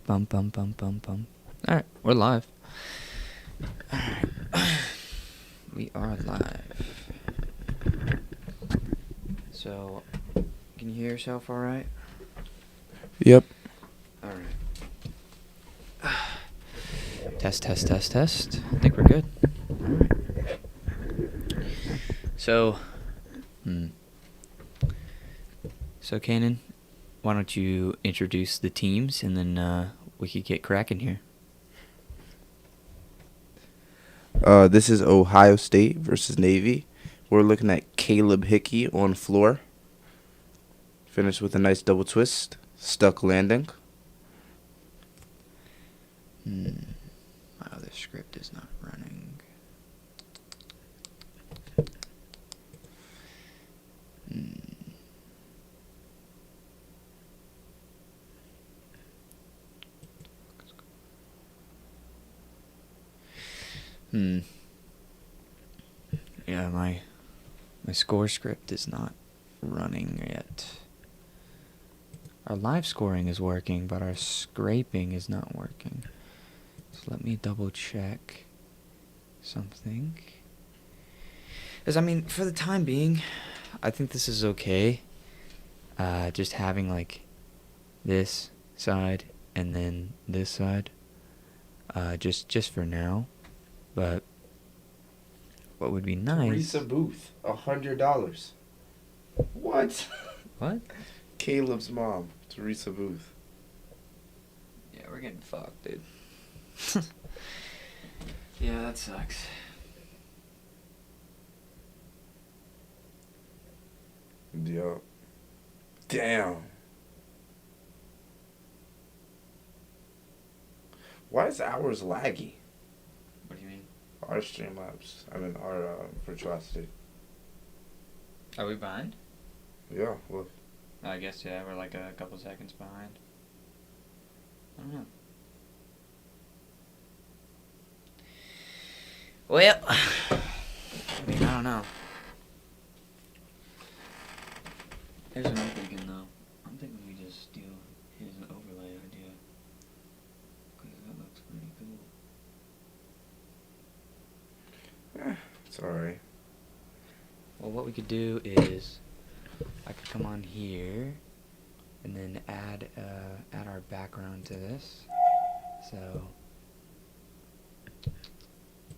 Bum, bum, bum, bum, bum. Alright, we're live. Alright. We are live. So, can you hear yourself alright? Yep. Alright. Test, test, test, test. I think we're good. Alright. So, So, Kanan, why don't you introduce the teams and then we could get cracking here. This is Ohio State versus Navy. We're looking at Caleb Hickey on floor. Finished with a nice double twist. Stuck landing. My other script is not running. Yeah, my score script is not running yet. Our live scoring is working, but our scraping is not working. So let me double check something. Because, I mean, for the time being, I think this is okay. Just having, like, this side and then this side. Just for now. But what would be nice... Teresa Booth, $100. What? What? Caleb's mom, Teresa Booth. Yeah, we're getting fucked, dude. Yeah, that sucks. Yup. Damn. Why is ours laggy? What do you mean? Our Streamlabs. I mean, our Virtuosity. Are we behind? Yeah, look. I guess, yeah, we're like a couple seconds behind. I don't know. Well, I mean, I don't know. Here's what I'm thinking, though. I'm thinking we just steal his overlay idea. Because that looks pretty cool. It's alright. Well, what we could do is I could come on here and then add our background to this. So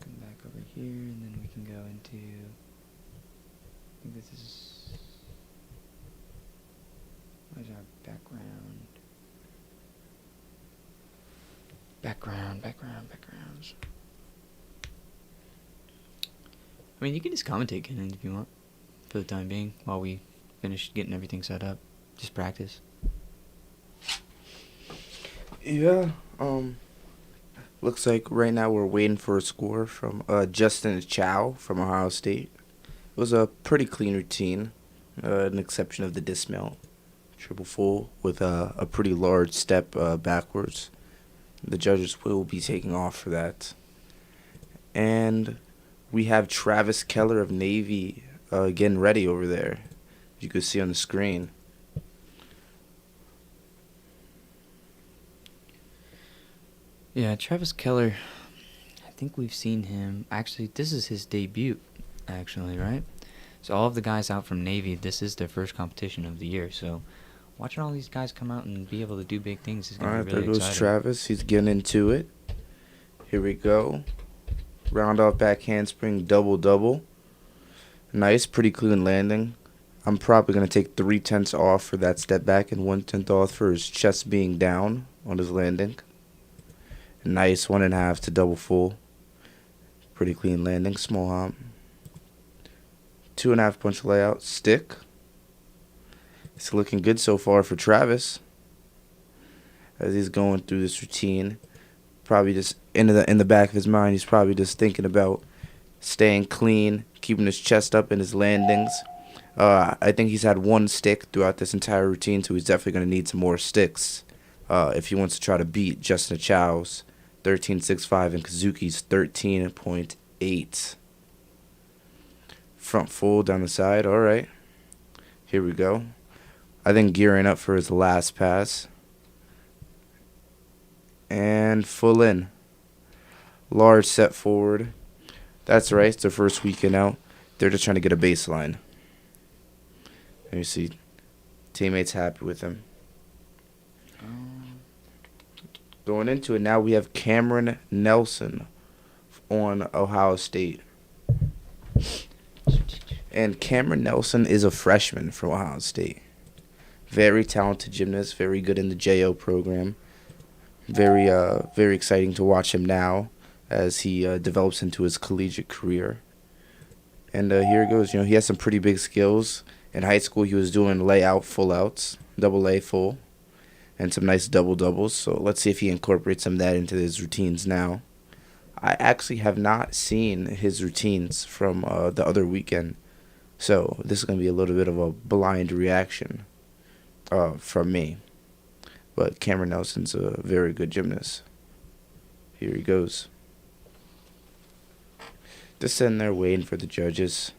come back over here and then we can go into, I think this is, where's our background? Backgrounds. I mean, you can just commentate, Kenan, if you want, for the time being, while we finish getting everything set up. Just practice. Yeah, looks like right now we're waiting for a score from Justin Chow from Ohio State. It was a pretty clean routine, an exception of the dismount. Triple full with a pretty large step backwards. The judges will be taking off for that. And we have Travis Keller of Navy getting ready over there. You can see on the screen. Yeah, Travis Keller, I think we've seen him. Actually, this is his debut, actually, right? So all of the guys out from Navy, this is their first competition of the year. So watching all these guys come out and be able to do big things is going to be really exciting. There goes Travis. He's getting into it. Here we go. Round off back handspring, double. Nice, pretty clean landing. I'm probably going to take 3/10 off for that step back and 1/10 off for his chest being down on his landing. Nice 1.5 to double full. Pretty clean landing, small hop. 2.5 punch layout, stick. It's looking good so far for Travis as he's going through this routine. Probably just in the back of his mind, he's probably just thinking about staying clean, keeping his chest up in his landings. I think he's had one stick throughout this entire routine, so he's definitely going to need some more sticks if he wants to try to beat Justin Chow's 13.65 and Kazuki's 13.8. Front full down the side. All right. Here we go. I think gearing up for his last pass. and full in. Large set forward. That's right. It's their first weekend out. They're just trying to get a baseline. And you see teammates happy with him. Going into it now, we have Cameron Nelson on Ohio State. And Cameron Nelson is a freshman from Ohio State. Very talented gymnast, very good in the JO program. Very exciting to watch him now as he develops into his collegiate career. And here he goes. He has some pretty big skills. In high school, he was doing layout, full outs, double A full, and some nice double doubles. So let's see if he incorporates some of that into his routines now. I actually have not seen his routines from the other weekend. So this is going to be a little bit of a blind reaction from me. But Cameron Nelson's a very good gymnast. Here he goes. Just sitting there waiting for the judges.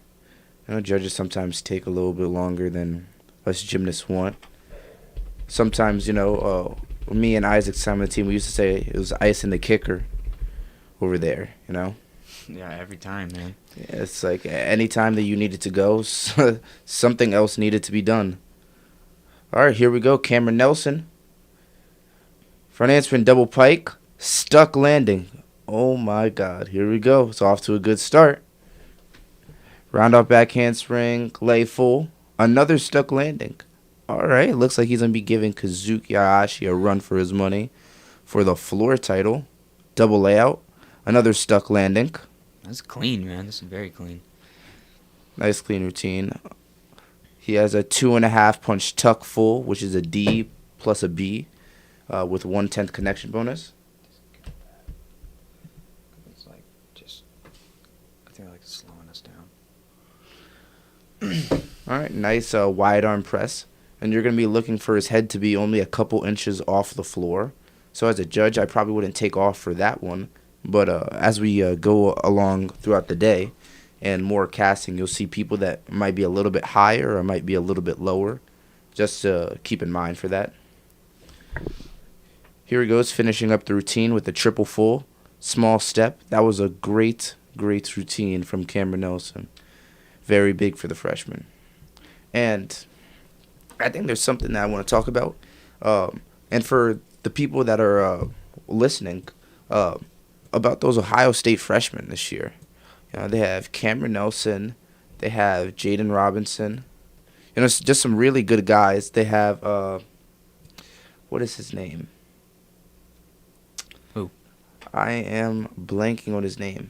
Judges sometimes take a little bit longer than us gymnasts want. Sometimes, me and Isaac's time on the team, we used to say it was ice in the kicker over there, Yeah, every time, man. Yeah, it's like any time that you needed to go, something else needed to be done. All right, here we go. Cameron Nelson. Front handspring double pike. Stuck landing. Oh, my God. Here we go. It's off to a good start. Round off back handspring. Lay full. Another stuck landing. All right. Looks like he's going to be giving Kazuki Ayashi a run for his money for the floor title. Double layout. Another stuck landing. That's clean, man. This is very clean. Nice clean routine. He has a 2.5 punch tuck full, which is a D plus a B with 1/10 connection bonus. It's like just, I think like slowing us down. All right, nice wide arm press. And you're going to be looking for his head to be only a couple inches off the floor. So as a judge, I probably wouldn't take off for that one. But as we go along throughout the day and more casting, you'll see people that might be a little bit higher or might be a little bit lower. Just keep in mind for that. Here he goes, finishing up the routine with a triple full. Small step. That was a great routine from Cameron Nelson. Very big for the freshman. And I think there's something that I want to talk about. And for the people that are listening, about those Ohio State freshmen this year. They have Cameron Nelson. They have Jaden Robinson. It's just some really good guys. They have, what is his name? Who? I am blanking on his name.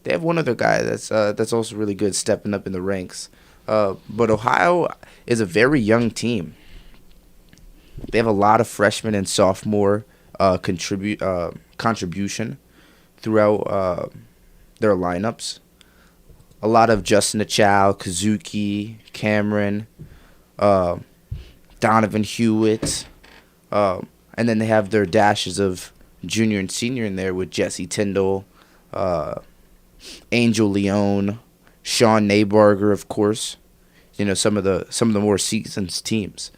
They have one other guy that's also really good, stepping up in the ranks. But Ohio is a very young team. They have a lot of freshmen and sophomore contribution throughout their lineups. A lot of Justin Achow, Kazuki, Cameron, Donovan Hewitt, and then they have their dashes of junior and senior in there with Jesse Tyndall, Angel Leone, Sean Naybarger, of course. Some of the more seasoned teams.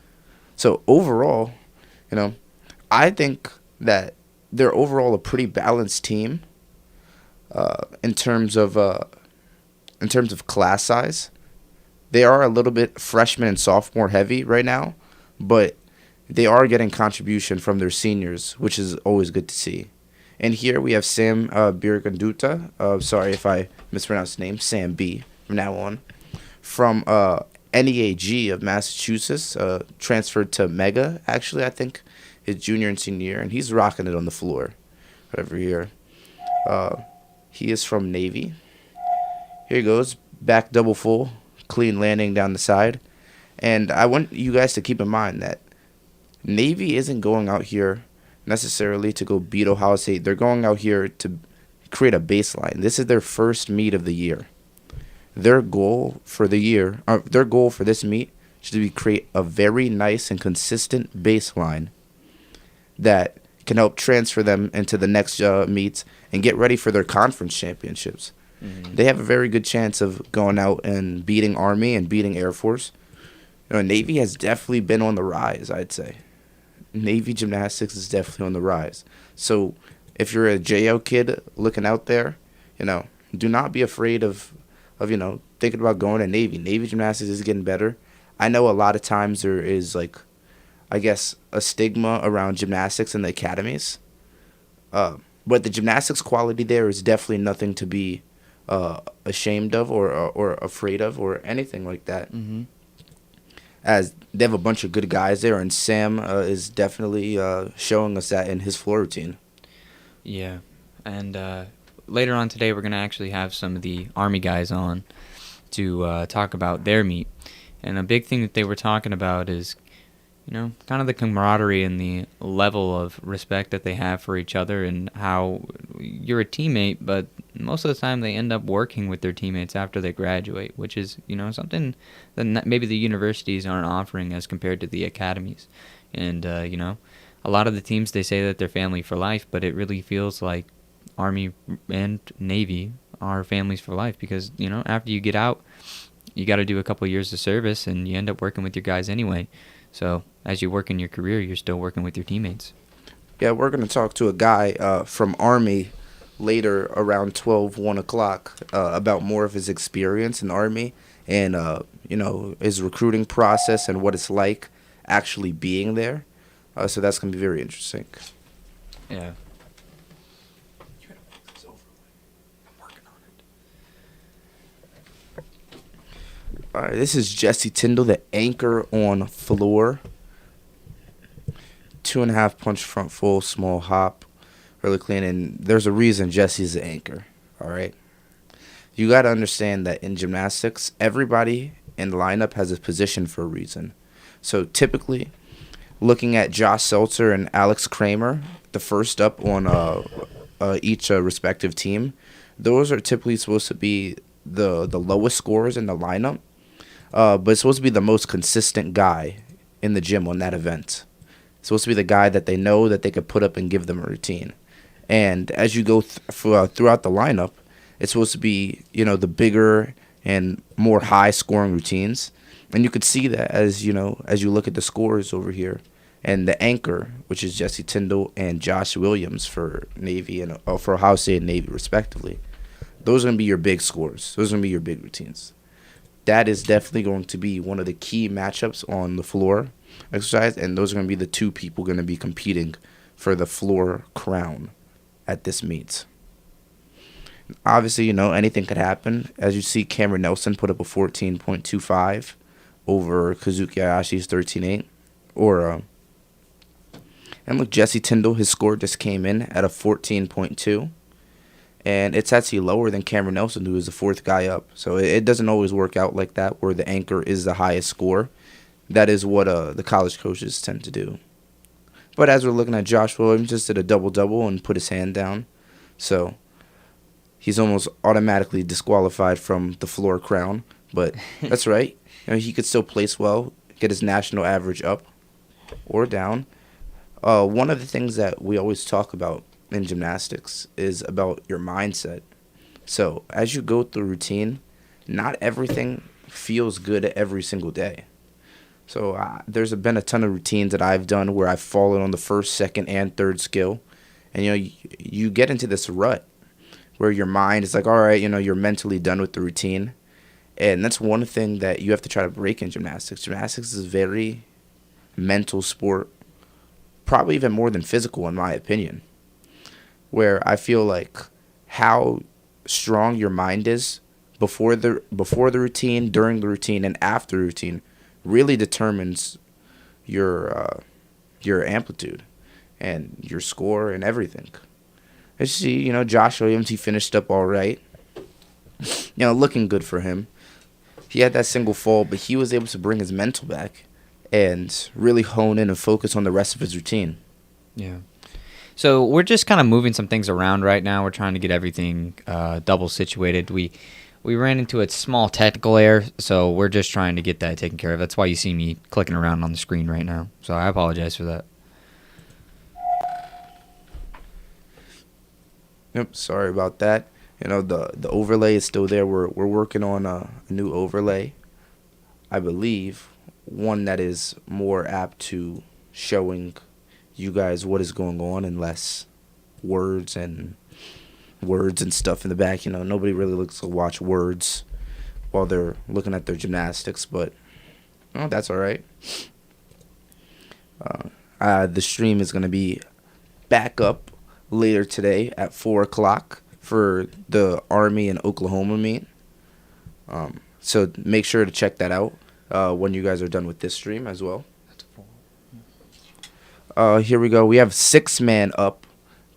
So overall, I think that they're overall a pretty balanced team. In terms of class size, they are a little bit freshman and sophomore heavy right now, but they are getting contribution from their seniors, which is always good to see. And here we have Sam Birganduta. Sorry if I mispronounced his name. Sam B. From now on, from NEAG of Massachusetts, transferred to Mega. Actually, I think his junior and senior year, and he's rocking it on the floor every year. He is from Navy. Here he goes. Back double full. Clean landing down the side. And I want you guys to keep in mind that Navy isn't going out here necessarily to go beat Ohio State. They're going out here to create a baseline. This is their first meet of the year. Their goal for this meet is to create a very nice and consistent baseline that can help transfer them into the next meets and get ready for their conference championships. Mm-hmm. They have a very good chance of going out and beating Army and beating Air Force. Navy has definitely been on the rise, I'd say. Navy gymnastics is definitely on the rise. So if you're a JO kid looking out there, do not be afraid of thinking about going to Navy. Navy gymnastics is getting better. I know a lot of times there is like, I guess, a stigma around gymnastics in the academies. But the gymnastics quality there is definitely nothing to be ashamed of or afraid of or anything like that. Mm-hmm. As they have a bunch of good guys there, and Sam is definitely showing us that in his floor routine. Yeah, and later on today we're going to actually have some of the Army guys on to talk about their meet. And a big thing that they were talking about is, kind of the camaraderie and the level of respect that they have for each other, and how you're a teammate, but most of the time they end up working with their teammates after they graduate, which is, something that maybe the universities aren't offering as compared to the academies. And, a lot of the teams, they say that they're family for life, but it really feels like Army and Navy are families for life because, after you get out, you got to do a couple of years of service and you end up working with your guys anyway. So as you work in your career, you're still working with your teammates. Yeah, we're going to talk to a guy from Army later around 1 o'clock about more of his experience in Army and, his recruiting process and what it's like actually being there. So that's going to be very interesting. Yeah. All right, this is Jesse Tyndall, the anchor on floor. 2.5 punch front full, small hop, really clean. And there's a reason Jesse's the anchor, all right? You got to understand that in gymnastics, everybody in the lineup has a position for a reason. So typically, looking at Josh Seltzer and Alex Kramer, the first up on each respective team, those are typically supposed to be the lowest scorers in the lineup. But it's supposed to be the most consistent guy in the gym on that event. It's supposed to be the guy that they know that they could put up and give them a routine. And as you go throughout the lineup, it's supposed to be, the bigger and more high-scoring routines. And you could see that as you look at the scores over here. And the anchor, which is Jesse Tyndall and Josh Williams for Navy and for Ohio State and Navy, respectively. Those are going to be your big scores. Those are going to be your big routines. That is definitely going to be one of the key matchups on the floor exercise, and those are going to be the two people going to be competing for the floor crown at this meet. Obviously, anything could happen. As you see, Cameron Nelson put up a 14.25 over Kazuki Ayashi's 13.8. And look, Jesse Tyndall, his score just came in at a 14.2. And it's actually lower than Cameron Nelson, who is the fourth guy up. So it doesn't always work out like that, where the anchor is the highest score. That is what the college coaches tend to do. But as we're looking at Josh Williams, just did a double-double and put his hand down. So he's almost automatically disqualified from the floor crown. But that's right. He could still place well, get his national average up or down. One of the things that we always talk about in gymnastics is about your mindset. So as you go through routine, not everything feels good every single day. So there's been a ton of routines that I've done where I've fallen on the first, second, and third skill. And, you get into this rut where your mind is like, all right, you're mentally done with the routine. And that's one thing that you have to try to break in gymnastics. Gymnastics is a very mental sport, probably even more than physical in my opinion, where I feel like how strong your mind is before the routine, during the routine, and after the routine really determines your amplitude and your score and everything. As you see, Josh Williams, he finished up all right. Looking good for him. He had that single fall, but he was able to bring his mental back and really hone in and focus on the rest of his routine. Yeah. So we're just kind of moving some things around right now. We're trying to get everything double situated. We ran into a small technical error, so we're just trying to get that taken care of. That's why you see me clicking around on the screen right now. So I apologize for that. Yep, sorry about that. The overlay is still there. We're working on a new overlay, I believe, one that is more apt to showing you guys what is going on and less words and stuff in the back. You know, nobody really looks to watch words while they're looking at their gymnastics, but that's all right. The stream is going to be back up later today at 4 o'clock for the Army and Oklahoma meet. So make sure to check that out when you guys are done with this stream as well. Here we go. We have 6-man up.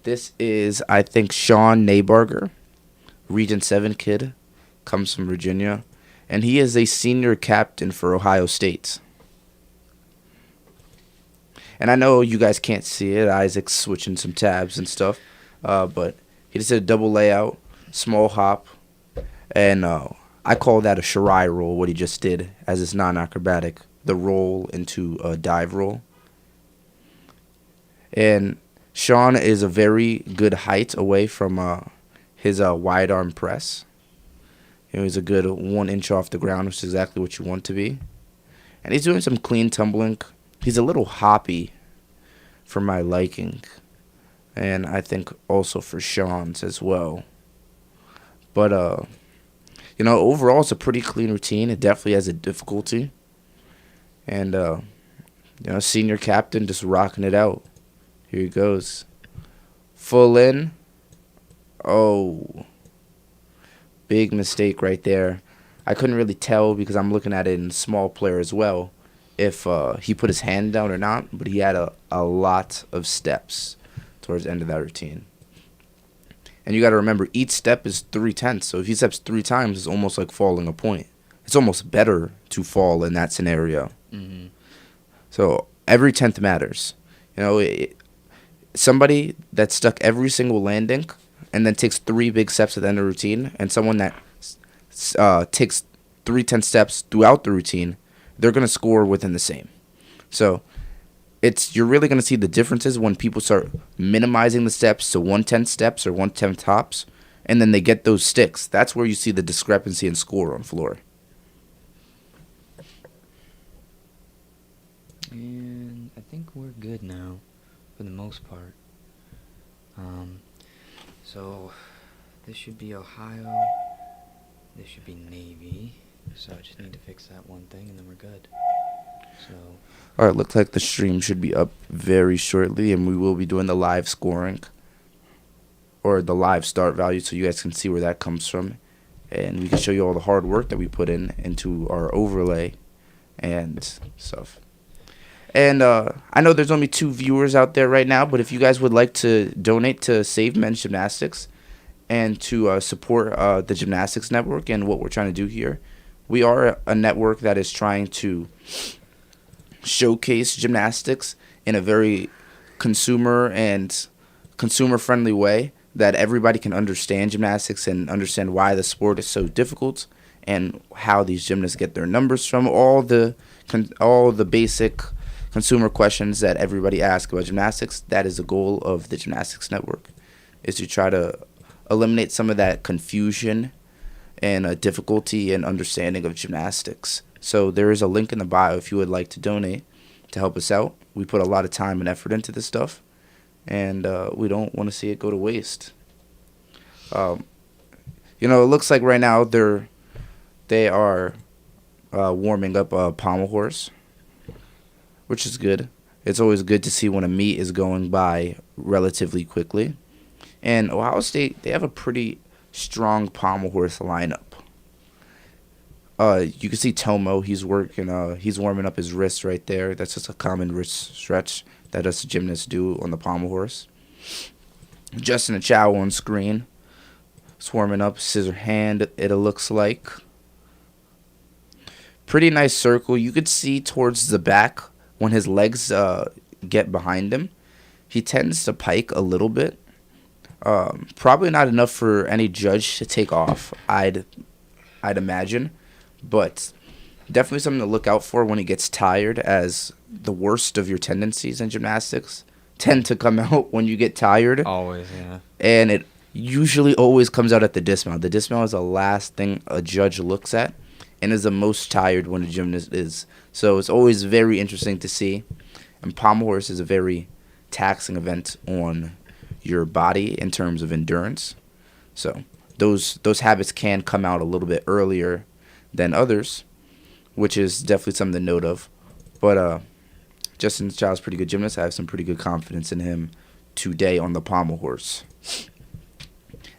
This is, I think, Sean Naybarger, Region 7 kid, comes from Virginia, and he is a senior captain for Ohio State. And I know you guys can't see it. Isaac's switching some tabs and stuff, but he just did a double layout, small hop, and I call that a Shirai roll, what he just did, as it's non-acrobatic, the roll into a dive roll. And Sean is a very good height away from his wide arm press. You know, he's a good 1 inch off the ground, which is exactly what you want to be. And he's doing some clean tumbling. He's a little hoppy for my liking. And I think also for Sean's as well. But, you know, overall it's a pretty clean routine. It definitely has a difficulty. And, you know, senior captain just rocking it out. Here he goes. Full in. Oh. Big mistake right there. I couldn't really tell because I'm looking at it in small player as well if he put his hand down or not, but he had a lot of steps towards the end of that routine. And you got to remember, each step is 3/10. So if he steps 3 times, it's almost like falling a point. It's almost better to fall in that scenario. Mm-hmm. So every 10th matters. You know, somebody that's stuck every single landing and then takes 3 big steps at the end of the routine, and someone that takes 3 10 steps throughout the routine, they're going to score within the same. So you're really going to see the differences when people start minimizing the steps to 1/10 steps or 1/10 tops, and then they get those sticks. That's where you see the discrepancy in score on floor. And I think we're good now, for the most part. So this should be Ohio. This should be Navy. So I just need to fix that one thing, and then we're good. So. All right, looks like the stream should be up very shortly, and we will be doing the live scoring or the live start value, so you guys can see where that comes from, and we can show you all the hard work that we put into our overlay and stuff. And I know there's only 2 viewers out there right now, but if you guys would like to donate to Save Men's Gymnastics and to support the Gymnastics Network and what we're trying to do here, we are a network that is trying to showcase gymnastics in a very consumer-friendly way that everybody can understand gymnastics and understand why the sport is so difficult and how these gymnasts get their numbers from, all the basic consumer questions that everybody asks about gymnastics. That is the goal of the Gymnastics Network, is to try to eliminate some of that confusion and difficulty and understanding of gymnastics. So there is a link in the bio if you would like to donate to help us out. We put a lot of time and effort into this stuff, and we don't want to see it go to waste. You know, it looks like right now they are warming up a pommel horse, which is good. It's always good to see when a meet is going by relatively quickly. And Ohio State, they have a pretty strong pommel horse lineup. You can see Tomo, he's warming up his wrists right there. That's just a common wrist stretch that us gymnasts do on the pommel horse. Justin Chow on screen. It's warming up, scissor hand, it looks like. Pretty nice circle. You could see towards the back when his legs get behind him, he tends to pike a little bit. Probably not enough for any judge to take off, I'd imagine. But definitely something to look out for when he gets tired, as the worst of your tendencies in gymnastics tend to come out when you get tired. Always, yeah. And it usually always comes out at the dismount. The dismount is the last thing a judge looks at and is the most tired when a gymnast is. So it's always very interesting to see. And pommel horse is a very taxing event on your body in terms of endurance. So those habits can come out a little bit earlier than others, which is definitely something to note of. But Justin Child's a pretty good gymnast. I have some pretty good confidence in him today on the pommel horse.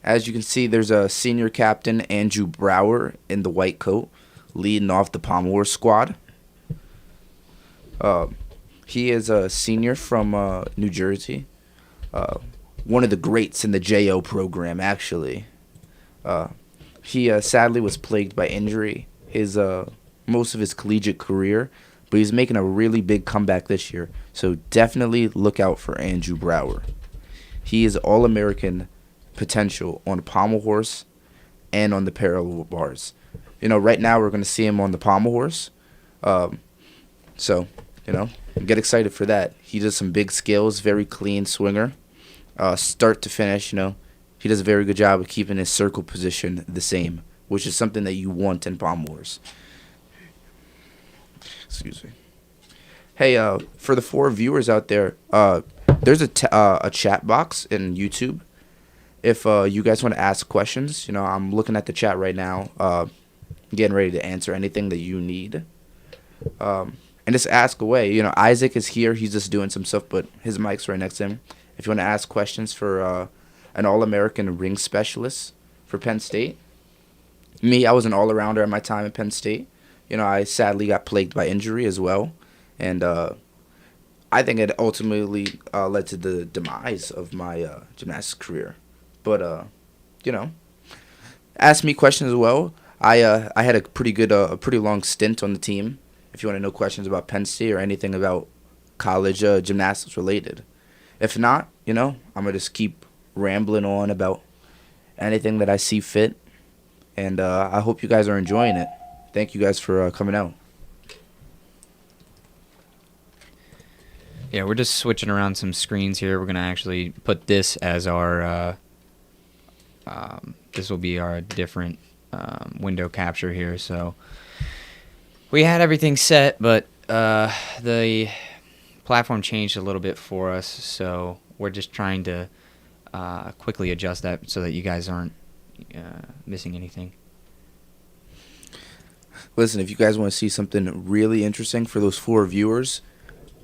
As you can see, there's a senior captain, Andrew Brower, in the white coat, leading off the pommel horse squad. He is a senior from New Jersey. One of the greats in the JO program, actually. He sadly was plagued by injury most of his collegiate career, but he's making a really big comeback this year. So definitely look out for Andrew Brower. He is All-American potential on the pommel horse and on the parallel bars. Right now we're going to see him on the pommel horse. So, get excited for that. He does some big skills, very clean swinger. Start to finish, he does a very good job of keeping his circle position the same, which is something that you want in pommel horse. Excuse me. Hey, for the 4 viewers out there, there's a chat box in YouTube. If you guys want to ask questions, I'm looking at the chat right now, getting ready to answer anything that you need. And just ask away. Isaac is here. He's just doing some stuff, but his mic's right next to him. If you want to ask questions for an All-American ring specialist for Penn State. Me, I was an all-arounder at my time at Penn State. I sadly got plagued by injury as well. And I think it ultimately led to the demise of my gymnastics career. But, ask me questions as well. I had a pretty long stint on the team. If you want to know questions about Penn State or anything about college gymnastics related. If not, I'm going to just keep rambling on about anything that I see fit. And I hope you guys are enjoying it. Thank you guys for coming out. Yeah, we're just switching around some screens here. We're going to actually put this as our, this will be our different window capture here. So we had everything set, but the platform changed a little bit for us. So we're just trying to quickly adjust that so that you guys aren't missing anything. Listen, if you guys want to see something really interesting for those 4 viewers,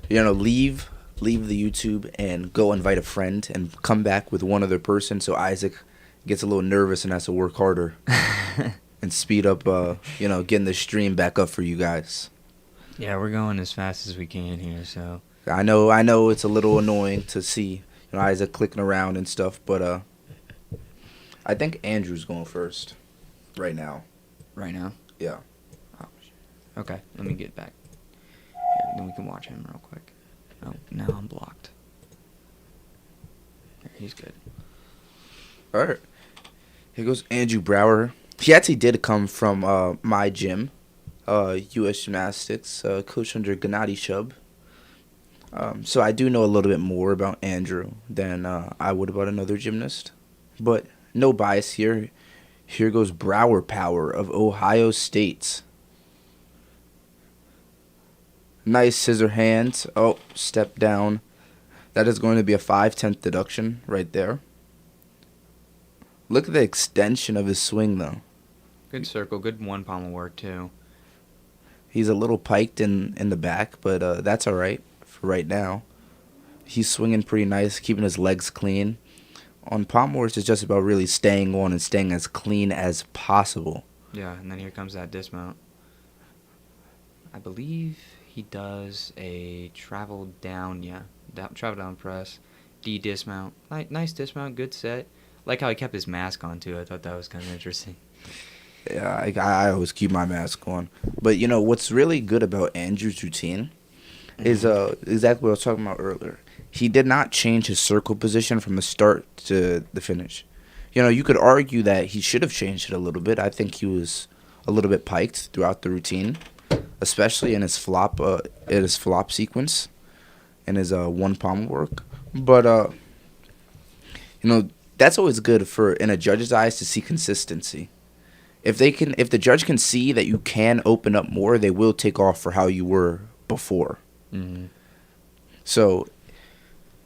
leave the YouTube and go invite a friend and come back with one other person so Isaac gets a little nervous and has to work harder and speed up, getting the stream back up for you guys. Yeah, we're going as fast as we can here, so. I know it's a little annoying to see Isaac clicking around and stuff, but I think Andrew's going first right now. Right now? Yeah. Oh, okay, let me get back. Here, then we can watch him real quick. Oh, now I'm blocked. There, he's good. All right. Here goes Andrew Brower. He actually did come from my gym, U.S. Gymnastics, coached under Gennady Shub. So I do know a little bit more about Andrew than I would about another gymnast. But no bias here. Here goes Brower Power of Ohio State. Nice scissor hands. Oh, step down. That is going to be a 5/10 deduction right there. Look at the extension of his swing, though. Good circle, good one pommel work, too. He's a little piked in the back, but that's all right for right now. He's swinging pretty nice, keeping his legs clean. On pommel horse, it's just about really staying on and staying as clean as possible. Yeah, and then here comes that dismount. I believe he does a travel down press, D dismount. Nice dismount, good set. Like how he kept his mask on, too. I thought that was kind of interesting. Yeah, I always keep my mask on. But, what's really good about Andrew's routine is exactly what I was talking about earlier. He did not change his circle position from the start to the finish. You could argue that he should have changed it a little bit. I think he was a little bit piked throughout the routine, especially in his flop sequence and his one pommel work. But that's always good for in a judge's eyes to see consistency. If the judge can see that you can open up more, they will take off for how you were before. Mm-hmm. So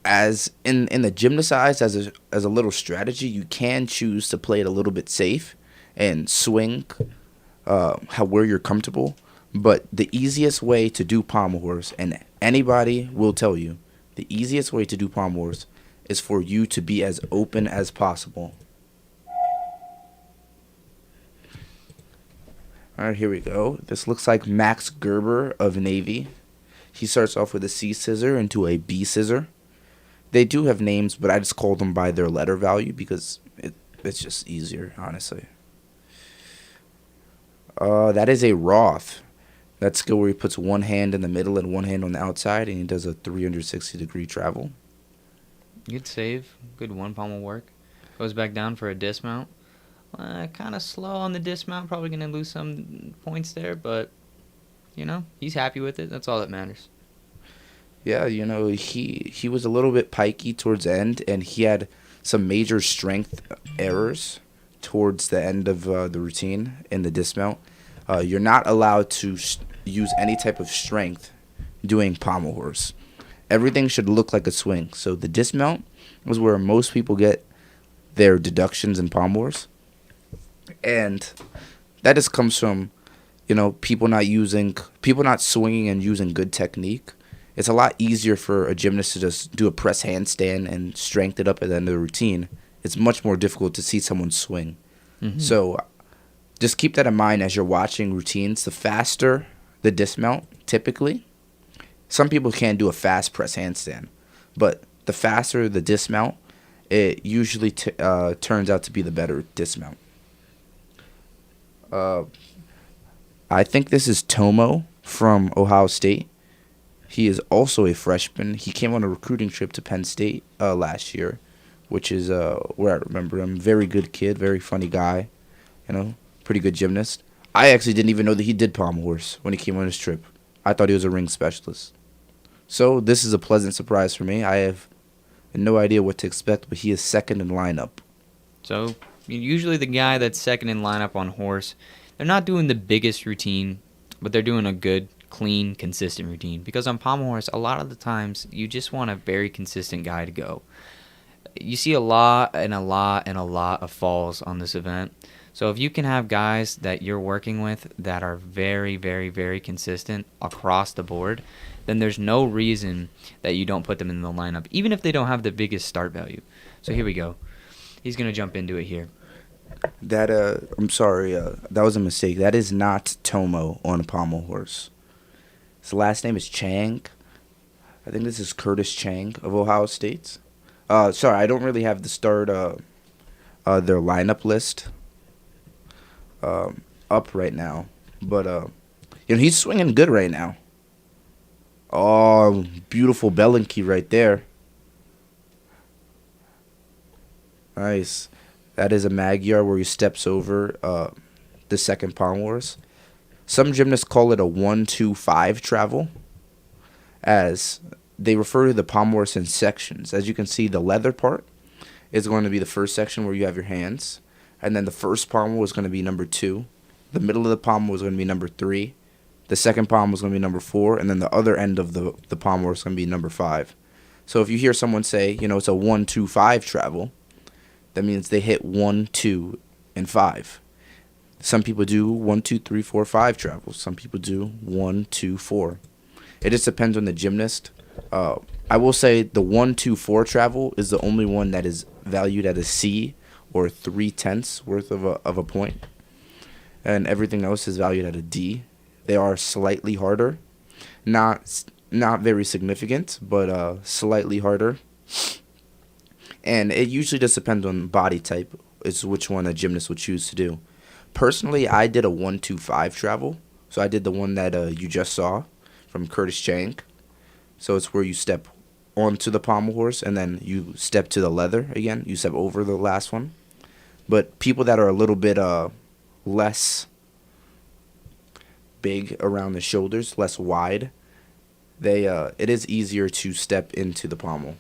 as in the gymnast eyes, as a little strategy, you can choose to play it a little bit safe and swing how where you're comfortable. But the easiest way to do pommel horse, and anybody will tell you, the easiest way to do pommel horse is for you to be as open as possible. All right, here we go. This looks like Max Gerber of Navy. He starts off with a C scissor into a B scissor. They do have names, but I just call them by their letter value because it's just easier, honestly. That is a Roth. That skill where he puts one hand in the middle and one hand on the outside, and he does a 360-degree travel. Good save. Good one pommel work. Goes back down for a dismount. Kind of slow on the dismount. Probably going to lose some points there, but, he's happy with it. That's all that matters. Yeah, he was a little bit pikey towards the end, and he had some major strength errors towards the end of the routine in the dismount. You're not allowed to use any type of strength doing pommel horse. Everything should look like a swing. So the dismount is where most people get their deductions in pommel horse. And that just comes from, people not swinging and using good technique. It's a lot easier for a gymnast to just do a press handstand and strength it up at the end of the routine. It's much more difficult to see someone swing. Mm-hmm. So just keep that in mind as you're watching routines. The faster the dismount, typically, some people can't do a fast press handstand, but the faster the dismount, it usually turns out to be the better dismount. I think this is Tomo from Ohio State. He is also a freshman. He came on a recruiting trip to Penn State last year, which is where I remember him. Very good kid, very funny guy, pretty good gymnast. I actually didn't even know that he did pommel horse when he came on his trip. I thought he was a ring specialist. So this is a pleasant surprise for me. I have no idea what to expect, but he is second in lineup. So usually the guy that's second in lineup on horse, they're not doing the biggest routine, but they're doing a good, clean, consistent routine. Because on pommel horse, a lot of the times, you just want a very consistent guy to go. You see a lot of falls on this event. So if you can have guys that you're working with that are very, very, very consistent across the board, then there's no reason that you don't put them in the lineup, even if they don't have the biggest start value. So here we go. He's going to jump into it here. I'm sorry, that was a mistake. That is not Tomo on a pommel horse. His last name is Chang. I think this is Curtis Chang of Ohio State. Sorry, I don't really have the start their lineup list up right now, but he's swinging good right now. Oh, beautiful Belenke right there. Nice. That is a Magyar where he steps over the second pommel horse. Some gymnasts call it a 1-2-5 travel, as they refer to the pommel horse in sections. As you can see, the leather part is going to be the first section where you have your hands, and then the first pommel is going to be number 2. The middle of the pommel is going to be number 3. The second pommel is going to be number 4, and then the other end of the pommel is going to be number 5. So if you hear someone say, it's a 1-2-5 travel, that means they hit 1, 2, and 5. Some people do 1, 2, 3, 4, 5 travels. Some people do 1, 2, 4. It just depends on the gymnast. I will say the 1, 2, 4 travel is the only one that is valued at a C or 3/10 worth of a point, and everything else is valued at a D. They are slightly harder, not very significant, but slightly harder. And it usually just depends on body type, is which one a gymnast would choose to do. Personally, I did a 1-2-5 travel. So I did the one that you just saw from Curtis Chang. So it's where you step onto the pommel horse and then you step to the leather again. You step over the last one. But people that are a little bit less big around the shoulders, less wide, it is easier to step into the pommel.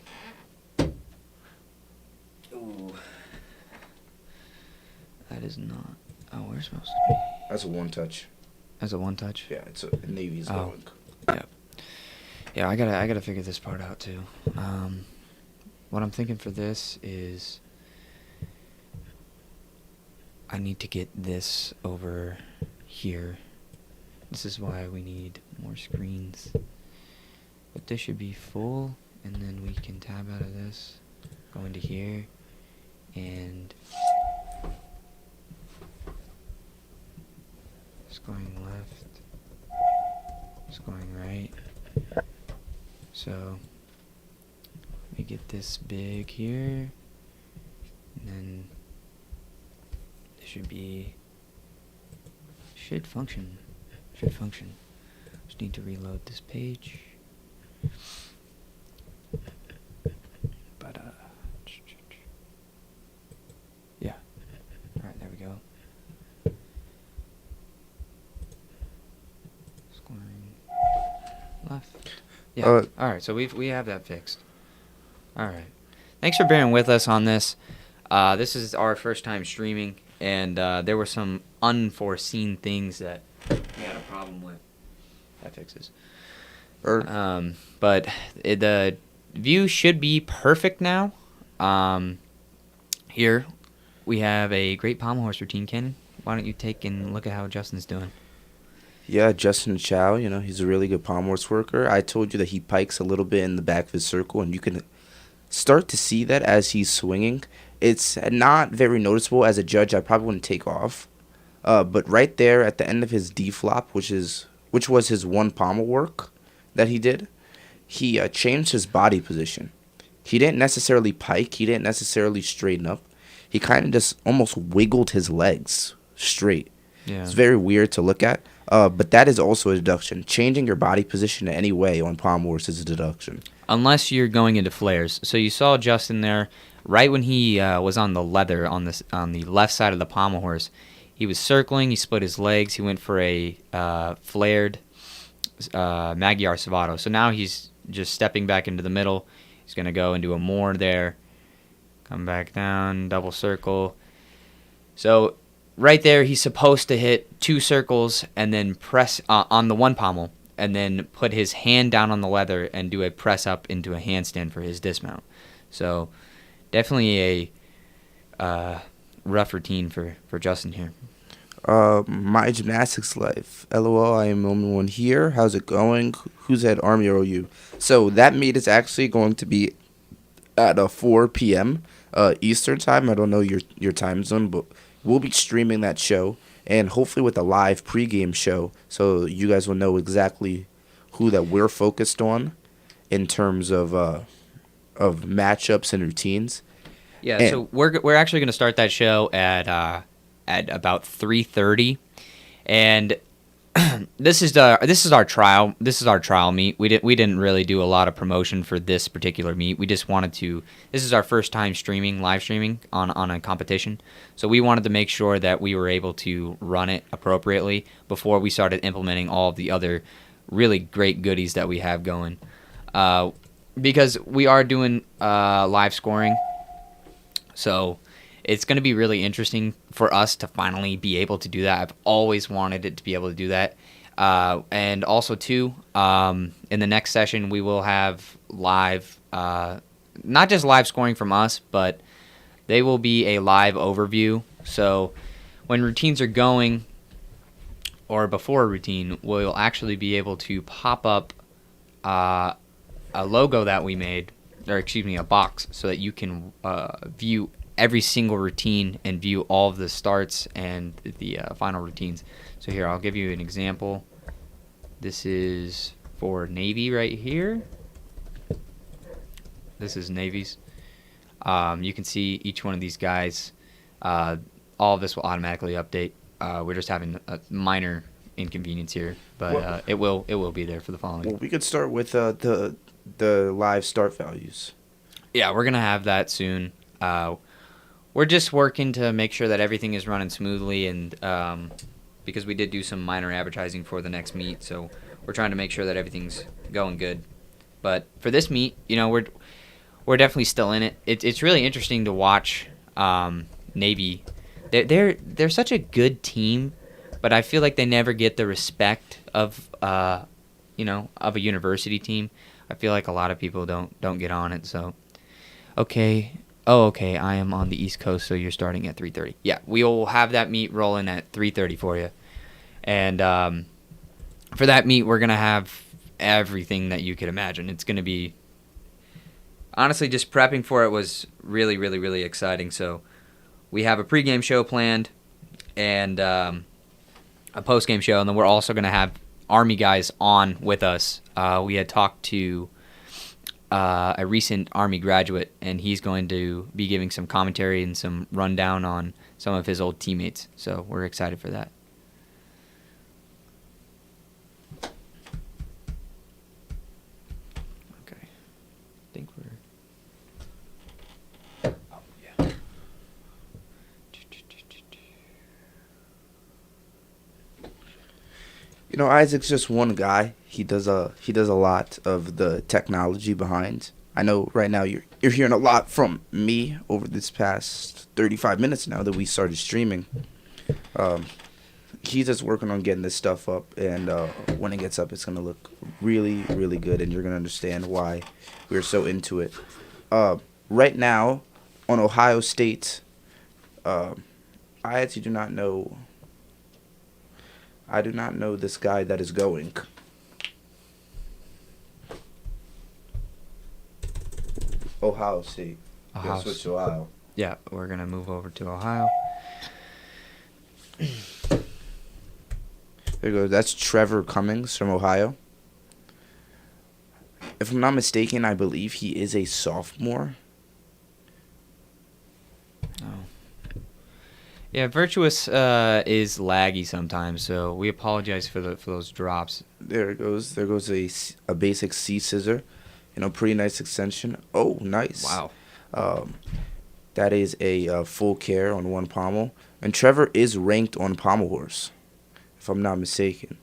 That is not. Oh, where's supposed to be? That's a one touch. That's a one touch? Yeah, it's a Navy's going. Yeah. Yeah, I gotta figure this part out too. what I'm thinking for this is I need to get this over here. This is why we need more screens. But this should be full, and then we can tab out of this, go into here, and it's going left, it's going right. So let me get this big here, and then it should function. Just need to reload this page. But yeah. All right, there we go. Scoring left. Yeah. All right, so we have that fixed. All right. Thanks for bearing with us on this. This is our first time streaming, and there were some unforeseen things that we had a problem with. That fixes. But the view should be perfect now. Here we have a great pommel horse routine. Ken, why don't you take and look at how Justin's doing? Yeah, Justin Chow, he's a really good pommel horse worker. I told you that he pikes a little bit in the back of his circle, and you can start to see that as he's swinging. It's not very noticeable. As a judge, I probably wouldn't take off. But right there at the end of his D flop, which was his one pommel work that he did, he changed his body position. He didn't necessarily pike. He didn't necessarily straighten up. He kind of just almost wiggled his legs straight. Yeah. It's very weird to look at. But that is also a deduction. Changing your body position in any way on pommel horse is a deduction. Unless you're going into flares. So you saw Justin there, right when he was on the leather on the left side of the pommel horse. He was circling. He split his legs. He went for a flared Magyar Savato. So now he's just stepping back into the middle. He's going to go into a more there. Come back down, double circle. So right there, he's supposed to hit 2 circles and then press on the one pommel, and then put his hand down on the leather and do a press up into a handstand for his dismount. So definitely a rough routine for Justin here. My gymnastics life. LOL, I am the only one here. How's it going? Who's at Army or OU? So that meet is actually going to be at 4 p.m. Eastern time. I don't know your time zone, but we'll be streaming that show, and hopefully with a live pregame show, so you guys will know exactly who that we're focused on in terms of matchups and routines. Yeah, and so we're actually going to start that show at about 3:30, and this is our trial meet. We didn't really do a lot of promotion for this particular meet. We just wanted to. This is our first time live streaming on a competition, so we wanted to make sure that we were able to run it appropriately before we started implementing all of the other really great goodies that we have going. Because we are doing live scoring, so it's going to be really interesting for us to finally be able to do that. I've always wanted it to be able to do that. And also, too, in the next session, we will have live, not just live scoring from us, but they will be a live overview. So when routines are going, or before a routine, we'll actually be able to pop up a logo that we made, or excuse me, a box, so that you can view every single routine and view all of the starts and the final routines. So here, I'll give you an example. This is for Navy right here. This is Navy's. You can see each one of these guys. All of this will automatically update. We're just having a minor inconvenience here, but it will be there for the following. Well, we could start with the live start values. Yeah, we're gonna have that soon. We're just working to make sure that everything is running smoothly, and because we did do some minor advertising for the next meet, so we're trying to make sure that everything's going good. But for this meet, we're definitely still in it. It's really interesting to watch Navy. They're such a good team, but I feel like they never get the respect of a university team. I feel like a lot of people don't get on it. So Okay. Oh, okay. I am on the East Coast, so you're starting at 3:30. Yeah, we'll have that meet rolling at 3:30 for you. And for that meet, we're gonna have everything that you could imagine. It's gonna be honestly just prepping for it was really, really, really exciting. So we have a pregame show planned and a postgame show, and then we're also gonna have Army guys on with us. We had talked to a recent Army graduate, and he's going to be giving some commentary and some rundown on some of his old teammates. So we're excited for that. Okay. I think we're... Oh, yeah. You know, Isaac's just one guy. He does a lot of the technology behind. I know right now you're hearing a lot from me over this past 35 minutes now that we started streaming. He's just working on getting this stuff up, and when it gets up, it's gonna look really, really good, and you're gonna understand why we're so into it. Right now, on Ohio State, I actually do not know. I do not know this guy that is going. Ohio State. Ohio Switch State. to Ohio. Yeah, we're going to move over to Ohio. There goes. That's Trevor Cummings from Ohio. If I'm not mistaken, I believe he is a sophomore. Oh. Yeah, Virtuous is laggy sometimes, so we apologize for those drops. There it goes. There goes a basic C scissor. You know, pretty nice extension. Oh, nice. Wow. That is a full care on one pommel. And Trevor is ranked on Pommel Horse, if I'm not mistaken.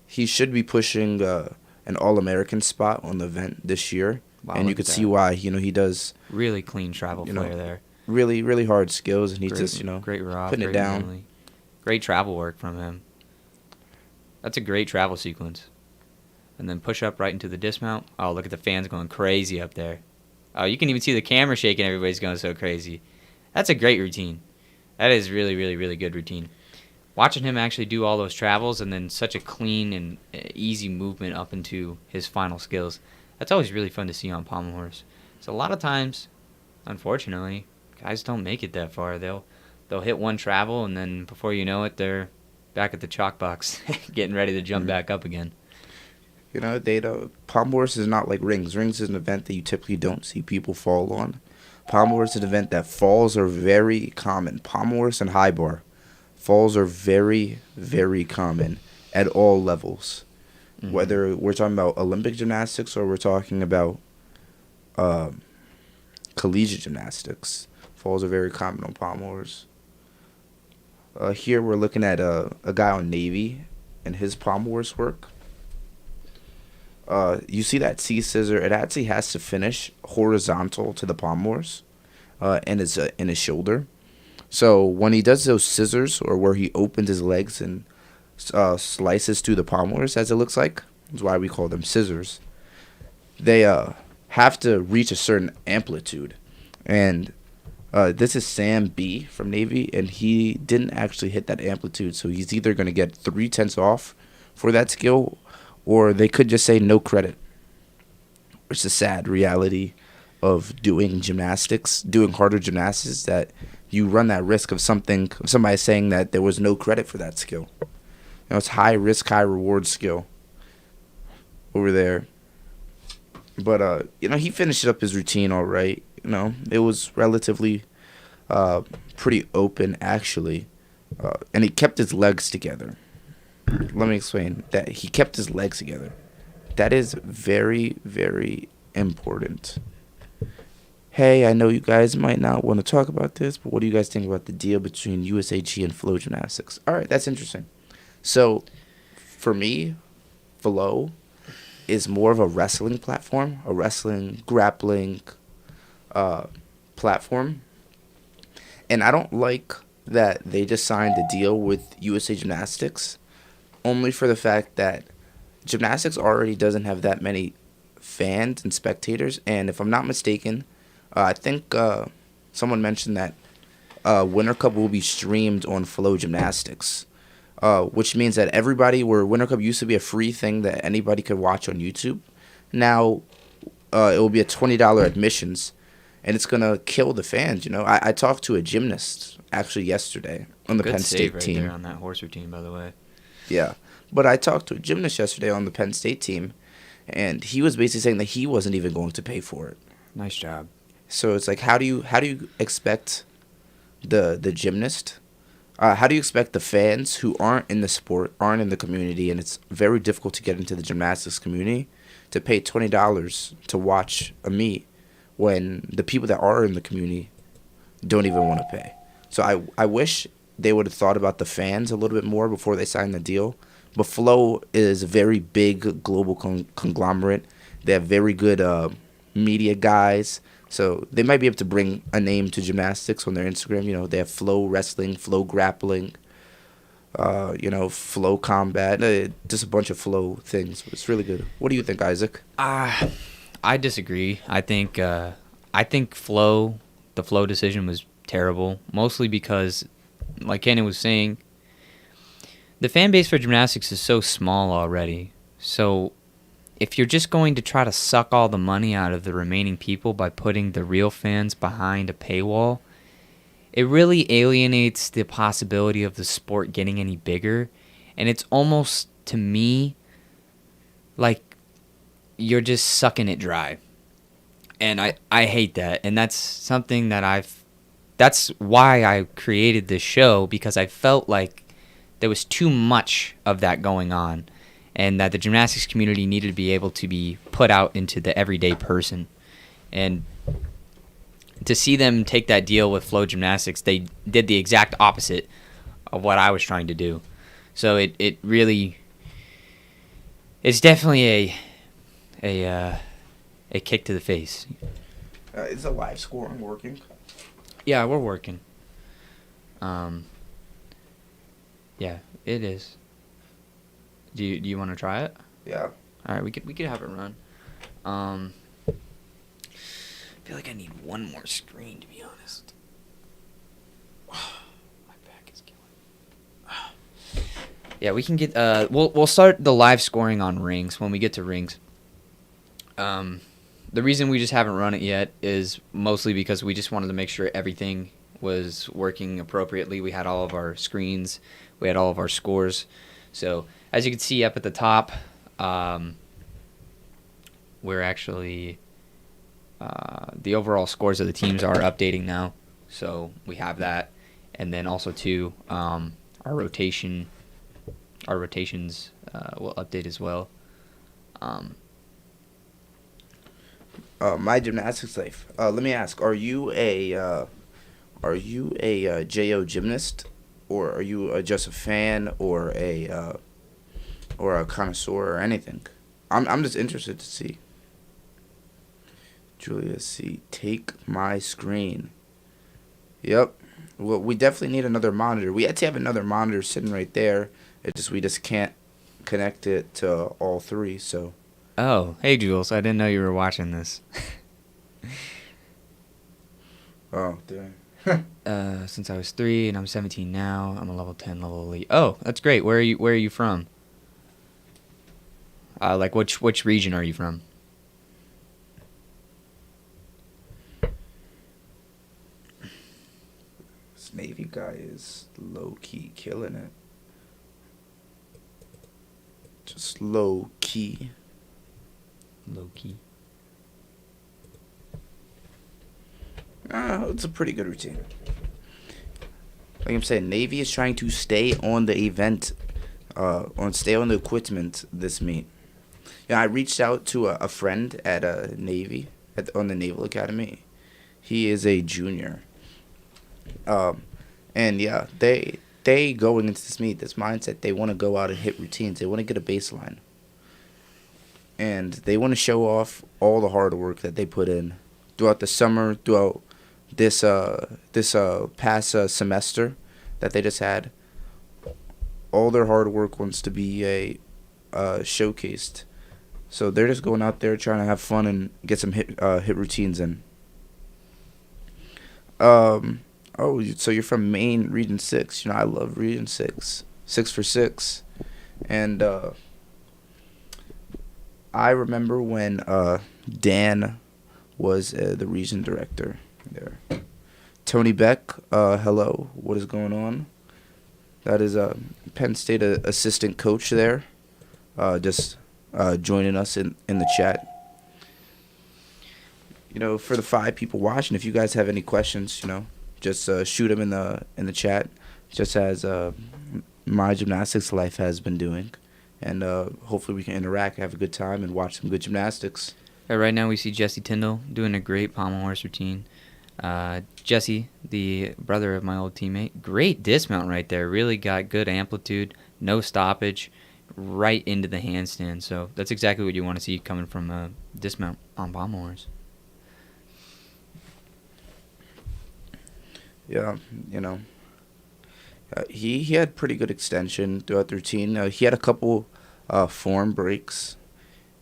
He should be pushing an All-American spot on the event this year. Wow, and you could see why. You know, he does really clean travel player there. Really, really hard skills, and he's Great, just, great raw, putting great it down. Manly. Great travel work from him. That's a great travel sequence. And then push up right into the dismount. Oh, look at the fans going crazy up there. Oh, you can even see the camera shaking. Everybody's going so crazy. That's a great routine. That is really, really, really good routine. Watching him actually do all those travels and then such a clean and easy movement up into his final skills, that's always really fun to see on Pommel Horse. So a lot of times, unfortunately, guys don't make it that far. They'll hit one travel, and then before you know it, they're back at the chalk box getting ready to jump back up again. You know, Pommel Horse is not like rings. Rings is an event that you typically don't see people fall on. Pommel Horse is an event that falls are very common. Pommel Horse and high bar. Falls are very, very common at all levels. Mm-hmm. Whether we're talking about Olympic gymnastics or we're talking about collegiate gymnastics. Falls are very common on Pommel Horse. Here we're looking at a guy on Navy and his Pommel Horse work. You see that C scissor? It actually has to finish horizontal to the Pommel Horse, and it's in his shoulder. So when he does those scissors, or where he opens his legs and slices through the Pommel Horse, as it looks like, that's why we call them scissors. They have to reach a certain amplitude, and this is Sam B from Navy, and he didn't actually hit that amplitude, so he's either going to get 3/10 off for that skill, or they could just say no credit. It's a sad reality of doing gymnastics, doing harder gymnastics, that you run that risk of somebody saying that there was no credit for that skill. You know, it's high risk, high reward skill over there. But you know, he finished up his routine all right. You know, it was relatively pretty open actually, and he kept his legs together. Let me explain that. He kept his legs together. That is very, very important. Hey, I know you guys might not want to talk about this, but what do you guys think about the deal between USAG and Flow Gymnastics? All right, that's interesting. So, for me, Flow is more of a wrestling platform, a wrestling, grappling platform. And I don't like that they just signed a deal with USA Gymnastics, only for the fact that gymnastics already doesn't have that many fans and spectators. And if I'm not mistaken, I think someone mentioned that Winter Cup will be streamed on Flow Gymnastics, which means that everybody, where Winter Cup used to be a free thing that anybody could watch on YouTube, now it will be a $20 admissions, and it's gonna kill the fans. I talked to a gymnast actually yesterday on the Good Penn save State right team. there on that horse routine, by the way. Yeah, but I talked to a gymnast yesterday on the Penn State team, and he was basically saying that he wasn't even going to pay for it. Nice job. So it's like, how do you expect the gymnast? How do you expect the fans who aren't in the sport, aren't in the community, and it's very difficult to get into the gymnastics community, to pay $20 to watch a meet when the people that are in the community don't even want to pay? So I wish they would have thought about the fans a little bit more before they signed the deal. But Flow is a very big global conglomerate. They have very good media guys. So they might be able to bring a name to gymnastics on their Instagram. They have Flow Wrestling, Flow Grappling, Flow Combat, just a bunch of Flow things. It's really good. What do you think, Isaac? I disagree. I think the Flow decision was terrible, mostly because, like Kenny was saying, the fan base for gymnastics is so small already. So if you're just going to try to suck all the money out of the remaining people by putting the real fans behind a paywall, it really alienates the possibility of the sport getting any bigger. And it's almost, to me, like you're just sucking it dry. And I hate that. And that's something that that's why I created this show, because I felt like there was too much of that going on, and that the gymnastics community needed to be able to be put out into the everyday person. And to see them take that deal with Flow Gymnastics, they did the exact opposite of what I was trying to do. So it really, it's definitely a kick to the face. Is the live scoring working? Yeah, we're working. Yeah, it is. Do you want to try it? Yeah. All right, we could have it run. I feel like I need one more screen, to be honest. My back is killing. Yeah, we can get. We'll start the live scoring on rings when we get to rings. The reason we just haven't run it yet is mostly because we just wanted to make sure everything was working appropriately. We had all of our screens, we had all of our scores. So as you can see up at the top, we're actually the overall scores of the teams are updating now. So we have that, and then also too our rotations will update as well. My gymnastics life. Let me ask: Are you a JO gymnast, or are you just a fan, or a connoisseur, or anything? I'm just interested to see. Julia C, take my screen. Yep. Well, we definitely need another monitor. We actually have another monitor sitting right there. We just can't connect it to all three. So. Oh, hey Jules, I didn't know you were watching this. Oh, dang. Since I was 3 and I'm 17 now, I'm a level 10, level elite. Oh, that's great. Where are you from? Like which region are you from? This Navy guy is low key killing it. Just low key. Low key. It's a pretty good routine. Like I'm saying, Navy is trying to stay on the event, stay on the equipment this meet. I reached out to a friend at Navy, on the Naval Academy. He is a junior. And yeah, they going into this meet, this mindset, they want to go out and hit routines. They want to get a baseline. And they want to show off all the hard work that they put in throughout the summer, throughout this past semester that they just had. All their hard work wants to be showcased. So they're just going out there trying to have fun and get some hit routines in. So you're from Maine, Region 6. You know, I love Region 6. 6 for 6. And I remember when Dan was the region director there. Tony Beck, hello. What is going on? That is Penn State assistant coach there. Just joining us in the chat. You know, for the 5 people watching, if you guys have any questions, you know, just shoot them in the chat, just as my gymnastics life has been doing, and hopefully we can interact, have a good time, and watch some good gymnastics. Right now we see Jesse Tyndall doing a great pommel horse routine. Jesse, the brother of my old teammate, great dismount right there. Really got good amplitude, no stoppage, right into the handstand. So that's exactly what you want to see coming from a dismount on pommel horse. Yeah, you know, he had pretty good extension throughout the routine. He had a couple form breaks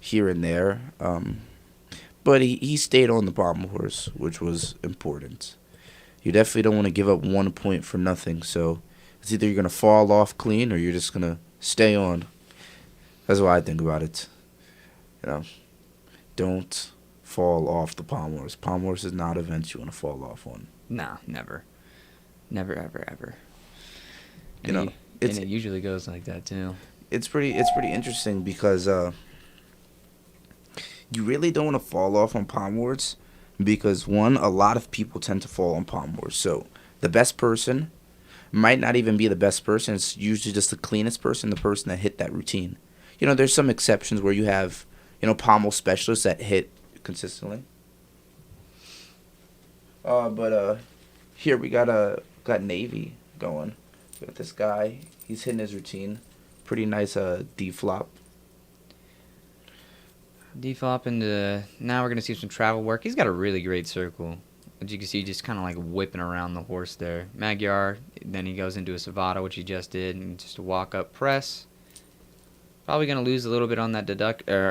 here and there, but he stayed on the pommel horse, which was important. You definitely don't want to give up 1 point for nothing. So it's either you're gonna fall off clean or you're just gonna stay on. That's what I think about it. You know, don't fall off the pommel horse. Pommel horse is not an event you want to fall off on. Nah, never. Never, ever, ever. You know, and it usually goes like that too. It's pretty interesting because you really don't want to fall off on pommel horse because, one, a lot of people tend to fall on pommel horse. So the best person might not even be the best person. It's usually just the cleanest person, the person that hit that routine. You know, there's some exceptions where you have, you know, pommel specialists that hit consistently. But here we got Navy going. We got this guy. He's hitting his routine. Pretty nice D-flop. D-flop into... Now we're going to see some travel work. He's got a really great circle. As you can see, just kind of like whipping around the horse there. Magyar, then he goes into a Savata, which he just did, and just a walk-up press. Probably going to lose a little bit on that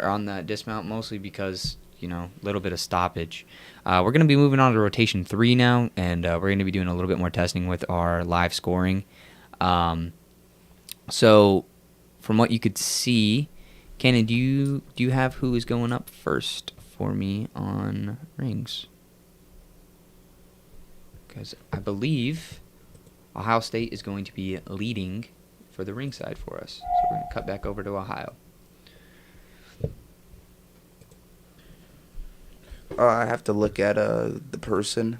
on that dismount, mostly because, you know, a little bit of stoppage. We're going to be moving on to rotation 3 now, and we're going to be doing a little bit more testing with our live scoring. So, from what you could see, Cannon, do you have who is going up first for me on rings? Because I believe Ohio State is going to be leading for the ringside for us. So we're going to cut back over to Ohio. I have to look at the person.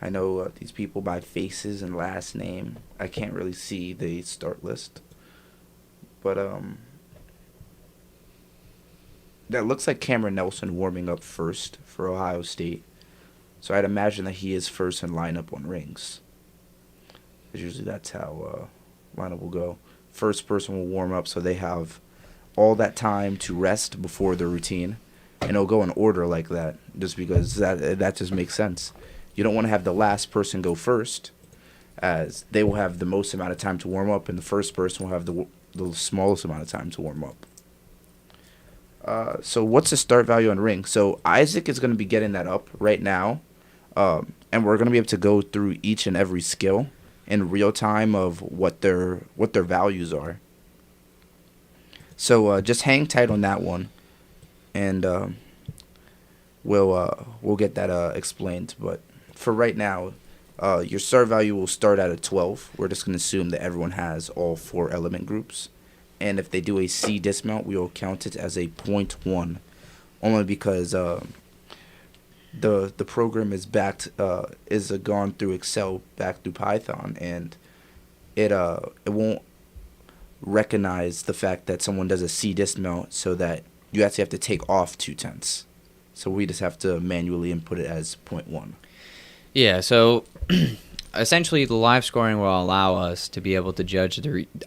I know these people by faces and last name. I can't really see the start list. But that looks like Cameron Nelson warming up first for Ohio State. So I'd imagine that he is first in lineup on rings. Because usually that's how lineup will go. First person will warm up so they have all that time to rest before the routine. And it'll go in order like that, just because that just makes sense. You don't want to have the last person go first, as they will have the most amount of time to warm up, and the first person will have the smallest amount of time to warm up. So what's the start value on ring? So Isaac is going to be getting that up right now, and we're going to be able to go through each and every skill in real time of what their values are. So just hang tight on that one. And we'll get that explained. But for right now, your start value will start at a 12. We're just going to assume that everyone has all 4 element groups. And if they do a C dismount, we will count it as a 0.1. Only because the program is gone through Excel, back through Python, and it won't recognize the fact that someone does a C dismount, so that you actually have to take off 0.2. So we just have to manually input it as 0.1. Yeah, so essentially the live scoring will allow us to be able to judge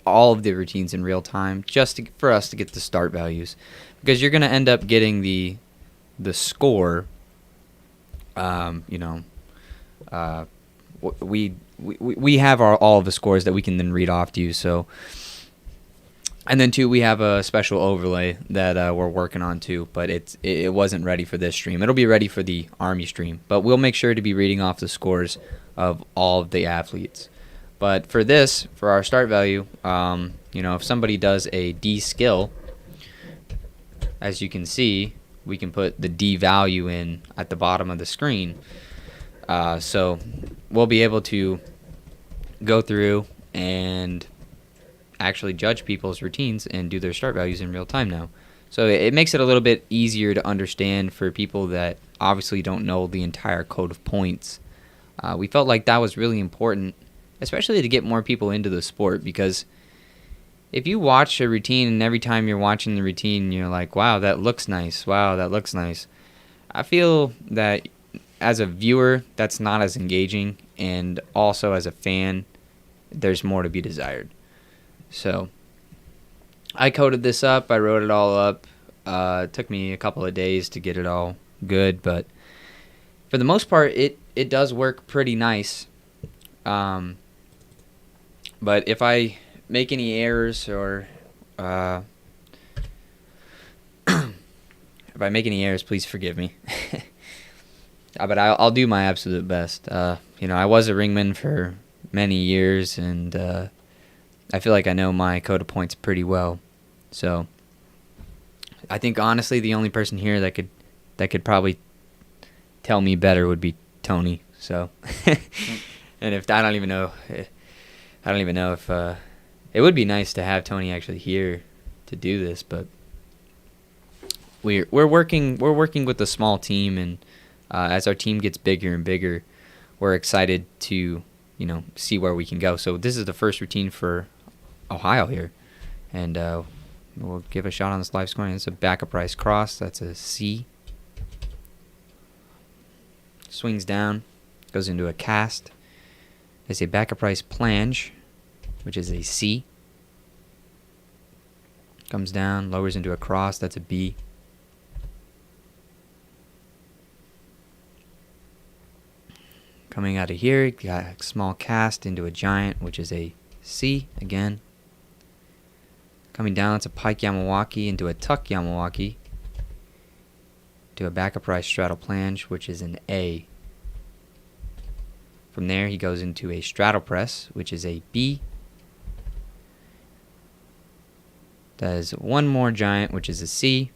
all of the routines in real time, for us to get the start values. Because you're going to end up getting the score, we have all of the scores that we can then read off to you, so... And then, too, we have a special overlay that we're working on, too, but it wasn't ready for this stream. It'll be ready for the Army stream, but we'll make sure to be reading off the scores of all of the athletes. But for this, for our start value, if somebody does a D skill, as you can see, we can put the D value in at the bottom of the screen. So we'll be able to go through and actually judge people's routines and do their start values in real time now. So it makes it a little bit easier to understand for people that obviously don't know the entire code of points. We felt like that was really important, especially to get more people into the sport, because if you watch a routine and every time you're watching the routine you're like, wow, that looks nice, wow, that looks nice, I feel that as a viewer that's not as engaging, and also as a fan there's more to be desired. So I coded this up, I wrote it all up. It took me a couple of days to get it all good, but for the most part it does work pretty nice. But if I make any errors, or if I make any errors, please forgive me. But I'll do my absolute best. I was a ringman for many years, and I feel like I know my code of points pretty well. So I think honestly the only person here that could probably tell me better would be Tony. So and if I don't even know if it would be nice to have Tony actually here to do this, but we're working with a small team, and as our team gets bigger and bigger, we're excited to see where we can go. So this is the first routine for Ohio here, and we'll give a shot on this live scoring. It's a backup rise cross. That's a C. Swings down, goes into a cast. There's a backup rise planche, which is a C. Comes down, lowers into a cross. That's a B. Coming out of here, got a small cast into a giant, which is a C again. Coming down, it's a pike Yamawaki into a tuck Yamawaki. To a backup rise straddle planche, which is an A. From there, he goes into a straddle press, which is a B. Does one more giant, which is a C.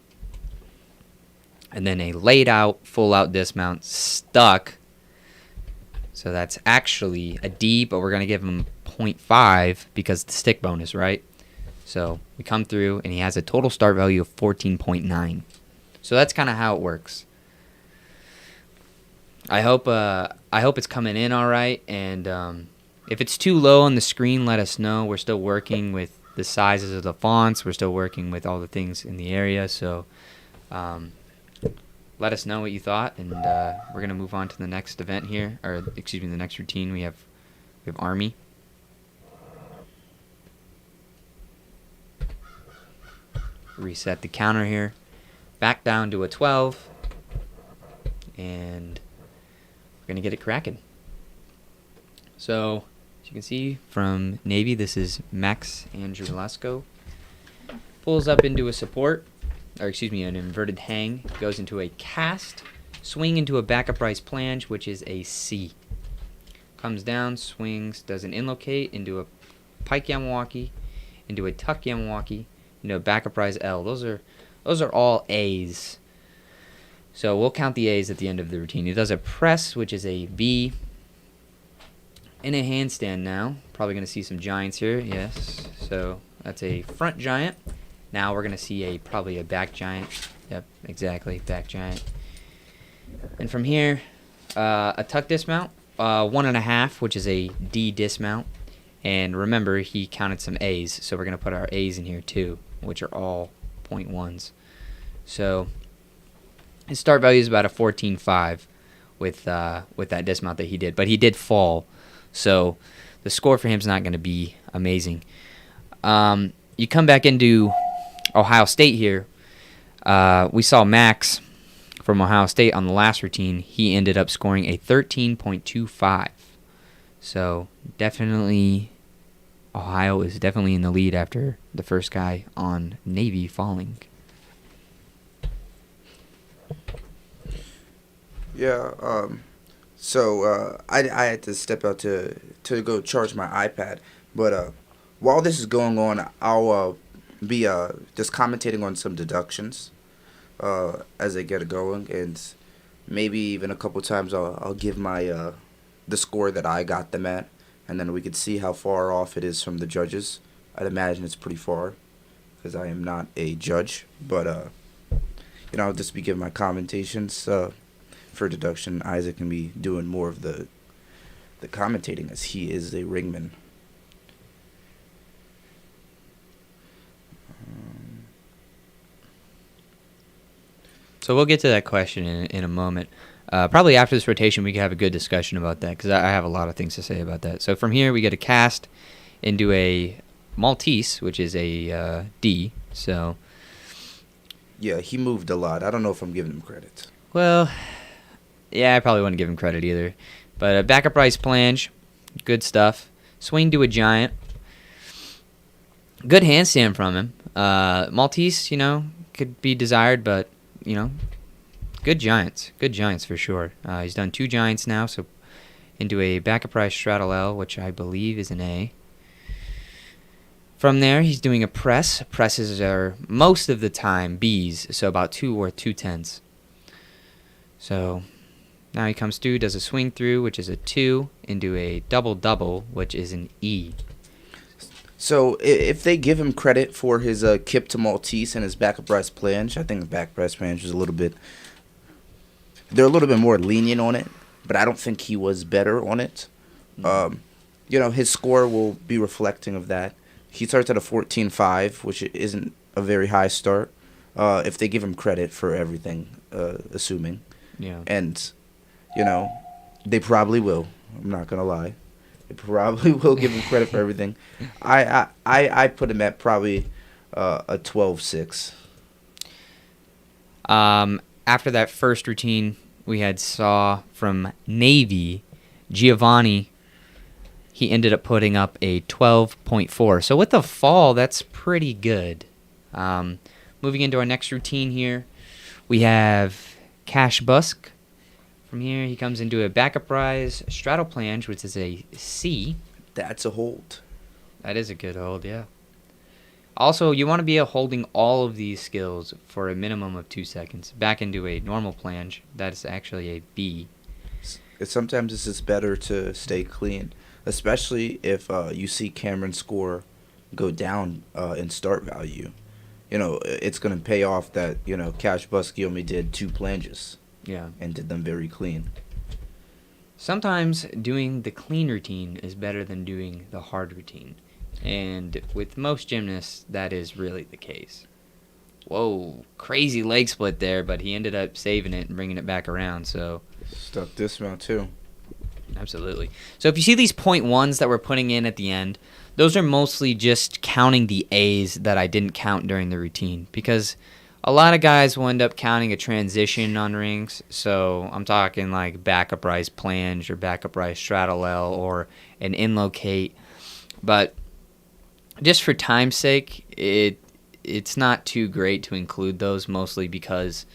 And then a laid out, full out dismount, stuck. So that's actually a D, but we're going to give him 0.5 because the stick bonus, right? So we come through, and he has a total start value of 14.9. So that's kind of how it works. I hope it's coming in all right, and if it's too low on the screen, let us know. We're still working with the sizes of the fonts. We're still working with all the things in the area, so let us know what you thought, and we're going to move on to the next event here, or excuse me, the next routine. We have Army. Reset the counter here. Back down to a 12, and we're going to get it cracking. So, as you can see from Navy, this is Max Andrulesko. Pulls up into a support, or excuse me, an inverted hang, goes into a cast, swing into a backup rise planche, which is a C. Comes down, swings, does an inlocate into a pike Yamawaki, into a tuck Yamawaki, into a backup rise L. Those are all A's. So we'll count the A's at the end of the routine. He does a press, which is a B. In a handstand now. Probably going to see some giants here. Yes. So that's a front giant. Now we're going to see probably a back giant. Yep, exactly, back giant. And from here, a tuck dismount, 1.5, which is a D dismount. And remember, he counted some A's, so we're going to put our A's in here too, which are all 0.1s. So his start value is about a 14.5 with that dismount that he did. But he did fall, so the score for him is not going to be amazing. You come back into Ohio State here. We saw Max from Ohio State on the last routine. He ended up scoring a 13.25. So definitely, Ohio is definitely in the lead after the first guy on Navy falling. Yeah, So I had to step out to go charge my iPad. But while this is going on, I'll be just commentating on some deductions as they get going, and maybe even a couple times I'll give my the score that I got them at, and then we could see how far off it is from the judges. I'd imagine it's pretty far, because I am not a judge. But I'll just be giving my commentations for deduction. Isaac can be doing more of the commentating as he is a ringman. So we'll get to that question in a moment. Probably after this rotation, we can have a good discussion about that because I have a lot of things to say about that. So from here, we get a cast into a Maltese, which is a D. So Yeah, he moved a lot. I don't know if I'm giving him credit. well, yeah, I probably wouldn't give him credit either. But a backup rice planche, good stuff. Swing to a giant. Good handstand from him. Maltese, could be desired, but, good giants. Good giants for sure. He's done 2 giants now, so into a backup rice straddle L, which I believe is an A. From there, he's doing a press. Presses are most of the time Bs, so about 2 or 2/10. So now he comes through, does a swing through, which is a 2, into a double-double, which is an E. So if they give him credit for his kip to Maltese and his backup rice planche, I think the backup rice planche was they're a little bit more lenient on it, but I don't think he was better on it. His score will be reflecting of that. He starts at a 14.5, which isn't a very high start. If they give him credit for everything, assuming. Yeah. And, they probably will. I'm not going to lie. They probably will give him credit for everything. I put him at probably a 12.6. After that first routine, we saw from Navy, Giovanni. He ended up putting up a 12.4. So with the fall, that's pretty good. Moving into our next routine here, we have Cash Busk. From here, he comes into a backup rise straddle planche, which is a C. That's a hold. That is a good hold, yeah. Also, you want to be holding all of these skills for a minimum of 2 seconds. Back into a normal planche, that is actually a B. Sometimes it's just better to stay clean, especially if you see Cameron's score go down in start value. It's going to pay off that, Cash Busky only did 2 planches. Yeah. And did them very clean. Sometimes doing the clean routine is better than doing the hard routine. And with most gymnasts, that is really the case. Whoa, crazy leg split there, but he ended up saving it and bringing it back around, so. Stuck dismount too. Absolutely. So if you see these point ones that we're putting in at the end, those are mostly just counting the A's that I didn't count during the routine, because a lot of guys will end up counting a transition on rings. So I'm talking like backup rise planche or backup rise straddle L or an in-locate. But just for time's sake, it's not too great to include those, mostly because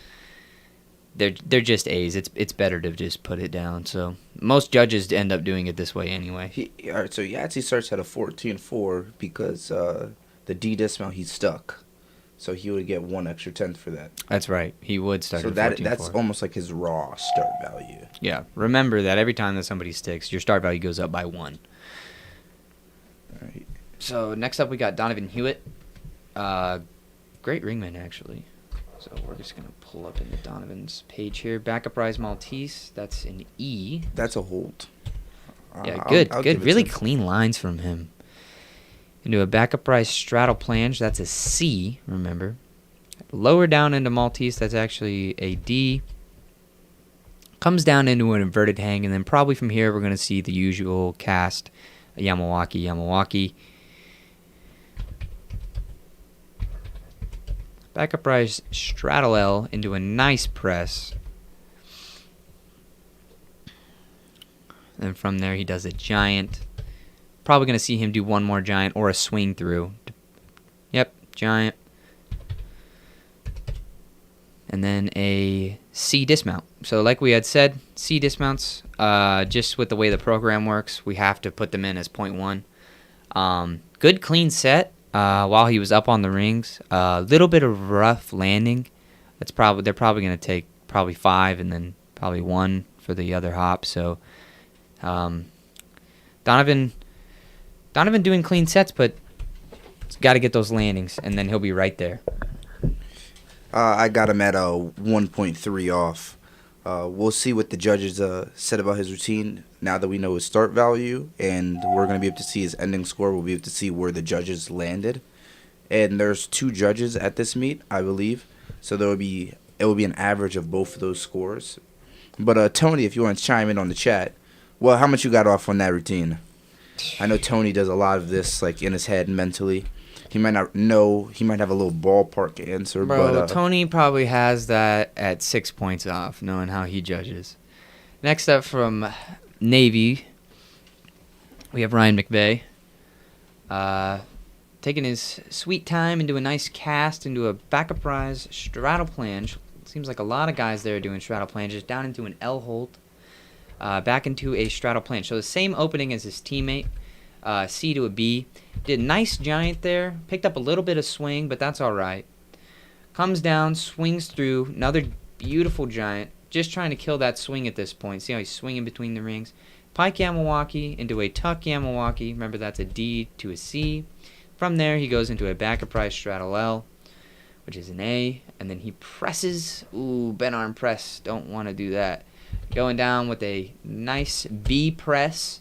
they're just A's. It's better to just put it down. So most judges end up doing it this way anyway. All right, so Yahtzee starts at a 14.4 because the D dismount he's stuck. So he would get 1 extra tenth for that. That's right. He would start at 14.4. That's almost like his raw start value. Yeah. Remember that every time that somebody sticks, your start value goes up by 1. All right. So next up we got Donovan Hewitt. Great ringman, actually. So we're just going to pull up into Donovan's page here. Backup rise Maltese. That's an E. That's a hold. Yeah, good. Really clean lines from him. Into a backup rise straddle planche. That's a C, remember. Lower down into Maltese. That's actually a D. Comes down into an inverted hang. And then probably from here we're going to see the usual cast. Yamawaki. Backup rise straddle L into a nice press. And from there he does a giant. Probably going to see him do one more giant or a swing through. Yep, giant. And then a C dismount. So like we had said, C dismounts, just with the way the program works, we have to put them in as 0.1. Good clean set while he was up on the rings. A little bit of rough landing. They're probably going to take probably 5 and then probably 1 for the other hop. So Donovan doing clean sets, but he's got to get those landings, and then he'll be right there. I got him at a 1.3 off. We'll see what the judges said about his routine now that we know his start value, and we're going to be able to see his ending score. We'll be able to see where the judges landed. And there's 2 judges at this meet, I believe. So it will be an average of both of those scores. But Tony, if you want to chime in on the chat, well, how much you got off on that routine? I know Tony does a lot of this like in his head mentally. He might not know. He might have a little ballpark answer. Bro, but Tony probably has that at 6 points off, knowing how he judges. Next up from Navy, we have Ryan McVeigh. Taking his sweet time into a nice cast into a backup rise straddle plunge. Seems like a lot of guys there are doing straddle planges. Down into an L hold. Back into a straddle plunge. So the same opening as his teammate. C to a B. Did a nice giant there. Picked up a little bit of swing, but that's all right. Comes down, swings through. Another beautiful giant. Just trying to kill that swing at this point. See how he's swinging between the rings. Pike Yamawaki into a tuck Yamawaki. Remember, that's a D to a C. From there, he goes into a backup rise straddle L, which is an A. And then he presses. Ooh, bent arm press. Don't want to do that. Going down with a nice B press.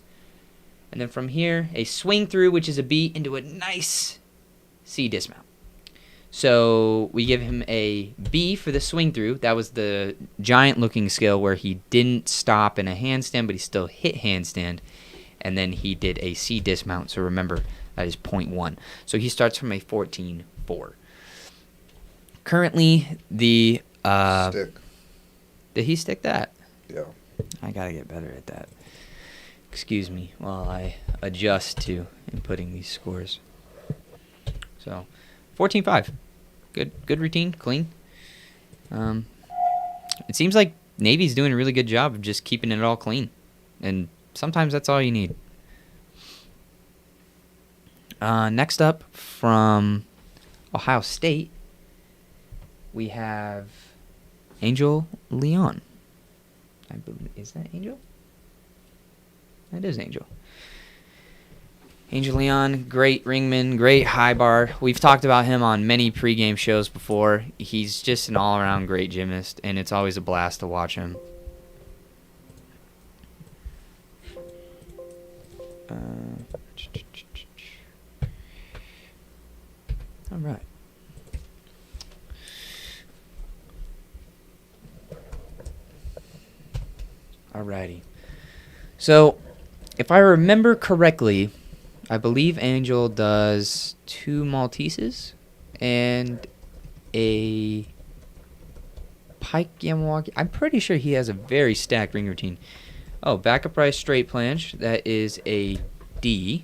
And then from here, a swing through, which is a B, into a nice C dismount. So we give him a B for the swing through. That was the giant-looking skill where he didn't stop in a handstand, but he still hit handstand. And then he did a C dismount. So remember, that is 0.1. So he starts from a 14.4. Currently, the... Stick. Did he stick that? Yeah. I got to get better at that. Excuse me while I adjust to inputting these scores. So, 14.5. Good routine, clean. It seems like Navy's doing a really good job of just keeping it all clean. And sometimes that's all you need. Next up from Ohio State, we have Angel Leon. I believe, is that Angel? That is Angel. Angel Leon, great ringman, great high bar. We've talked about him on many pregame shows before. He's just an all-around great gymnast, and it's always a blast to watch him. All right. Alrighty. So, if I remember correctly, I believe Angel does 2 Malteses and a Pike Yamawaki. I'm pretty sure he has a very stacked ring routine. Oh, backup rise straight planche. That is a D.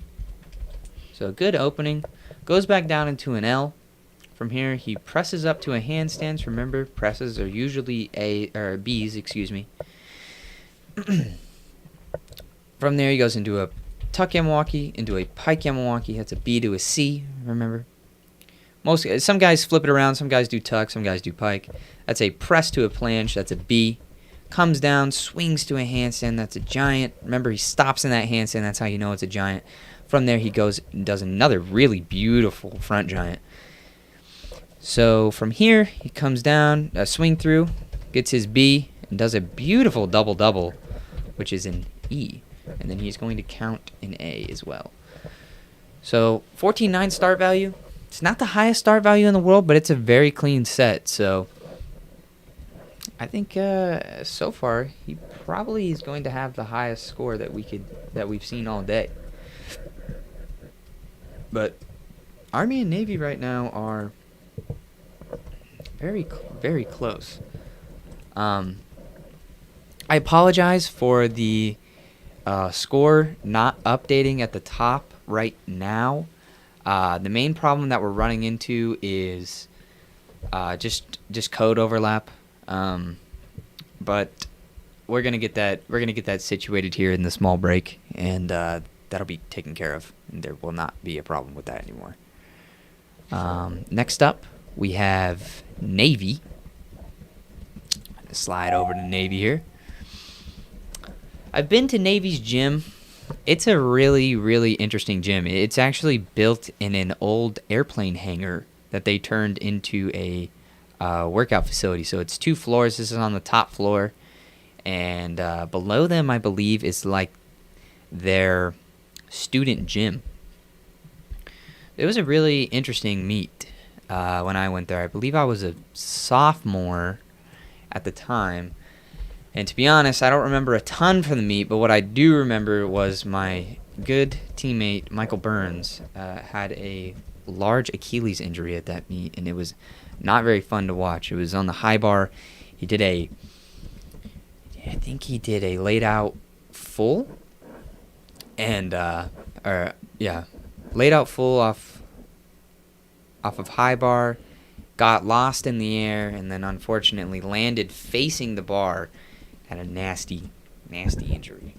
So, good opening. Goes back down into an L. From here, he presses up to a handstand. Remember, presses are usually B's, excuse me. From there, he goes into a tuck Yamawaki, into a pike Yamawaki. That's a B to a C, remember? Some guys flip it around. Some guys do tuck. Some guys do pike. That's a press to a planche. That's a B. Comes down, swings to a handstand. That's a giant. Remember, he stops in that handstand. That's how you know it's a giant. From there, he goes and does another really beautiful front giant. So from here, he comes down, swing through, gets his B, and does a beautiful double-double, which is an E. And then he's going to count an A as well. So 14.9 start value. It's not the highest start value in the world, but it's a very clean set. So I think so far he probably is going to have the highest score that we've seen all day. But Army and Navy right now are very, very close. I apologize for the score not updating at the top right now. The main problem that we're running into is just code overlap. but we're gonna get that situated here in the small break, and that'll be taken care of, and there will not be a problem with that anymore. Next up, we have Navy. Slide over to Navy here. I've been to Navy's gym. It's a really, really interesting gym. It's actually built in an old airplane hangar that they turned into a workout facility. So it's 2 floors. This is on the top floor. And below them, I believe, is like their student gym. It was a really interesting meet when I went there. I believe I was a sophomore at the time. And to be honest, I don't remember a ton from the meet, but what I do remember was my good teammate, Michael Burns, had a large Achilles injury at that meet, and it was not very fun to watch. It was on the high bar. He did I think he did a laid out full, and laid out full off of high bar, got lost in the air, and then unfortunately landed facing the bar. Had a nasty, nasty injury.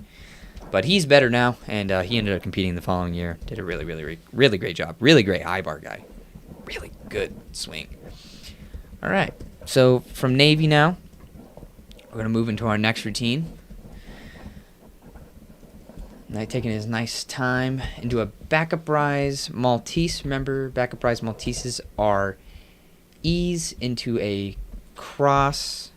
But he's better now, and he ended up competing the following year. Did a really, really, really great job. Really great high bar guy. Really good swing. All right. So from Navy now, we're going to move into our next routine. Now taking his nice time into a backup rise Maltese. Remember, backup rise Malteses are ease into a cross,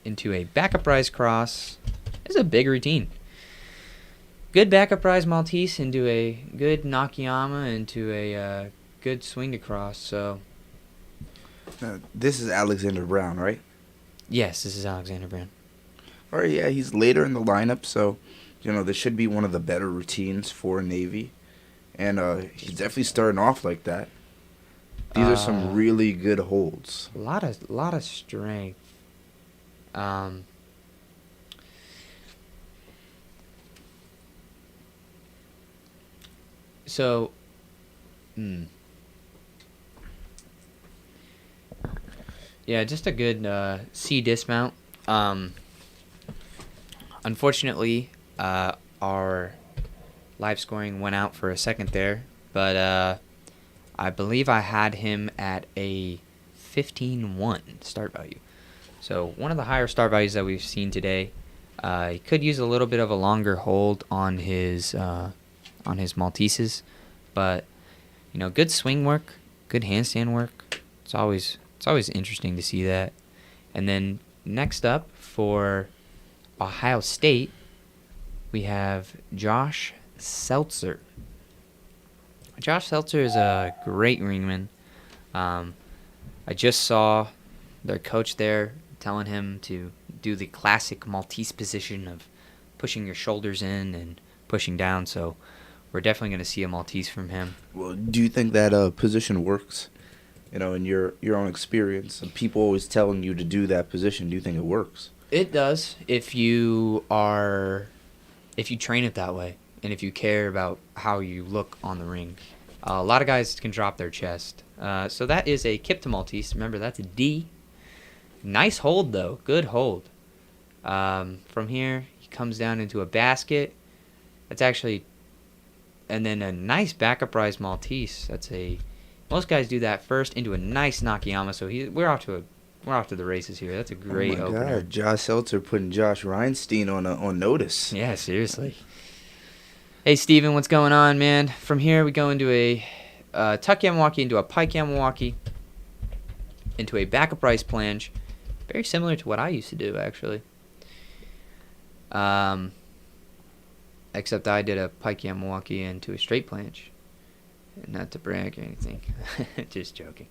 into a backup rise cross. This is a big routine. Good backup rise Maltese into a good Nakayama into a good swing to cross. So This is Alexander Brown, right? yes, this is Alexander Brown. All right, yeah, he's later in the lineup, so this should be one of the better routines for Navy, and he's definitely starting off like that. These are some really good holds. A lot of strength. So, yeah, just a good C dismount. Unfortunately, our live scoring went out for a second there, but I believe I had him at a 15-1 start value. So one of the higher start values that we've seen today. He could use a little bit of a longer hold on his Malteses, but good swing work, good handstand work. It's always interesting to see that. And then next up for Ohio State, we have Josh Seltzer. Josh Seltzer is a great ringman. I just saw their coach there telling him to do the classic Maltese position of pushing your shoulders in and pushing down. So we're definitely going to see a Maltese from him. Well, do you think that position works? In your own experience, and people always telling you to do that position. Do you think it works? It does if you train it that way and if you care about how you look on the ring. A lot of guys can drop their chest. So that is a kip to Maltese. Remember, that's a D. Nice hold, though. Good hold. From here, he comes down into a basket. That's actually... And then a nice backup rise Maltese. Most guys do that first into a nice Nakayama. So we're off to the races here. That's a great opener. Oh my God, Josh Seltzer putting Josh Reinstein on notice. Yeah, seriously. Hey, Steven, what's going on, man? From here, we go into a tuck Yamawaki, into a pike Yamawaki, into a backup rise planche. Very similar to what I used to do, actually. Except I did a pike Yamawaki into a straight planche. Not to brag or anything. Just joking.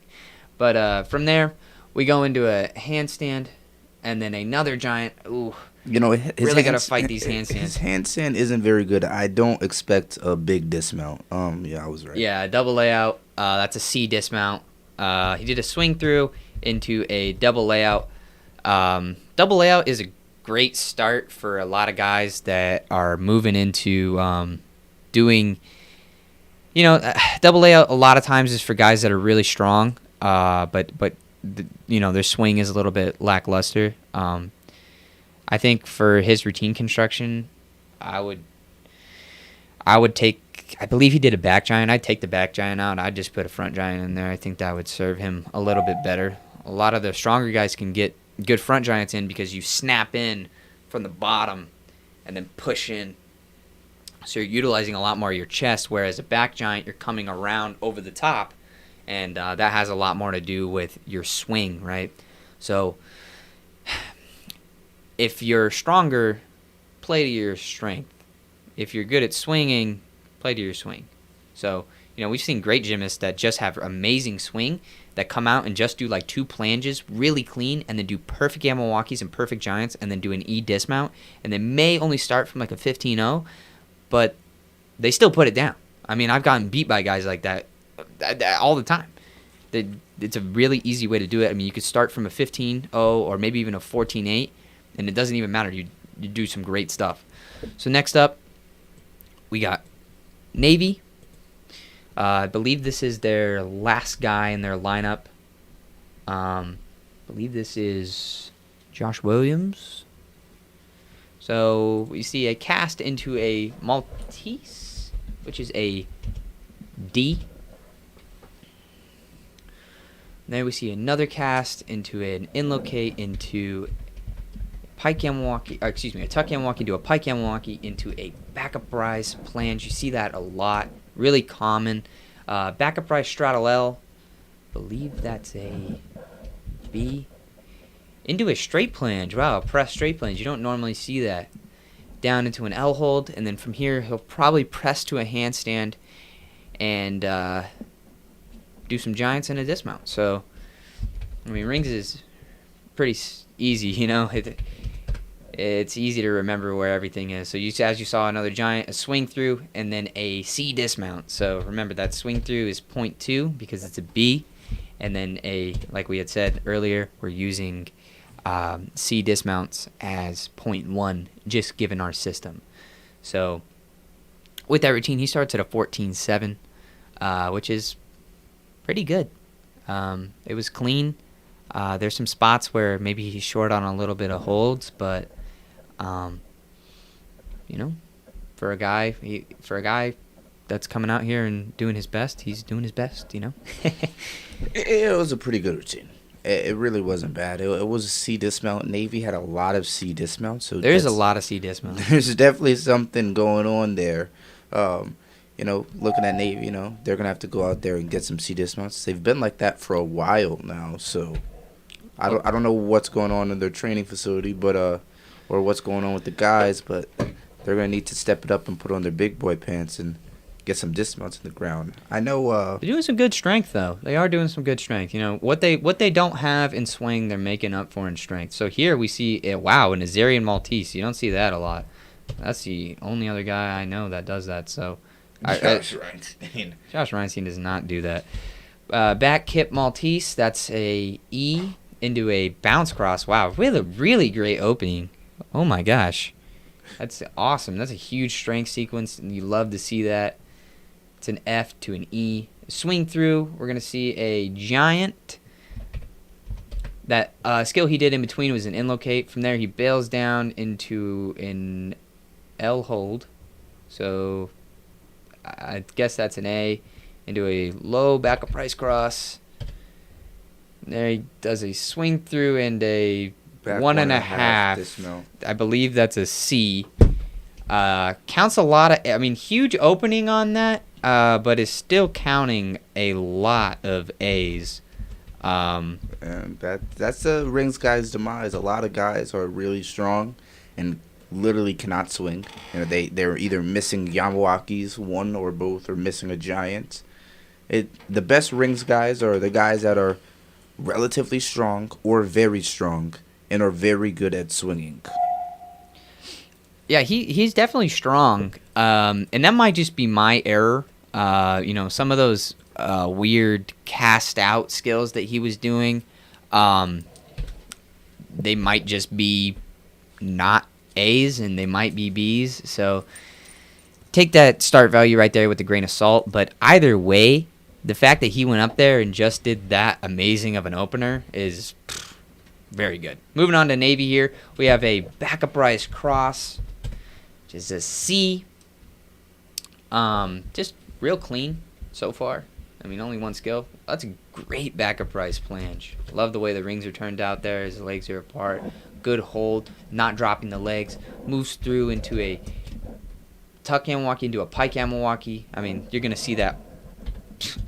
But from there, we go into a handstand, and then another giant. Ooh. Really got to fight these handstands. His handstand isn't very good. I don't expect a big dismount. Yeah, I was right. Yeah, double layout. That's a C dismount. He did a swing through into a double layout. Double layout is a great start for a lot of guys that are moving into doing. Double layout a lot of times is for guys that are really strong. But their swing is a little bit lackluster. I think for his routine construction, I would take. I believe he did a back giant. I'd take the back giant out. I'd just put a front giant in there. I think that would serve him a little bit better. A lot of the stronger guys can get good front giants in because you snap in from the bottom and then push in. So you're utilizing a lot more of your chest, whereas a back giant, you're coming around over the top, and that has a lot more to do with your swing, right? So if you're stronger, play to your strength. If you're good at swinging, play to your swing. So, we've seen great gymnasts that just have amazing swing that come out and just do like 2 planges really clean and then do perfect Yamawakis and perfect giants and then do an E dismount. And they may only start from like a 15-0, but they still put it down. I mean, I've gotten beat by guys like that all the time. It's a really easy way to do it. I mean, you could start from a 15-0 or maybe even a 14-8, and it doesn't even matter. You do some great stuff. So next up, we got Navy. I believe this is their last guy in their lineup. I believe this is Josh Williams. So we see a cast into a Maltese, which is a D. Then we see another cast into an inlocate into a tuck Yamawaki into a pike Yamawaki into a backup rise plunge. You see that a lot. Really common. Backup rise straddle L. Believe that's a B. Into a straight plunge. Wow, a press straight plunge. You don't normally see that. Down into an L hold, and then from here he'll probably press to a handstand and do some giants and a dismount. So, I mean, rings is pretty easy, It's easy to remember where everything is. So as you saw, another giant, a swing through, and then a C dismount. So remember that swing through is 0.2 because it's a B, and then like we had said earlier, we're using C dismounts as 0.1, just given our system. So with that routine, he starts at a 14.7, which is pretty good. It was clean. There's some spots where maybe he's short on a little bit of holds, but for a guy that's coming out here and doing his best, he's doing his best. It was a pretty good routine. It really wasn't bad. It was a C dismount. Navy had a lot of C dismounts. So there's a lot of C dismounts. There's definitely something going on there. Looking at Navy, they're going to have to go out there and get some C dismounts. They've been like that for a while now, so I don't know what's going on in their training facility, but or what's going on with the guys, but they're going to need to step it up and put on their big boy pants and get some dismounts in the ground. I know they're doing some good strength though. They are doing some good strength. What they don't have in swing, they're making up for in strength. So here we see an Azarian Maltese. You don't see that a lot. That's the only other guy I know that does that. So Josh Reinstein. Josh Reinstein does not do that. Back kip Maltese. That's a E into a bounce cross. Wow, really, really great opening. Oh my gosh, that's awesome. That's a huge strength sequence, and you love to see that. It's an F to an E. Swing through. We're gonna see a giant. That skill he did in between was an inlocate. From there, he bails down into an L hold. So I guess that's an A. Into a low back up rise cross. There he does a swing through and a back 1.5 dismount. I believe that's a C. Counts a lot of, huge opening on that, but is still counting a lot of A's. And that's the rings guy's demise. A lot of guys are really strong and literally cannot swing. They're either missing Yamawakis, one or both, or missing a giant. The best rings guys are the guys that are relatively strong or very strong and are very good at swinging. Yeah, he's definitely strong, and that might just be my error. Some of those weird cast out skills that he was doing, they might just be not A's and they might be B's. So take that start value right there with a grain of salt. But either way, the fact that he went up there and just did that amazing of an opener is very good. Moving on to Navy here, we have a back upright cross, which is a C. Just real clean so far. I mean, only one skill. That's a great back upright planche. Love the way the rings are turned out there. His legs are apart. Good hold, not dropping the legs. Moves through into a tuck Yamawaki, into a pike Yamawaki. I mean, you're going to see that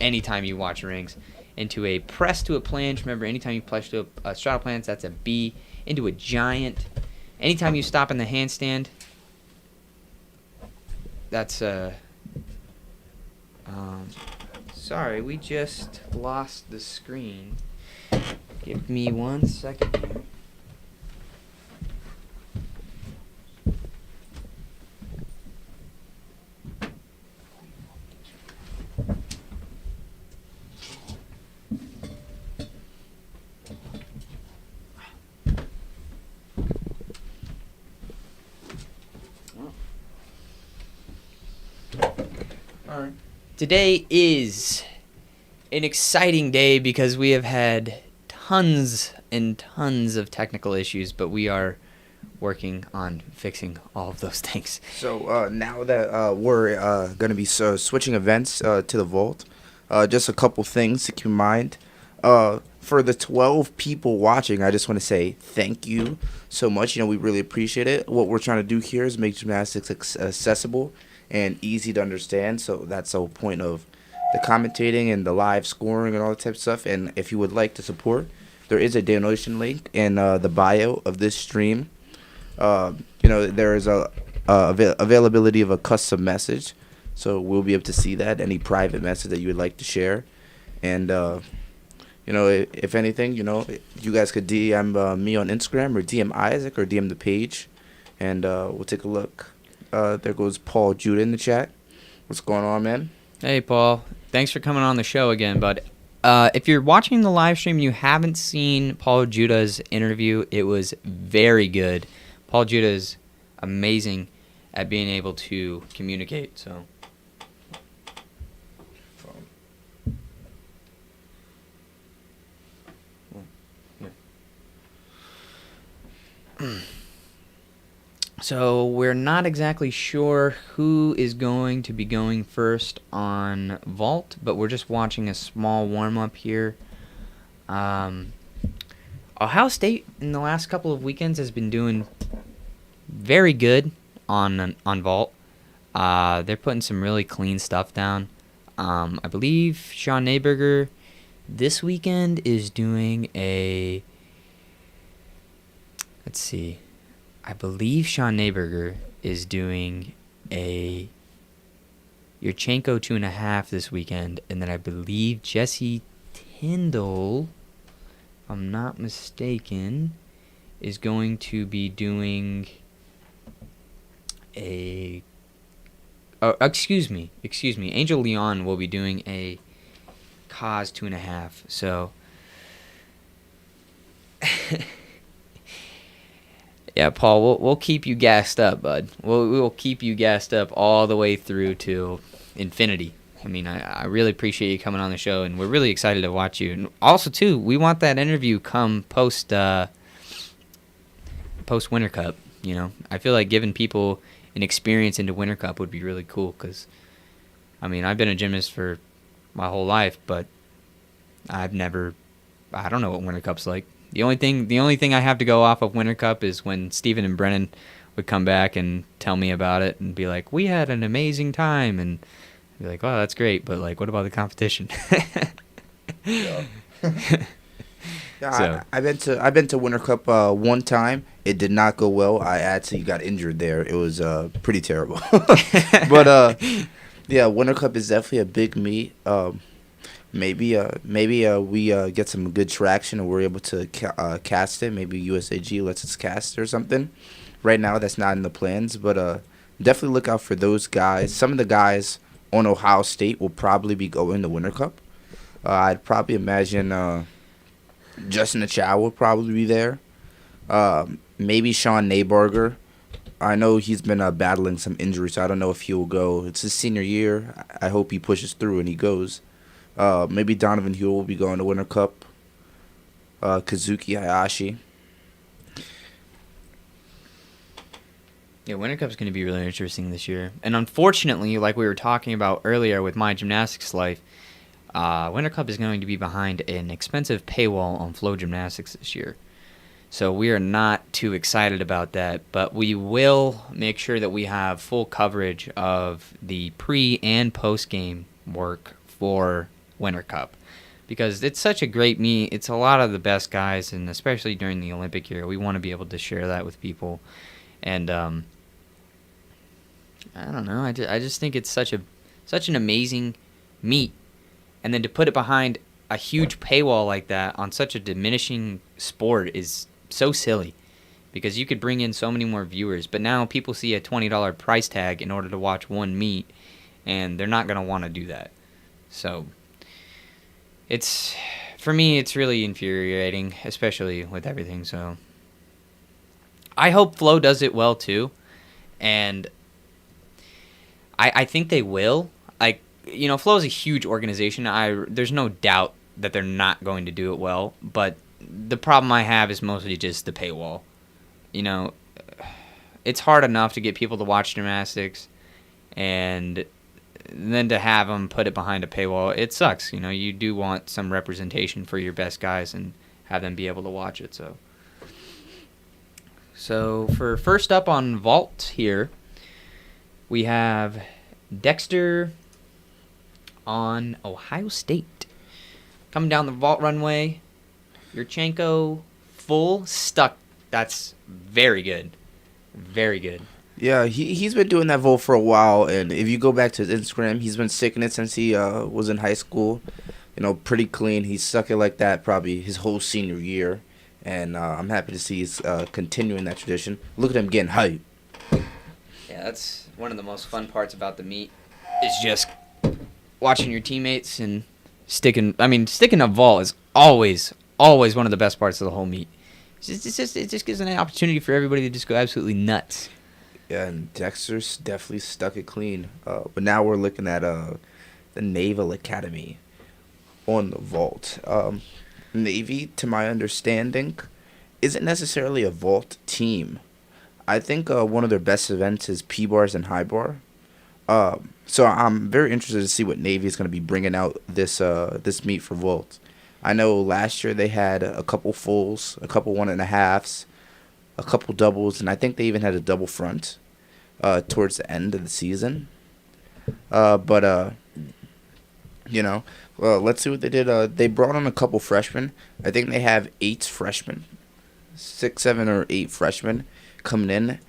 anytime you watch rings. Into a press to a planche. Remember, anytime you press to a straddle planche, that's a B. Into a giant. Anytime you stop in the handstand, that's a... sorry, we just lost the screen. Give me 1 second here. Today is an exciting day because we have had tons and tons of technical issues, but we are working on fixing all of those things. So now that we're going to be switching events to the vault, just a couple things to keep in mind. For the 12 people watching, I just want to say thank you so much. We really appreciate it. What we're trying to do here is make gymnastics accessible and easy to understand. So that's the whole point of the commentating and the live scoring and all that type of stuff. And if you would like to support, there is a donation link in the bio of this stream. There is a availability of a custom message, so we'll be able to see that, any private message that you would like to share. And if anything, you guys could DM me on Instagram, or DM Isaac, or DM the page, and we'll take a look. There goes Paul Judah in the chat. What's going on, man? Hey, Paul. Thanks for coming on the show again, bud. If you're watching the live stream and you haven't seen Paul Judah's interview, it was very good. Paul Judah is amazing at being able to communicate. So, so we're not exactly sure who is going to be going first on vault, but we're just watching a small warm-up here. Ohio State in the last couple of weekends has been doing very good on vault. They're putting some really clean stuff down. I believe Sean Neiberger this weekend is doing a... Let's see. I believe Sean Neiberger is doing a Yurchenko 2.5 this weekend, and then I believe Jesse Tyndall, if I'm not mistaken, is going to be doing a... Oh, excuse me. Angel Leon will be doing a Kaz 2.5. So... Yeah, Paul, we'll keep you gassed up, bud. We'll keep you gassed up all the way through to infinity. I mean, I really appreciate you coming on the show, and we're really excited to watch you. And also, too, we want that interview come post Winter Cup. I feel like giving people an experience into Winter Cup would be really cool because, I mean, I've been a gymnast for my whole life, but I don't know what Winter Cup's like. The only thing I have to go off of Winter Cup is when Steven and Brennan would come back and tell me about it and be like, we had an amazing time, and I'd be like, wow, that's great, but like, what about the competition? Yeah. So. I've been to Winter Cup one time. It did not go well. I actually got injured there. It was pretty terrible. But yeah, Winter Cup is definitely a big meet. Maybe we get some good traction and we're able to cast it. Maybe USAG lets us cast it or something. Right now, that's not in the plans, but definitely look out for those guys. Some of the guys on Ohio State will probably be going to Winter Cup. I'd probably imagine Justin Achow will probably be there. Maybe Sean Neiberger. I know he's been battling some injuries, so I don't know if he'll go. It's his senior year. I hope he pushes through and he goes. Maybe Donovan Huel will be going to Winter Cup. Kazuki Hayashi. Yeah, Winter Cup's going to be really interesting this year. And unfortunately, like we were talking about earlier with my gymnastics life, Winter Cup is going to be behind an expensive paywall on Flow Gymnastics this year. So we are not too excited about that, but we will make sure that we have full coverage of the pre- and post-game work for Winter Cup. Because it's such a great meet. It's a lot of the best guys, and especially during the Olympic year, we want to be able to share that with people. And I don't know. I just think it's such an amazing meet, and then to put it behind a huge paywall like that on such a diminishing sport is so silly, because you could bring in so many more viewers. But now people see a $20 price tag in order to watch one meet, and they're not going to want to do that. So for me, it's really infuriating, especially with everything. So I hope Flow does it well too, and I think they will. Like, Flow is a huge organization. There's no doubt that they're not going to do it well, but the problem I have is mostly just the paywall. It's hard enough to get people to watch gymnastics, and then to have them put it behind a paywall, it sucks. You do want some representation for your best guys and have them be able to watch it. So for first up on vault here, we have Dexter on Ohio State. Coming down the vault runway, Yurchenko full stuck. That's very good. Very good. Yeah, he's been doing that vault for a while, and if you go back to his Instagram, he's been sticking it since he was in high school. Pretty clean. He stuck it like that probably his whole senior year, and I'm happy to see he's continuing that tradition. Look at him getting hype. Yeah, that's one of the most fun parts about the meet, is just watching your teammates and sticking a vault is always one of the best parts of the whole meet. It just gives an opportunity for everybody to just go absolutely nuts. Yeah, and Dexter's definitely stuck it clean. But now we're looking at the Naval Academy on the vault. Navy, to my understanding, isn't necessarily a vault team. I think one of their best events is P-bars and high bar. So I'm very interested to see what Navy is going to be bringing out this meet for vault. I know last year they had a couple fulls, a couple 1.5s, a couple doubles, and I think they even had a double front towards the end of the season. Let's see what they did. They brought on a couple freshmen. I think they have 8 freshmen, 6, 7, or 8 freshmen coming in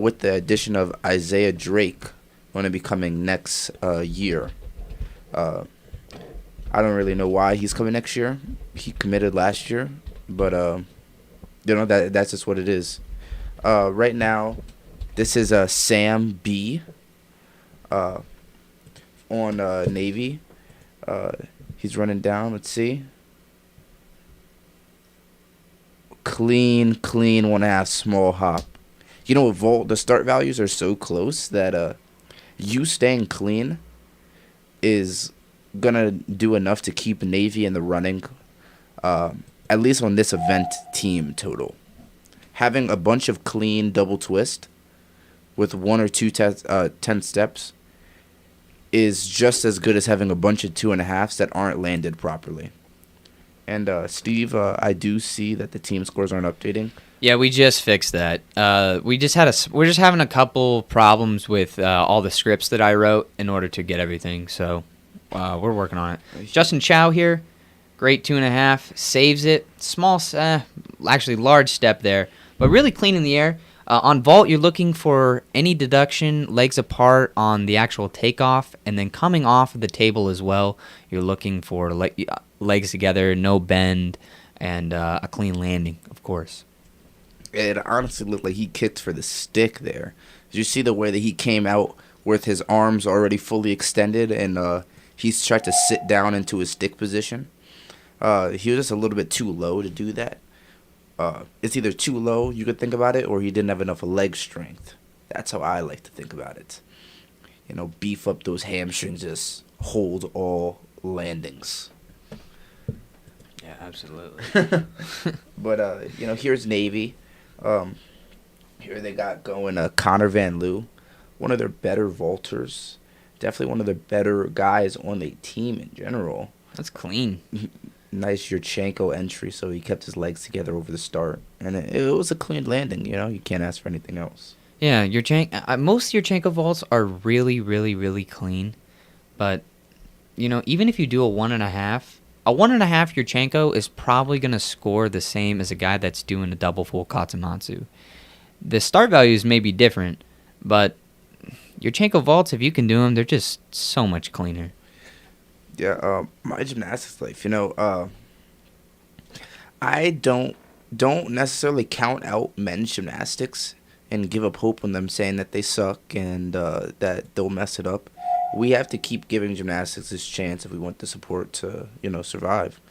with the addition of Isaiah Drake going to be coming next year. I don't really know why he's coming next year. He committed last year, but that's just what it is. Right now, this is Sam B. On Navy. He's running down. Let's see. Clean 1.5 small hop. With vault, the start values are so close that you staying clean is gonna do enough to keep Navy in the running, at least on this event team total. Having a bunch of clean double twist with 1 or 2 10 steps is just as good as having a bunch of 2.5s that aren't landed properly. And Steve, I do see that the team scores aren't updating. Yeah, we just fixed that. We're just having a couple problems with all the scripts that I wrote in order to get everything. So we're working on it. Justin Chow here, great 2.5, saves it. Small, actually large step there, but really clean in the air. On vault, you're looking for any deduction, legs apart on the actual takeoff, and then coming off of the table as well, you're looking for legs together, no bend, and a clean landing, of course. It honestly looked like he kicked for the stick there. Did you see the way that he came out with his arms already fully extended, and he's tried to sit down into his stick position? He was just a little bit too low to do that. It's either too low, you could think about it, or he didn't have enough leg strength. That's how I like to think about it. Beef up those hamstrings, just hold all landings. Yeah, absolutely. But here's Navy. Here they got going Connor Van Loo, one of their better vaulters. Definitely one of the better guys on the team in general. That's clean. Nice Yurchenko entry, so he kept his legs together over the start, and it was a clean landing. You can't ask for anything else. Yeah, most Yurchenko vaults are really, really, really clean. But, even if you do a 1.5, a 1.5 Yurchenko is probably going to score the same as a guy that's doing a double full Katsumatsu. The start values may be different, but Yurchenko vaults, if you can do them, they're just so much cleaner. Yeah, my gymnastics life, I don't necessarily count out men's gymnastics and give up hope on them saying that they suck and that they'll mess it up. We have to keep giving gymnastics this chance if we want the support to, survive.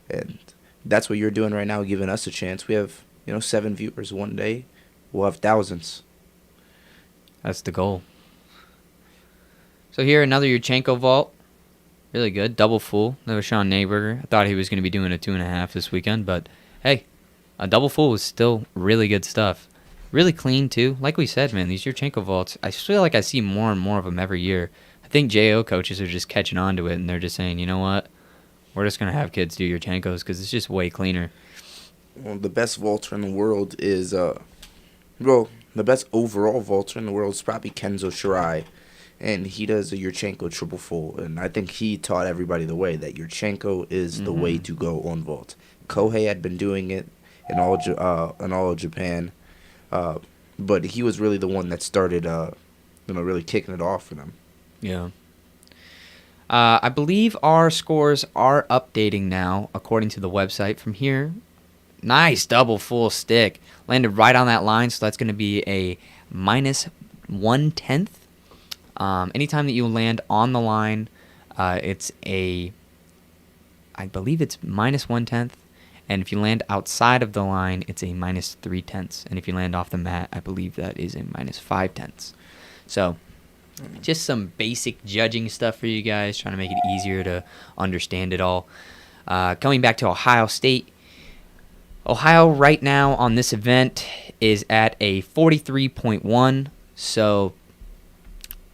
And that's what you're doing right now, giving us a chance. We have, 7 viewers. One day, we'll have thousands. That's the goal. So here, another Yurchenko vault. Really good. Double full. That was Sean Nayberger. I thought he was going to be doing a 2.5 this weekend, but hey, a double full was still really good stuff. Really clean, too. Like we said, man, these Yurchenko vaults, I feel like I see more and more of them every year. I think JO coaches are just catching on to it, and they're just saying, you know what? We're just going to have kids do Yurchenkos because it's just way cleaner. Well, the best vaulter in the world is, the best overall vaulter in the world is probably Kenzo Shirai. And he does a Yurchenko triple full, and I think he taught everybody the way that Yurchenko is the way to go on vault. Kohei had been doing it in all of Japan, but he was really the one that started, really kicking it off for them. Yeah. I believe our scores are updating now, according to the website. From here, nice double full stick. Landed right on that line, so that's going to be a -1/10. Anytime that you land on the line, I believe it's -1/10. And if you land outside of the line, it's a -3/10. And if you land off the mat, I believe that is a -5/10. So, just some basic judging stuff for you guys, trying to make it easier to understand it all. Coming back to Ohio State. Ohio right now on this event is at a 43.1. So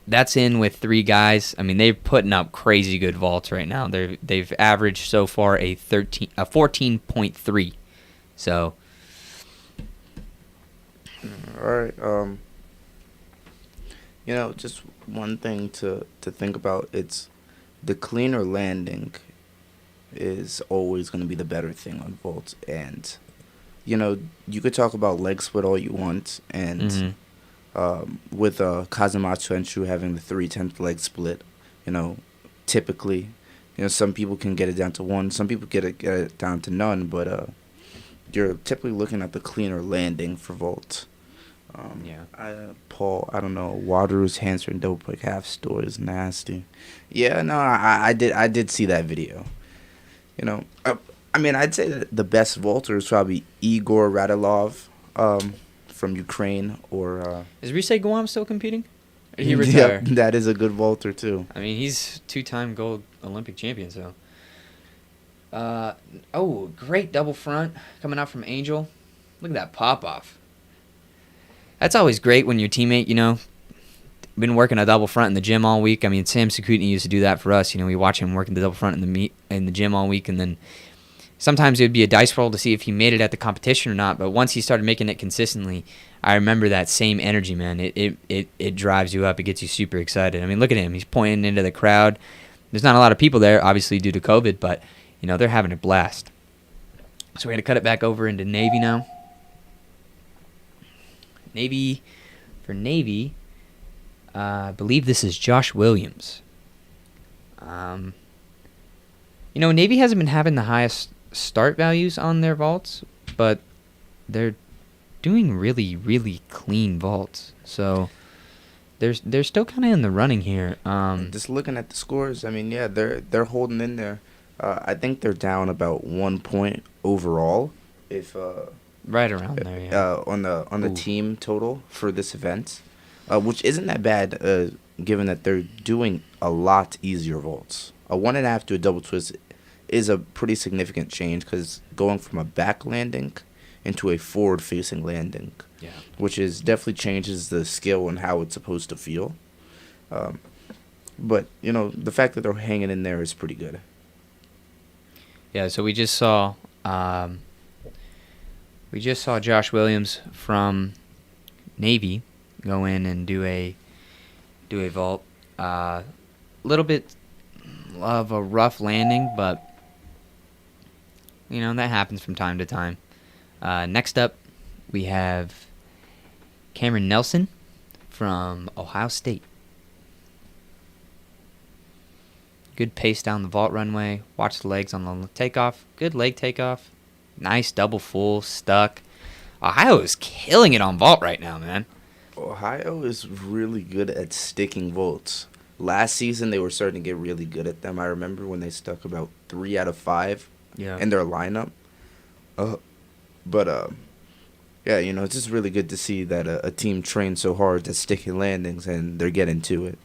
that's in with 3 guys. I mean, they're putting up crazy good vaults right now. They've averaged so far a 14.3. So, all right. Just one thing to think about. It's the cleaner landing is always going to be the better thing on vaults. And, you could talk about leg split all you want, and with Kazumatsu and Shu having the 3/10 leg split, typically, some people can get it down to 1, some people get it down to none, but you're typically looking at the cleaner landing for vault. Paul, I don't know, Wadaru's handspring double pick half store is nasty. Yeah, no, I did see that video. I'd say that the best vaulter is probably Igor Radilov, from Ukraine, or is Risei Guam still competing? Or did he retire? Yeah, that is a good vaulter too. I mean, he's 2-time gold Olympic champion, so. Great double front coming out from Angel. Look at that pop off. That's always great when your teammate, been working a double front in the gym all week. I mean, Sam Sakutny used to do that for us. We watch him working the double front in the gym all week, and then sometimes it would be a dice roll to see if he made it at the competition or not. But once he started making it consistently, I remember that same energy, man. It drives you up. It gets you super excited. I mean, look at him. He's pointing into the crowd. There's not a lot of people there, obviously due to COVID, but they're having a blast. So we're gonna cut it back over into Navy now. Navy, I believe this is Josh Williams. Navy hasn't been having the highest start values on their vaults, but they're doing really, really clean vaults. So they're still kind of in the running here. Just looking at the scores, I mean, yeah, they're holding in there. I think they're down about 1 point overall. If right around there, yeah. On the team total for this event, which isn't that bad. given that they're doing a lot easier vaults. A 1.5 to a double twist is a pretty significant change because going from a back landing into a forward-facing landing, Yeah. which is definitely changes the skill and how it's supposed to feel. But the fact that they're hanging in there is pretty good. Yeah, so we just saw Josh Williams from Navy go in and do a vault. Little bit of a rough landing, but that happens from time to time. Next up, we have Cameron Nelson from Ohio State. Good pace down the vault runway. Watch the legs on the takeoff. Good leg takeoff. Nice double full, stuck. Ohio is killing it on vault right now, man. Ohio is really good at sticking vaults. Last season, they were starting to get really good at them. I remember when they stuck about 3 out of 5 in their lineup. Yeah, it's just really good to see that a team trains so hard at sticking landings and they're getting to it.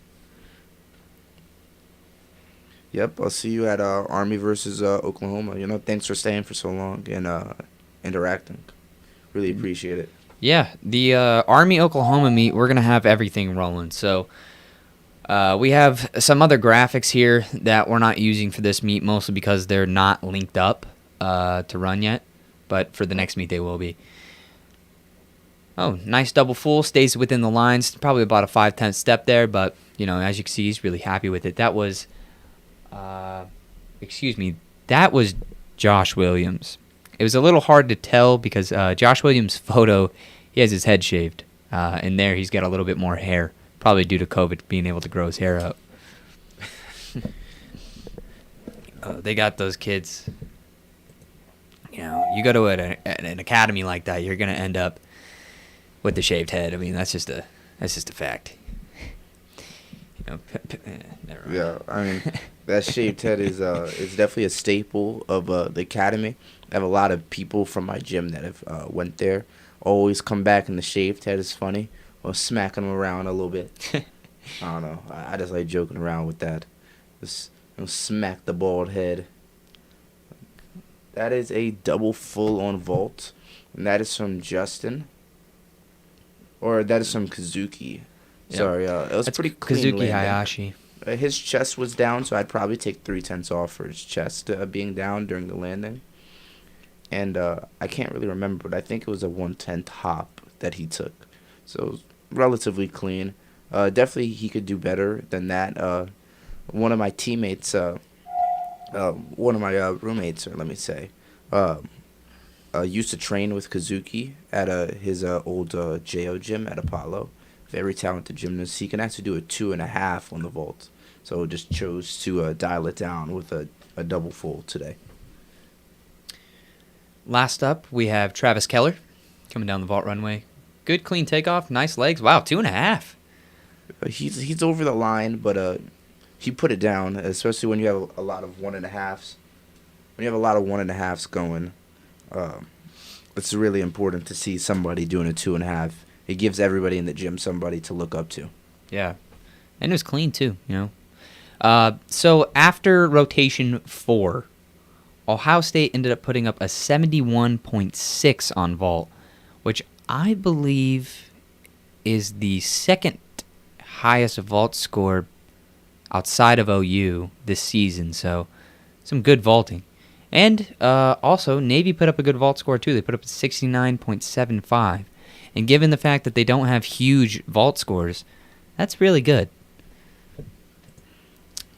Yep, I'll see you at Army versus Oklahoma. Thanks for staying for so long and interacting. Really appreciate it. Yeah, the Army-Oklahoma meet, we're going to have everything rolling. So we have some other graphics here that we're not using for this meet, mostly because they're not linked up to run yet. But for the next meet, they will be. Oh, nice double full. Stays within the lines. Probably about a 5/10 step there, but, as you can see, he's really happy with it. That was... that was Josh Williams. It was a little hard to tell because Josh Williams' photo, he has his head shaved. And there he's got a little bit more hair, probably due to COVID being able to grow his hair out. They got those kids. You go to an academy like that, you're going to end up with the shaved head. I mean, that's just a fact. Never mind. Yeah, I mean, that shaved head is definitely a staple of the academy. I have a lot of people from my gym that have went there. Always come back and the shaved head is funny. Or smacking them around a little bit. I don't know. I just like joking around with that. Just smack the bald head. That is a double full on vault. And that is from Justin. Or that is from Kazuki. Yep. Sorry, it was That's pretty clean Kazuki landing. Hayashi. His chest was down, so I'd probably take 3/10 off for his chest being down during the landing. And I can't really remember, but I think it was a 1/10 hop that he took. So it was relatively clean. Definitely he could do better than that. One of my teammates, one of my roommates, or let me say, used to train with Kazuki at his old JO gym at Apollo. Very talented gymnast. He can actually do a 2.5 on the vault. So just chose to dial it down with a double full today. Last up, we have Travis Keller coming down the vault runway. Good clean takeoff, nice legs. Wow, 2.5. He's over the line, but he put it down, especially when you have a lot of 1.5s. When you have a lot of 1.5s going, it's really important to see somebody doing a 2.5. It gives everybody in the gym somebody to look up to. Yeah. And it was clean, too, So after rotation 4, Ohio State ended up putting up a 71.6 on vault, which I believe is the second highest vault score outside of OU this season. So some good vaulting. And also, Navy put up a good vault score, too. They put up a 69.75. And given the fact that they don't have huge vault scores, that's really good.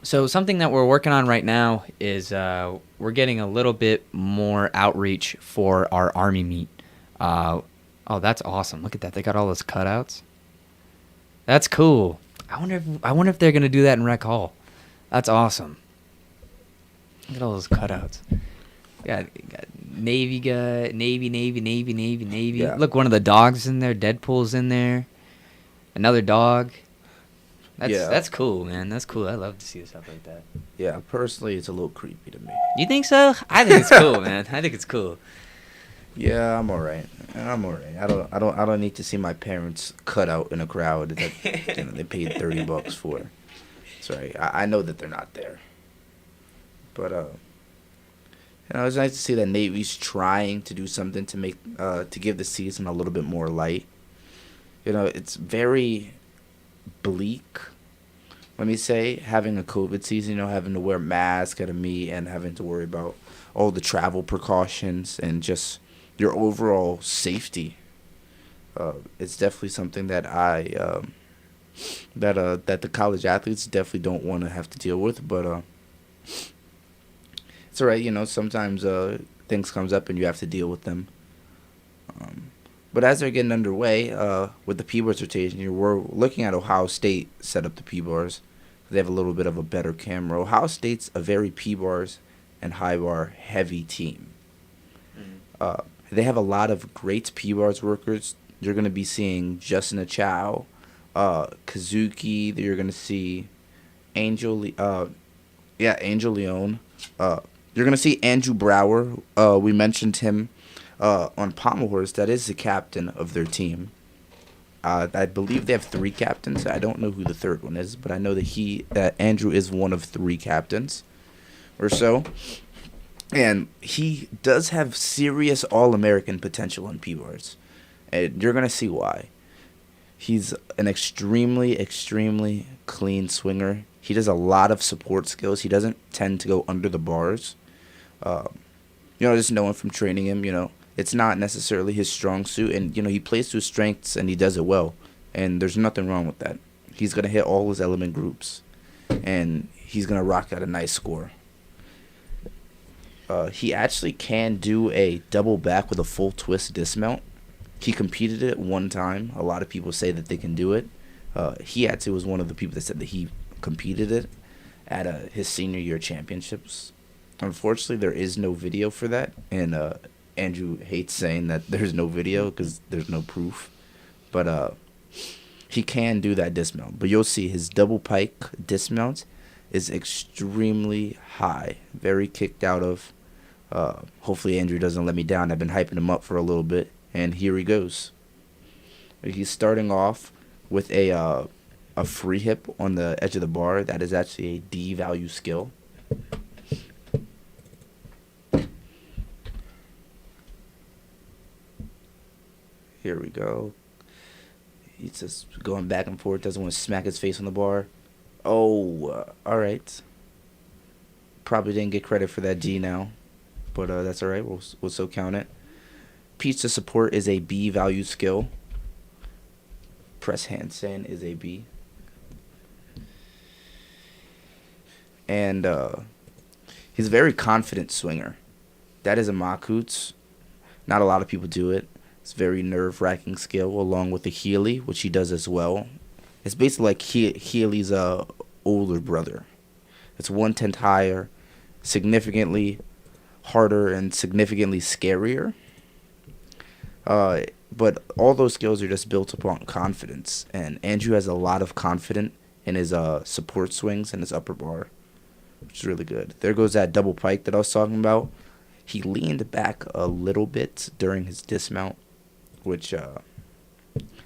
So something that we're working on right now is we're getting a little bit more outreach for our Army meet. Oh, that's awesome. Look at that. They got all those cutouts. That's cool. I wonder if they're going to do that in Rec Hall. That's awesome. Look at all those cutouts. Got Navy guy, Navy. Yeah. Look, one of the dogs in there. Deadpool's in there. Another dog. That's cool, man. That's cool. I love to see stuff like that. Yeah, personally, it's a little creepy to me. You think so? I think it's cool, man. I think it's cool. Yeah, I'm all right. I'm alright. I don't need to see my parents cut out in a crowd that they paid $30 for. Sorry, I know that they're not there. But it's nice to see that Navy's trying to do something to make to give the season a little bit more light. It's very bleak. Let me say, having a COVID season, having to wear masks at a meet and having to worry about all the travel precautions and just your overall safety. It's definitely something that that the college athletes definitely don't want to have to deal with. But it's alright. Sometimes things comes up and you have to deal with them. But as they're getting underway with the P-Bars rotation, we're looking at Ohio State set up the P-Bars. They have a little bit of a better camera. Ohio State's a very P-Bars and high bar heavy team. They have a lot of great P-Bars workers. You're going to be seeing Justin Achow, Kazuki. You're going to see Angel Leone. You're going to see Andrew Brower. We mentioned him on Pommel Horse. That is the captain of their team. I believe they have 3 captains. I don't know who the third one is, but I know that Andrew is one of 3 captains or so. And he does have serious All-American potential in P-Bars. And you're going to see why. He's an extremely, extremely clean swinger. He does a lot of support skills. He doesn't tend to go under the bars. Just knowing from training him, it's not necessarily his strong suit. And, he plays to his strengths and he does it well. And there's nothing wrong with that. He's going to hit all his element groups. And he's going to rock out a nice score. He actually can do a double back with a full twist dismount. He competed it one time. A lot of people say that they can do it. He actually was one of the people that said that he competed it at his senior year championships. Unfortunately, there is no video for that. And Andrew hates saying that there's no video because there's no proof. But he can do that dismount. But you'll see his double pike dismount is extremely high. Very kicked out of. Hopefully Andrew doesn't let me down. I've been hyping him up for a little bit. And here he goes. He's starting off with a free hip on the edge of the bar. That is actually a D value skill. Here we go. He's just going back and forth. Doesn't want to smack his face on the bar. Oh, all right. Probably didn't get credit for that D now. But that's all right. We'll still count it. Pizza support is a B value skill. Press handstand is a B. And he's a very confident swinger. That is a Makuts. Not a lot of people do it. It's a very nerve-wracking skill, along with the Healy, which he does as well. It's basically like Healy's older brother. It's 1/10 higher, significantly harder, and significantly scarier. But all those skills are just built upon confidence. And Andrew has a lot of confidence in his support swings and his upper bar, which is really good. There goes that double pike that I was talking about. He leaned back a little bit during his dismount, which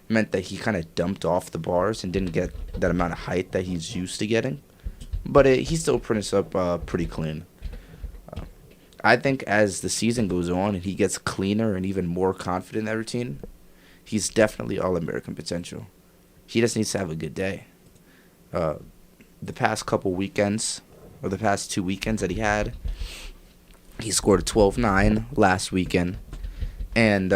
meant that he kind of dumped off the bars and didn't get that amount of height that he's used to getting. But he still prints up pretty clean. I think as the season goes on and he gets cleaner and even more confident in that routine, he's definitely All-American potential. He just needs to have a good day. The past couple weekends, or the past 2 weekends that he had, he scored a 12-9 last weekend. And,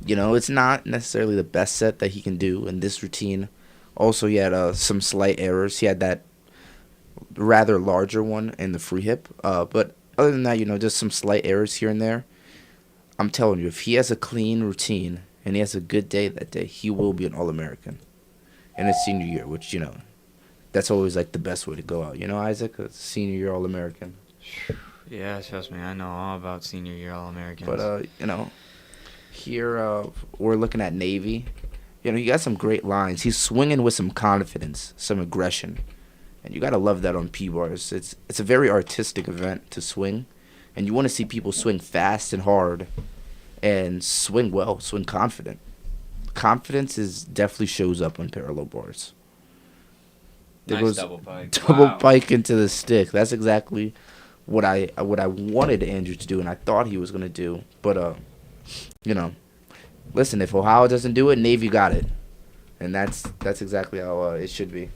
it's not necessarily the best set that he can do in this routine. Also, he had some slight errors. He had that rather larger one in the free hip. But other than that, just some slight errors here and there. I'm telling you, if he has a clean routine and he has a good day that day, he will be an All-American in his senior year, which, that's always like the best way to go out. Isaac, a senior year All-American. Yeah, trust me, I know all about senior year All-Americans. But, here we're looking at Navy. He got some great lines. He's swinging with some confidence, some aggression. And you got to love that on P-Bars. It's a very artistic event to swing. And you want to see people swing fast and hard and swing well, swing confident. Confidence is definitely shows up on parallel bars. There Nice goes double pike. double Wow. pike into the stick. That's exactly what I wanted Andrew to do, and I thought he was gonna do. But you know, listen, if Ohio doesn't do it, Navy got it, and that's exactly how it should be.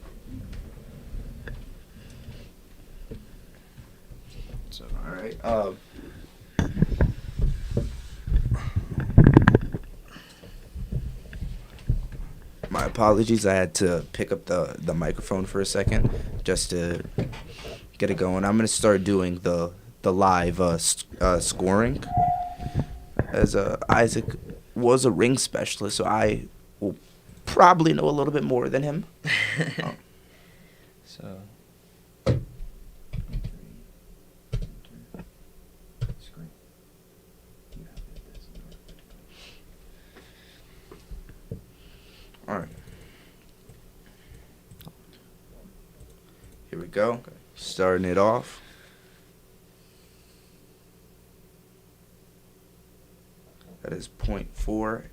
So All right. My apologies. I had to pick up the microphone for a second just to get it going. I'm gonna start doing the live scoring, as Isaac was a ring specialist, so I will probably know a little bit more than him. So. All right. Here we go. Okay. Starting it off. That is 0.4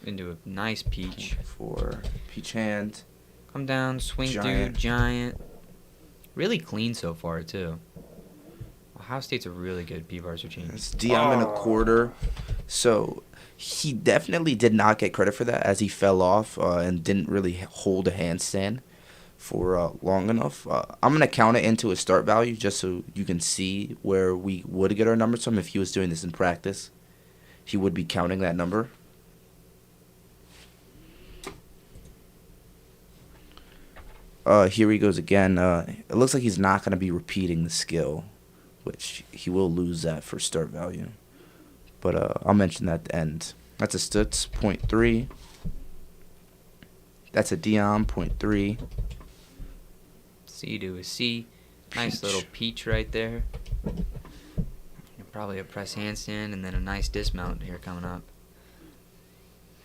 Into a nice peach. for peach hand. Come down, swing Giant. through, giant. Really clean so far, too. Ohio State's a really good P-Bars routine. It's DM and a quarter. So he definitely did not get credit for that, as he fell off and didn't really hold a handstand for long enough. I'm going to count it into a start value just so you can see where we would get our numbers from if he was doing this in practice. He would be counting that number. Here he goes again. It looks like he's not going to be repeating the skill, which he will lose that for start value. But I'll mention that at the end. That's a Stutz, 0.3. That's a Dion, 0.3. C to a C. Nice Peach. little peach right there. Probably a press handstand and then a nice dismount here coming up.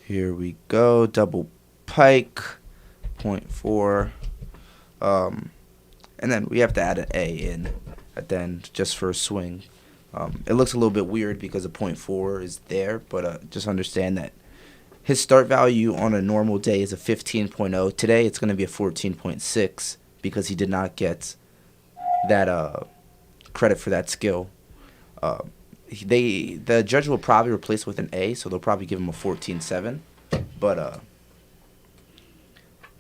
Here we go. Double pike, 0.4. And then we have to add an A in at the end just for a swing. It looks a little bit weird because the 0.4 is there, but just understand that his start value on a normal day is a 15.0. Today it's going to be a 14.6 because he did not get that credit for that skill. The judge will probably replace it with an A, so they'll probably give him a 14.7. But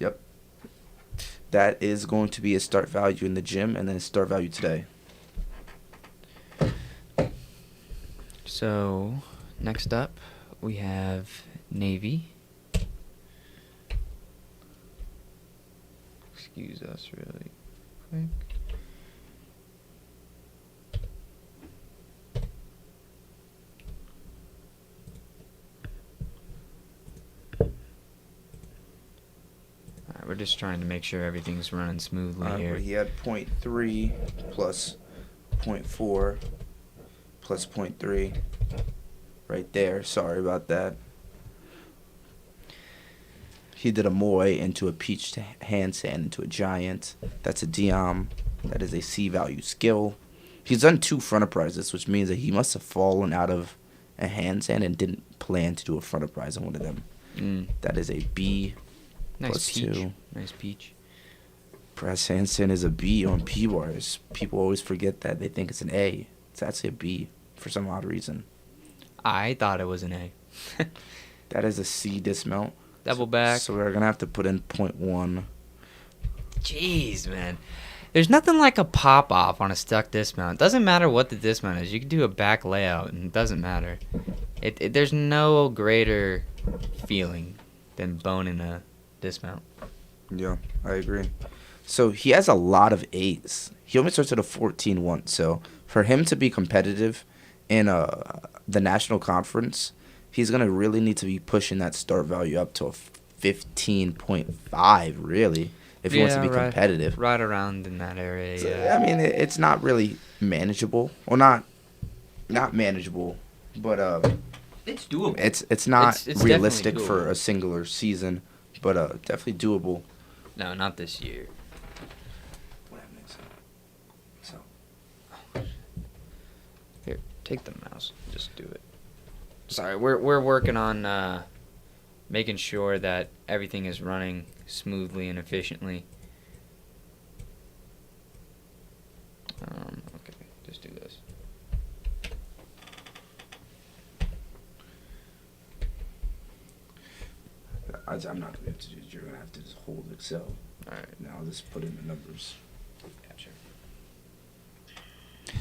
yep, that is going to be his start value in the gym, and then his start value today. So, next up, we have Navy. Excuse us really quick. Alright, we're just trying to make sure everything's running smoothly here. He had 0.3 plus 0.4 plus 0.3 right there. Sorry about that. He did a moy into a peach handstand into a giant. That's a Diom. That is a C value skill. He's done 2 front prizes, which means that he must have fallen out of a handstand and didn't plan to do a front prize on one of them. That is a B. Nice plus peach. 2. Nice peach. Press handstand is a B on P bars. People always forget that. They think it's an A. It's actually a B for some odd reason. I thought it was an A. That is a C dismount. Double back. So we're going to have to put in 0.1. Jeez, man. There's nothing like a pop-off on a stuck dismount. It doesn't matter what the dismount is. You can do a back layout, and it doesn't matter. There's no greater feeling than boning a dismount. Yeah, I agree. So he has a lot of 8s. He only starts at a 14-1. So for him to be competitive in the national conference, he's going to really need to be pushing that start value up to a 15.5, really, if he wants to be competitive. Right around in that area, So, yeah. I mean, it's not really manageable. Well, not manageable, but It's doable. it's not It's realistic definitely for doable. a singular season, but definitely doable. No, not this year. What happened next? So Take the mouse. Just do it. Sorry, we're working on making sure that everything is running smoothly and efficiently. Okay, just do this. I'm not going to have to do it. You're going to have to just hold Excel. All right. Now I'll just put in the numbers. Gotcha.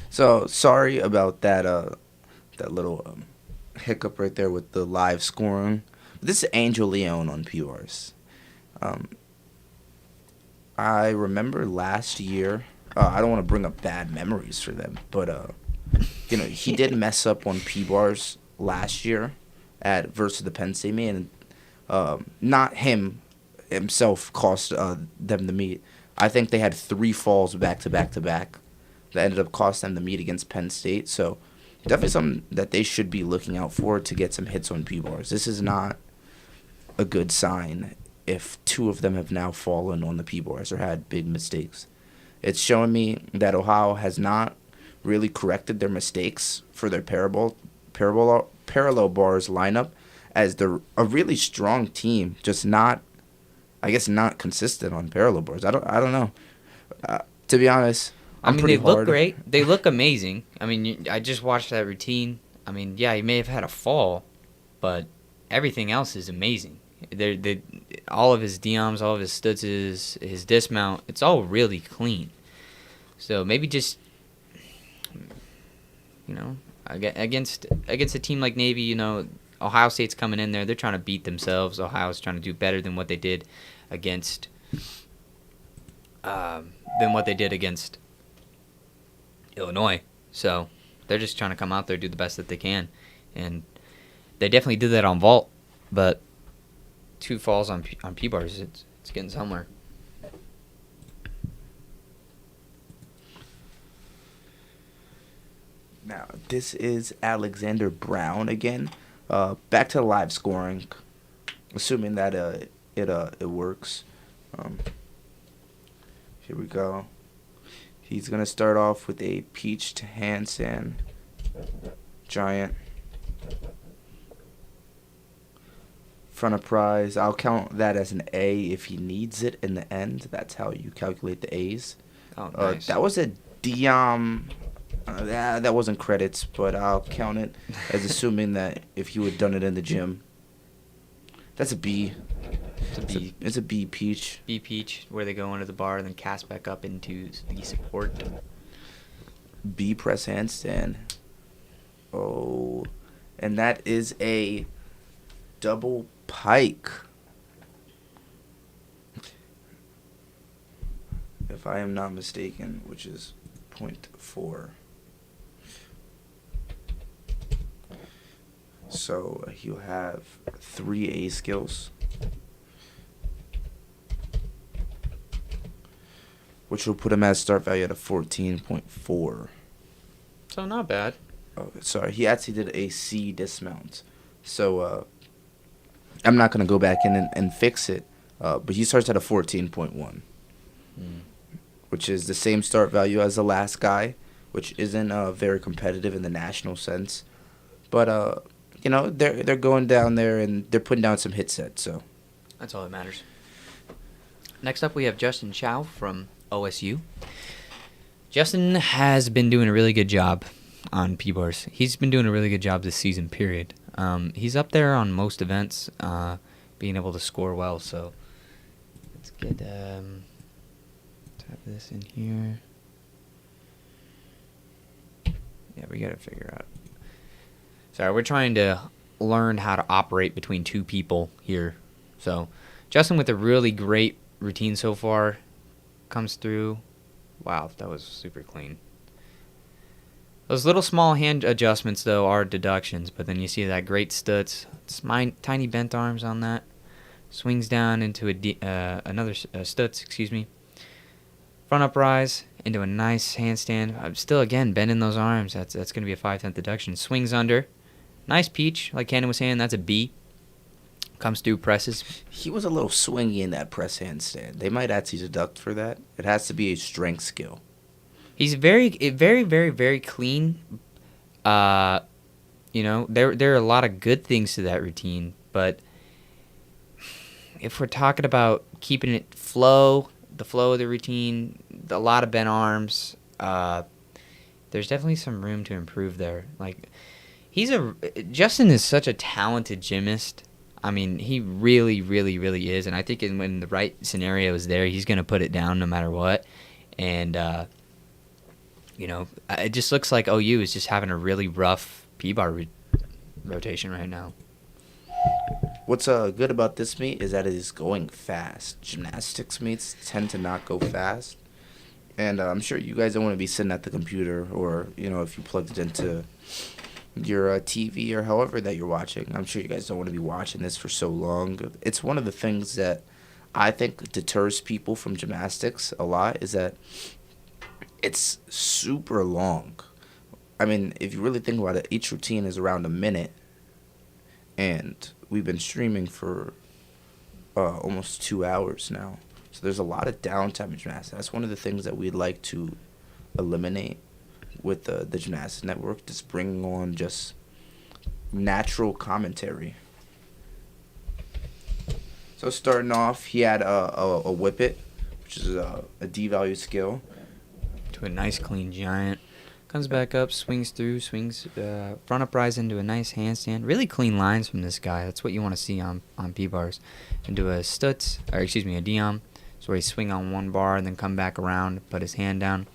So sorry about that that little hiccup right there with the live scoring. This is Angel Leon on PRs. I remember last year. I don't want to bring up bad memories for them, but he did mess up on P-Bars last year at versus the Penn State man. Not himself cost them the meet. I think they had 3 falls back to back to back that ended up costing them the meet against Penn State. So definitely something that they should be looking out for to get some hits on P-Bars. This is not a good sign if 2 of them have now fallen on the P-Bars or had big mistakes. It's showing me that Ohio has not really corrected their mistakes for their parallel bars lineup, as they're a really strong team, just not consistent on parallel bars. I don't know. To be honest, They look great. They look amazing. I mean, I just watched that routine. I mean, yeah, he may have had a fall, but everything else is amazing. All of his DOMs, all of his stutzes, his dismount, it's all really clean. So maybe just, against a team like Navy, Ohio State's coming in there. They're trying to beat themselves. Ohio's trying to do better than what they did against Illinois. So they're just trying to come out there, do the best that they can, and they definitely did that on vault. But 2 falls on P-bars, it's getting somewhere. Now this is Alexander Brown again. Back to the live scoring, assuming that it works. Here we go. He's gonna start off with a peach to handstand giant front of prize. I'll count that as an A if he needs it in the end. That's how you calculate the A's. Oh, nice. That was a Diom. That wasn't credits, but I'll count it as assuming that if you had done it in the gym. That's a B. It's a B peach. B peach, where they go under the bar and then cast back up into the support. B press handstand. Oh, and that is a double pike. If I am not mistaken, which is 0.4. So he'll have 3 A skills, which will put him at start value at a 14.4. So not bad. Oh, sorry, he actually did a C dismount. So I'm not going to go back in and fix it, but he starts at a 14.1, which is the same start value as the last guy, which isn't very competitive in the national sense. But they're going down there and they're putting down some hit sets. So that's all that matters. Next up, we have Justin Chow from OSU. Justin has been doing a really good job on P-bars. He's been doing a really good job this season, period. He's up there on most events, being able to score well. So let's get tap this in here. Yeah, we got to figure out. Sorry, we're trying to learn how to operate between 2 people here. So Justin with a really great routine so far comes through. Wow, that was super clean. Those little small hand adjustments, though, are deductions, but then you see that great stutz. It's tiny bent arms on that. Swings down into another stutz, Front uprise into a nice handstand. I'm still, again, bending those arms. That's going to be a 5/10 deduction. Swings under. Nice peach, like Cannon was saying. That's a B. Comes through, presses. he was a little swingy in that press handstand. They might actually deduct for that. It has to be a strength skill. He's very, very, very, very clean. There are a lot of good things to that routine, but if we're talking about keeping it the flow of the routine, a lot of bent arms, there's definitely some room to improve there. Like, Justin is such a talented gymnast. I mean, he really, really, really is, and I think when the right scenario is there, he's going to put it down no matter what. And it just looks like OU is just having a really rough P-bar rotation right now. What's good about this meet is that it is going fast. Gymnastics meets tend to not go fast. And I'm sure you guys don't want to be sitting at the computer or, if you plugged it into your TV or however that you're watching. I'm sure you guys don't want to be watching this for so long. It's one of the things that I think deters people from gymnastics a lot is that it's super long. I mean, if you really think about it, each routine is around a minute. And we've been streaming for almost 2 hours now. So there's a lot of downtime in gymnastics. That's one of the things that we'd like to eliminate with the Gymnastics Network, just bringing on just natural commentary. So starting off, he had a whip it, which is a D-value skill. To a nice clean giant. Comes back up, swings through, front uprise into a nice handstand. Really clean lines from this guy. That's what you want to see on P-bars. Into a a Diam. So where he swing on one bar and then come back around, put his hand down.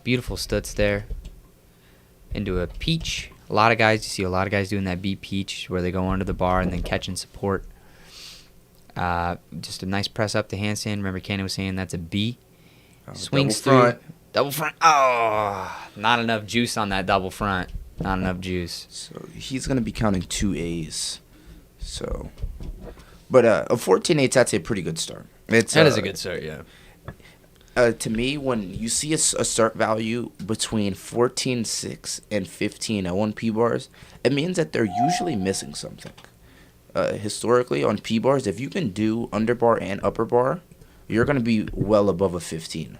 Beautiful stutz there. Into a peach. You see a lot of guys doing that B peach where they go under the bar and then catch and support. Just a nice press up to handstand. Remember, Cannon was saying that's a B. Swings through. Double front. Oh, not enough juice on that double front. Not enough juice. So he's going to be counting 2 A's. So, but a 14-8, that's a pretty good start. That is a good start, yeah. To me, when you see a start value between 14.6 and 15.0 on P-bars, it means that they're usually missing something. Historically, on P-bars, if you can do underbar and upper bar, you're going to be well above a 15.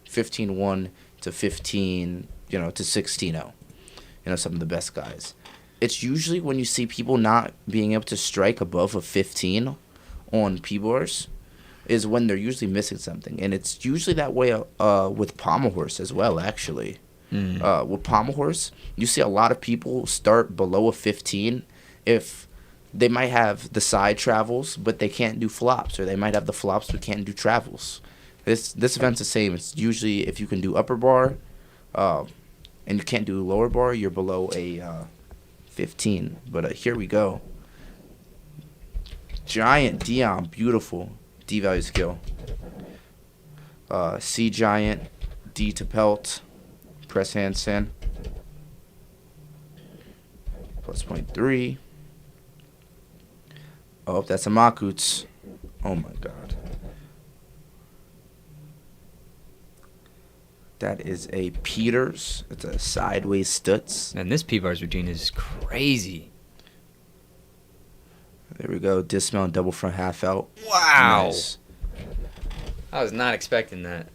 15.1 to 15, to 16.0. Some of the best guys. It's usually when you see people not being able to strike above a 15 on P-bars is when they're usually missing something. And it's usually that way with pommel horse as well, actually. With pommel horse, you see a lot of people start below a 15 if they might have the side travels, but they can't do flops, or they might have the flops but can't do travels. This event's the same. It's usually if you can do upper bar and you can't do lower bar, you're below a 15. But here we go. Giant Dion, beautiful D-value skill. C giant, D to pelt, press handstand. Plus 0.3. Oh, that's a Makuts. Oh my god. That is a Peters. It's a sideways stutz. And this P-bars routine is crazy. There we go. Dismount, double front, half out. Wow. Nice. I was not expecting that.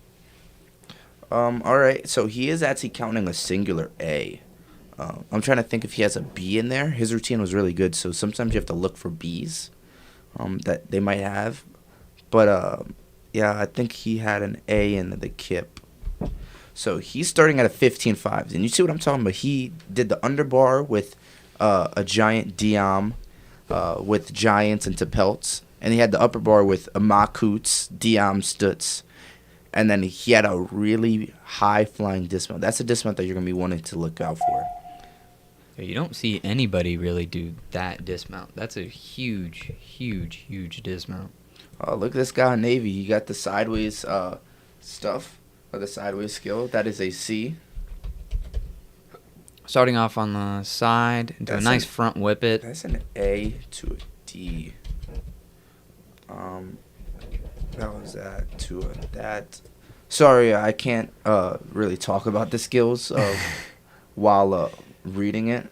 All right. So he is actually counting a singular A. I'm trying to think if he has a B in there. His routine was really good, so sometimes you have to look for Bs that they might have. But, yeah, I think he had an A in the kip. So he's starting at a 15.5. And you see what I'm talking about? He did the underbar with a giant Diam with giants into pelts. And he had the upper bar with a Makuts, Diam, Stutz. And then he had a really high-flying dismount. That's a dismount that you're going to be wanting to look out for. You don't see anybody really do that dismount. That's a huge, huge, huge dismount. Oh, look at this guy in Navy. He got the sideways stuff, or the sideways skill. That is a C. Starting off on the side into a nice front whip it. That's an A to a D. That was that to a that. Sorry, I can't really talk about the skills while reading it.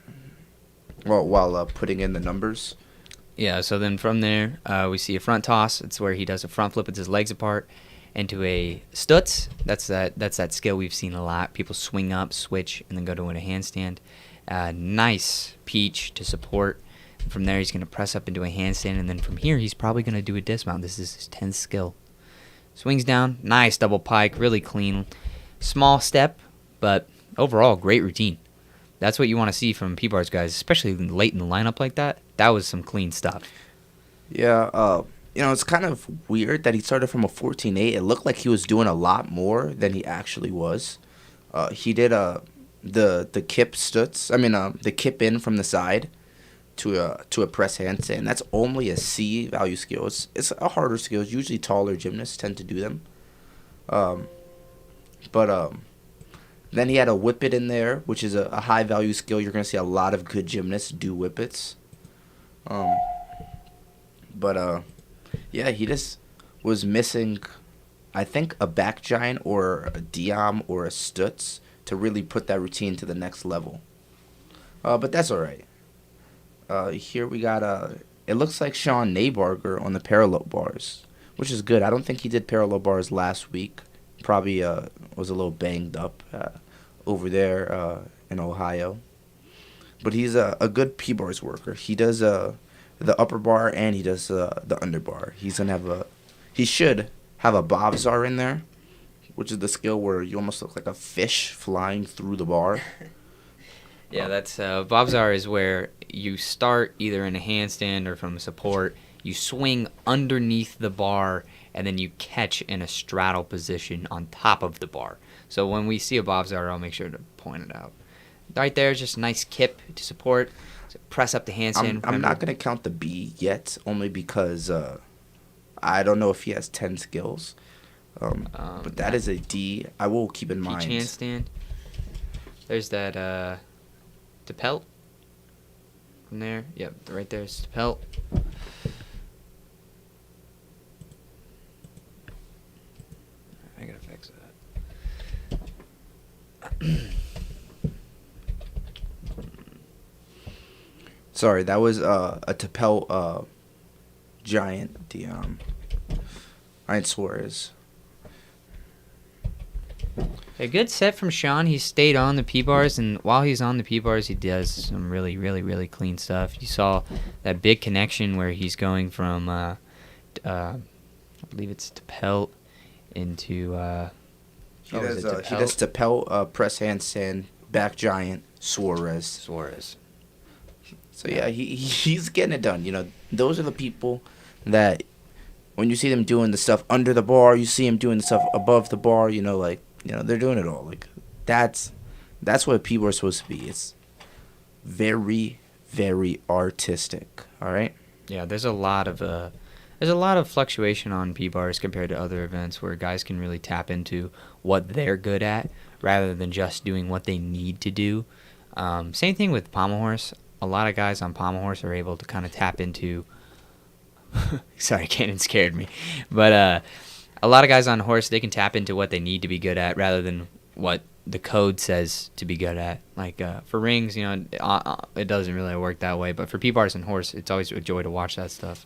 Well, while putting in the numbers. Yeah, so then from there, we see a front toss. It's where he does a front flip with his legs apart. into a stutz. That's that skill we've seen a lot. People swing up, switch, and then go to a handstand. Nice peach to support. From there, he's going to press up into a handstand, and then from here, he's probably going to do a dismount. This is his 10th skill. Swings down, nice double pike, really clean. Small step, but overall, great routine. That's what you want to see from P-Bars guys, especially late in the lineup like that. That was some clean stuff. Yeah, it's kind of weird that he started from a 14.8. It looked like he was doing a lot more than he actually was. He did the kip stutz. The kip in from the side to a press handstand. That's only a C value skill. It's a harder skill. Usually taller gymnasts tend to do them. But then he had a whip it in there, which is a high value skill. You're gonna see a lot of good gymnasts do whip its. Yeah, he just was missing, I think, a back giant or a Diam or a Stutz to really put that routine to the next level. But that's all right. Here we got it looks like Sean Naybarger on the parallel bars, which is good. I don't think he did parallel bars last week. Probably was a little banged up over there in Ohio. But he's a good P-bars worker. He does the upper bar and he does the under bar. He should have a Bobzar in there, which is the skill where you almost look like a fish flying through the bar. Yeah, that's Bobzar is where you start either in a handstand or from support. You swing underneath the bar, and then you catch in a straddle position on top of the bar. So when we see a Bobzar, I'll make sure to point it out. Right there is just a nice kip to support. So press up the handstand. I'm not going to count the B yet, only because I don't know if he has 10 skills. But that is a D. I will keep in mind. Peach handstand. There's that Depelt. From there. Yep, right there's Depelt. I gotta fix that. Sorry, that was a Tapel giant, Ryan Suarez. A good set from Sean. He stayed on the P-bars, and while he's on the P-bars, he does some really, really, really clean stuff. You saw that big connection where he's going from, I believe it's Tapel into. He does Tapel, press handstand, back giant, Suarez. So yeah, he's getting it done. Those are the people that when you see them doing the stuff under the bar, you see them doing the stuff above the bar. They're doing it all. Like that's what people are supposed to be. It's very, very artistic. All right. Yeah, there's a lot of fluctuation on P-bars compared to other events where guys can really tap into what they're good at rather than just doing what they need to do. Same thing with pommel horse. A lot of guys on pommel horse are able to kind of tap into. Sorry, Cannon scared me, but a lot of guys on horse, they can tap into what they need to be good at rather than what the code says to be good at. Like for rings, it doesn't really work that way. But for P-bars and horse, it's always a joy to watch that stuff.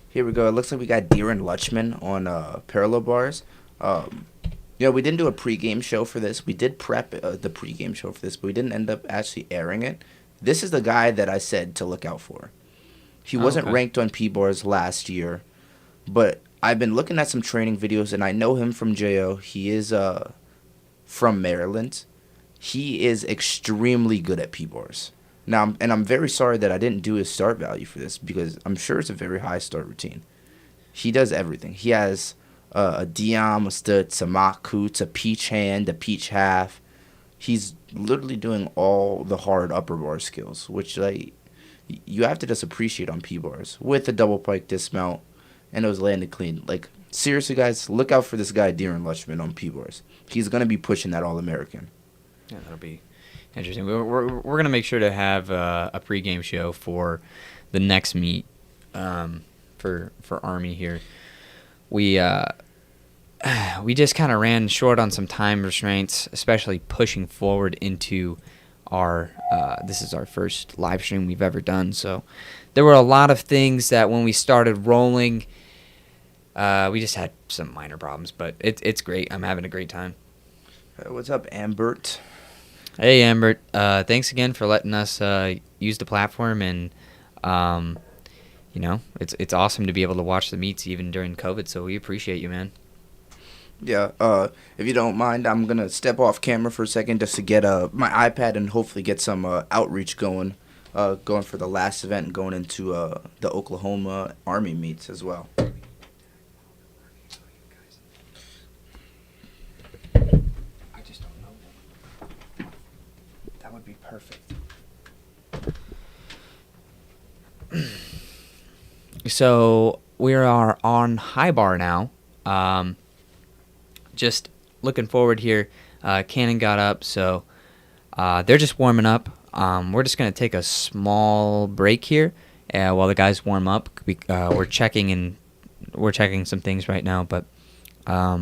Here we go. It looks like we got Darren Lutchman on parallel bars. We didn't do a pregame show for this. We did prep the pregame show for this, but we didn't end up actually airing it. This is the guy that I said to look out for. He wasn't ranked on P-bars last year, but I've been looking at some training videos, and I know him from JO. He is from Maryland. He is extremely good at P-bars. Now, I'm very sorry that I didn't do his start value for this because I'm sure it's a very high start routine. He does everything. He has a Diam, a Stutz, a Mach Koots, a peach hand, a peach half. He's literally doing all the hard upper bar skills, which you have to just appreciate on P-bars with a double pike dismount. And it was landed clean. Like, seriously, guys, look out for this guy, Darren Lutchman, on P-bars. He's going to be pushing that All-American. Yeah, that'll be interesting. We're going to make sure to have a pregame show for the next meet for Army here. We just kind of ran short on some time restraints, especially pushing forward into our this is our first live stream we've ever done. So there were a lot of things that when we started rolling, We just had some minor problems, but it's great. I'm having a great time. What's up, Ambert? Hey, Ambert. Thanks again for letting us use the platform, and it's awesome to be able to watch the meets even during COVID. So we appreciate you, man. Yeah, if you don't mind, I'm gonna step off camera for a second just to get my iPad and hopefully get some outreach going for the last event and going into the Oklahoma Army meets as well. I just don't know. That would be perfect. So we are on high bar now. Just looking forward here. Cannon got up, so they're just warming up. We're just gonna take a small break here while the guys warm up. We're checking some things right now, but I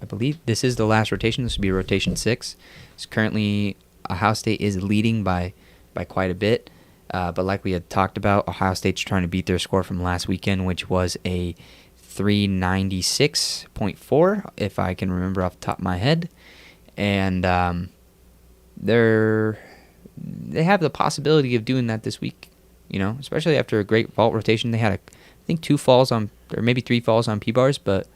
believe this is the last rotation. This will be rotation 6. It's currently Ohio State is leading by quite a bit, but like we had talked about, Ohio State's trying to beat their score from last weekend, which was a 396.4, if I can remember off the top of my head. And they have the possibility of doing that this week, especially after a great vault rotation. They had, I think, 2 falls on, or maybe 3 falls on P-bars, but,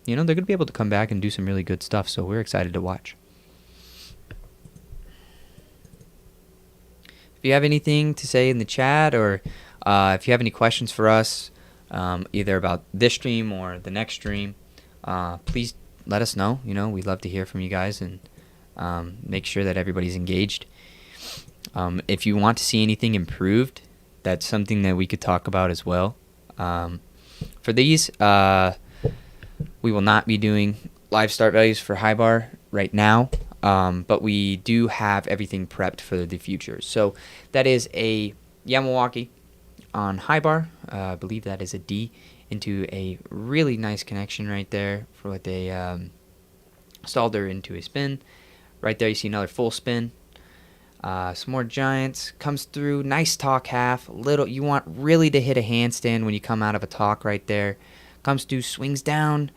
they're going to be able to come back and do some really good stuff, so we're excited to watch. If you have anything to say in the chat, or if you have any questions for us, either about this stream or the next stream, please let us know. We'd love to hear from you guys and make sure that everybody's engaged. If you want to see anything improved, that's something that we could talk about as well. For these, we will not be doing live start values for high bar right now, but we do have everything prepped for the future. So that is a Yamawaki on high bar. I believe that is a D into a really nice connection right there with a Stalder into a spin. Right there you see another full spin. Some more giants. Comes through. Nice talk half. You want really to hit a handstand when you come out of a talk right there. Comes through. Swings down.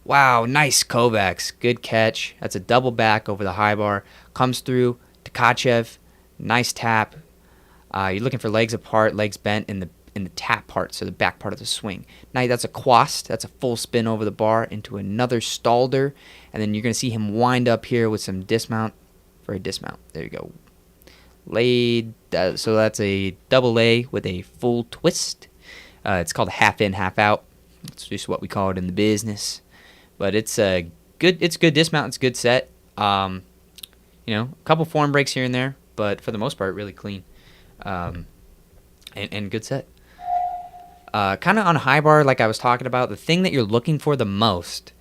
Wow, nice Kovacs. Good catch. That's a double back over the high bar. Comes through. Tkachev. Nice tap. You're looking for legs apart, legs bent in the tap part, so the back part of the swing. Now that's a quast. That's a full spin over the bar into another Stalder, and then you're going to see him wind up here with some dismount for a dismount. There you go. Laid. So that's a double A with a full twist. It's called half in, half out. It's just what we call it in the business. But it's a good dismount. It's a good set. A couple form breaks here and there, but for the most part, really clean. And good set. Kind of on high bar, like I was talking about, the thing that you're looking for the most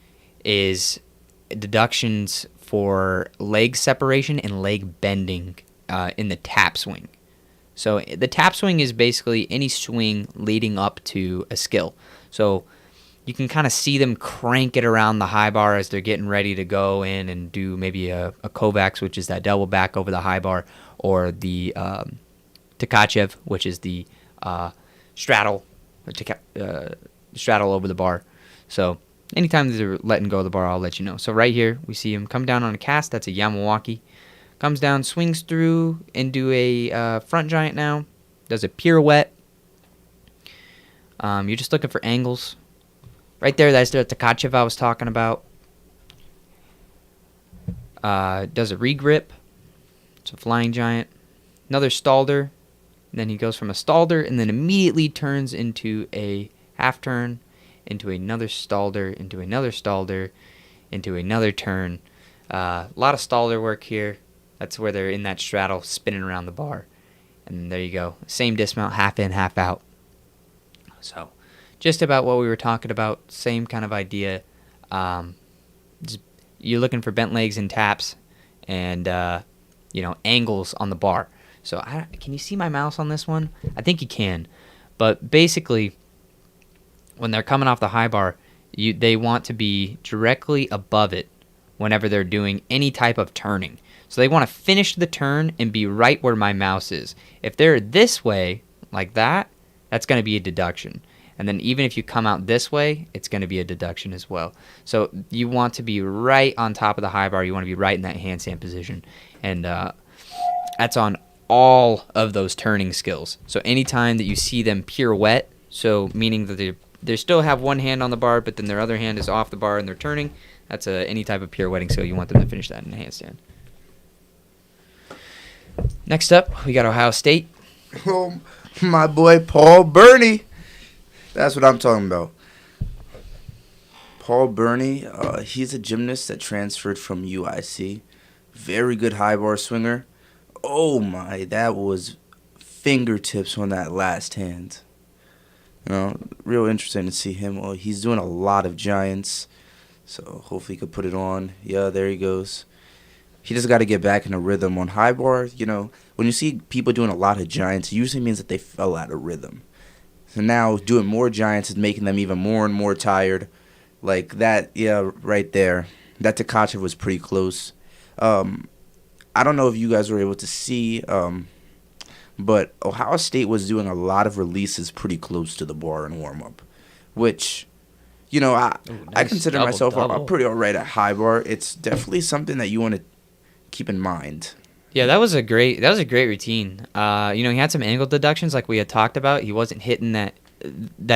is deductions for leg separation and leg bending in the tap swing. So the tap swing is basically any swing leading up to a skill. So you can kind of see them crank it around the high bar as they're getting ready to go in and do maybe a Kovacs, which is that double back over the high bar, or the Tkachev, which is the straddle over the bar. So anytime they're letting go of the bar, I'll let you know. So right here, we see him come down on a cast. That's a Yamawaki. Comes down, swings through into a front giant now. Does a pirouette. You're just looking for angles. Right there, that's the Tkachev I was talking about. Does a regrip. It's a flying giant. Another Stalder. Then he goes from a Stalder and then immediately turns into a half turn, into another Stalder, into another Stalder, into another turn. A lot of Stalder work here. That's where they're in that straddle, spinning around the bar. And there you go. Same dismount, half in, half out. So just about what we were talking about. Same kind of idea. You're looking for bent legs and taps and, angles on the bar. So can you see my mouse on this one? I think you can. But basically, when they're coming off the high bar, they want to be directly above it whenever they're doing any type of turning. So they want to finish the turn and be right where my mouse is. If they're this way, like that, that's going to be a deduction. And then even if you come out this way, it's going to be a deduction as well. So you want to be right on top of the high bar. You want to be right in that handstand position. And that's on all of those turning skills. So anytime that you see them pirouette, so meaning that they still have one hand on the bar, but then their other hand is off the bar and they're turning, that's any type of pirouetting skill. You want them to finish that in a handstand. Next up, we got Ohio State. Oh, my boy Paul Burney. That's what I'm talking about. Paul Burney, he's a gymnast that transferred from UIC. Very good high bar swinger. Oh my, that was fingertips on that last hand. You know, real interesting to see him. Oh, he's doing a lot of giants, so hopefully he could put it on. Yeah, there he goes. He just got to get back in a rhythm on high bar. You know, when you see people doing a lot of giants, it usually means that they fell out of rhythm. So now doing more giants is making them even more and more tired. Like that, yeah, right there. That Tkachev was pretty close. I don't know if you guys were able to see, but Ohio State was doing a lot of releases pretty close to the bar in warm-up, which, you know, I consider myself pretty all right at high bar. It's definitely something that you want to keep in mind. Yeah, that was a great routine. You know, he had some angle deductions like we had talked about. He wasn't hitting that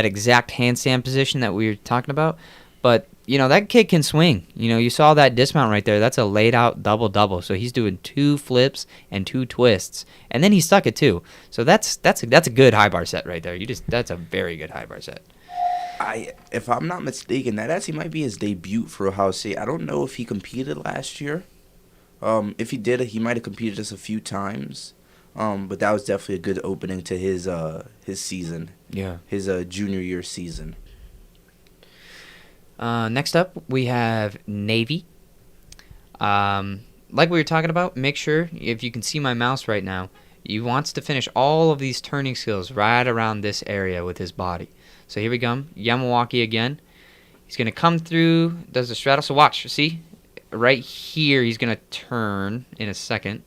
exact handstand position that we were talking about, but you know, that kid can swing. You know, you saw that dismount right there. That's a laid out double. So he's doing 2 flips and 2 twists, and then he stuck it too. So that's a good high bar set right there. That's a very good high bar set. If I'm not mistaken, that actually might be his debut for Ohio State. I don't know if he competed last year. If he did, he might have competed just a few times. But that was definitely a good opening to his season. Yeah. His junior year season. Next up, we have Navy. Like we were talking about, make sure, if you can see my mouse right now, he wants to finish all of these turning skills right around this area with his body. So here we go. Yamawaki again. He's going to come through, does the straddle. So watch, see? Right here, he's going to turn in a second.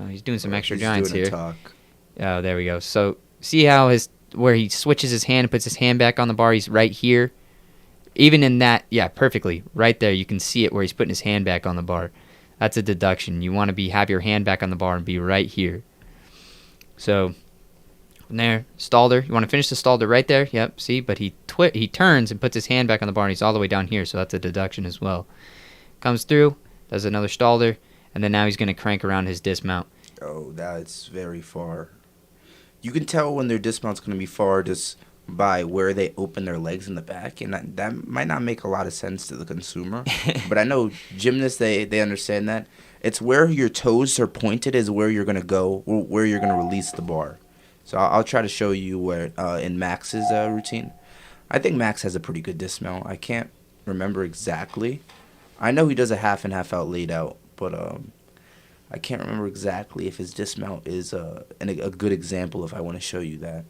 He's doing some extra giants here. Oh, there we go. So see how where he switches his hand and puts his hand back on the bar, he's right here. Even in that, yeah, perfectly. Right there, you can see it where he's putting his hand back on the bar. That's a deduction. You want to have your hand back on the bar and be right here. So, from there, Stalder. You want to finish the Stalder right there. Yep, see? But he turns and puts his hand back on the bar, and he's all the way down here, so that's a deduction as well. Comes through, does another Stalder, and then now he's going to crank around his dismount. Oh, that's very far. You can tell when their dismount's going to be far just by where they open their legs in the back, and that might not make a lot of sense to the consumer. But I know gymnasts, they understand that. It's where your toes are pointed is where you're going to go, where you're going to release the bar. So I'll try to show you where in Max's routine. I think Max has a pretty good dismount. I can't remember exactly. I know he does a half and half out laid out, but I can't remember exactly if his dismount is a good example if I want to show you that.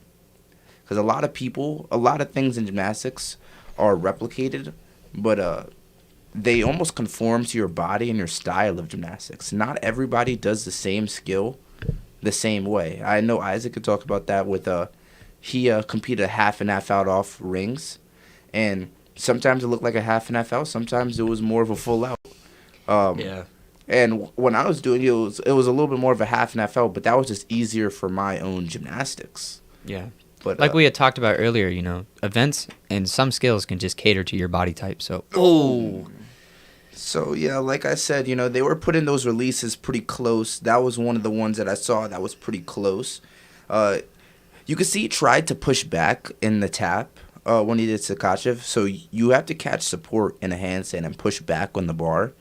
Because a lot of things in gymnastics are replicated, but they almost conform to your body and your style of gymnastics. Not everybody does the same skill the same way. I know Isaac could talk about that with he competed a half and half out off rings, and sometimes it looked like a half and half out. Sometimes it was more of a full out. Yeah. And when I was doing it was a little bit more of a half and half out, but that was just easier for my own gymnastics. Yeah. But like we had talked about earlier, you know, events and some skills can just cater to your body type. So, So, yeah, like I said, you know, they were putting those releases pretty close. That was one of the ones that I saw that was pretty close. You could see he tried to push back in the tap when he did Tkachev. So you have to catch support in a handstand and push back on the bar.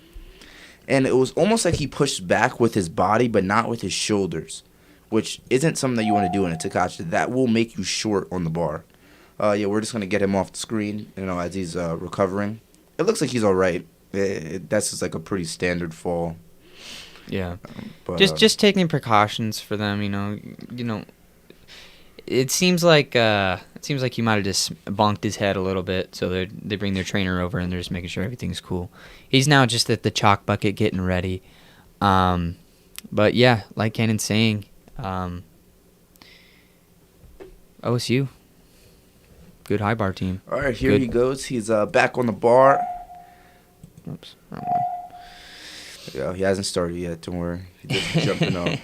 And it was almost like he pushed back with his body, but not with his shoulders, which isn't something that you want to do in a Tkachev. That will make you short on the bar. Yeah, we're just going to get him off the screen, you know, as he's recovering. It looks like he's all right. That's just like a pretty standard fall. Yeah. But, just taking precautions for them, you know. It seems like he might have just bonked his head a little bit, so they bring their trainer over and they're just making sure everything's cool. He's now just at the chalk bucket getting ready. But yeah, like Kennan's saying, OSU. good high bar team. All right, here Good. he goes. He's back on the bar. Oops, wrong one. Yeah, he hasn't started yet. Don't worry. He's just jumping up.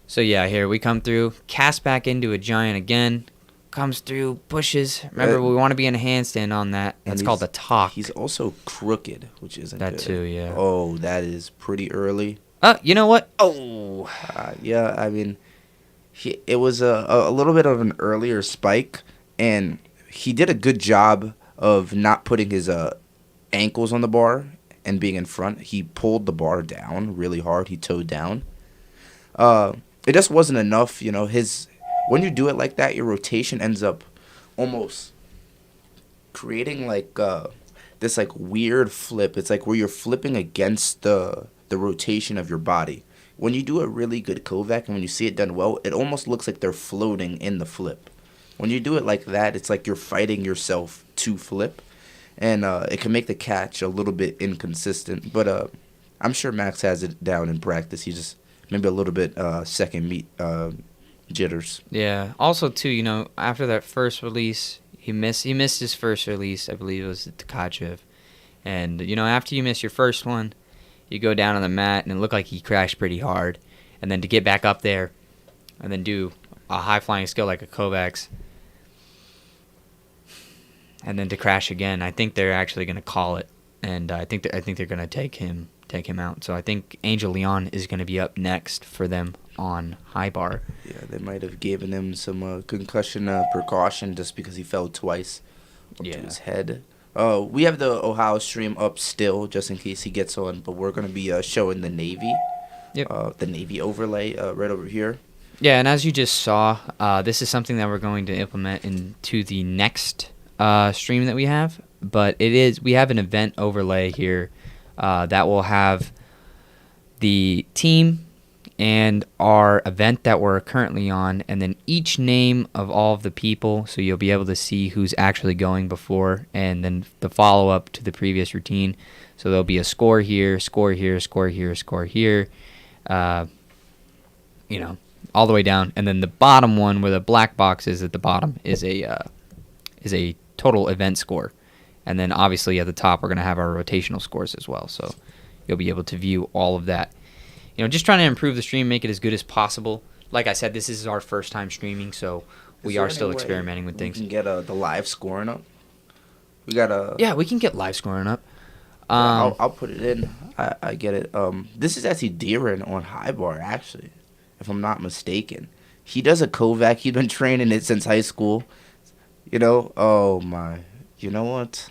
So yeah, here we come through, cast back into a giant again, comes through, pushes. Remember, we want to be in a handstand on that. It's called a talk. He's also crooked, which isn't That good. too, yeah. Oh, that is pretty early. You know what? Oh, Yeah, I mean, it was a little bit of an earlier spike, and he did a good job of not putting his ankles on the bar and being in front. He pulled the bar down really hard. He towed down. It just wasn't enough, you know. When you do it like that, your rotation ends up almost creating like this like weird flip. It's like where you're flipping against the rotation of your body. When you do a really good Kovac and when you see it done well, it almost looks like they're floating in the flip. When you do it like that, it's like you're fighting yourself to flip, and it can make the catch a little bit inconsistent. But I'm sure Max has it down in practice. He just maybe a little bit second meet jitters. yeah. Also, too, you know, after that first release, he missed his first release. I believe it was the Tkachev. And, you know, after you miss your first one, you go down on the mat, and it looked like he crashed pretty hard. And then to get back up there and then do a high-flying skill like a Kovacs, and then to crash again, I think they're actually going to call it. And I think they're going to take him out. So I think Angel Leon is going to be up next for them on high bar. Yeah, they might have given him some concussion precaution just because he fell twice up to his head. We have the Ohio stream up still just in case he gets on, but we're going to be showing the Navy. Yep. The Navy overlay right over here. Yeah, and as you just saw, this is something that we're going to implement into the next stream that we have. But we have an event overlay here that will have the team and our event that we're currently on, and then each name of all of the people, so you'll be able to see who's actually going before, and then the follow-up to the previous routine. So there'll be a score here, score here, score here, score here, you know, all the way down. And then the bottom one, where the black box is at the bottom, is a total event score. And then obviously at the top, we're going to have our rotational scores as well. So you'll be able to view all of that. You know, just trying to improve the stream, make it as good as possible. Like I said, this is our first time streaming, so we are still experimenting with things. We can get the live scoring up. We got Yeah, we can get live scoring up. I'll put it in. I get it. This is actually Deeren on high bar, actually, if I'm not mistaken. He does a Kovac. He's been training it since high school. You know, oh my. You know what?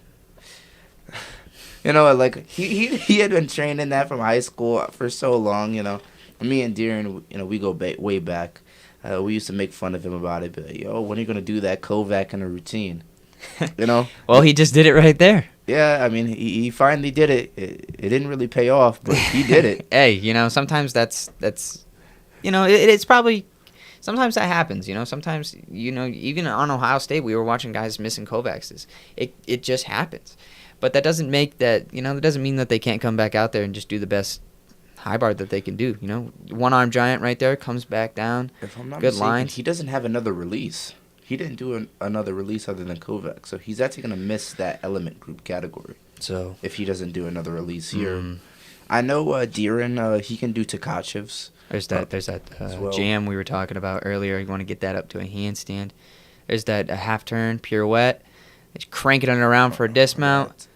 You know, like he had been training that from high school for so long. You know, me and Deeren, you know, we go way back. We used to make fun of him about it, but yo, when are you gonna do that Kovac in a routine? You know. Well, he just did it right there. Yeah, I mean, he finally did it. It didn't really pay off, but he did it. Hey, you know, sometimes that's you know, it's probably. Sometimes that happens, you know. Sometimes, you know, even on Ohio State, we were watching guys missing Kovacs. It just happens. But that doesn't make that, you know, that doesn't mean that they can't come back out there and just do the best high bar that they can do, you know. One-arm giant right there, comes back down. If I'm not good mistaken, lines. he doesn't have another release. He didn't do another release other than Kovac. So he's actually going to miss that element group category So if he doesn't do another release here. I know Deeren, he can do Tkachev's. There's that well. jam we were talking about earlier. You want to get that up to a handstand. There's that half turn pirouette. Just cranking it around for a dismount.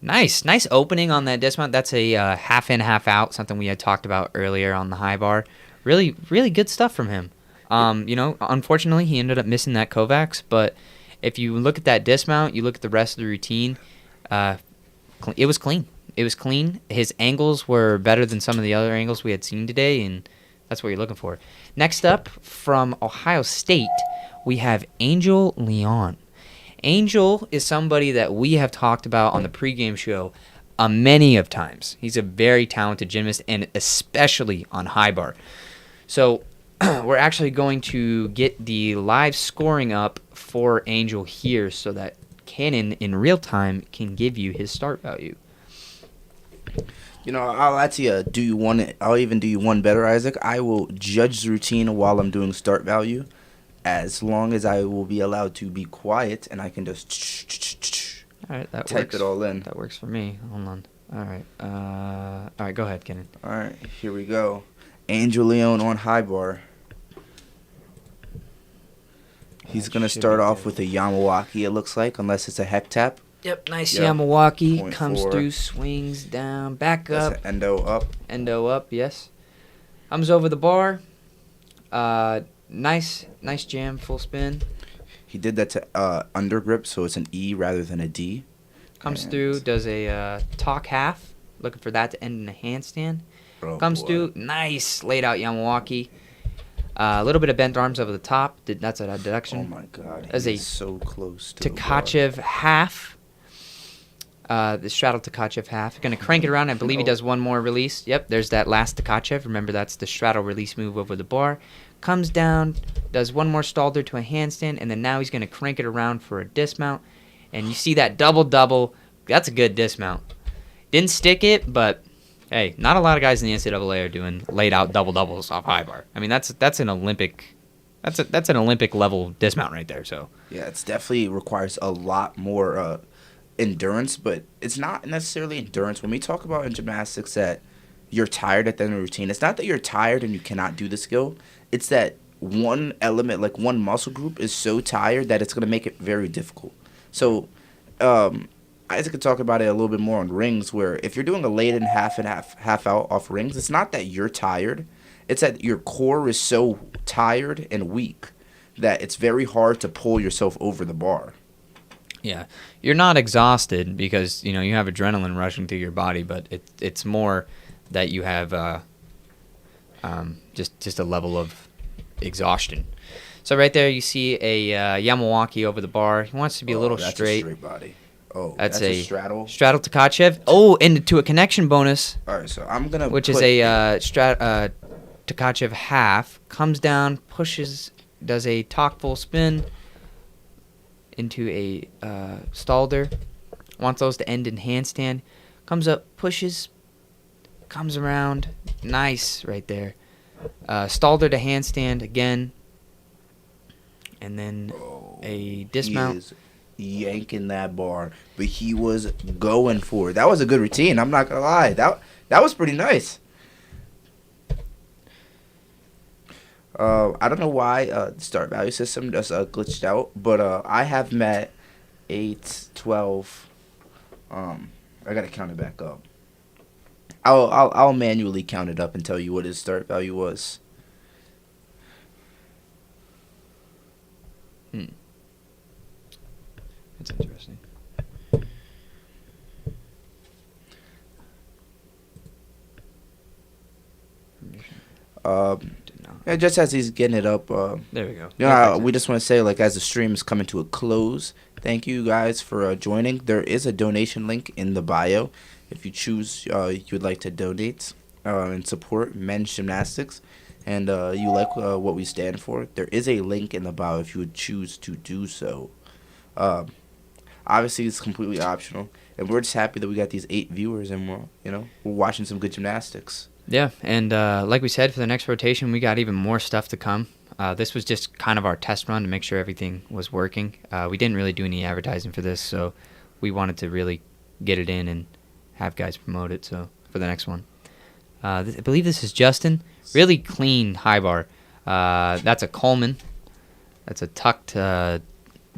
Nice opening on that dismount. That's a half in, half out. Something we had talked about earlier on the high bar. Really, really good stuff from him. You know, unfortunately, he ended up missing that Kovacs. But if you look at that dismount, you look at the rest of the routine. It was clean. It was clean. His angles were better than some of the other angles we had seen today, and that's what you're looking for. Next up, from Ohio State, we have Angel Leon. Angel is somebody that we have talked about on the pregame show many of times. He's a very talented gymnast, and especially on high bar. So we're actually going to get the live scoring up for Angel here so that Cannon in real time can give you his start value. You know, I'll actually do you one. I'll even do you one better, Isaac. I will judge the routine while I'm doing start value. as long as I will be allowed to be quiet and I can just All right, that type works. it all in. That works for me. Hold on. All right, go ahead, Kenan. All right, here we go. Angel Leon on high bar. He's going to start off with a Yamawaki, it looks like, unless it's a heck tap. Yep, nice Yep. Yamawaki. Comes 0.4. through, swings down, back up, That's an endo up. endo up, yes. Comes over the bar. Nice jam, full spin. He did that to under grip, so it's an E rather than a D. Comes And- through, does a talk half. Looking for that to end in a handstand. Oh, Comes boy. through, nice laid out Yamawaki. A little bit of bent arms over the top. That's a deduction. Oh my God, As he's a so close to the bar. Tkachev half. The straddle Tkachev half. Going to crank it around. I believe he does one more release. Yep, there's that last Tkachev. Remember, that's the straddle release move over the bar. Comes down, does one more stalder to a handstand, and then now he's going to crank it around for a dismount. And you see that double. That's a good dismount. Didn't stick it, but hey, not a lot of guys in the NCAA are doing laid out doubles off high bar. I mean, that's an Olympic. That's an Olympic level dismount right there. So Yeah, it's definitely requires a lot more endurance, but it's not necessarily endurance. When we talk about in gymnastics that you're tired at the end of the routine, it's not that you're tired and you cannot do the skill. It's that one element, like one muscle group, is so tired that it's going to make it very difficult. So, Isaac could talk about it a little bit more on rings, where if you're doing a laid in half out off rings, it's not that you're tired. It's that your core is so tired and weak that it's very hard to pull yourself over the bar. yeah, you're not exhausted because you have adrenaline rushing through your body, but it's more that you have just a level of exhaustion. So right there you see a Yamawaki over the bar. He wants to be a little that's straight. A straight body. Oh, That's a a straddle. Straddle Tkachev. Oh, and to a connection bonus, All right, so I'm gonna which is a Tkachev half. Comes down, pushes, does a talk full spin into a stalder. Wants those to end in handstand. Comes up, pushes, comes around. Nice right there. Stalder to handstand again. And then a dismount. He is yanking that bar, but he was going for it. That was a good routine. I'm not gonna lie. That was pretty nice. I don't know why the start value system just glitched out, but I have met 8, 12. I gotta count it back up. I'll manually count it up and tell you what his start value was. That's interesting. Did not. Yeah, just as he's getting it up. There we go. We just want to say, like, as the stream is coming to a close, thank you guys for joining. There is a donation link in the bio if you choose you would like to donate and support men's gymnastics, and you like what we stand for. There is a link in the bio if you would choose to do so. Obviously, it's completely optional, and we're just happy that we got these 8 viewers, and we're watching some good gymnastics. Yeah, and like we said, for the next rotation, we got even more stuff to come. This was just kind of our test run to make sure everything was working. We didn't really do any advertising for this, so we wanted to really get it in and have guys promote it. So for the next one, I believe this is Justin. Really clean high bar. That's a Coleman. That's a tucked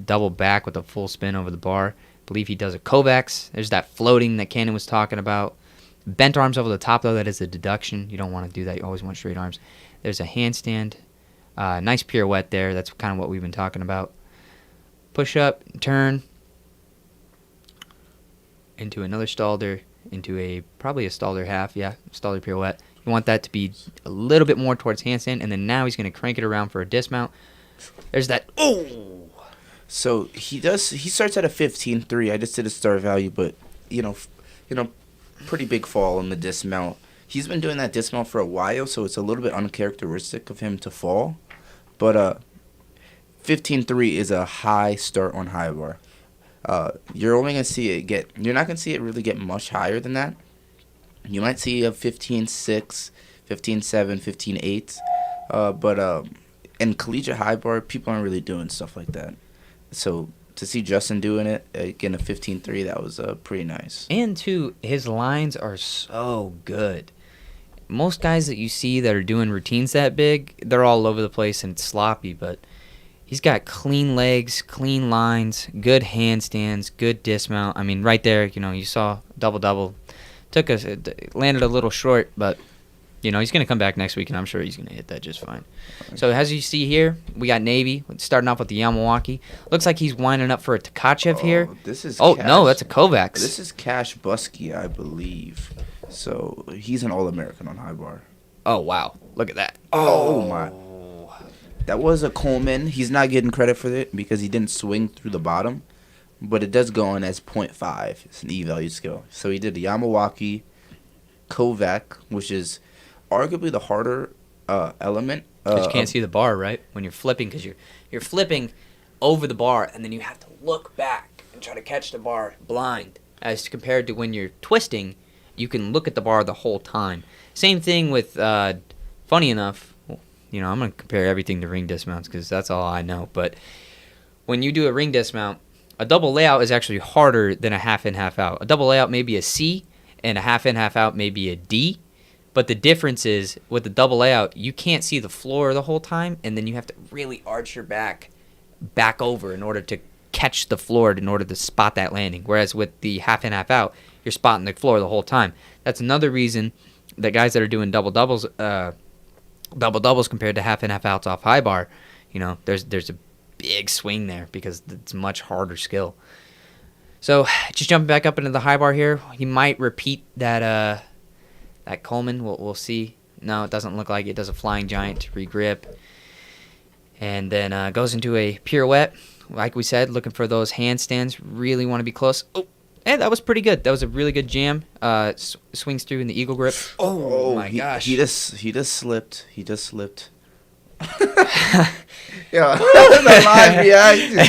double back with a full spin over the bar. I believe he does a Kovacs. There's that floating that Cannon was talking about. Bent arms over the top, though, that is a deduction. You don't want to do that. You always want straight arms. There's a handstand. Nice pirouette there. That's kind of what we've been talking about. Push up, turn into another stalder, into probably a stalder half. Yeah, stalder pirouette. You want that to be a little bit more towards handstand, and then now he's going to crank it around for a dismount. There's that. Oh! So he starts at a 15.3. I just did a start value, but pretty big fall in the dismount. He's been doing that dismount for a while, so it's a little bit uncharacteristic of him to fall. But 15.3 is a high start on high bar. You're only gonna see it you're not gonna see it really get much higher than that. You might see a 15.6, 15.7, 15.8, but in collegiate high bar, people aren't really doing stuff like that. So to see Justin doing it, getting a 15-3, that was pretty nice. And two, his lines are so good. Most guys that you see that are doing routines that big, they're all over the place and it's sloppy, but he's got clean legs, clean lines, good handstands, good dismount. I mean, right there, you saw double-double. Landed a little short, but, he's going to come back next week, and I'm sure he's going to hit that just fine. So as you see here, we got Navy starting off with the Yamawaki. Looks like he's winding up for a Tkachev here. This is no, that's a Kovacs. This is Cash Busky, I believe. So he's an All-American on high bar. Oh, wow. Look at that. Oh, my. That was a Coleman. He's not getting credit for it because he didn't swing through the bottom. But it does go on as 0.5. It's an E-value skill. So he did the Yamawaki, Kovac, which is arguably the harder element. Because you can't see the bar, right? When you're flipping, because you're flipping over the bar, and then you have to look back and try to catch the bar blind. As compared to when you're twisting, you can look at the bar the whole time. Same thing with, funny enough, I'm going to compare everything to ring dismounts because that's all I know. But when you do a ring dismount, a double layout is actually harder than a half in, half out. A double layout may be a C, and a half in, half out may be a D. But the difference is, with the double layout, you can't see the floor the whole time, and then you have to really arch your back over in order to catch the floor in order to spot that landing. Whereas with the half in, half out, you're spotting the floor the whole time. That's another reason that guys that are doing double doubles compared to half in, half outs off high bar, there's a big swing there because it's a much harder skill. So just jumping back up into the high bar here, he might repeat that Coleman. We'll see. No, it doesn't look like it. Does a flying giant to regrip, and then goes into a pirouette. Like we said, looking for those handstands. Really want to be close. Oh, and that was pretty good. That was a really good jam. Swings through in the eagle grip. Oh my gosh! He just slipped. He just slipped. Yeah, the live reaction.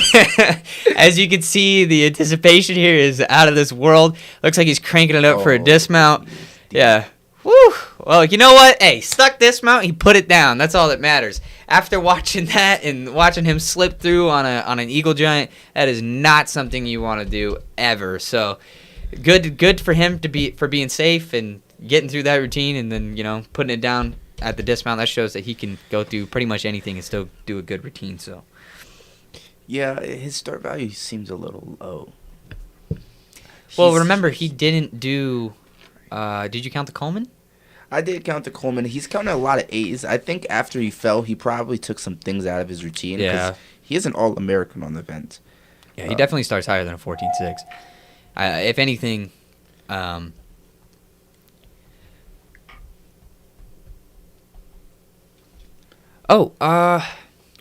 As you can see, the anticipation here is out of this world. Looks like he's cranking it up for a dismount. Yeah. Woo. Well, you know what? Hey, stuck dismount. He put it down. That's all that matters. After watching that and watching him slip through on an eagle giant, that is not something you want to do ever. So, good for him for being safe and getting through that routine, and then putting it down at the dismount. That shows that he can go through pretty much anything and still do a good routine. So, yeah, his start value seems a little low. Well, remember he didn't do. Did you count the Coleman? I did count the Coleman. He's counting a lot of A's. I think after he fell, he probably took some things out of his routine. Yeah. He is an All-American on the event. Yeah, he definitely starts higher than a 14.6. If anything,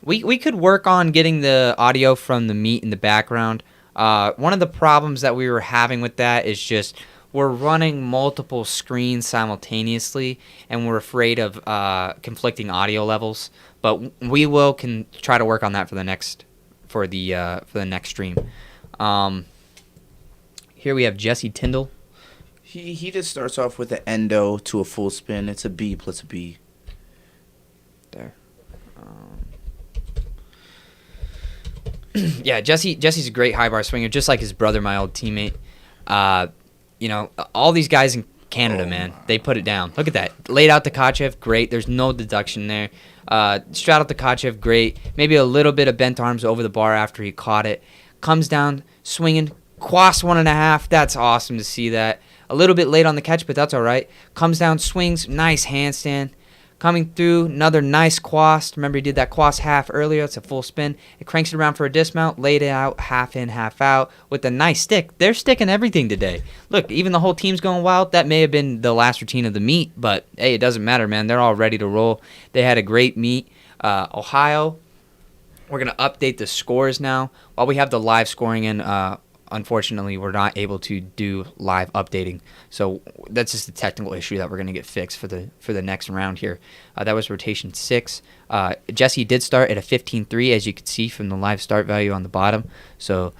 we could work on getting the audio from the meet in the background. One of the problems that we were having with that is just we're running multiple screens simultaneously, and we're afraid of conflicting audio levels. But we can try to work on that for the next stream. Here we have Jesse Tyndall. He just starts off with an endo to a full spin. It's a B plus a B. There. Yeah, Jesse's a great high bar swinger, just like his brother, my old teammate. All these guys in Canada, man, they put it down. Look at that. Laid out Tkachev, great. There's no deduction there. Straddled Tkachev, great. Maybe a little bit of bent arms over the bar after he caught it. Comes down, swinging, quas 1.5. That's awesome to see that. A little bit late on the catch, but that's all right. Comes down, swings, nice handstand. Coming through, another nice quas. Remember, he did that quas half earlier. It's a full spin. It cranks it around for a dismount. Laid it out, half in, half out, with a nice stick. They're sticking everything today. Look, even the whole team's going wild. That may have been the last routine of the meet, but, hey, it doesn't matter, man. They're all ready to roll. They had a great meet. Ohio, we're going to update the scores now. While we have the live scoring in, unfortunately, we're not able to do live updating. So that's just a technical issue that we're going to get fixed for the next round here. That was rotation 6. Jesse did start at a 15.3, as you can see from the live start value on the bottom. So,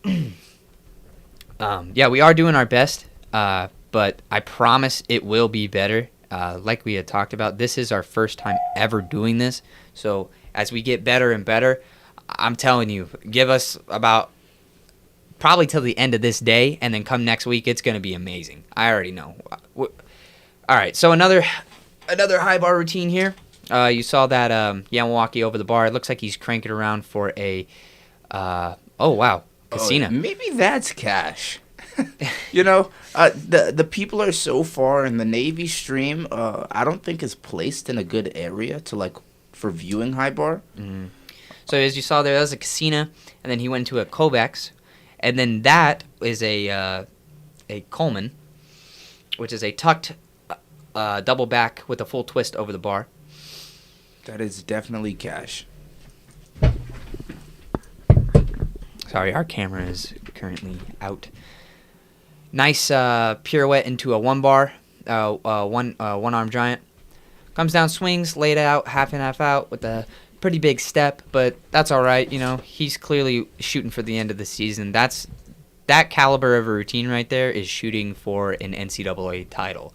yeah, we are doing our best, but I promise it will be better. like we had talked about, this is our first time ever doing this. So as we get better and better, I'm telling you, give us about probably till the end of this day, and then come next week, it's going to be amazing. I already know. All right, so another high bar routine here. You saw that Yamawaki over the bar. It looks like he's cranking around for a, oh, wow, casino. Maybe that's cash. The people are so far in the Navy stream. I don't think is placed in a good area for viewing high bar. Mm-hmm. So as you saw there, that was a casino, and then he went to a Kovacs, and then that is a Coleman, which is a tucked double back with a full twist over the bar. That is definitely cash. Sorry, our camera is currently out. Nice pirouette into a one bar, one arm giant. Comes down, swings, laid out, half in, half out with a pretty big step, but that's all right. He's clearly shooting for the end of the season. That caliber of a routine right there is shooting for an NCAA title.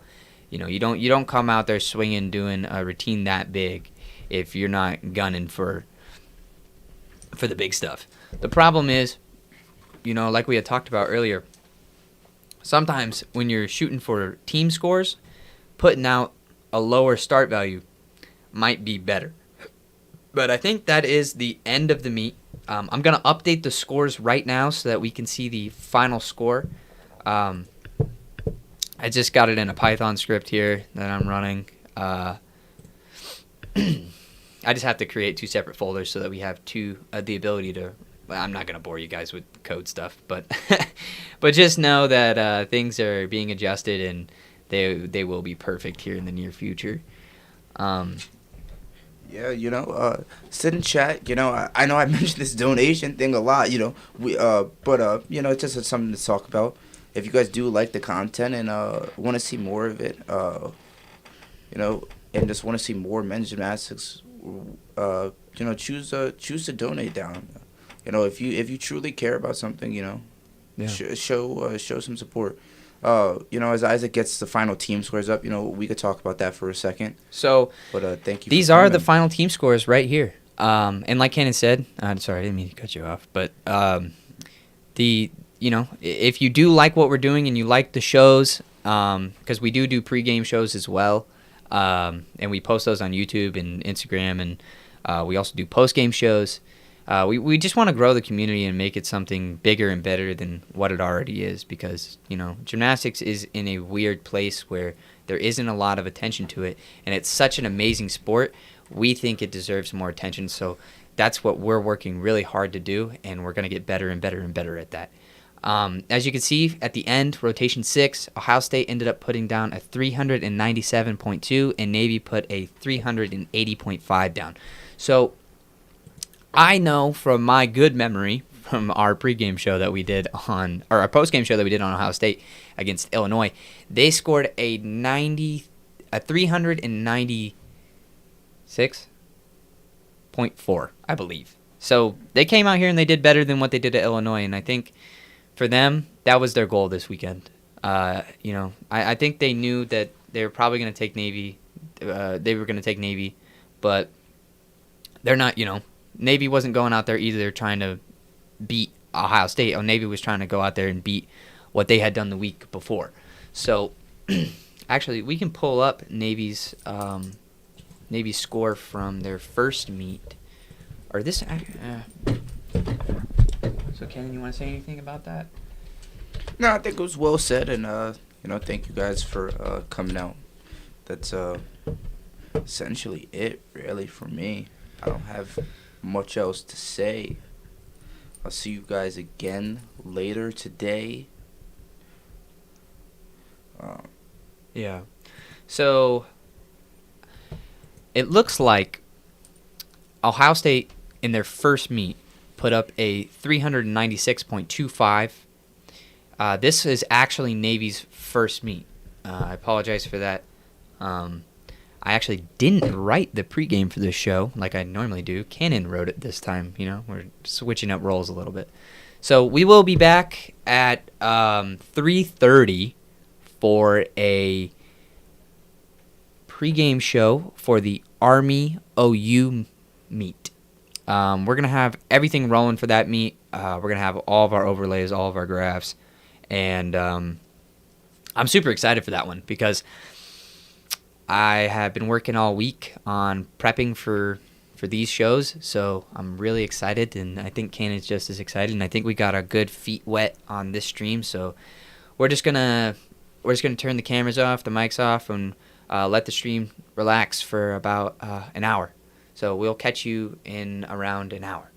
You don't come out there swinging, doing a routine that big if you're not gunning for the big stuff. The problem is, like we had talked about earlier, sometimes when you're shooting for team scores, putting out a lower start value might be better. But I think that is the end of the meet. I'm going to update the scores right now so that we can see the final score. I just got it in a Python script here that I'm running. I just have to create 2 separate folders so that we have the ability to. Well, I'm not going to bore you guys with code stuff, but but just know that things are being adjusted and they will be perfect here in the near future. Yeah, sit and chat. I know I mentioned this donation thing a lot. But it's just something to talk about. If you guys do like the content and want to see more of it, and just want to see more men's gymnastics, choose to donate down. If you truly care about something, show some support. As Isaac gets the final team scores up, we could talk about that for a second. So, but thank you. These are the final team scores right here. And like Cannon said, sorry, I didn't mean to cut you off, but if you do like what we're doing and you like the shows, because we do pregame shows as well, and we post those on YouTube and Instagram, and we also do postgame shows. We just want to grow the community and make it something bigger and better than what it already is, because gymnastics is in a weird place where there isn't a lot of attention to it, and it's such an amazing sport. We think it deserves more attention, so that's what we're working really hard to do, and we're going to get better and better and better at that. As you can see at the end, rotation 6, Ohio State ended up putting down a 397.2, and Navy put a 380.5 down. So I know from my good memory from our pregame show that we did on, or our postgame show that we did on Ohio State against Illinois, they scored a 396.4, I believe. So they came out here and they did better than what they did at Illinois, and I think for them that was their goal this weekend. I think they knew that they were probably going to take Navy. They were going to take Navy, but they're not. Navy wasn't going out there either trying to beat Ohio State. Navy was trying to go out there and beat what they had done the week before. So, actually, we can pull up Navy's score from their first meet. Or this. So, Ken, you want to say anything about that? No, I think it was well said, and thank you guys for coming out. That's essentially it, really, for me. I don't have much else to say. I'll see you guys again later today. Yeah. So it looks like Ohio State in their first meet put up a 396.25. This is actually Navy's first meet. I apologize for that. I actually didn't write the pregame for this show like I normally do. Cannon wrote it this time. We're switching up roles a little bit. So we will be back at 3:30 for a pregame show for the Army OU meet. We're going to have everything rolling for that meet. We're going to have all of our overlays, all of our graphs. And I'm super excited for that one because I have been working all week on prepping for these shows, so I'm really excited, and I think Kanan's just as excited, and I think we got our good feet wet on this stream, so we're just gonna turn the cameras off, the mics off, and let the stream relax for about an hour. So we'll catch you in around an hour.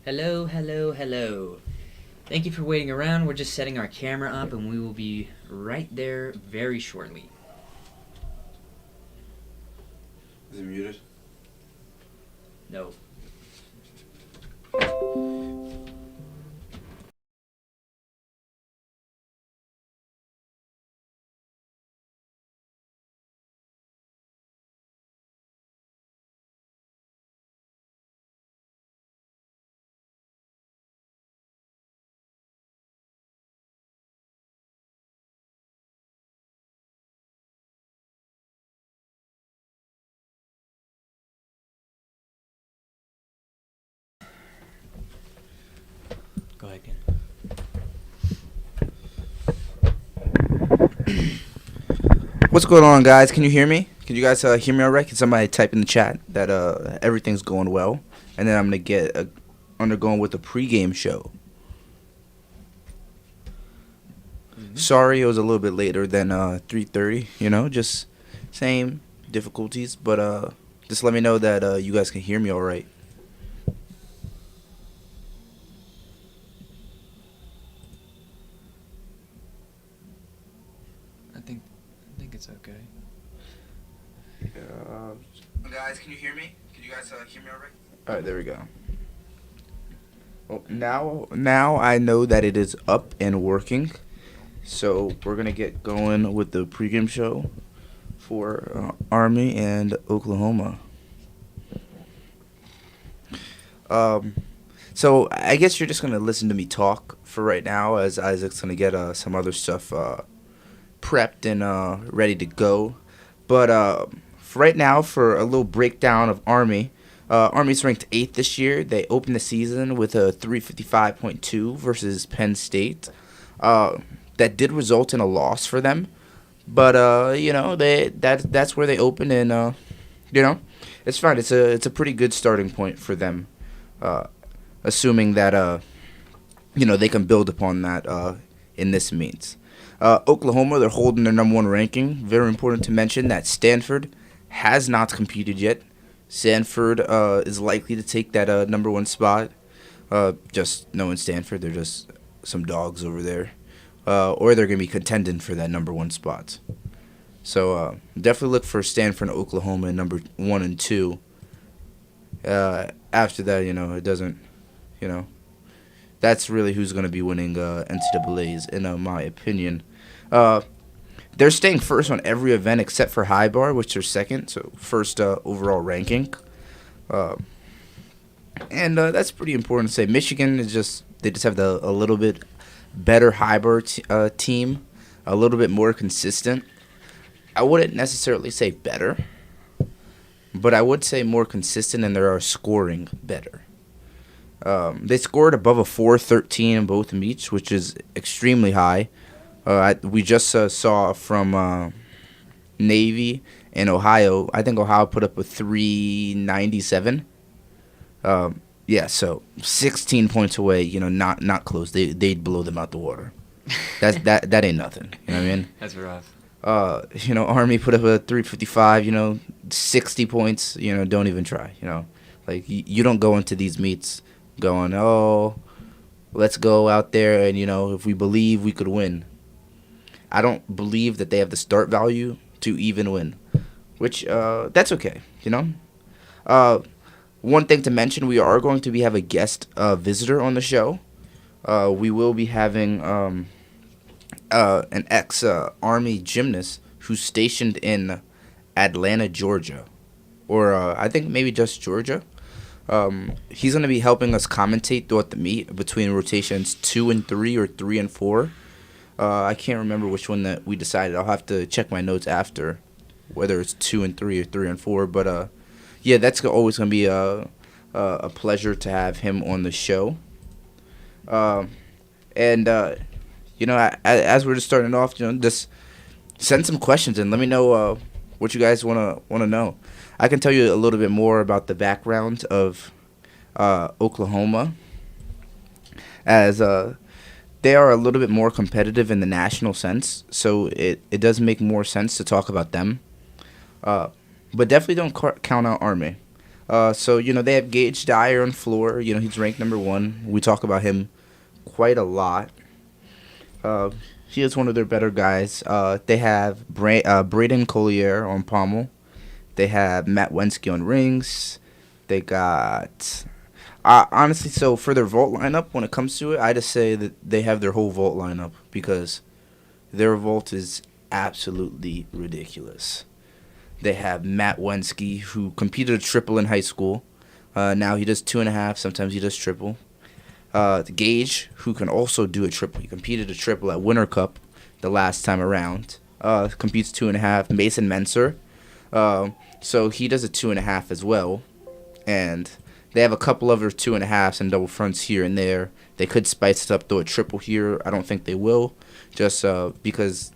Hello, hello, hello. Thank you for waiting around. We're just setting our camera up and we will be right there very shortly. Is it muted? No. Go ahead, Ken. What's going on, guys? Can you hear me? Can you guys hear me all right? Can somebody type in the chat that everything's going well? And then I'm going to get undergoing with the pregame show. Sorry it was a little bit later than 3:30, you know, just same difficulties. But just let me know that you guys can hear me all right. I think it's okay. Guys, can you hear me? Can you guys hear me all right? All right, there we go. Well, now I know that it is up and working. So we're going to get going with the pregame show for Army and Oklahoma. So I guess you're just going to listen to me talk for right now as Isaac's going to get some other stuff prepped and ready to go. But for right now, for a little breakdown of Army, Army's ranked 8th this year. They opened the season with a 355.2 versus Penn State. That did result in a loss for them, but you know that's where they opened, and you know it's fine. It's a pretty good starting point for them, assuming that you know they can build upon that in this means. Oklahoma, they're holding their number 1 ranking. Very important to mention that Stanford has not competed yet. Stanford is likely to take that number 1 spot. Just knowing Stanford, they're just some dogs over there. Or they're going to be contending for that number 1 spot. So definitely look for Stanford and Oklahoma in number 1 and 2. After that, you know, it doesn't, you know, that's really who's going to be winning NCAAs, in my opinion. They're staying first on every event except for High Bar, which are second, so first overall ranking. And that's pretty important to say. Michigan is they just have a little bit better High Bar team, a little bit more consistent. I wouldn't necessarily say better, but I would say more consistent, and they are scoring better. They scored above a 413 in both meets, which is extremely high. We just saw from Navy and Ohio. I think Ohio put up a 397. Yeah, so 16 points away. You know, not close. They'd blow them out the water. That ain't nothing. You know what I mean? That's rough. You know, Army put up a 355. You know, 60 points. You know, don't even try. You know, like you don't go into these meets going, oh, let's go out there and, you know, if we believe we could win. I don't believe that they have the start value to even win, which that's okay, you know. One thing to mention, we are going to have a guest visitor on the show. We will be having an ex-Army gymnast who's stationed in Atlanta, Georgia, or I think maybe just Georgia. He's going to be helping us commentate throughout the meet between rotations 2 and 3 or 3 and 4. I can't remember which one that we decided. I'll have to check my notes after, whether it's 2 and 3 or 3 and 4. But yeah, that's always going to be a pleasure to have him on the show. And you know, as we're just starting off, you know, just send some questions and let me know what you guys want to know. I can tell you a little bit more about the background of Oklahoma, as they are a little bit more competitive in the national sense, so it does make more sense to talk about them. But definitely don't count out Army. So they have Gage Dyer on floor. He's ranked number 1. We talk about him quite a lot. He is one of their better guys. They have Braden Collier on pommel. They have Matt Wensky on rings. They got honestly, so for their vault lineup, when it comes to it, I just say that they have their whole vault lineup because their vault is absolutely ridiculous. They have Matt Wensky, who competed a triple in high school. Now he does 2.5. Sometimes he does triple. Gage, who can also do a triple. He competed a triple at Winter Cup the last time around. Competes 2.5. Mason Menser. So he does a 2.5 as well. And they have a couple other 2.5s and double fronts here and there. They could spice it up, throw a triple here. I don't think they will, just because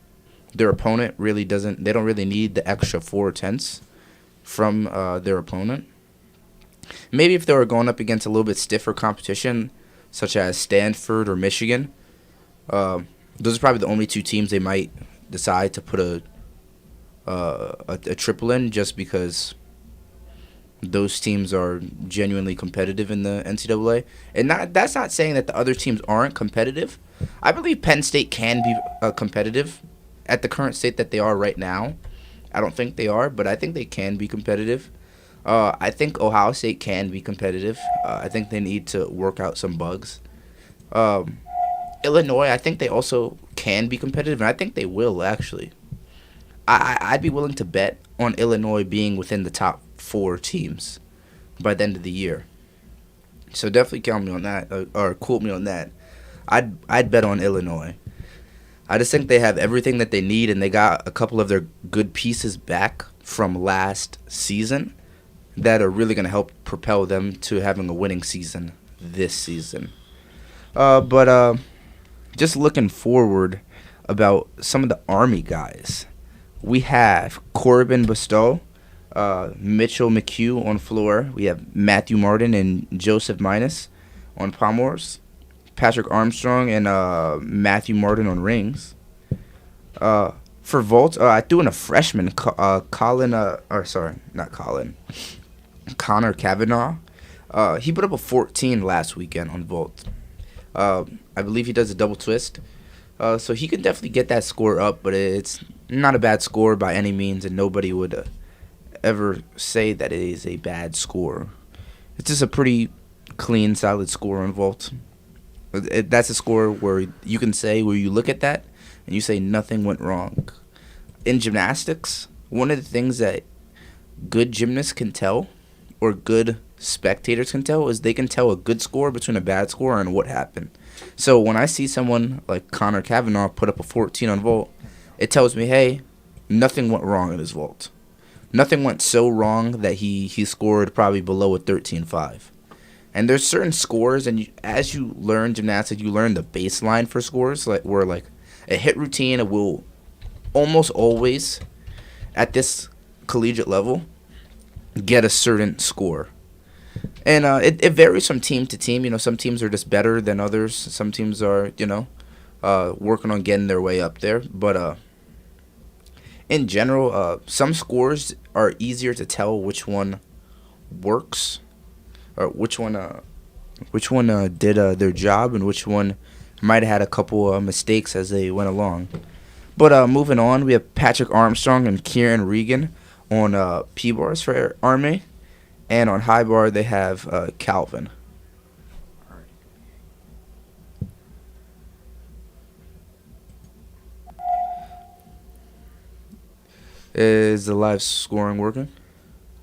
their opponent really doesn't. They don't really need the extra 4/10 from their opponent. Maybe if they were going up against a little bit stiffer competition, such as Stanford or Michigan, those are probably the only 2 teams they might decide to put a triple in, just because those teams are genuinely competitive in the NCAA. And that's not saying that the other teams aren't competitive. I believe Penn State can be competitive at the current state that they are right now. I don't think they are, but I think they can be competitive. I think Ohio State can be competitive. I think they need to work out some bugs. Illinois, I think they also can be competitive, and I think they will, actually. I'd be willing to bet on Illinois being within the top 4 teams by the end of the year. So definitely count me on that, or quote me on that. I'd bet on Illinois. I just think they have everything that they need, and they got a couple of their good pieces back from last season that are really going to help propel them to having a winning season this season. But just looking forward about some of the Army guys. We have Corbin Bestow, Mitchell McHugh on floor. We have Matthew Martin and Joseph Minus on pommels. Patrick Armstrong and Matthew Martin on rings. For vault, I threw in a freshman, Connor Kavanaugh. He put up a 14 last weekend on vault. I believe he does a double twist. So he can definitely get that score up, but it's not a bad score by any means, and nobody would ever say that it is a bad score. It's just a pretty clean, solid score on vault. That's a score where you can say, where you look at that and you say nothing went wrong. In gymnastics, one of the things that good gymnasts can tell, or good spectators can tell, is they can tell a good score between a bad score and what happened. So when I see someone like Connor Kavanaugh put up a 14 on vault, it tells me, hey, nothing went wrong in his vault. Nothing went so wrong that he scored probably below a 13.5. And there's certain scores, and as you learn gymnastics, you learn the baseline for scores, where a hit routine will almost always, at this collegiate level, get a certain score. And it varies from team to team. Some teams are just better than others. Some teams are, working on getting their way up there. But in general, some scores are easier to tell which one works, or which one did their job, and which one might have had a couple mistakes as they went along. But moving on, we have Patrick Armstrong and Kieran Regan on P-bars for Army. And on high bar, they have Calvin. Is the live scoring working?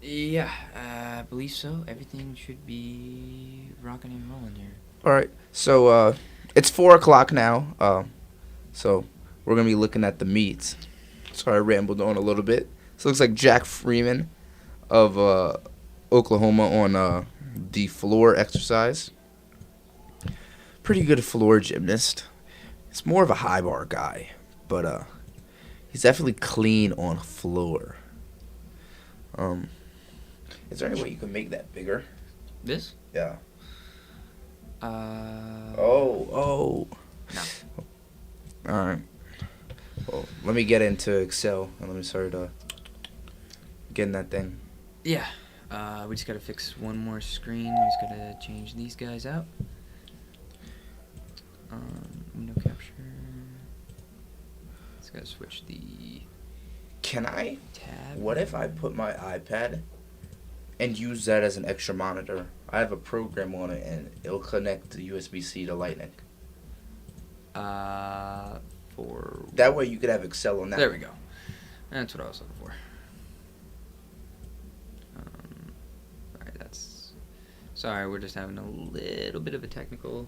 Yeah, I believe so. Everything should be rocking and rolling here. All right. So it's 4 o'clock now. So we're going to be looking at the meets. Sorry, I rambled on a little bit. So it looks like Jack Freeman of Oklahoma on the floor exercise. Pretty good floor gymnast. He's more of a high bar guy, but he's definitely clean on floor. Is there any way you can make that bigger? This? Yeah. No. All right. Well, let me get into Excel and let me start getting that thing. Yeah. We just gotta fix one more screen. We just gotta change these guys out. Window capture. Just gotta switch the Can I? tab. What if I put my iPad and use that as an extra monitor? I have a program on it and it'll connect to USB-C to Lightning. For That way you could have Excel on that. there we go. That's what I was looking for. Alright, that's. Sorry, we're just having a little bit of a technical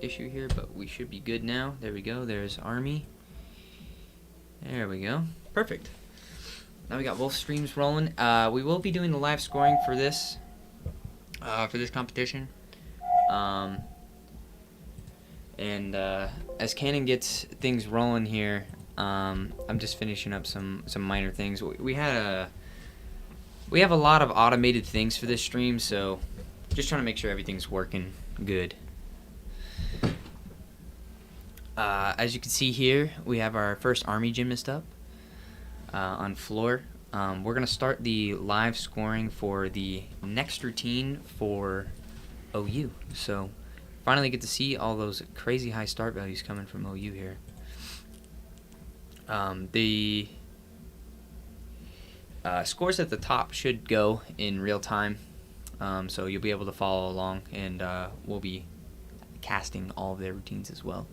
issue here, but we should be good now. There we go. There's Army. There we go. Perfect. Now we got both streams rolling. We will be doing the live scoring for this competition. And as Cannon gets things rolling here, I'm just finishing up some minor things. We have a lot of automated things for this stream, so just trying to make sure everything's working good. As you can see here, we have our first Army gymnast up on floor. We're going to start the live scoring for the next routine for OU. So finally get to see all those crazy high start values coming from OU here. The scores at the top should go in real time, so you'll be able to follow along, and we'll be casting all of their routines as well.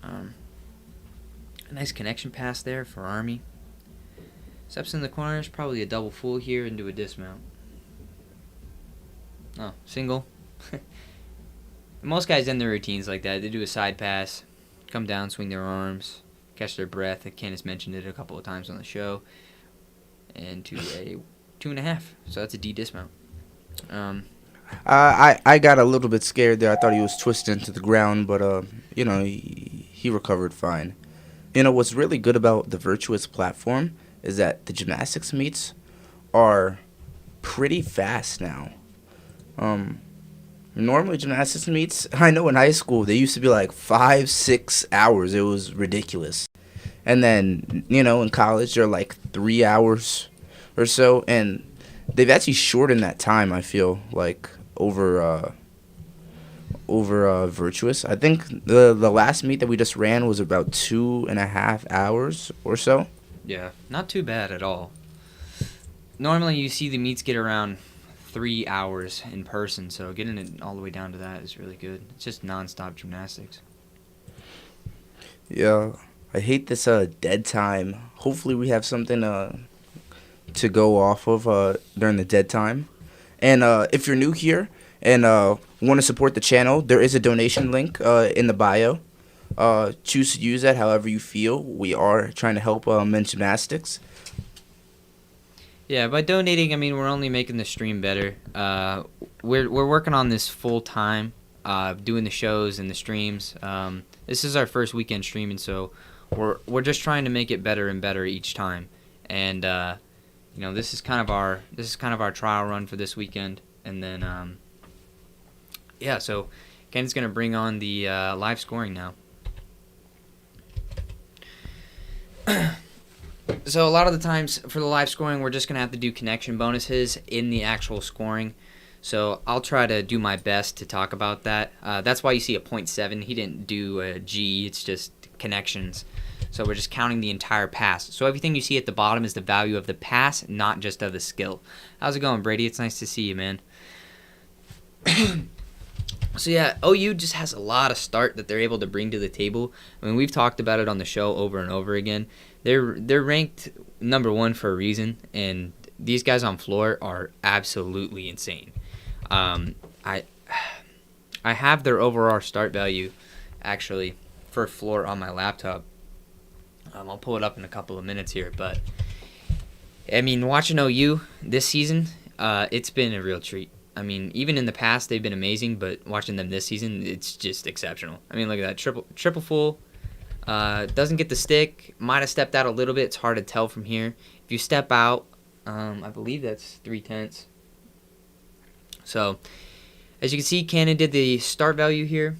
A nice connection pass there for Army. Steps in the corners, probably a double full here into a dismount. Oh, single. Most guys end their routines like that. They do a side pass, come down, swing their arms, catch their breath. Candace mentioned it a couple of times on the show. And to a 2.5. So that's a D dismount. I got a little bit scared there. I thought he was twisted into the ground, but he recovered fine. What's really good about the Virtuous platform is that the gymnastics meets are pretty fast now. Normally gymnastics meets, I know in high school they used to be like 5-6 hours. It was ridiculous. And then in college they're like 3 hours or so, and they've actually shortened that time, I feel like, over Virtuous. I think the last meet that we just ran was about 2.5 hours or so. Yeah, not too bad at all. Normally you see the meets get around 3 hours in person, so getting it all the way down to that is really good. It's just non-stop gymnastics. Yeah, I hate this dead time. Hopefully we have something to go off of during the dead time. And if you're new here and want to support the channel, there is a donation link in the bio. Choose to use that however you feel. We are trying to help men's gymnastics. Yeah, by donating, I mean we're only making the stream better. We're working on this full time, doing the shows and the streams. This is our first weekend streaming, so we're just trying to make it better and better each time. And this is kind of our trial run for this weekend. And then so Ken's gonna bring on the live scoring now. So a lot of the times for the live scoring, we're just going to have to do connection bonuses in the actual scoring. So I'll try to do my best to talk about that. That's why you see a 0.7. He didn't do a G. It's just connections. So we're just counting the entire pass. So everything you see at the bottom is the value of the pass, not just of the skill. How's it going, Brady? It's nice to see you, man. So yeah, OU just has a lot of start that they're able to bring to the table. I mean, we've talked about it on the show over and over again. They're ranked number 1 for a reason, and these guys on floor are absolutely insane. I have their overall start value actually for floor on my laptop. I'll pull it up in a couple of minutes here, but I mean, watching OU this season, it's been a real treat. I mean, even in the past they've been amazing, but watching them this season, it's just exceptional. I mean, look at that triple full. Doesn't get the stick. Might have stepped out a little bit. It's hard to tell from here. If you step out, I believe that's 3/10. So, as you can see, Cannon did the start value here,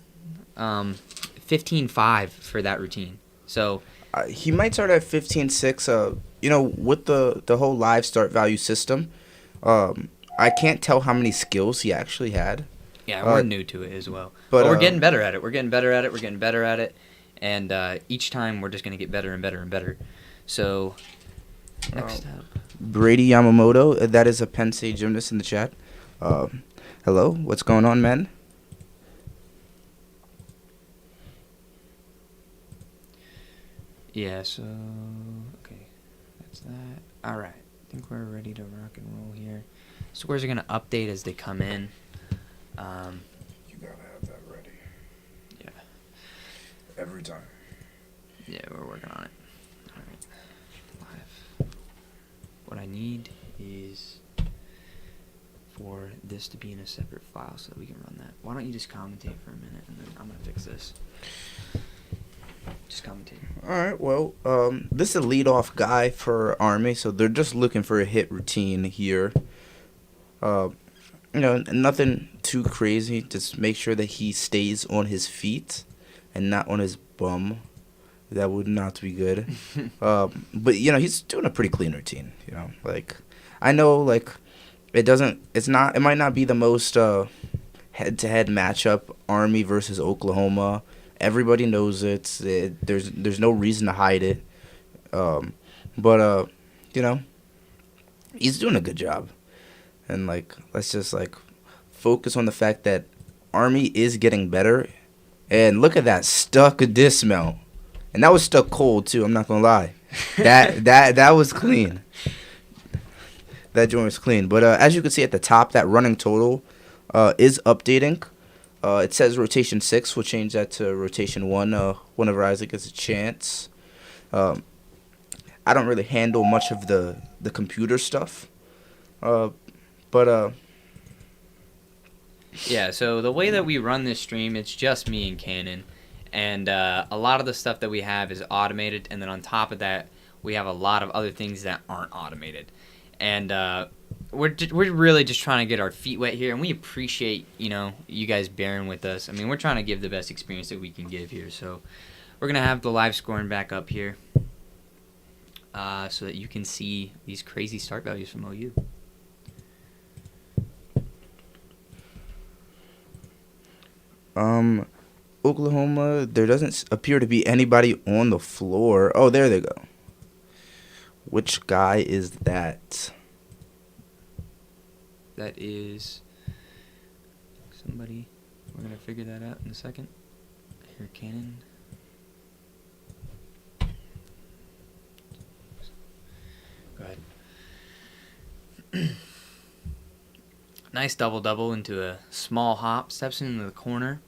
15.5 for that routine. So he might start at 15.6. With the whole live start value system, I can't tell how many skills he actually had. Yeah, we're new to it as well. but, But we're uh, getting better at it. We're getting better at it. We're getting better at it. And each time we're just going to get better and better and better. So, next up. Brady Yamamoto, that is a Penn State gymnast in the chat. Hello, what's going on, man? Yeah, so, okay. That's that. All right. I think we're ready to rock and roll here. Scores are going to update as they come in. You gotta have that ready. Yeah. Every time. Yeah, we're working on it. All right. Live. What I need is for this to be in a separate file so that we can run that. Why don't you just commentate for a minute and then I'm gonna fix this. Just commentate. All right. Well, this is a leadoff guy for Army, so they're just looking for a hit routine here. Nothing too crazy. Just make sure that he stays on his feet and not on his bum. That would not be good. But he's doing a pretty clean routine. I know, it might not be the most head-to-head matchup. Army versus Oklahoma. Everybody knows it. There's no reason to hide it. But he's doing a good job. And let's just focus on the fact that Army is getting better. And look at that stuck dismount. And that was stuck cold too, I'm not gonna lie. That was clean. That joint was clean. But as you can see at the top, that running total is updating. It says rotation 6. We'll change that to rotation 1 whenever Isaac gets a chance. I don't really handle much of the computer stuff. Yeah, so the way that we run this stream, it's just me and Cannon. And a lot of the stuff that we have is automated. And then on top of that, we have a lot of other things that aren't automated. And we're really just trying to get our feet wet here. And we appreciate, you guys bearing with us. I mean, we're trying to give the best experience that we can give here. So we're going to have the live scoring back up here so that you can see these crazy start values from OU. Oklahoma, there doesn't appear to be anybody on the floor. Oh, there they go. Which guy is that? That is somebody. We're going to figure that out in a second. Here, Cannon. Go ahead. Nice double-double into a small hop. Steps into the corner.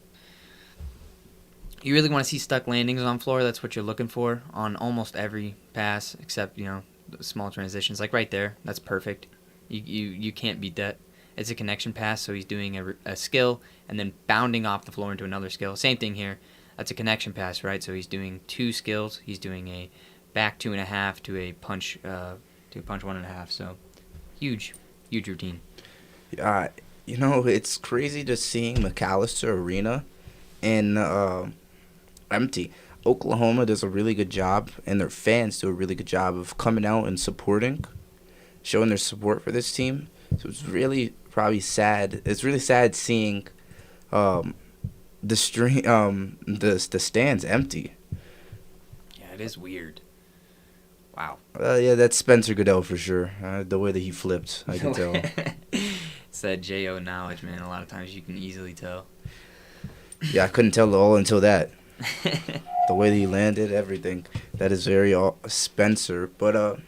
You really want to see stuck landings on floor. That's what you're looking for on almost every pass, except, the small transitions. Like right there. That's perfect. You can't beat that. It's a connection pass, so he's doing a skill and then bounding off the floor into another skill. Same thing here. That's a connection pass, right? So he's doing 2 skills. He's doing a back 2.5 to a punch 1.5. So huge routine. It's crazy just seeing McAllister Arena in empty. Oklahoma does a really good job, and their fans do a really good job of coming out and supporting, showing their support for this team. So it's really probably sad. It's really sad seeing the stands empty. Yeah, it is weird. Wow. Yeah, that's Spencer Goodell for sure. The way that he flipped, I can tell. It's that J.O. knowledge, man. A lot of times you can easily tell. Yeah, I couldn't tell all until that. The way that he landed, everything. That is very Spencer. But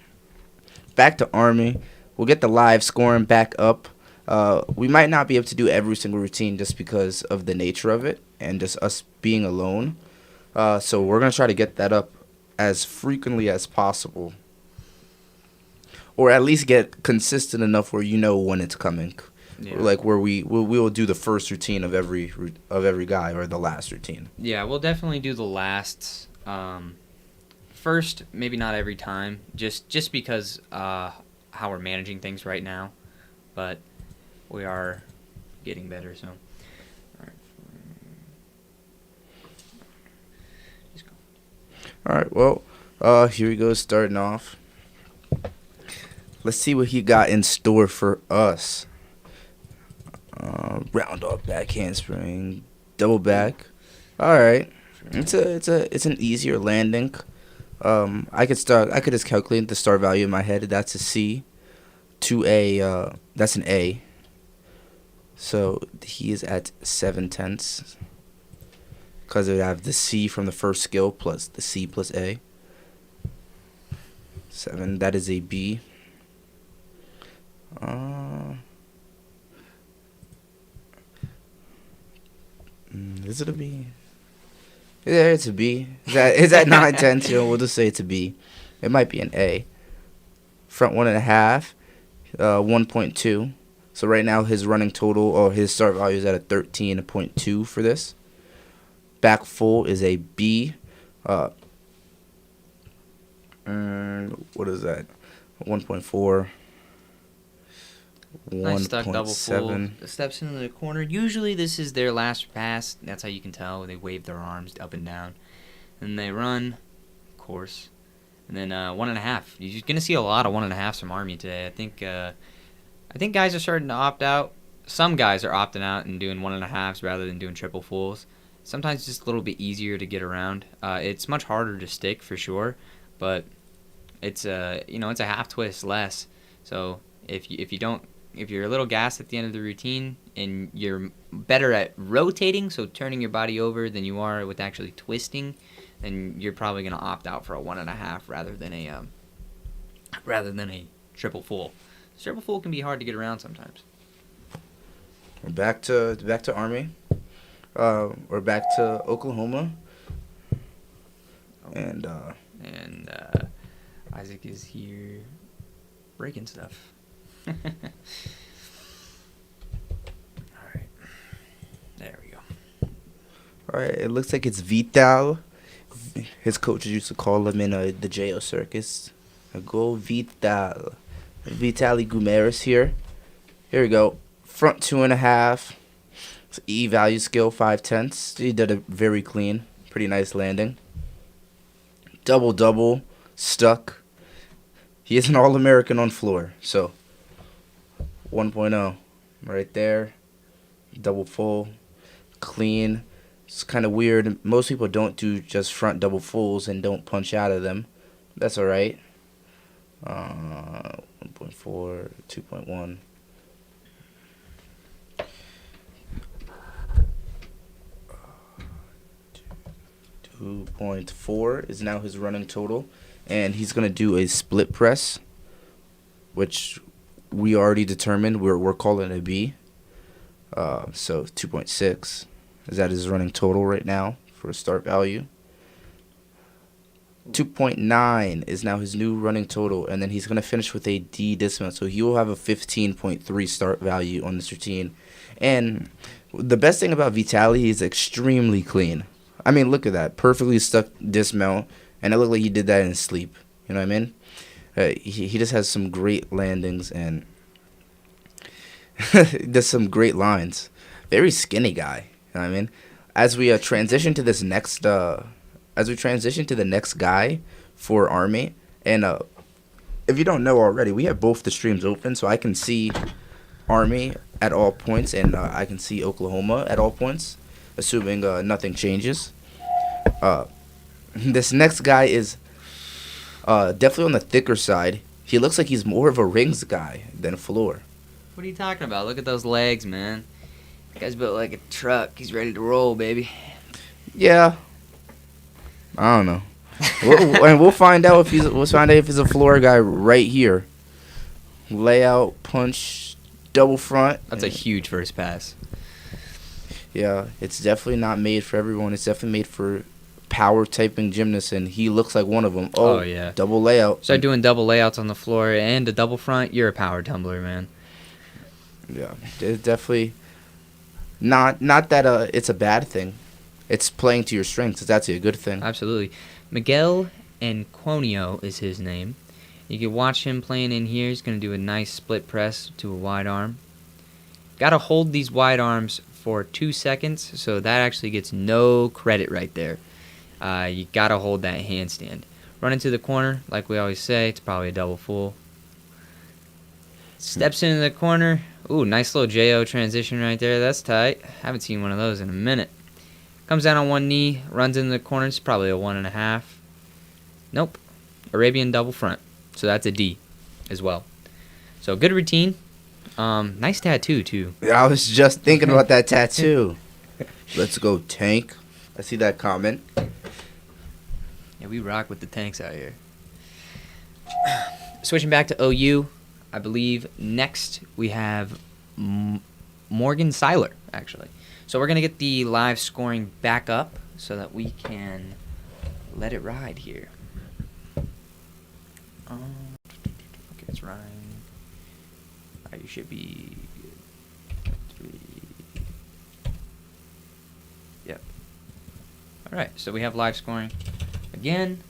back to Army. We'll get the live scoring back up. We might not be able to do every single routine just because of the nature of it and just us being alone. So we're going to try to get that up as frequently as possible. Or at least get consistent enough where you know when it's coming. Yeah. Like where we will do the first routine of every guy or the last routine. Yeah, we'll definitely do the last first, maybe not every time, just because how we're managing things right now, but we are getting better. So, all right. All right. Well, here we go. Starting off. Let's see what he got in store for us. Round off back handspring, double back. All right, it's an easier landing. I could just calculate the start value in my head. That's a C. To a that's an A. So he is at 7/10 because it would have the C from the first skill plus the C plus A. 7. That is a B. Is it a B? Yeah, it's a B. Is that 9/10? We'll just say it's a B. It might be an A. Front 1.5, 1.2. So right now his running total or his start value is at a 13.2 for this. Back full is a B. What is that? 1.4. Nice stuck double full. 1.7. Steps into the corner. Usually this is their last pass. That's how you can tell. They wave their arms up and down. And they run, of course. And then 1.5. You're going to see a lot of 1.5s from Army today. I think guys are starting to opt out. Some guys are opting out and doing 1.5s rather than doing triple fulls. Sometimes it's just a little bit easier to get around. It's much harder to stick for sure, but it's it's a half twist less. So if you're a little gassed at the end of the routine and you're better at rotating, so turning your body over than you are with actually twisting, then you're probably going to opt out for a 1.5 rather than a triple full. Triple full can be hard to get around sometimes. Back to Army, or back to Oklahoma, and Isaac is here breaking stuff. All right, there we go. all right, it looks like it's Vital. His coaches used to call him in the JO circus. Go Vital. Vitaly Gumeris here. Here we go. Front 2.5. It's E value skill 5/10. He did it very clean. Pretty nice landing. Double stuck. He is an All-American on floor. So 1.0 right there. Double full. Clean. It's kind of weird. Most people don't do just front double fulls and don't punch out of them. That's all right. 1.4, 2.1. 2.4 is now his running total, and he's gonna do a split press, which we already determined we're calling it a B. So 2.6 is that his running total right now for a start value. 2.9 is now his new running total, and then he's going to finish with a D dismount, so he will have a 15.3 start value on this routine. And the best thing about Vitaly, he's extremely clean. I mean, look at that. Perfectly stuck dismount, and it looked like he did that in his sleep. You know what I mean? He just has some great landings, and does some great lines. Very skinny guy. You know what I mean? As we transition to this next... As we transition to the next guy for Army, and if you don't know already, we have both the streams open, so I can see Army at all points, and I can see Oklahoma at all points, assuming nothing changes. This next guy is definitely on the thicker side. He looks like he's more of a rings guy than a floor. What are you talking about? Look at those legs, man. That guy's built like a truck. He's ready to roll, baby. Yeah. I don't know. We'll find out if he's a floor guy right here. Layout, punch, double front. That's a huge first pass. Yeah, it's definitely not made for everyone. It's definitely made for power typing gymnasts, and he looks like one of them. Oh yeah, double layout. Start doing double layouts on the floor and a double front. You're a power tumbler, man. Yeah, it's definitely not that it's a bad thing. It's playing to your strengths. It's actually a good thing. Absolutely. Miguel Anquonio is his name. You can watch him playing in here. He's going to do a nice split press to a wide arm. Got to hold these wide arms for 2 seconds, so that actually gets no credit right there. You got to hold that handstand. Run into the corner, like we always say. It's probably a double full. Steps into the corner. Ooh, nice little JO transition right there. That's tight. Haven't seen one of those in a minute. Comes down on one knee, runs into the corner. It's probably a 1.5. Nope. Arabian double front. So that's a D as well. So good routine. Nice tattoo too. I was just thinking about that tattoo. Let's go, Tank. I see that comment. Yeah, we rock with the tanks out here. Switching back to OU, I believe next we have Morgan Seiler, actually. So we're going to get the live scoring back up so that we can let it ride here. Okay, it's riding. Alright, you should be good. 3. Yep. Alright, so we have live scoring. Again,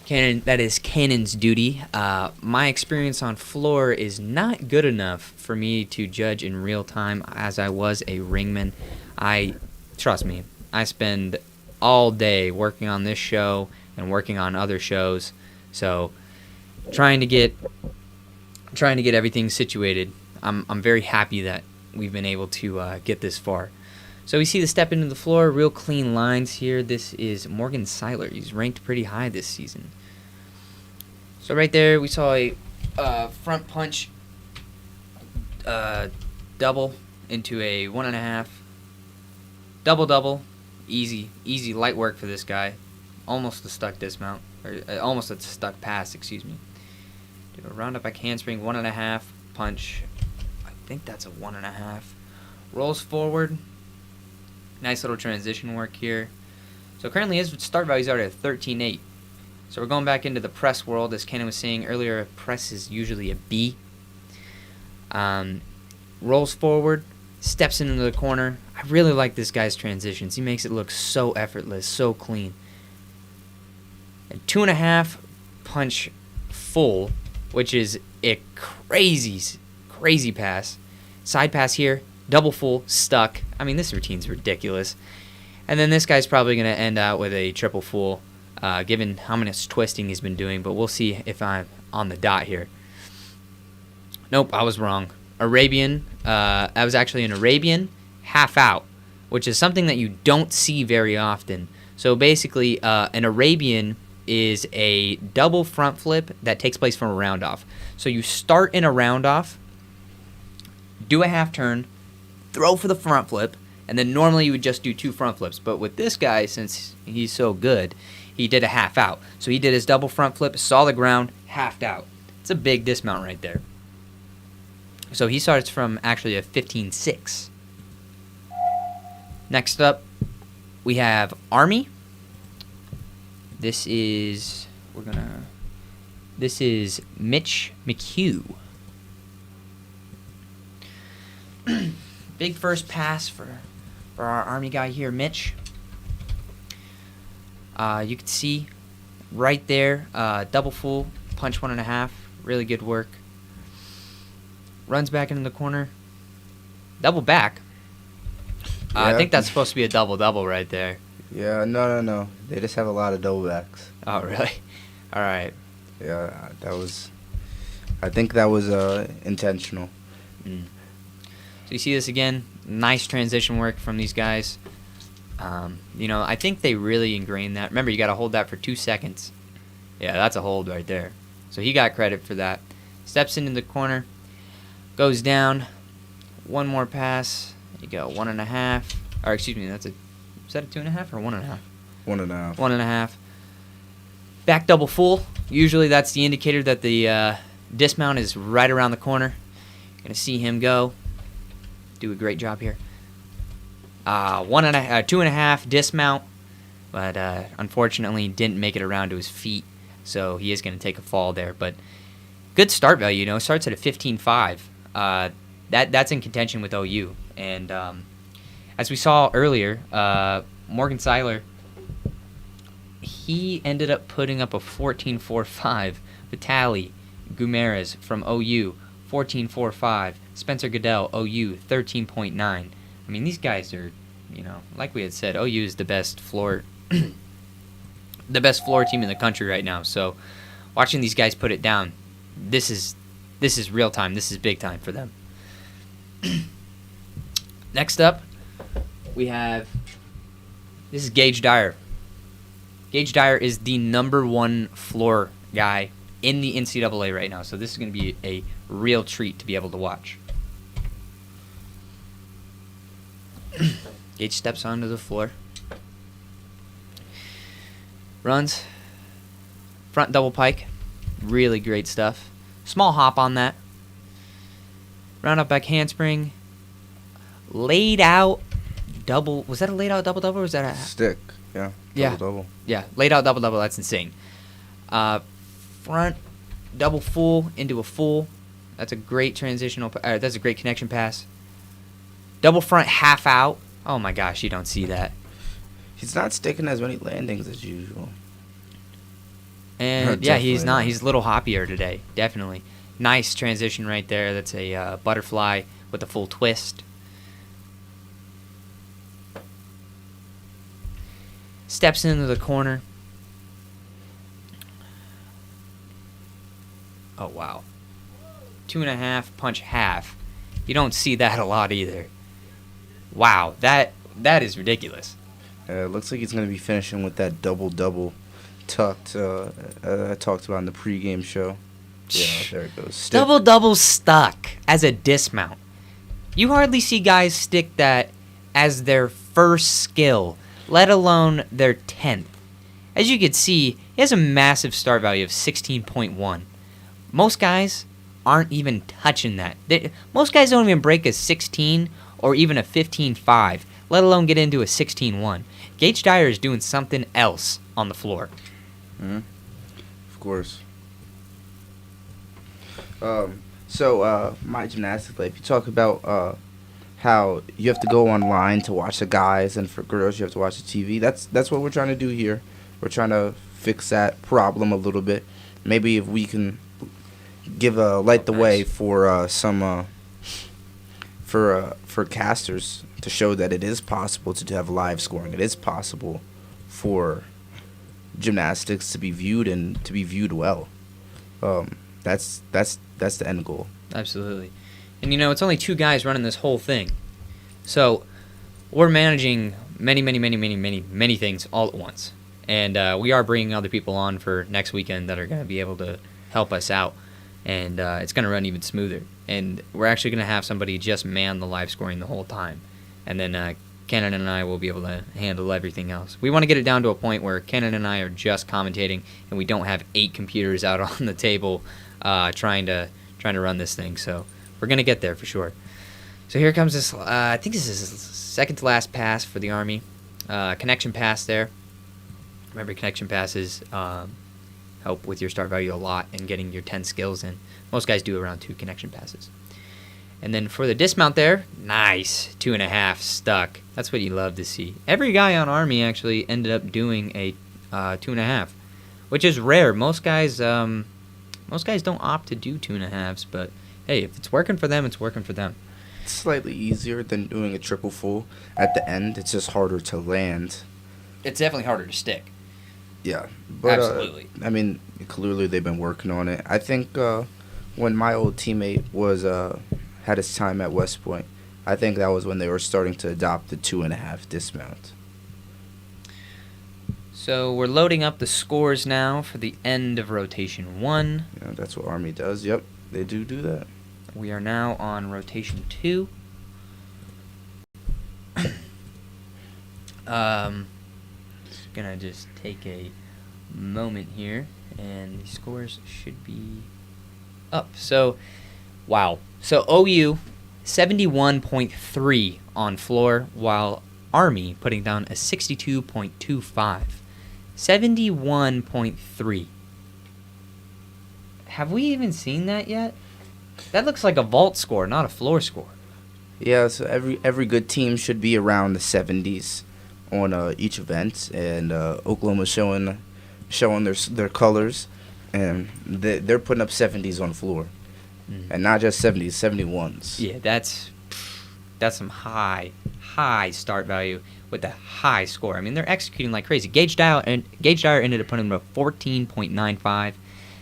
that is Cannon's duty. My experience on floor is not good enough for me to judge in real time as I was a ringman. Trust me, I spend all day working on this show and working on other shows. So trying to get everything situated. I'm very happy that we've been able to get this far. So we see the step into the floor, real clean lines here. This is Morgan Seiler. He's ranked pretty high this season. So right there, we saw a front punch double into a 1.5. Double. Easy, light work for this guy. Almost a stuck dismount. Or almost a stuck pass, excuse me. Do a round up back handspring, 1.5. Punch. I think that's a 1.5. Rolls forward. Nice little transition work here. So currently his start values are at 13.8. So we're going back into the press world. As Cannon was saying earlier, press is usually a B. Rolls forward, steps into the corner. I really like this guy's transitions. He makes it look so effortless, so clean. And 2.5 punch full, which is a crazy pass. Side pass here, double full, stuck. I mean, this routine's ridiculous. And then this guy's probably going to end out with a triple full, given how much twisting he's been doing. But we'll see if I'm on the dot here. Nope, I was wrong. Arabian, I was actually an Arabian half out, which is something that you don't see very often. So basically, an Arabian is a double front flip that takes place from a round off. So you start in a round off, do a half turn, throw for the front flip, and then normally you would just do 2 front flips. But with this guy, since he's so good, he did a half out. So he did his double front flip, saw the ground, halved out. It's a big dismount right there. So he starts from actually a 15.6. Next up, we have Army. This is Mitch McHugh. Big first pass for our Army guy here, Mitch. You can see right there, double full, punch 1.5, really good work. Runs back into the corner, double back. I think that's supposed to be a double right there. Yeah, no. They just have a lot of double backs. Oh, really? All right. Yeah, I think that was intentional. So you see this again, nice transition work from these guys. I think they really ingrained that. Remember, you got to hold that for 2 seconds. Yeah, that's a hold right there. So he got credit for that. Steps into the corner, goes down, one more pass. You go 1.5. Or excuse me, is that a 2.5 or 1.5? 1.5. 1.5. Back double full. Usually that's the indicator that the dismount is right around the corner. Gonna see him go. Do a great job here. 2.5 dismount, but unfortunately didn't make it around to his feet, so he is going to take a fall there. But good start value, starts at a 15.5. That's in contention with OU, and as we saw earlier, Morgan Seiler, he ended up putting up a 14.45. Vitaly Guimaraes from OU, 14.45. Spencer Goodell, OU, 13.9. I mean, these guys are, like we had said, OU is the best floor team in the country right now. So watching these guys put it down, this is This is real time. This is big time for them. Next up, we have, this is Gage Dyer. Gage Dyer is the #1 floor guy in the NCAA right now, so this is going to be a real treat to be able to watch. Gage steps onto the floor, runs, front double pike, really great stuff. Small hop on that. Round up back handspring, laid out double. Was that a laid out double double or was that a Stick. Yeah. Yeah. Double. Yeah, laid out double double. That's insane. Front double full into a full. That's a great transitional. That's a great connection pass. Double front half out. Oh my gosh, you don't see that. He's not sticking as many landings as usual. And yeah, he's Definitely not. not. He's a little hoppier today. Definitely. Nice transition right there. That's a butterfly with a full twist. Steps into the corner. Oh, wow. 2.5 punch half. You don't see that a lot either. Wow, that is ridiculous. It looks like he's going to be finishing with that double tucked I talked about in the pregame show. Yeah, there it goes. Stick. Double stuck as a dismount. You hardly see guys stick that as their first skill, let alone their 10th. As you can see, he has a massive start value of 16.1. Most guys aren't even touching that. Most guys don't even break a 16 or even a 15.5, let alone get into a 16.1. Gage Dyer is doing something else on the floor. Mhm. Of course. So my gymnastics life, you talk about how you have to go online to watch the guys, and for girls you have to watch the TV. That's what we're trying to do here. We're trying to fix that problem a little bit. Maybe if we can give light the way for some for casters to show that it is possible to have live scoring. It is possible for gymnastics to be viewed and to be viewed well. That's the end goal. Absolutely. And it's only 2 guys running this whole thing. So we're managing many things all at once. And we are bringing other people on for next weekend that are going to be able to help us out. And it's going to run even smoother. And we're actually going to have somebody just man the live scoring the whole time. And then Kenan and I will be able to handle everything else. We want to get it down to a point where Kenan and I are just commentating and we don't have 8 computers out on the table trying to run this thing. So we're going to get there for sure. So here comes this, I think this is his second to last pass for the Army. Connection pass there. Remember, connection passes help with your start value a lot and getting your 10 skills in. Most guys do around 2 connection passes. And then for the dismount there, nice, 2.5 stuck. That's what you love to see. Every guy on Army actually ended up doing a 2.5, which is rare. Most guys don't opt to do 2.5s, but hey, if it's working for them, it's working for them. It's slightly easier than doing a triple full at the end. It's just harder to land. It's definitely harder to stick. Yeah, but Absolutely. I mean, clearly they've been working on it. I think when my old teammate was had his time at West Point, I think that was when they were starting to adopt the 2.5 dismount. So we're loading up the scores now for the end of rotation 1. Yeah, that's what Army does. Yep, they do that. We are now on rotation 2. Gonna just take a moment here, and the scores should be up. So, wow. So OU 71.3 on floor, while Army putting down a 62.25. 71.3. Have we even seen that yet? That looks like a vault score, not a floor score. Yeah, so every good team should be around the 70s on each event, and Oklahoma's showing their colors, and they're putting up 70s on floor, and not just 70s, 71s. Yeah, that's some high start value with a high score. I mean, they're executing like crazy. Gage Dyer ended up putting him a 14.95.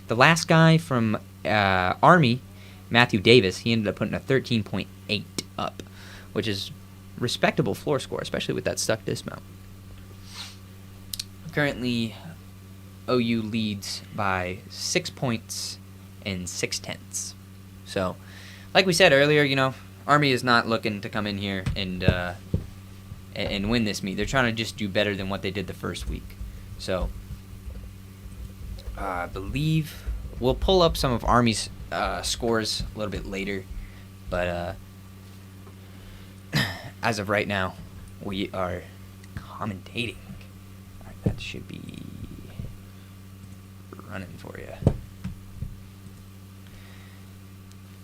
The last guy from Army Matthew Davis, he ended up putting a 13.8 up, which is respectable floor score, especially with that stuck dismount. Currently, OU leads by 6 points and 6/10. So, like we said earlier, Army is not looking to come in here and win this meet. They're trying to just do better than what they did the first week. So, I believe we'll pull up some of Army's scores a little bit later, but as of right now, we are commentating. All right, that should be running for you.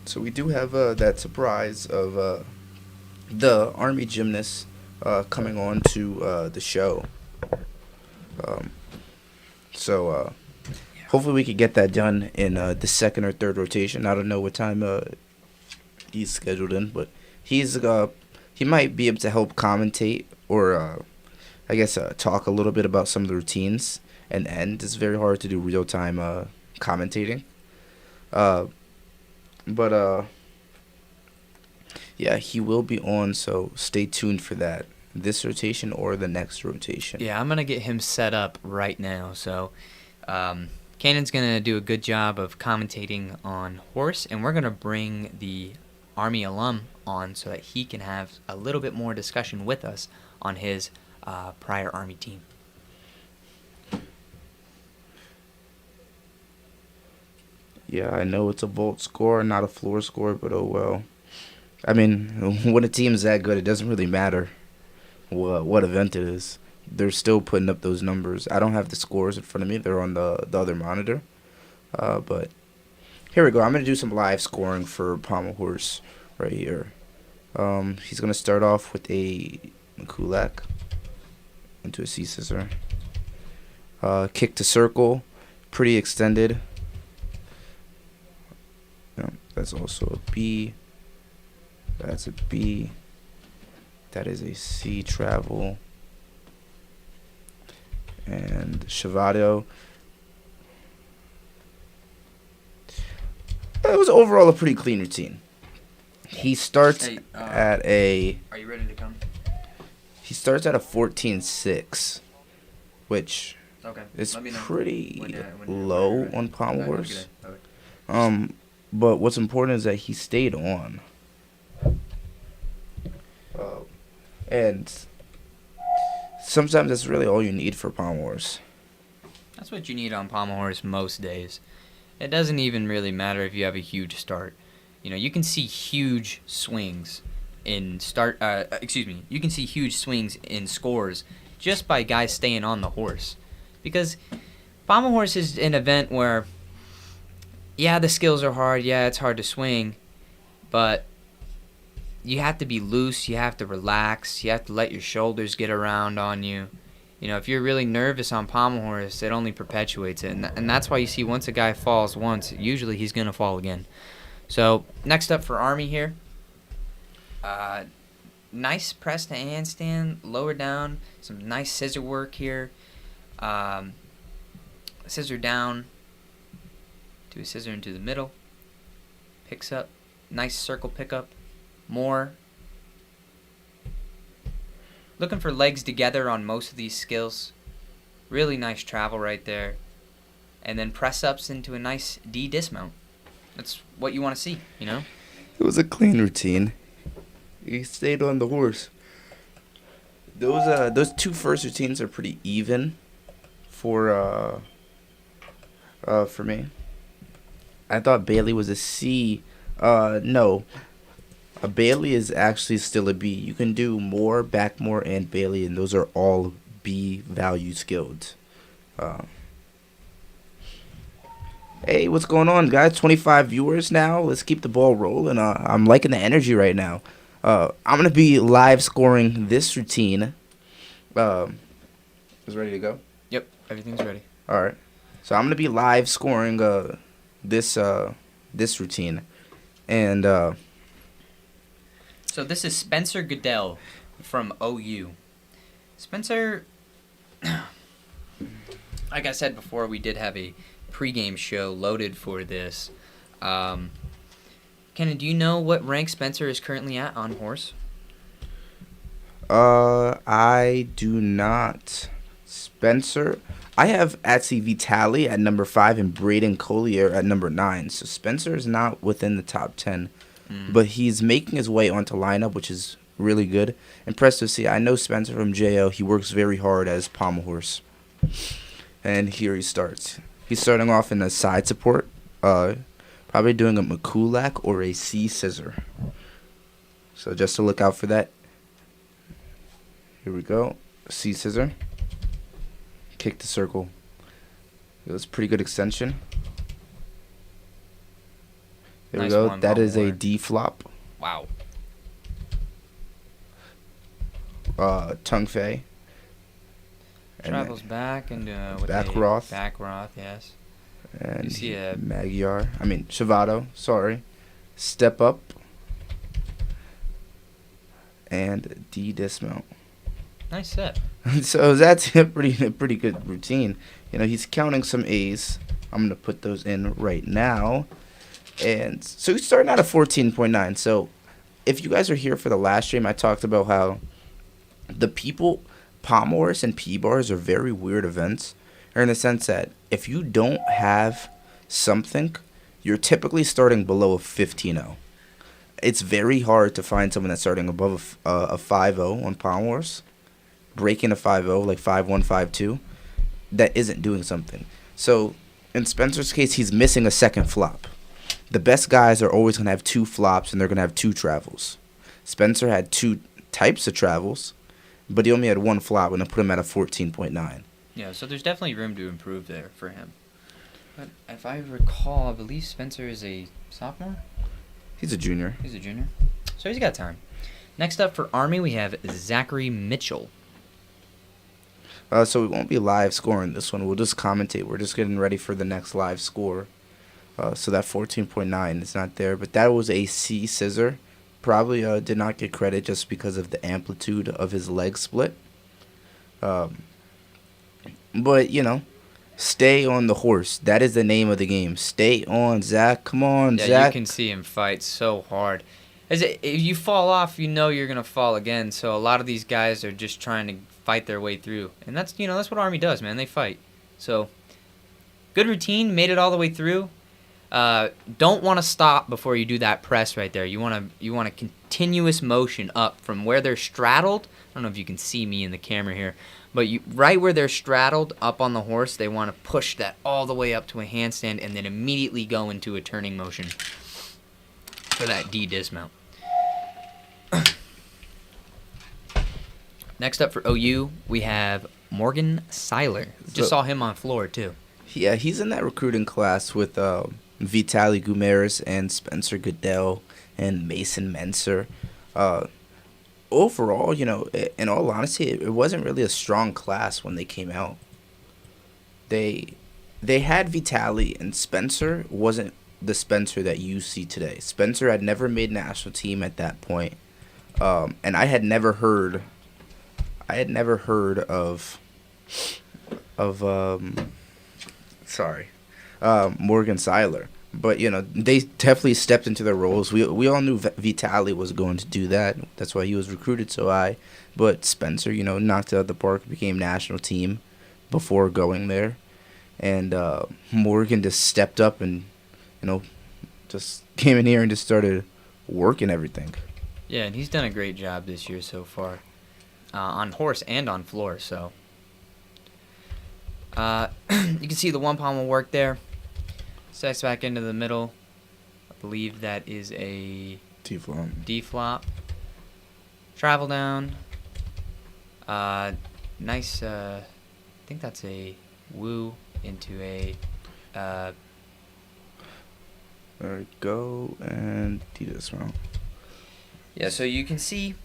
So we do have that surprise of the Army gymnasts coming on to the show. So hopefully we could get that done in the second or third rotation. I don't know what time he's scheduled in, but he might be able to help commentate or I guess talk a little bit about some of the routines and end. It's very hard to do real time commentating. But yeah, he will be on, so stay tuned for that. This rotation or the next rotation. Yeah, I'm going to get him set up right now. So, Cannon's going to do a good job of commentating on horse, and we're going to bring the Army alum on so that he can have a little bit more discussion with us on his prior Army team. Yeah, I know it's a vault score, not a floor score, but oh well. I mean, when a team's that good, it doesn't really matter what event it is. They're still putting up those numbers. I don't have the scores in front of me. They're on the other monitor. But here we go. I'm going to do some live scoring for Pommel Horse right here. He's going to start off with a Kulak into a C-scissor. Kick to circle. Pretty extended. No, that's also a B. That's a B. That is a C travel. And Shavado. It was overall a pretty clean routine. He starts at a... Are you ready to come? He starts at a 14.6, which Okay. is Let me know pretty when you're low ready. on Pommel Okay, Horse. okay. But what's important is that he stayed on. And sometimes that's really all you need for Pommel Horse. That's what you need on Pommel Horse most days. It doesn't even really matter if you have a huge start. You can see huge swings in you can see huge swings in scores just by guys staying on the horse. Because Pommel Horse is an event where, yeah, the skills are hard. Yeah, it's hard to swing. But you have to be loose. You have to relax. You have to let your shoulders get around on you. If you're really nervous on Pommel Horse, it only perpetuates it. And that's why you see once a guy falls once, usually he's going to fall again. So, next up for Army here. Nice press to handstand, lower down, some nice scissor work here. Scissor down to a scissor into the middle. Picks up, nice circle pickup. More. Looking for legs together on most of these skills. Really nice travel right there. And then press ups into a nice D dismount. That's what you want to see, It was a clean routine. He stayed on the horse. Those two first routines are pretty even for me. I thought Bailey was a C. No. A Bailey is actually still a B. You can do more, Backmore, and Bailey, and those are all B value skilled. Hey, what's going on, guys? 25 viewers now. Let's keep the ball rolling. I'm liking the energy right now. I'm going to be live scoring this routine. Is ready to go? Yep, everything's ready. All right. So I'm going to be live scoring this routine. And so this is Spencer Goodell from OU. Spencer, like I said before, we did have a pregame show loaded for this. Kenan, do you know what rank Spencer is currently at on horse? I do not. Spencer. I have Atsi Vitali at number 5 and Braden Collier at number 9. So Spencer is not within the top 10. But he's making his way onto lineup, which is really good. Impressed to see. I know Spencer from JO. He works very hard as pommel horse. And here he starts. He's starting off in a side support. Probably doing a McCulloch or a C scissor. So just to look out for that. Here we go. C scissor. Kick the circle. It was pretty good extension. There Nice we go. one, That is a Palmer. D flop. Wow. Tongue Fei. And Travels back and with Back a Roth. Back Roth, yes. And You see a- Magyar. I mean, Shavato. Sorry. Step up. And D dismount. Nice set. So that's a pretty good routine. You know, he's counting some A's. I'm going to put those in right now. And so he's starting out at 14.9. So if you guys are here for the last stream, I talked about how the pommel horse and P-bars are very weird events. Or in the sense that if you don't have something, you're typically starting below a 15-0. It's very hard to find someone that's starting above a 5-0 on pommel horse, breaking a 5-0, like 5-1, 5-2, that isn't doing something. So in Spencer's case, he's missing a second flop. The best guys are always going to have 2 flops, and they're going to have 2 travels. Spencer had 2 types of travels, but he only had 1 flop, and I put him at a 14.9. Yeah, so there's definitely room to improve there for him. But if I recall, I believe Spencer is a sophomore? He's a junior. He's a junior. So he's got time. Next up for Army, we have Zachary Mitchell. So we won't be live scoring this one. We'll just commentate. We're just getting ready for the next live score. So that 14.9 is not there. But that was a C scissor. Probably did not get credit just because of the amplitude of his leg split. But, you know, stay on the horse. That is the name of the game. Stay on, Zach. Come on, Yeah, Zach. you can see him fight so hard. If you fall off, you know you're going to fall again. So a lot of these guys are just trying to fight their way through. And that's what Army does, man. They fight. So good routine, made it all the way through. Don't want to stop before you do that press right there. You want a continuous motion up from where they're straddled. I don't know if you can see me in the camera here, but right where they're straddled up on the horse, they want to push that all the way up to a handstand and then immediately go into a turning motion for that D dismount. Next up for OU, we have Morgan Seiler. Just saw him on floor too. Yeah, he's in that recruiting class with Vitaly Gumeres and Spencer Goodell and Mason Menser. Overall, you know, in all honesty, it wasn't really a strong class when they came out. They had Vitaly, and Spencer wasn't the Spencer that you see today. Spencer had never made national team at that point, and I had never heard of Morgan Seiler. But, you know, they definitely stepped into their roles. We all knew Vitaly was going to do that. That's why he was recruited so high. But Spencer, you know, knocked it out of the park, became national team before going there. And Morgan just stepped up and, you know, just came in here and just started working everything. Yeah, and he's done a great job this year so far, on horse and on floor. So you can see the one palm will work there. Sets back into the middle. I believe that is a T-flop. D flop. Travel down. Nice. I think that's a woo into a. There we go, and D dismount. Yeah, so you can see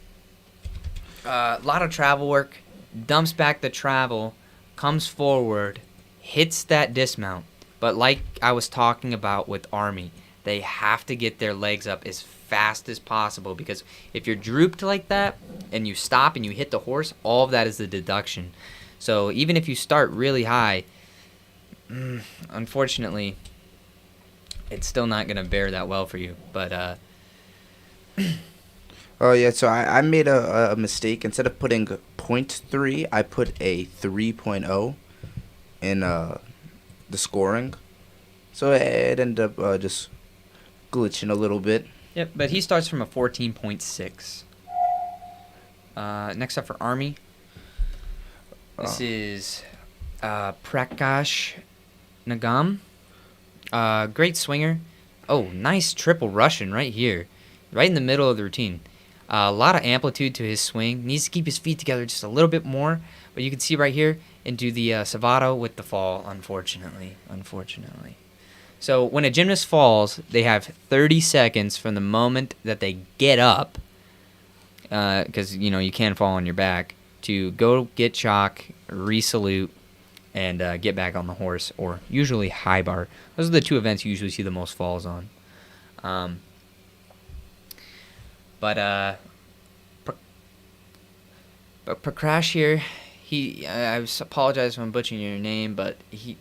a lot of travel work. Dumps back the travel, comes forward, hits that dismount. But like I was talking about with Army, they have to get their legs up as fast as possible, because if you're drooped like that and you stop and you hit the horse, all of that is the deduction. So even if you start really high, unfortunately, it's still not gonna bear that well for you. But Oh yeah, so I made a mistake. Instead of putting .3, I put a 3.0 in the scoring. So it ended up just glitching a little bit. yep. But he starts from a 14.6. Next up for Army. This is Prakash Nagam. Great swinger. Oh, nice triple Russian right here. Right in the middle of the routine. A lot of amplitude to his swing. Needs to keep his feet together just a little bit more. But you can see right here into the Savato with the fall, unfortunately. So when a gymnast falls, they have 30 seconds from the moment that they get up, because you can fall on your back, to go get chalk, re-salute, and get back on the horse, or usually high bar. Those are the two events you usually see the most falls on. But Prakash here, I apologize if I'm butchering your name, but he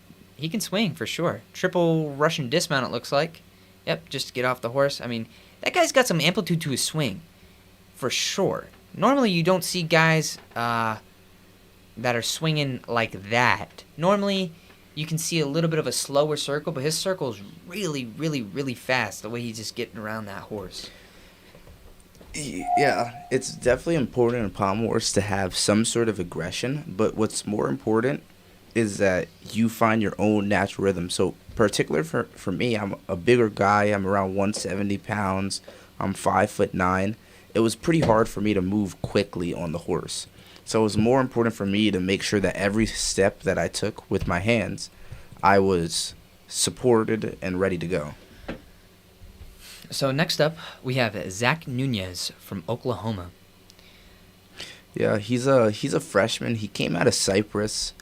can swing for sure. Triple Russian dismount, it looks like. Yep, just to get off the horse. I mean, that guy's got some amplitude to his swing, for sure. Normally, you don't see guys that are swinging like that. Normally, you can see a little bit of a slower circle, but his circle is really, really, really fast, the way he's just getting around that horse. Yeah, it's definitely important in pommel horse to have some sort of aggression, but what's more important is that you find your own natural rhythm. So particular for me, I'm a bigger guy. I'm around 170 pounds. I'm 5'9". It was pretty hard for me to move quickly on the horse. So it was more important for me to make sure that every step that I took with my hands, I was supported and ready to go. So next up, we have Zach Nunez from Oklahoma. Yeah, he's a freshman. He came out of Cyprus.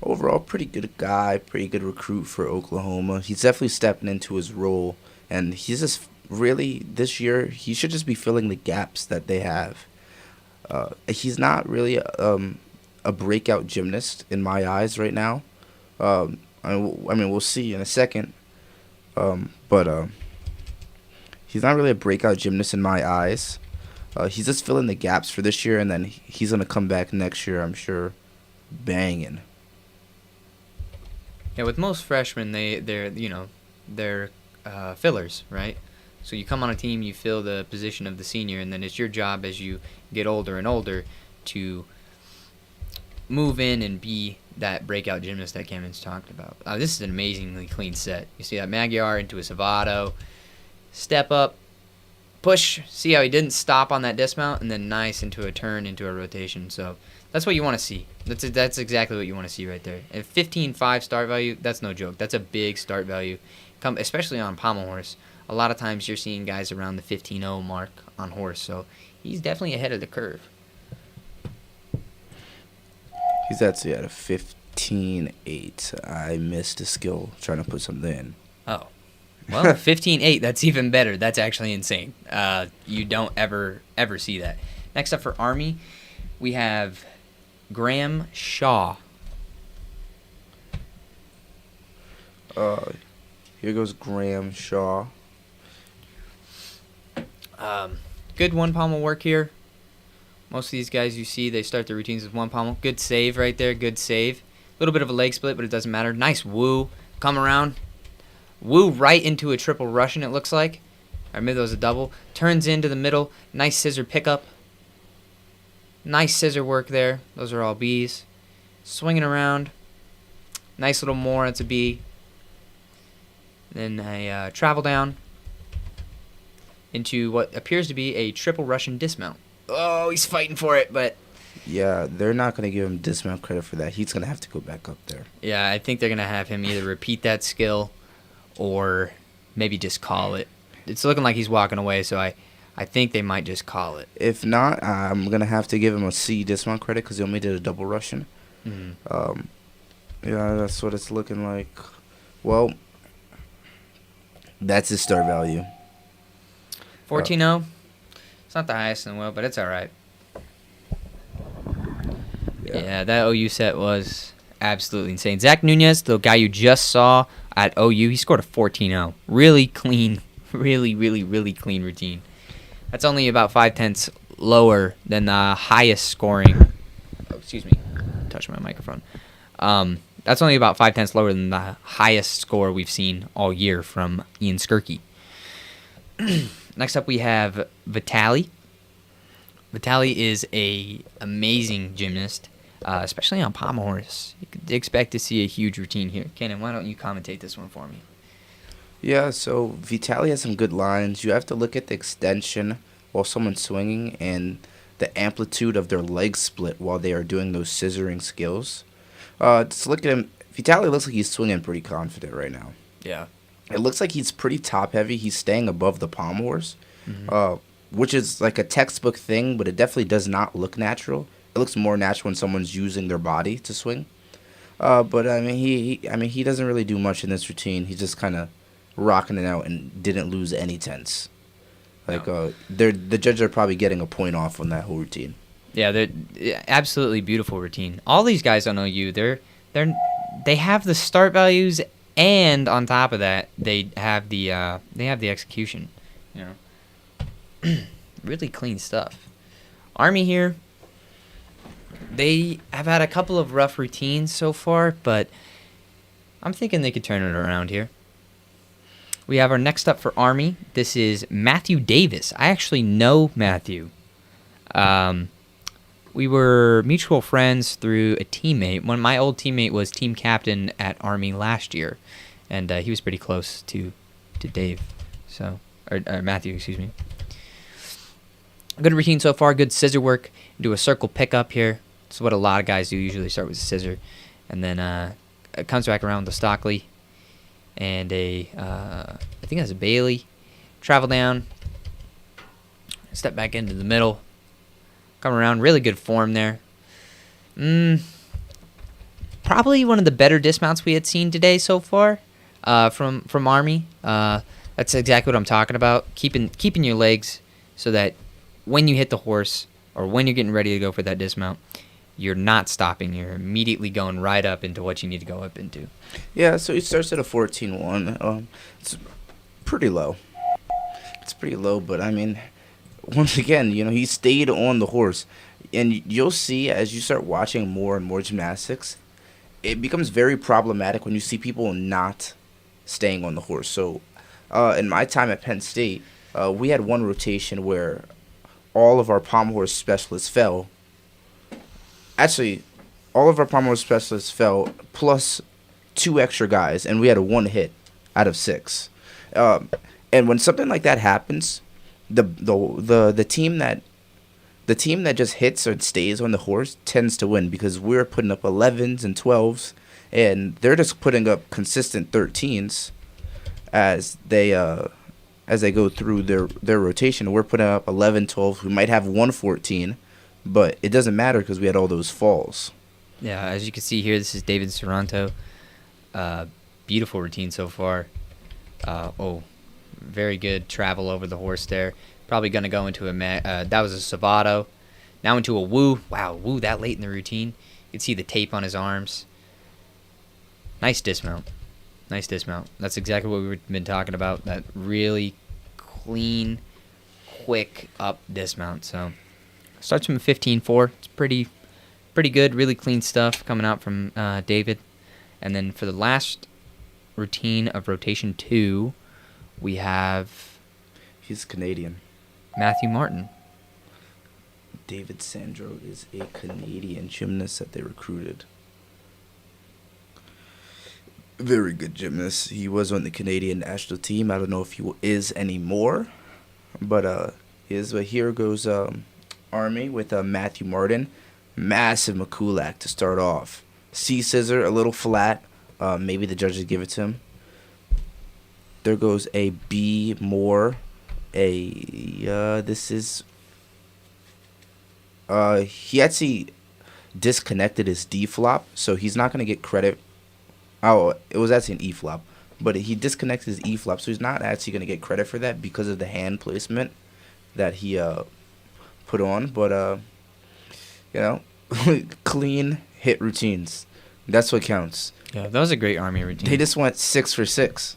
Overall, pretty good guy, pretty good recruit for Oklahoma. He's definitely stepping into his role, and he's just really, this year, he should just be filling the gaps that they have. He's not really a breakout gymnast in my eyes right now. I mean, we'll see in a second. But he's not really a breakout gymnast in my eyes. He's just filling the gaps for this year, and then he's going to come back next year, I'm sure, banging. Yeah, with most freshmen, they're fillers, right? So you come on a team, you fill the position of the senior, and then it's your job as you get older and older to move in and be that breakout gymnast that Cameron's talked about. This is an amazingly clean set. You see that Magyar into a Savato, step up, push. See how he didn't stop on that dismount, and then nice into a turn, into a rotation. So that's what you want to see. That's exactly what you want to see right there. And 15.5 start value, that's no joke. That's a big start value, especially on pommel horse. A lot of times you're seeing guys around the 15.0 mark on horse, so he's definitely ahead of the curve. He's actually at a 15.8. I missed a skill trying to put something in. Oh. Well, 15.8, that's even better. That's actually insane. You don't ever see that. Next up for Army, we have Graham Shaw. Here goes Graham Shaw. Good one pommel work here. Most of these guys you see, they start their routines with one pommel. Good save right there, good save. A little bit of a leg split, but it doesn't matter. Nice woo. Come around. Woo right into a triple Russian, it looks like. Or maybe that was a double. Turns into the middle. Nice scissor pickup. Nice scissor work there. Those are all Bs. Swinging around. Nice little more. That's a B. Then a travel down into what appears to be a triple Russian dismount. Oh, he's fighting for it, but... Yeah, they're not going to give him dismount credit for that. He's going to have to go back up there. Yeah, I think they're going to have him either repeat that skill or maybe just call it. It's looking like he's walking away, so I think they might just call it. If not, I'm going to have to give him a C dismount credit because he only did a double Russian. Mm-hmm. Yeah, that's what it's looking like. Well, that's his start value. 14.0. It's not the highest in the world, but it's all right. Yeah, that OU set was absolutely insane. Zach Nunez, the guy you just saw, at OU. He scored a 14-0. Really clean, really clean routine. That's only about 5/10 lower than the highest scoring. Oh, excuse me, touch my microphone. That's only about 5/10 lower than the highest score we've seen all year from Ian Skirky. Next up, we have Vitali. Vitali is a amazing gymnast, especially on pommel horse. You could expect to see a huge routine here. Kenan, why don't you commentate this one for me? Yeah, so Vitali has some good lines. You have to look at the extension while someone's swinging and the amplitude of their leg split while they are doing those scissoring skills. Just look at him. Vitali looks like he's swinging pretty confident right now. Yeah. It looks like he's pretty top heavy. He's staying above the pommel horse, which is like a textbook thing, but it definitely does not look natural. It looks more natural when someone's using their body to swing. But I mean, he doesn't really do much in this routine. He's just kind of rocking it out and didn't lose any tenths. Like the judges are probably getting a point off on that whole routine. Yeah, they're absolutely beautiful routine. All these guys on OU, they have the start values, and on top of that, they have the execution. You know, really clean stuff. Army here, they have had a couple of rough routines so far, but I'm thinking they could turn it around here. We have our next up for Army. This is Matthew Davis. I actually know Matthew. We were mutual friends through a teammate. My old teammate was team captain at Army last year, and he was pretty close to Dave. So, or Matthew, excuse me. Good routine so far. Good scissor work. Do a circle pickup here. This is what a lot of guys do. Usually start with a scissor, and then it comes back around with a Stockley and I think that's a Bailey. Travel down. Step back into the middle. Come around. Really good form there. Probably one of the better dismounts we had seen today so far from Army. That's exactly what I'm talking about. Keeping your legs so that when you hit the horse or when you're getting ready to go for that dismount, you're not stopping. You're immediately going right up into what you need to go up into. Yeah, so he starts at a 14-1. It's pretty low. It's pretty low, but I mean, once again, he stayed on the horse. And you'll see as you start watching more and more gymnastics, it becomes very problematic when you see people not staying on the horse. So in my time at Penn State, we had one rotation where all of our pommel horse specialists fell. Actually, all of our pommel horse specialists fell, plus 2 extra guys, and we had a 1 hit out of 6. And when something like that happens, the team that just hits or stays on the horse tends to win because we're putting up 11s and 12s, and they're just putting up consistent 13s as they go through their rotation. We're putting up 11, 12. We might have 1 14. But it doesn't matter because we had all those falls. Yeah, as you can see here, this is David Sorrento. Beautiful routine so far. Very good travel over the horse there. Probably going to go into that was a Savato. Now into a Woo. Wow, Woo that late in the routine. You can see the tape on his arms. Nice dismount. That's exactly what we've been talking about. That really clean, quick up dismount. So starts from a 15-4. It's pretty good, really clean stuff coming out from David. And then for the last routine of rotation 2, we have... He's Canadian. Matthew Martin. David Sandro is a Canadian gymnast that they recruited. Very good gymnast. He was on the Canadian national team. I don't know if he is anymore. But here goes... Army with Matthew Martin. Massive McCulloch to start off. C scissor, a little flat. Maybe the judges give it to him. There goes a B more. This is... he actually disconnected his D flop, so he's not going to get credit. Oh, it was actually an E flop. But he disconnected his E flop, so he's not actually going to get credit for that because of the hand placement that he... put on, but clean hit routines. That's what counts. Yeah, that was a great Army routine. They just went 6 for 6.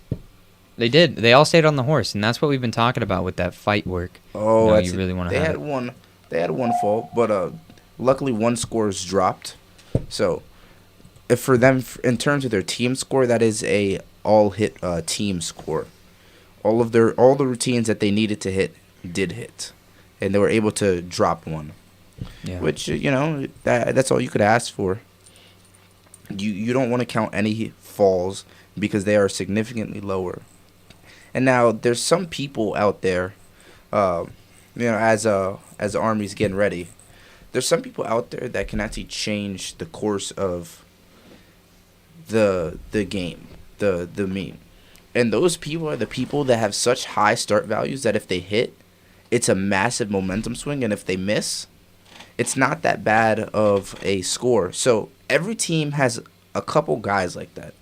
They did. They all stayed on the horse, and that's what we've been talking about with that fight work. Oh, No, that's you it. really wanna They have had it. one. They had one fall, but luckily one score is dropped. So, if for them, in terms of their team score, that is a all hit team score. All the routines that they needed to hit did hit, and they were able to drop one. Yeah. Which that's all you could ask for. You don't want to count any falls because they are significantly lower. And now there's some people out there, as the Army's getting ready, there's some people out there that can actually change the course of the game, the meme. And those people are the people that have such high start values that if they hit, it's a massive momentum swing, and if they miss, it's not that bad of a score. So every team has a couple guys like that.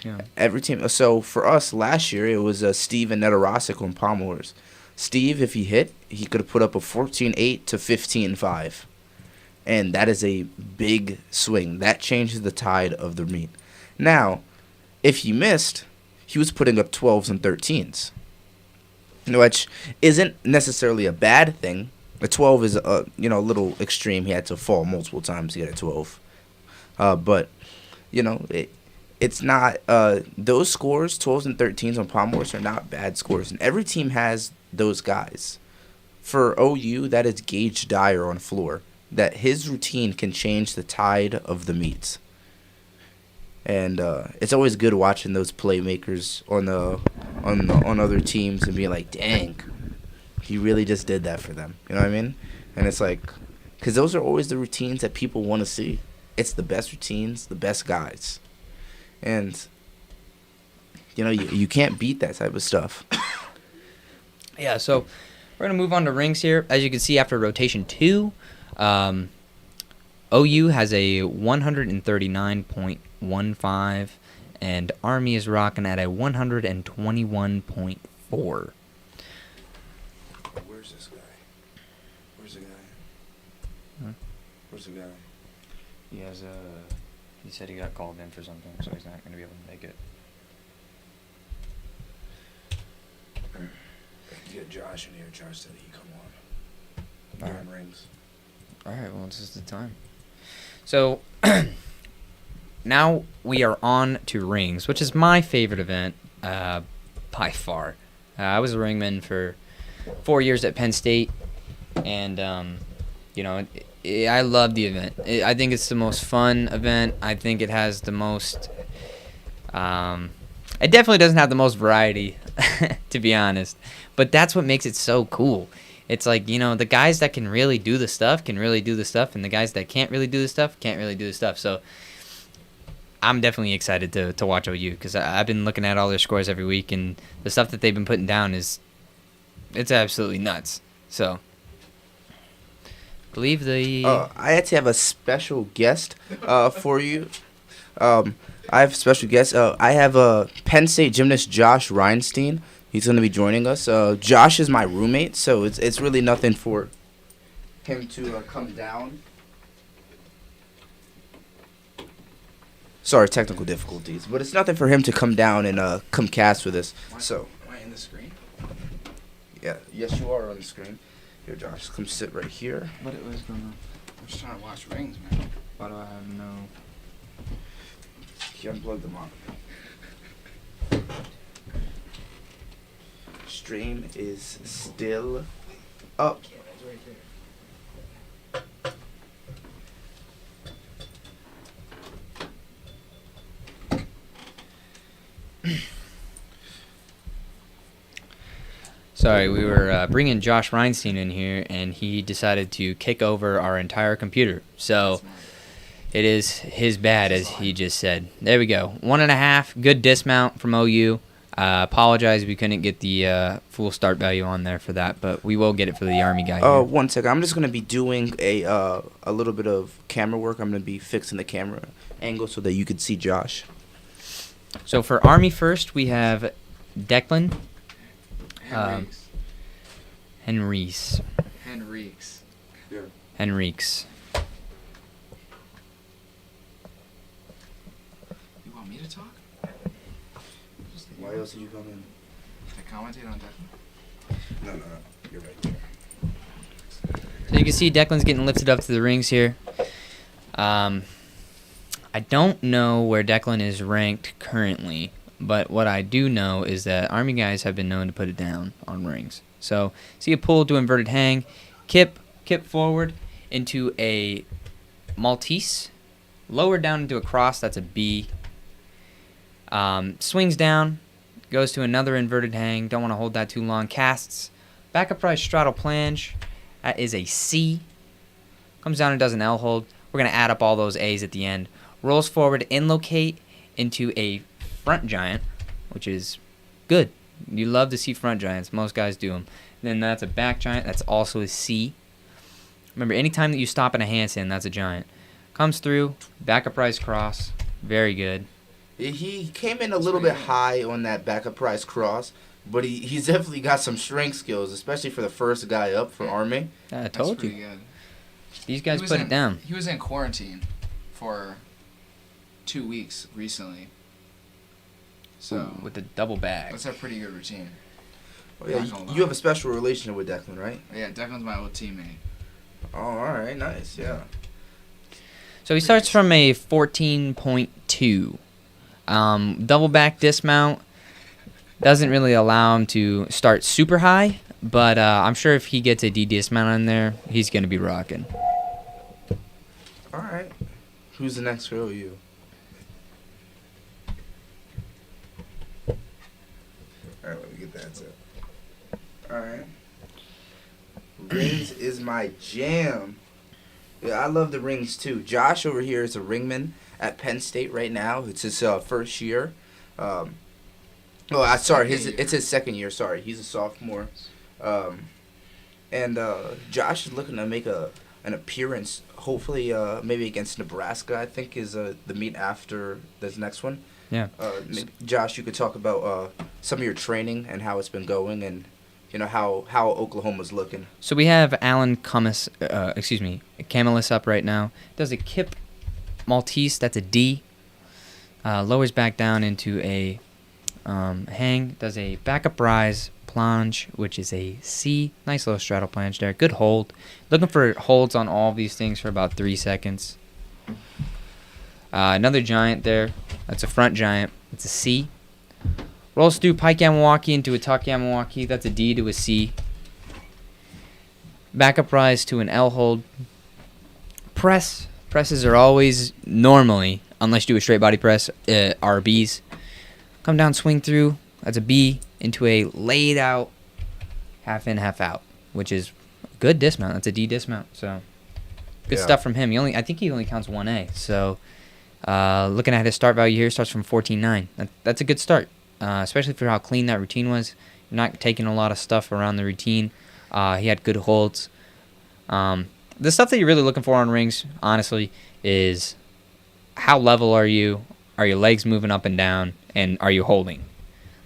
Yeah. Every team. So for us last year, it was Steve and Netarasic on Pommels. Steve, if he hit, he could have put up a 14-8 to 15-5. And that is a big swing. That changes the tide of the meet. Now, if he missed, he was putting up 12s and 13s. Which isn't necessarily a bad thing. A 12 is a little extreme. He had to fall multiple times to get a 12. But it's not those scores, 12s and 13s on Palm Horse, are not bad scores, and every team has those guys. For OU, that is Gage Dyer on floor. That his routine can change the tide of the meets. And it's always good watching those playmakers on other teams and being like, dang, he really just did that for them. You know what I mean? And it's like, because those are always the routines that people want to see. It's the best routines, the best guys. And, you can't beat that type of stuff. Yeah, so we're going to move on to rings here. As you can see, after rotation 2, OU has a 139.15, and Army is rocking at a 121.4. Where's this guy? Where's the guy? Huh? Where's the guy? He said he got called in for something, so he's not going to be able to make it. Get Josh in here. Josh said he'd come on. All right. Rings. All right, well, this is the time. So, now we are on to rings, which is my favorite event by far. I was a ringman for 4 years at Penn State, and, I love the event. I think it's the most fun event. I think it has the most... it definitely doesn't have the most variety, to be honest. But that's what makes it so cool. It's like, the guys that can really do the stuff can really do the stuff, and the guys that can't really do the stuff can't really do the stuff. So I'm definitely excited to watch OU because I've been looking at all their scores every week, and the stuff that they've been putting down it's absolutely nuts. So I believe I actually have a special guest for you. I have a special guest. I have Penn State gymnast Josh Reinstein. He's going to be joining us. Josh is my roommate, so it's really nothing for him to come down. Sorry, technical difficulties, but it's nothing for him to come down and come cast with us. So, Am I in the screen? yeah, yes, you are on the screen. Here, Josh, come sit right here. What it was going on? I'm just trying to watch rings, man. Why do I have no... You unplug them on. Stream is still up. Sorry, we were bringing Josh Reinstein in here, and he decided to kick over our entire computer. So it is his bad, as he just said. There we go. 1.5. Good dismount from OU. Apologize we couldn't get the full start value on there for that, but we will get it for the Army guy here. 1 second. I'm just gonna be doing a little bit of camera work. I'm gonna be fixing the camera angle so that you can see Josh. So for Army first, we have Declan Henriques. Henriques. Yeah. Henriques. Why else did you come in? To commentate on Declan. No. You're right. So you can see Declan's getting lifted up to the rings here. I don't know where Declan is ranked currently, but what I do know is that Army guys have been known to put it down on rings. So see a pull to inverted hang, kip forward into a Maltese, lower down into a cross, that's a B. Swings down, goes to another inverted hang, don't want to hold that too long, casts, back upright straddle planche, that is a C. Comes down and does an L hold. We're going to add up all those A's at the end. Rolls forward, inlocate into a front giant, which is good. You love to see front giants. Most guys do them. Then that's a back giant. That's also a C. Remember, anytime that you stop in a handstand, that's a giant. Comes through, back upright cross. Very good. He came in a little bit high on that back uprise cross, but he's definitely got some strength skills, especially for the first guy up for Army. I That's told pretty you. good. These guys He was put in- it down. He was in quarantine for 2 weeks recently. So With the double bag. that's a pretty good routine. Oh, yeah, Not gonna lie. you have a special relationship with Declan, right? Yeah, Declan's my old teammate. Oh, all right, nice, yeah. So he starts from a 14.2. Double back dismount doesn't really allow him to start super high, but I'm sure if he gets a D dismount on there, he's going to be rocking. All right. Who's the next row? You. All right, let me get that set. All right. Rings is my jam. Yeah, I love the rings too. Josh over here is a ringman at Penn State right now. It's his first year. Sorry, it's his second year. Sorry, he's a sophomore. And Josh is looking to make an appearance, hopefully maybe against Nebraska, I think is the meet after this next one. Yeah. Maybe, Josh, you could talk about some of your training and how it's been going, and how Oklahoma's looking. So we have Alan Camus up right now. Does a kip Maltese, that's a D. Lowers back down into a hang. Does a backup rise planche, which is a C. Nice little straddle planche there. Good hold. Looking for holds on all of these things for about 3 seconds. Another giant there. That's a front giant. It's a C. Rolls through pike Yamawaki into a tuck Yamawaki. That's a D to a C. Backup rise to an L hold. Press. Presses are always normally, unless you do a straight body press, are Bs. Come down, swing through. That's a B into a laid out half in, half out, which is good dismount. That's a D dismount. So good Yeah. stuff from him. I think he only counts 1A. So looking at his start value here, starts from 14.9. That's a good start, especially for how clean that routine was. You're not taking a lot of stuff around the routine. He had good holds. The stuff that you're really looking for on rings, honestly, is how level are you? Are your legs moving up and down? And are you holding?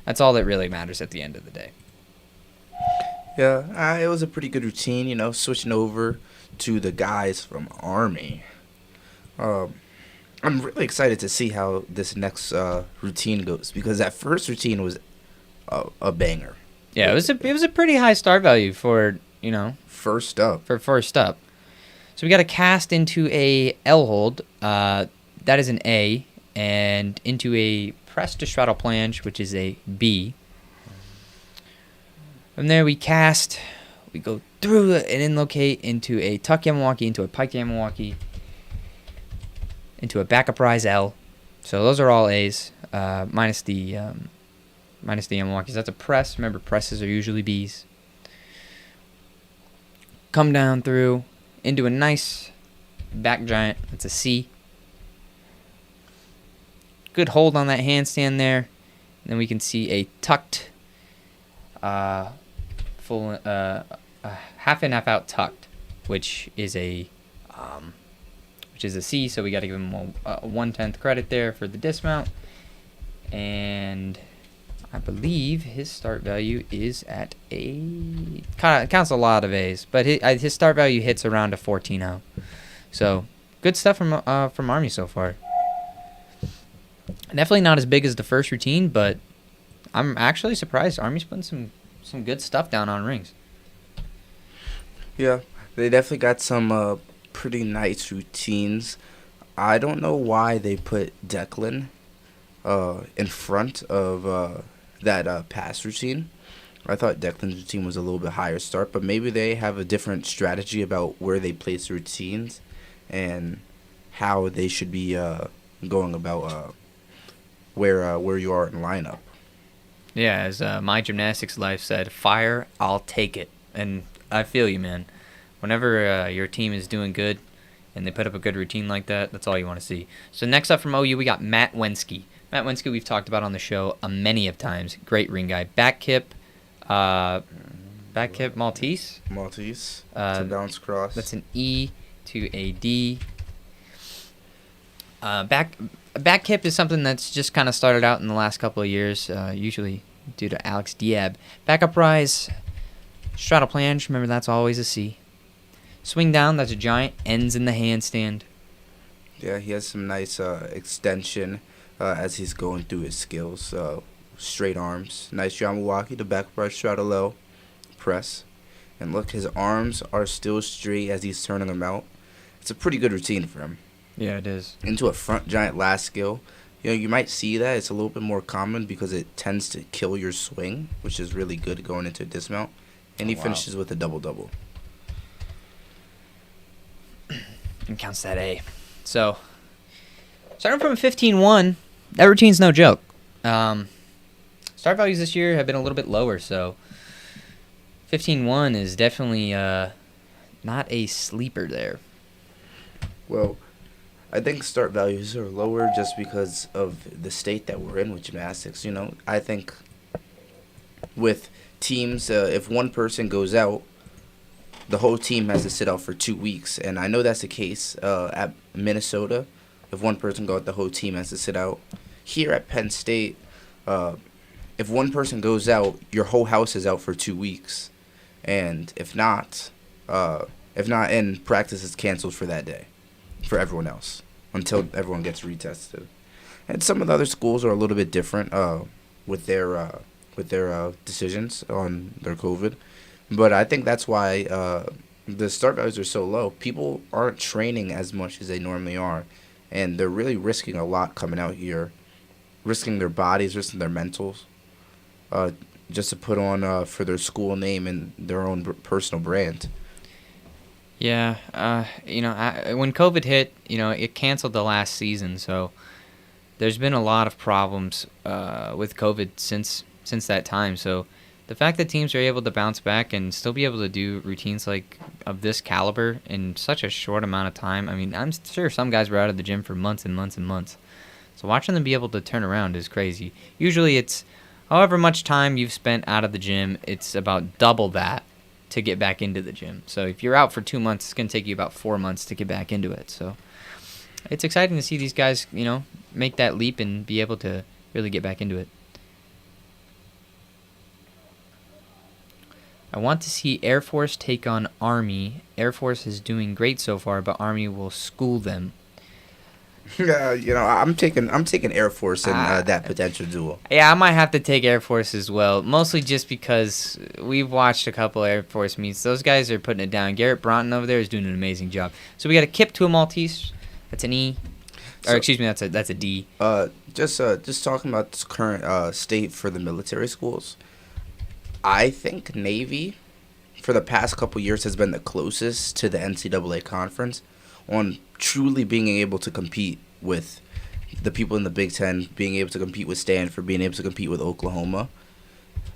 That's all that really matters at the end of the day. Yeah, it was a pretty good routine, switching over to the guys from Army. I'm really excited to see how this next routine goes, because that first routine was a banger. Yeah, it was a pretty high start value for First up. first up. So we got a cast into a L hold. That is an A, and into a press to straddle planche, which is a B. From there we cast. We go through and inlocate into a tuck Yamawaki, into a pike Yamawaki, into a backup rise L. So those are all A's, minus the Yamawakis. That's a press. Remember, presses are usually B's. Come down through into a nice back giant. That's a C. Good hold on that handstand there. And then we can see a tucked, full, half in, half out tucked, which is a C. So we got to give him a 1/10 credit there for the dismount. And I believe his start value is at a counts a lot of A's, but his start value hits around a 14.0. So good stuff from Army so far. Definitely not as big as the first routine, but I'm actually surprised. Army's putting some good stuff down on rings. Yeah, they definitely got some pretty nice routines. I don't know why they put Declan in front of that pass routine. I thought Declan's routine was a little bit higher start, but maybe they have a different strategy about where they place routines and how they should be going about where you are in lineup. Yeah, as my gymnastics life said, fire, I'll take it. And I feel you, man. Whenever your team is doing good and they put up a good routine like that, that's all you want to see. So next up from OU, we got Matt Wensky. Matt Wensky we've talked about on the show many of times. Great ring guy. Back kip Maltese. Maltese to bounce cross. That's an E to a D. Back kip is something that's just kind of started out in the last couple of years, usually due to Alex Diab. Back up rise, straddle planche, remember that's always a C. Swing down, that's a giant, ends in the handstand. Yeah, he has some nice extension as he's going through his skills. Straight arms, nice Yamawaki, the back brush, straddle low, press. And look, his arms are still straight as he's turning them out. It's a pretty good routine for him. Yeah, it is. Into a front giant last skill. You know, you might see that. It's a little bit more common because it tends to kill your swing, which is really good going into a dismount. And he finishes with a double-double. And counts that A. So, starting from a 15-1, that routine's no joke. Start values this year have been a little bit lower, so 15-1 is definitely not a sleeper there. Well, I think start values are lower just because of the state that we're in with gymnastics. You know, I think with teams, if one person goes out, the whole team has to sit out for 2 weeks. And I know that's the case at Minnesota. If one person goes out, the whole team has to sit out. Here at Penn State, if one person goes out, your whole house is out for 2 weeks. And if not, in practice is canceled for that day for everyone else until everyone gets retested. And some of the other schools are a little bit different with their decisions on their COVID. But I think that's why the start values are so low. People aren't training as much as they normally are, and they're really risking a lot coming out here, risking their bodies, risking their mentals, just to put on for their school name and their own personal brand. Yeah, when COVID hit, it canceled the last season, so there's been a lot of problems with COVID since that time. So the fact that teams are able to bounce back and still be able to do routines like of this caliber in such a short amount of time, I mean, I'm sure some guys were out of the gym for months and months and months. So watching them be able to turn around is crazy. Usually it's however much time you've spent out of the gym, it's about double that to get back into the gym. So if you're out for 2 months, it's going to take you about 4 months to get back into it. So it's exciting to see these guys, make that leap and be able to really get back into it. I want to see Air Force take on Army. Air Force is doing great so far, but Army will school them. Yeah, I'm taking Air Force in that potential duel. Yeah, I might have to take Air Force as well, mostly just because we've watched a couple Air Force meets. Those guys are putting it down. Garrett Bronton over there is doing an amazing job. So we got a kip to a Maltese. That's an E. Or excuse me, that's a D. Just talking about this current state for the military schools. I think Navy, for the past couple years, has been the closest to the NCAA conference on truly being able to compete with the people in the Big Ten, being able to compete with Stanford, being able to compete with Oklahoma.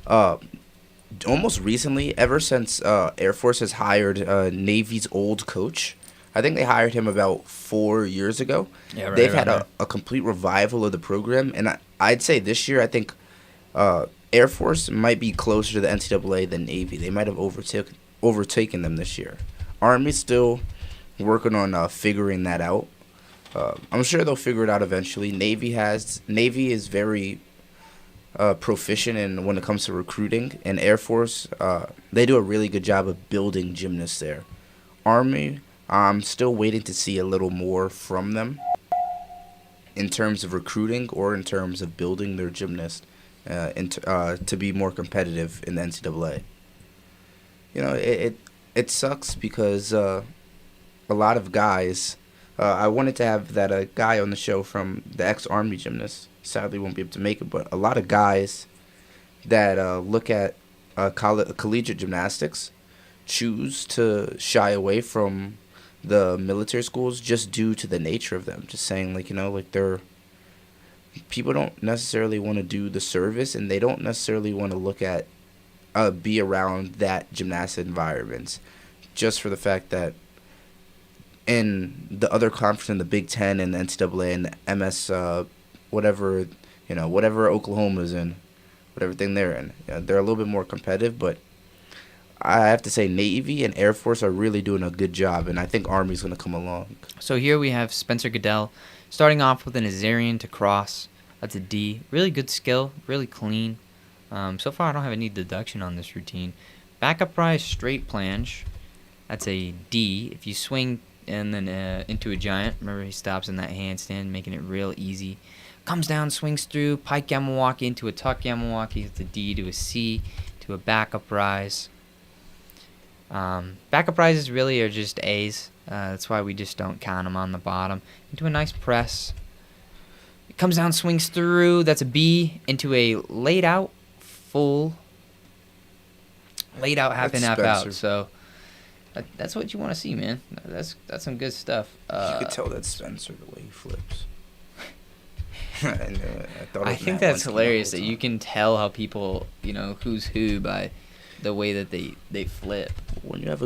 Almost recently, ever since Air Force has hired Navy's old coach, I think they hired him about 4 years ago. Yeah, right. They've had a complete revival of the program, and I'd say this year, I think Air Force might be closer to the NCAA than Navy. They might have overtaken them this year. Army's still working on figuring that out. I'm sure they'll figure it out eventually. Navy is very proficient in when it comes to recruiting, and Air Force they do a really good job of building gymnasts there. Army, I'm still waiting to see a little more from them in terms of recruiting or in terms of building their gymnasts. to be more competitive in the NCAA. You know, it sucks because a lot of guys. I wanted to have that guy on the show from the ex-Army gymnast. Sadly, won't be able to make it, but a lot of guys that look at collegiate gymnastics choose to shy away from the military schools just due to the nature of them. Just saying, like, you know, like people don't necessarily want to do the service, and they don't necessarily want to look at be around that gymnastic environments, just for the fact that in the other conference, in the Big Ten and the NCAA and the MS, whatever Oklahoma's in, whatever thing they're in, they're a little bit more competitive. But I have to say, Navy and Air Force are really doing a good job, and I think Army's going to come along. So here we have Spencer Goodell starting off with an Azarian to cross. That's a D. Really good skill, really clean. So far, I don't have any deduction on this routine. Back uprise straight planche. That's a D. If you swing and then into a giant, remember he stops in that handstand, making it real easy. Comes down, swings through, pike Yamawaki into a tuck Yamawaki. It's a D to a C to a back uprise. Back uprises really are just A's. That's why we just don't count them on the bottom. Into a nice press. It comes down, swings through. That's a B. Into a laid out full. Laid out half in, half out. So that's what you want to see, man. That's some good stuff. You could tell that's Spencer the way he flips. I think that's hilarious that you can tell how people, who's who by the way that they flip. When you have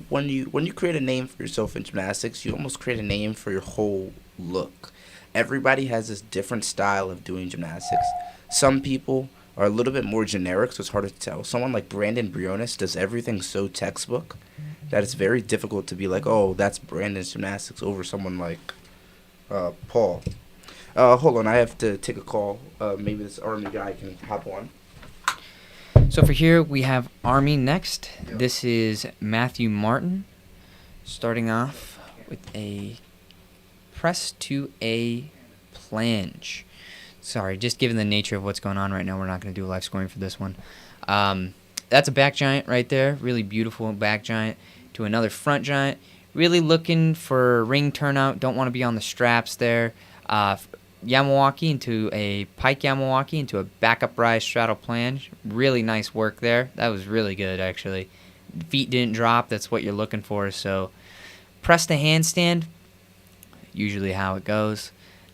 when you create a name for yourself in gymnastics, you almost create a name for your whole look. Everybody has this different style of doing gymnastics. Some people are a little bit more generic, so it's harder to tell. Someone like Brandon Briones does everything so textbook that it's very difficult to be like, oh, that's Brandon's gymnastics, over someone like Paul. Hold on, I have to take a call. Maybe this Army guy can hop on. So for here, we have Army next. Yep. This is Matthew Martin, starting off with a press to a planche. Sorry, just given the nature of what's going on right now, we're not going to do live scoring for this one. That's a back giant right there. Really beautiful back giant to another front giant. Really looking for ring turnout. Don't want to be on the straps there. Yamawaki into a pike Yamawaki into a back uprise straddle planche. Really nice work there. That was really good, actually. Feet didn't drop. That's what you're looking for. So press to handstand. Usually how it goes.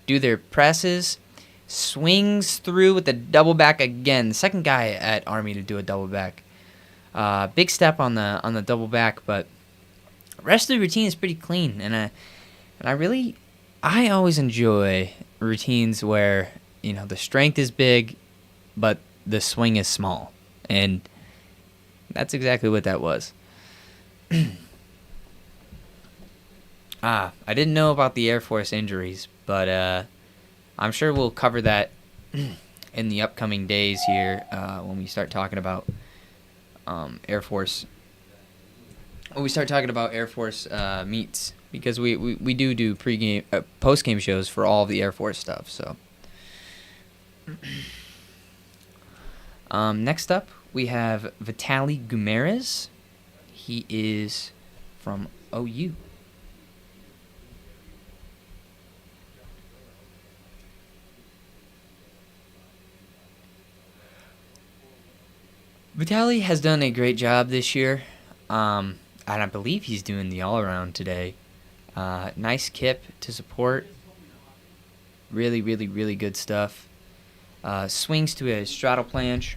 Do their presses. Swings through with the double back again. The second guy at Army to do a double back. Big step on the double back, but the rest of the routine is pretty clean. And I always enjoy routines where, the strength is big, but the swing is small. And that's exactly what that was. I didn't know about the Air Force injuries, but I'm sure we'll cover that in the upcoming days here when we start talking about Air Force. When we start talking about Air Force meets, because we do pre-game, post-game shows for all of the Air Force stuff. So next up, we have Vitaly Gumerez. He is from OU. Vitaly has done a great job this year, and I believe he's doing the all-around today. Nice kip to support. Really, really, really good stuff. Swings to a straddle planche.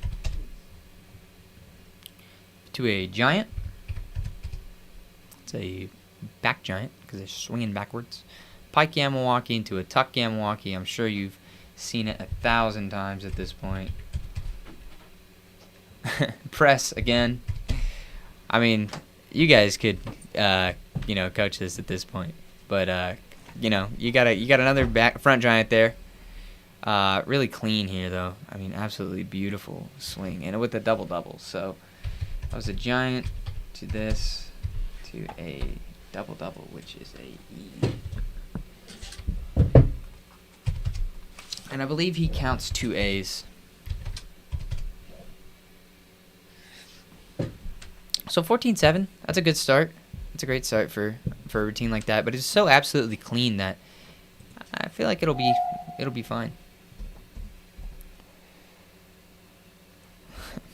To a giant. It's a back giant because they're swinging backwards. Pike Yamawaki into a tuck Yamawaki. I'm sure you've seen it 1,000 times at this point. Press again. I mean, you guys could, coach this at this point. But you got another front giant there. Really clean here though. I mean, absolutely beautiful swing, and with a double. So that was a giant to this to a double, which is a E. And I believe he counts 2 A's. So 14-7, that's a good start. It's a great start for a routine like that. But it's so absolutely clean that I feel like it'll be fine.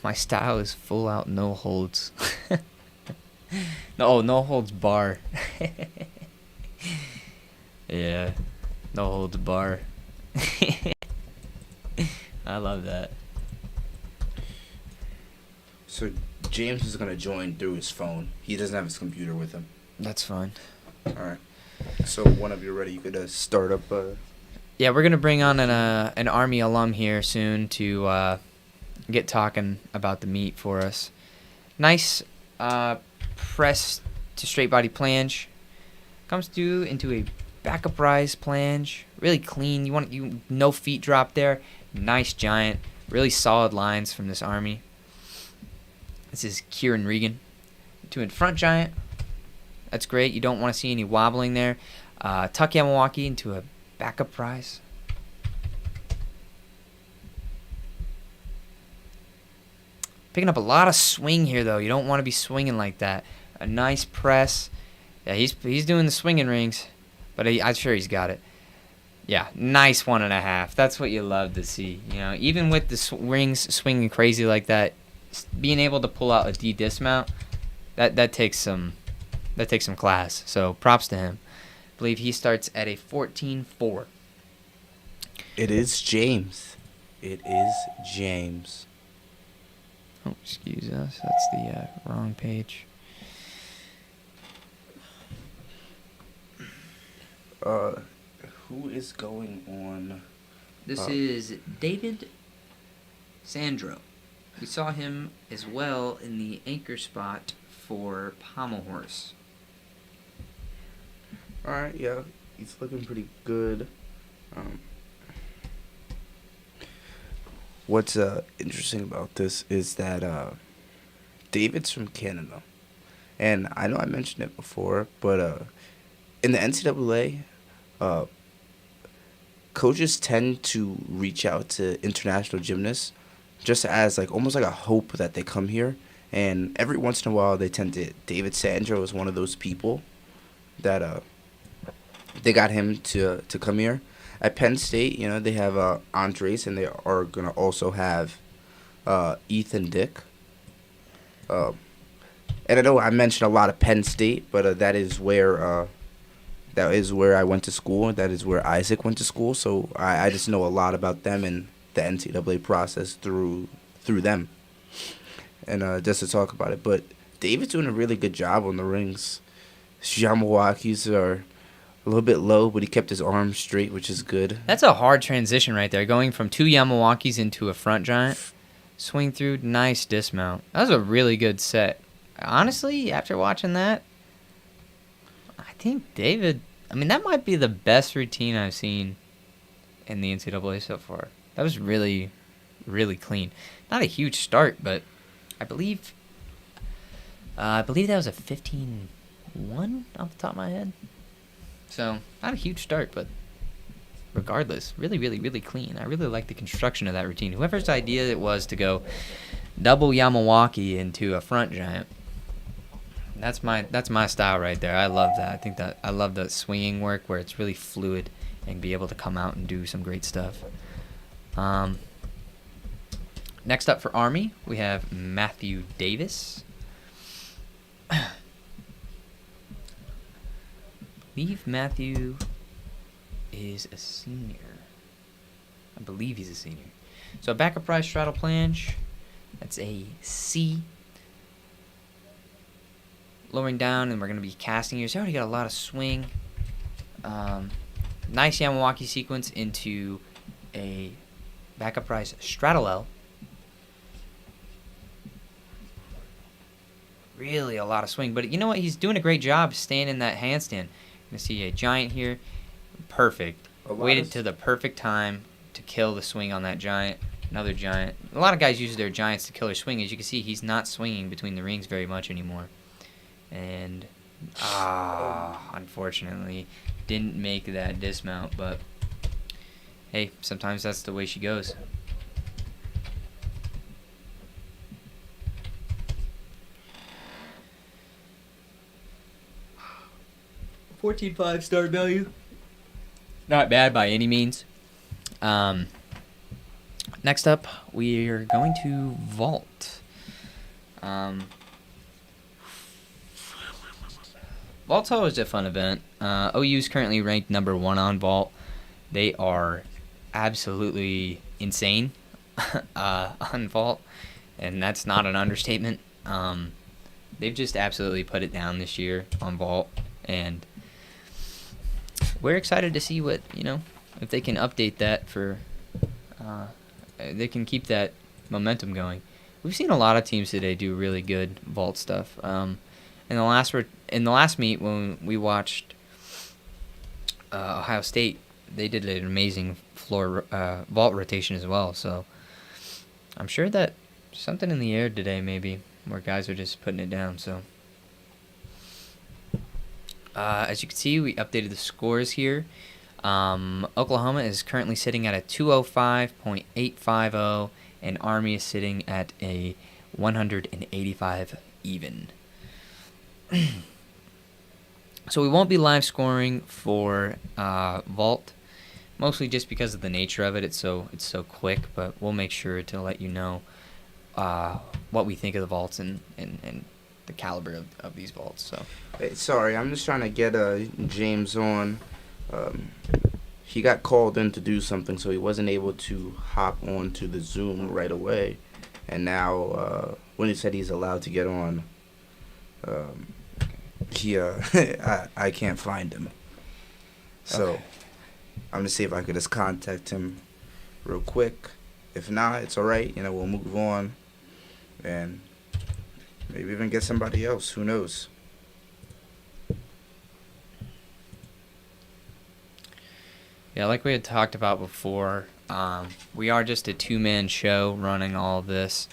My style is full out no holds. No holds bar. Yeah, no holds bar. I love that. So James is gonna join through his phone. He doesn't have his computer with him. That's fine. All right. So whenever you're ready, you could start up. Yeah, we're gonna bring on an Army alum here soon to get talking about the meet for us. Nice press to straight body planche. Comes through into a backup rise planche. Really clean. No feet drop there. Nice giant. Really solid lines from this Army. This is Kieran Regan. To in front giant. That's great. You don't want to see any wobbling there. Tuck Yamawaki into a backup rise. Picking up a lot of swing here, though. You don't want to be swinging like that. A nice press. Yeah, he's doing the swinging rings, but I'm sure he's got it. Yeah, nice 1.5. That's what you love to see. You know, even with the rings swinging crazy like that, being able to pull out a D dismount, that takes some class. So props to him. I believe he starts at a 14-4. It is James. It is James. Oh, excuse us. That's the wrong page. Who is going on? This is David Sandro. We saw him as well in the anchor spot for Pommel Horse. All right, yeah, he's looking pretty good. What's interesting about this is that David's from Canada, and I know I mentioned it before, but in the NCAA, coaches tend to reach out to international gymnasts just as almost like a hope that they come here, and every once in a while they tend to. David Sandro is one of those people that they got him to come here. At Penn State, they have Andres, and they are gonna also have Ethan Dick. And I know I mentioned a lot of Penn State, but that is where I went to school, and that is where Isaac went to school. So I just know a lot about them and the NCAA process through them, and just to talk about it. But David's doing a really good job on the rings. Yamawakis are a little bit low, but he kept his arms straight, which is good. That's a hard transition right there, going from 2 Yamawakis into a front giant. Swing through, nice dismount. That was a really good set. Honestly, after watching that, I think David, that might be the best routine I've seen in the NCAA so far. That was really, really clean. Not a huge start, but I believe that was a 15-1 off the top of my head. So, not a huge start, but regardless, really, really, really clean. I really like the construction of that routine. Whoever's idea it was to go double Yamawaki into a front giant, that's my style right there. I love that. I love the swinging work where it's really fluid and be able to come out and do some great stuff. Next up for Army, we have Matthew Davis. I believe Matthew is a senior. I believe he's a senior. So backup rise straddle planche. That's a C. Lowering down, and we're going to be casting here. So already got a lot of swing. Nice Yamawaki sequence into a backup rise straddle L. Really a lot of swing. But you know what? He's doing a great job staying in that handstand. You can see a giant here. Perfect. Waited to the perfect time to kill the swing on that giant. Another giant. A lot of guys use their giants to kill their swing. As you can see, he's not swinging between the rings very much anymore. And, unfortunately, didn't make that dismount. But, hey, sometimes that's the way she goes. 14.5 start value. Not bad by any means. Next up, we are going to vault. Vault's always a fun event. OU is currently ranked number 1 on vault. They are absolutely insane on vault, and that's not an understatement. They've just absolutely put it down this year on vault, and we're excited to see what, if they can update that for, they can keep that momentum going. We've seen a lot of teams today do really good vault stuff. In the last meet when we watched Ohio State, they did an amazing floor vault rotation as well. So I'm sure that something in the air today maybe where guys are just putting it down. So as you can see, we updated the scores here. Oklahoma is currently sitting at a 205.850, and Army is sitting at a 185 even. So we won't be live scoring for vault, mostly just because of the nature of it. It's so quick, but we'll make sure to let you know what we think of the vaults and the caliber of these vaults. So Hey, sorry, I'm just trying to get James on. He got called in to do something, so he wasn't able to hop on to the Zoom right away. And now, when he said he's allowed to get on, I can't find him. So Okay. I'm gonna see if I could just contact him real quick. If not, it's all right. We'll move on, and maybe even get somebody else. Who knows? yeah, like we had talked about before, we are just a 2-man show running all of this,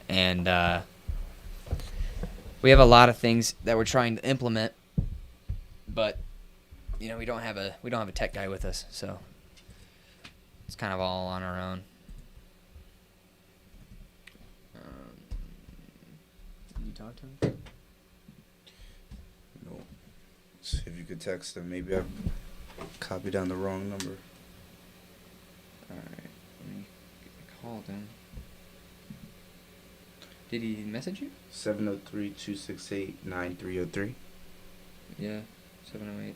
and we have a lot of things that we're trying to implement, but we don't have a tech guy with us, so it's kind of all on our own. You talk to him? No. See if you could text him. Maybe I copied down the wrong number. Alright, let me call him. Did he message you? 703-268-9303. Yeah, 708-26.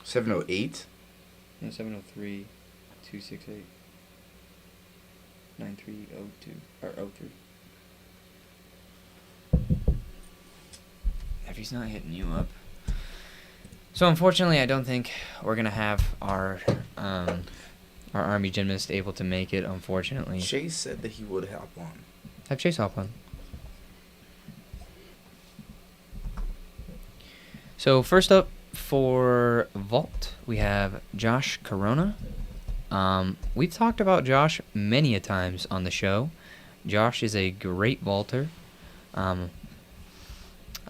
708? No, 703-268-9302 or 03. If he's not hitting you up. So unfortunately, I don't think we're gonna have our Army gymnast able to make it. Unfortunately, Chase said that he would hop on. have Chase hop on. So first up for vault, we have Josh Corona. We've talked about Josh many a times on the show. Josh is a great vaulter. I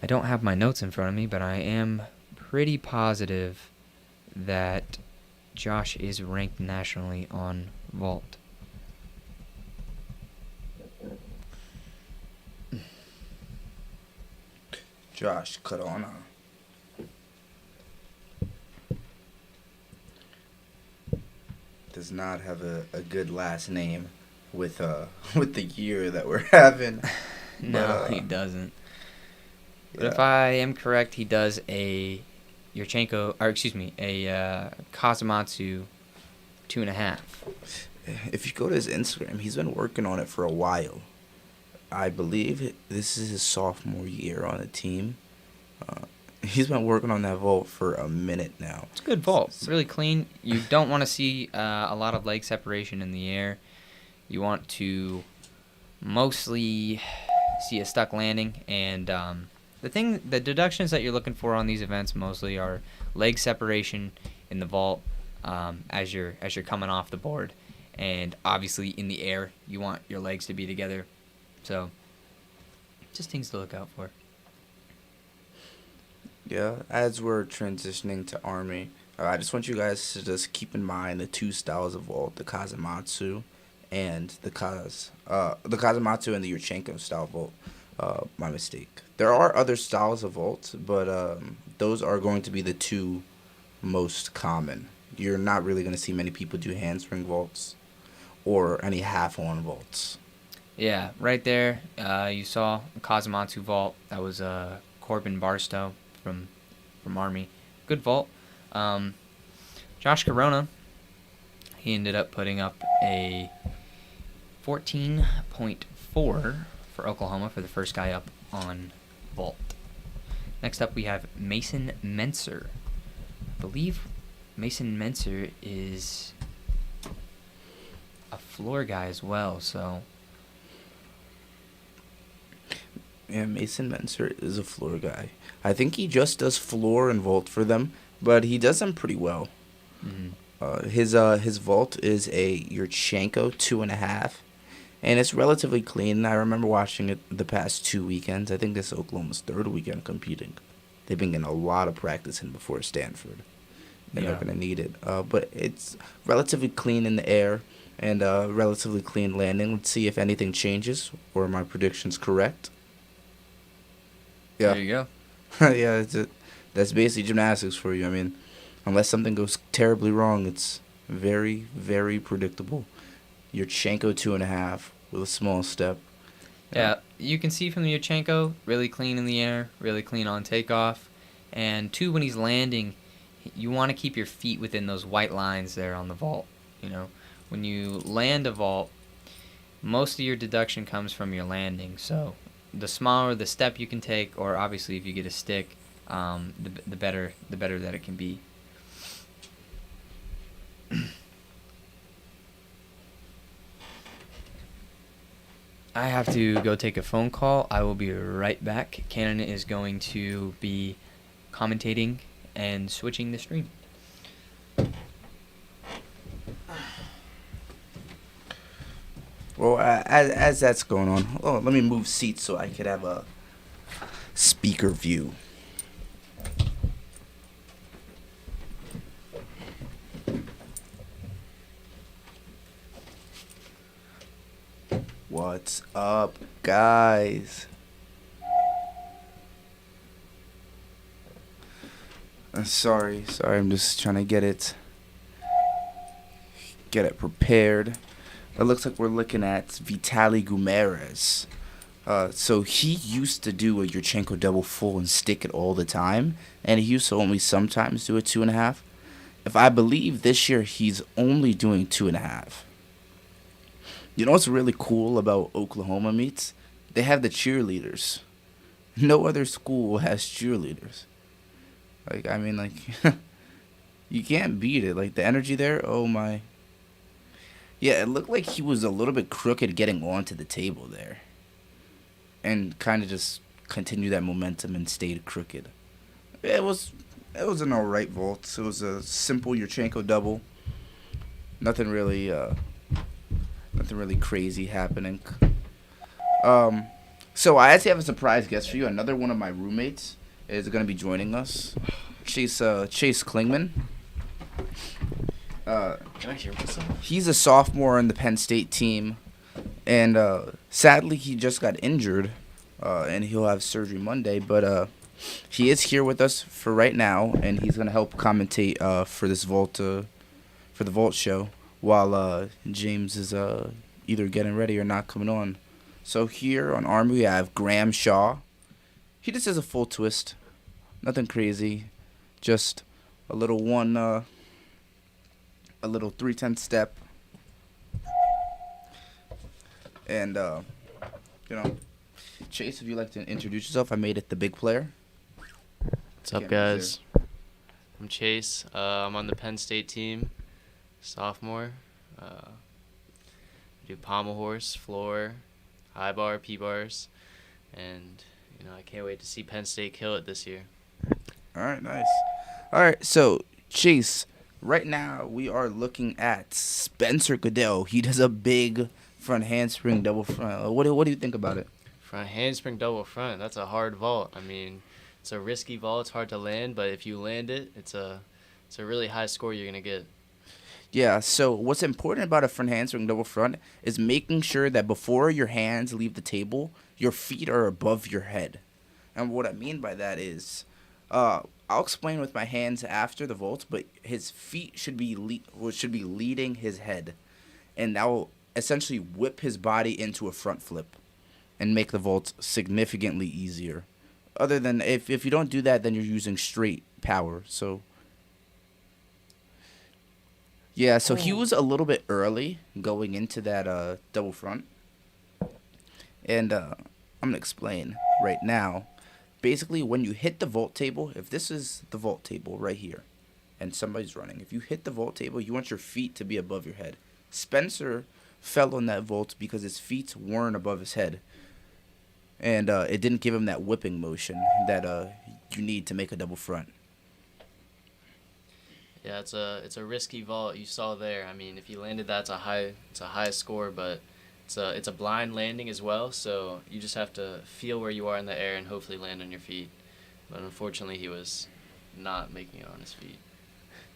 don't have my notes in front of me, but I am pretty positive that Josh is ranked nationally on vault. Josh Corona. Does not have a good last name with the year that we're having. No, But, he doesn't. But yeah. if I am correct, he does a Kazumatsu 2.5. If you go to his Instagram, he's been working on it for a while. I believe this is his sophomore year on the team. He's been working on that vault for a minute now. It's a good vault. It's really clean. You don't want to see a lot of leg separation in the air. You want to mostly see a stuck landing. And the deductions that you're looking for on these events mostly are leg separation in the vault as you're coming off the board. And obviously in the air, you want your legs to be together. So just things to look out for. Yeah, as we're transitioning to Army, I just want you guys to just keep in mind the two styles of vault, the Kazumatsu and the Kazumatsu and the Yurchenko style vault. My mistake. There are other styles of vault, but those are going to be the two most common. You're not really going to see many people do handspring vaults or any half-on vaults. Yeah, right there, you saw Kazumatsu vault. That was Corbin Barstow from Army. Good vault. Josh Corona, he ended up putting up a 14.4 for Oklahoma for the first guy up on vault. Next up, we have Mason Menser. I believe Mason Menser is a floor guy as well, so... Yeah, Mason Menser is a floor guy. I think he just does floor and vault for them, but he does them pretty well. Mm-hmm. His vault is a Yurchenko 2.5, and it's relatively clean. I remember watching it the past 2 weekends. I think this is Oklahoma's third weekend competing. They've been getting a lot of practice in before Stanford, and they're gonna need it. But it's relatively clean in the air and relatively clean landing. Let's see if anything changes or my prediction's correct. Yeah. There you go. Yeah, that's basically gymnastics for you. I mean, unless something goes terribly wrong, it's very, very predictable. Yurchenko 2.5 with a small step. Yeah, you can see from the Yurchenko, really clean in the air, really clean on takeoff. And two, when he's landing, you want to keep your feet within those white lines there on the vault. You know, when you land a vault, most of your deduction comes from your landing. So the smaller the step you can take, or obviously if you get a stick, the better that it can be. I have to go take a phone call. I will be right back. Cannon is going to be commentating and switching the stream. Well, as that's going on, let me move seats so I could have a speaker view. What's up, guys? Sorry, I'm just trying to get it prepared. It looks like we're looking at Vitaly Gumeres. So he used to do a Yurchenko double full and stick it all the time, and he used to only sometimes do a 2.5. If I believe this year he's only doing 2.5. You know what's really cool about Oklahoma meets? They have the cheerleaders. No other school has cheerleaders. Like, I mean, like, you can't beat it. Like, the energy there, oh my. Yeah, it looked like he was a little bit crooked getting onto the table there. And kind of just continued that momentum and stayed crooked. It was an alright vault. It was a simple Yurchenko double. Nothing really crazy happening. So I actually have a surprise guest for you. Another one of my roommates is going to be joining us. Chase Klingman. Can I hear myself? He's a sophomore on the Penn State team, and sadly he just got injured, and he'll have surgery Monday. But he is here with us for right now, and he's gonna help commentate for this vault for the vault show while James is either getting ready or not coming on. So here on Army we have Graham Shaw. He just does a full twist, nothing crazy, just a little 3/10 step, and Chase, if you'd like to introduce yourself. I made it the big player. What's up, guys? I'm Chase. I'm on the Penn State team, sophomore. Do pommel horse, floor, high bar, P-bars, and I can't wait to see Penn State kill it this year. All right, nice. All right, so Chase, right now we are looking at Spencer Goodell. He does a big front handspring double front. What do you think about it? Front handspring double front, that's a hard vault. I mean, it's a risky vault. It's hard to land, but if you land it, it's a really high score you're going to get. Yeah, so what's important about a front handspring double front is making sure that before your hands leave the table, your feet are above your head. And what I mean by that is, I'll explain with my hands after the vault, but his feet should be should be leading his head, and that will essentially whip his body into a front flip, and make the vault significantly easier. Other than if you don't do that, then you're using straight power. So yeah, so he was a little bit early going into that double front, and I'm gonna explain right now. Basically, when you hit the vault table, if this is the vault table right here, and somebody's running, if you hit the vault table, you want your feet to be above your head. Spencer fell on that vault because his feet weren't above his head, and it didn't give him that whipping motion that you need to make a double front. Yeah, it's a risky vault you saw there. I mean, if you landed that, it's a high score, but it's a blind landing as well. So you just have to feel where you are in the air and hopefully land on your feet. But unfortunately, he was not making it on his feet.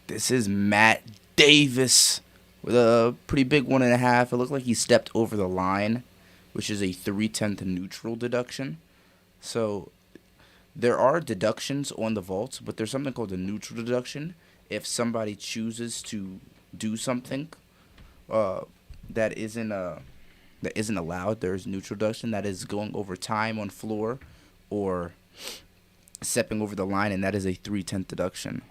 This is Matt Davis with a pretty big 1.5. It looked like he stepped over the line, which is a 3/10 neutral deduction. So there are deductions on the vaults, but there's something called a neutral deduction. If somebody chooses to do something that isn't allowed, there's neutral deduction. That is going over time on floor or stepping over the line, and that is a 3/10 deduction.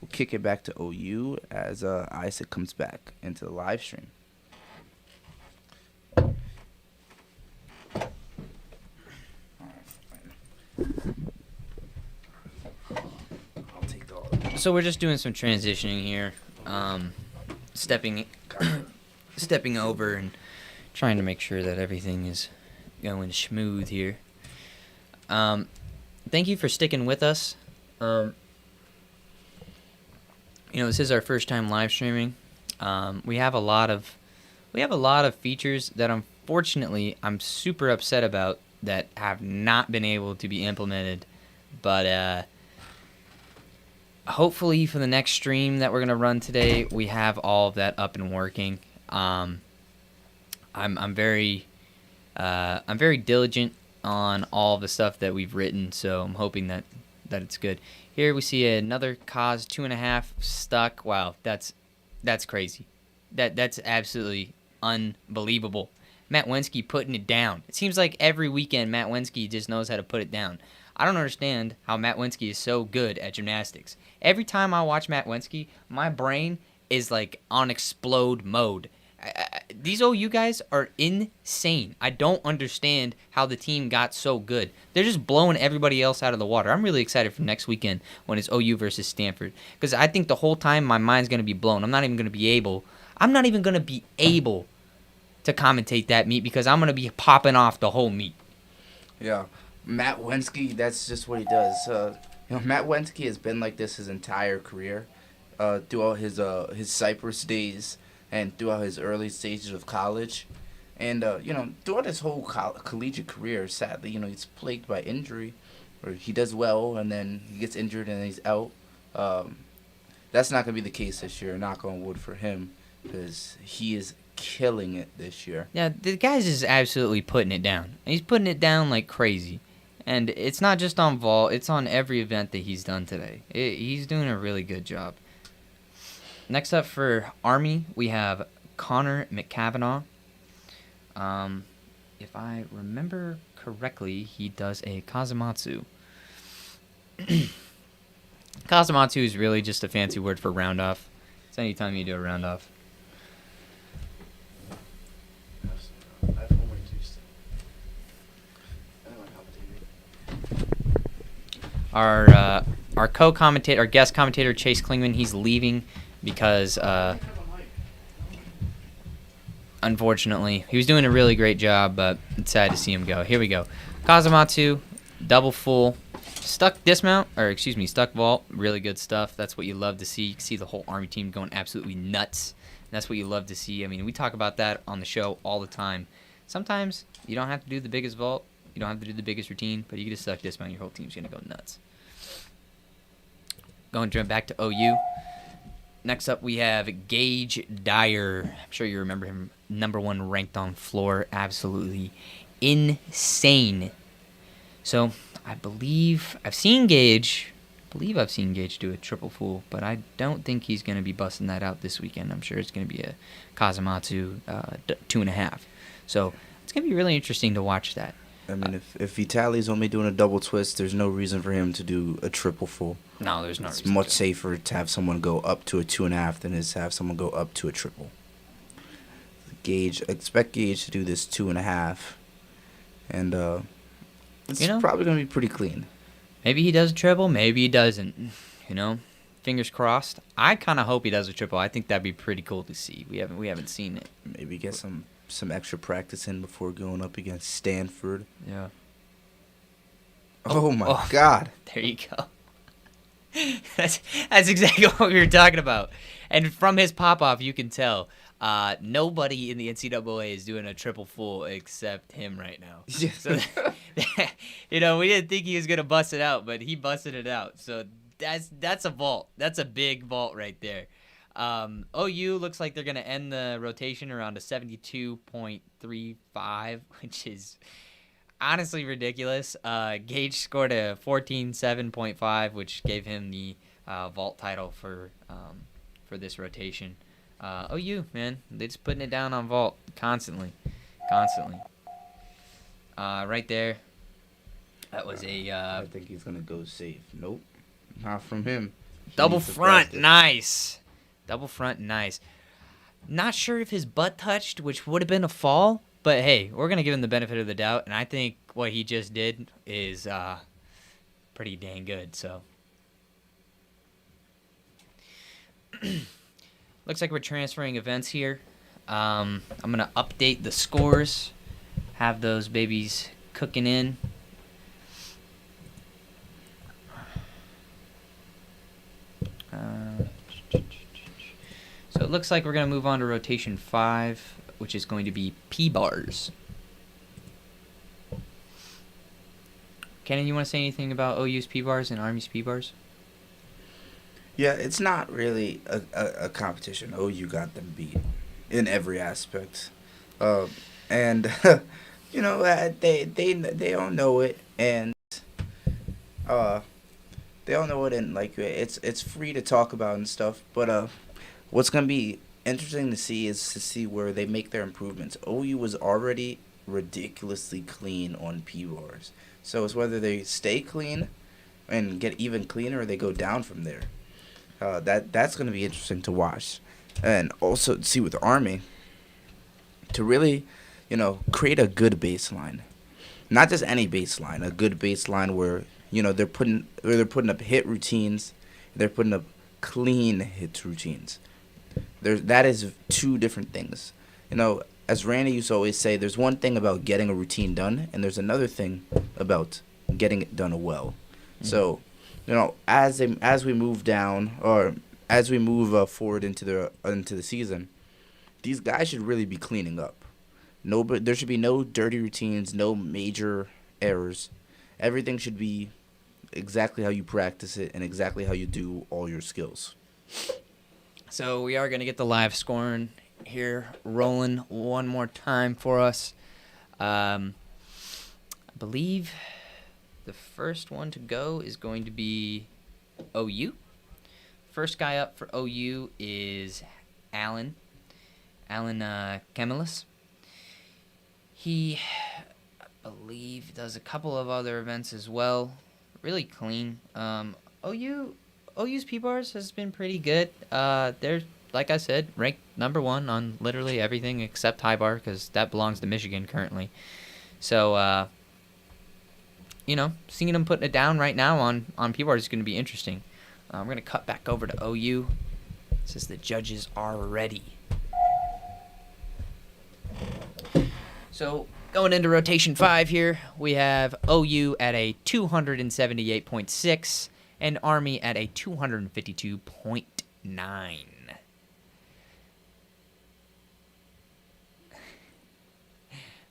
We'll kick it back to OU as Isaac comes back into the live stream. I'll take the all. So we're just doing some transitioning here, stepping over and trying to make sure that everything is going smooth here. Thank you for sticking with us. This is our first time live streaming. We have a lot of features that unfortunately I'm super upset about that have not been able to be implemented, but hopefully for the next stream that we're gonna run today, we have all of that up and working. I'm very diligent on all the stuff that we've written, so I'm hoping that it's good. Here we see another cause 2.5 stuck. Wow, that's crazy. That's absolutely unbelievable. Matt Wensky putting it down. It seems like every weekend Matt Wensky just knows how to put it down. I don't understand how Matt Wensky is so good at gymnastics. Every time I watch Matt Wensky, my brain is like on explode mode. These OU guys are insane. I don't understand how the team got so good. They're just blowing everybody else out of the water. I'm really excited for next weekend when it's OU versus Stanford, because I think the whole time my mind's going to be blown. I'm not even going to be able to commentate that meet because I'm going to be popping off the whole meet. Yeah, Matt Wensky, that's just what he does. Matt Wensky has been like this his entire career, throughout his Cypress days and throughout his early stages of college. And, throughout his whole collegiate career, sadly, he's plagued by injury, or he does well and then he gets injured and then he's out. That's not going to be the case this year, knock on wood for him, because he is killing it this year. Yeah, the guy's just absolutely putting it down. He's putting it down like crazy. And it's not just on vault, it's on every event that he's done today. He's doing a really good job. Next up for Army, we have Connor McCavanagh. If I remember correctly, he does a Kazamatsu. Kazamatsu is really just a fancy word for round off. It's anytime you do a round off. Our co-commentator, our guest commentator, Chase Klingman, he's leaving because, unfortunately, he was doing a really great job, but it's sad to see him go. Here we go. Kazamatsu, double full, stuck vault, really good stuff. That's what you love to see. You can see the whole Army team going absolutely nuts. That's what you love to see. I mean, we talk about that on the show all the time. Sometimes you don't have to do the biggest vault. You don't have to do the biggest routine, but you can just stuck dismount. Your whole team's going to go nuts. Going back to OU. Next up, we have Gage Dyer. I'm sure you remember him. #1 ranked on floor. Absolutely insane. So, I believe I've seen Gage do a triple full, but I don't think he's going to be busting that out this weekend. I'm sure it's going to be a Kazamatsu 2.5. So, it's going to be really interesting to watch that. I mean, if Vitaly's only doing a double twist, there's no reason for him to do a triple full. No, there's no It's reason much to. safer to have someone go up to a 2.5 than it is to have someone go up to a triple. Expect Gage to do this 2.5, and it's probably gonna be pretty clean. Maybe he does a triple, maybe he doesn't. Fingers crossed. I kind of hope he does a triple. I think that'd be pretty cool to see. We haven't seen it. Maybe get some extra practice in before going up against Stanford. Yeah. Oh my God. There you go. That's exactly what we were talking about. And from his pop-off, you can tell nobody in the NCAA is doing a triple full except him right now. So, we didn't think he was going to bust it out, but he busted it out. So that's a vault. That's a big vault right there. OU looks like they're going to end the rotation around a 72.35, which is honestly ridiculous. Gage scored a 14.7.5, which gave him the vault title for this rotation. OU, man, they're just putting it down on vault constantly. Right there. That was a I think he's gonna go safe. Nope, not from him. He double needs to front, practice. nice. Double front, nice. Not sure if his butt touched, which would have been a fall. But, hey, we're going to give him the benefit of the doubt, and I think what he just did is pretty dang good. So, looks like we're transferring events here. I'm going to update the scores, have those babies cooking in. So it looks like we're going to move on to rotation 5, which is going to be P-bars. Kenan, you want to say anything about OU's P-bars and Army's P-bars? Yeah, it's not really a competition. OU got them beat in every aspect, and they all know it, and they all know it, and like it's free to talk about and stuff. But what's gonna be interesting to see is to see where they make their improvements. OU was already ridiculously clean on P-bars, so it's whether they stay clean and get even cleaner, or they go down from there. That's going to be interesting to watch, and also to see with the Army to really, create a good baseline, not just any baseline, a good baseline where they're putting up hit routines, they're putting up clean hit routines. That is two different things. As Randy used to always say, there's one thing about getting a routine done, and there's another thing about getting it done well. Mm-hmm. So, as we move down, or as we move forward into the season, these guys should really be cleaning up. There should be no dirty routines, no major errors. Everything should be exactly how you practice it and exactly how you do all your skills. So we are going to get the live scoring here rolling one more time for us. I believe the first one to go is going to be OU. First guy up for OU is Alan Camillus. He, I believe, does a couple of other events as well. Really clean. OU's P-bars has been pretty good. They're, like I said, ranked #1 on literally everything except high bar, because that belongs to Michigan currently. So, seeing them putting it down right now on P-bars is going to be interesting. We're going to cut back over to OU. It says the judges are ready. So, going into rotation 5 here, we have OU at a 278.6 and Army at a 252.9.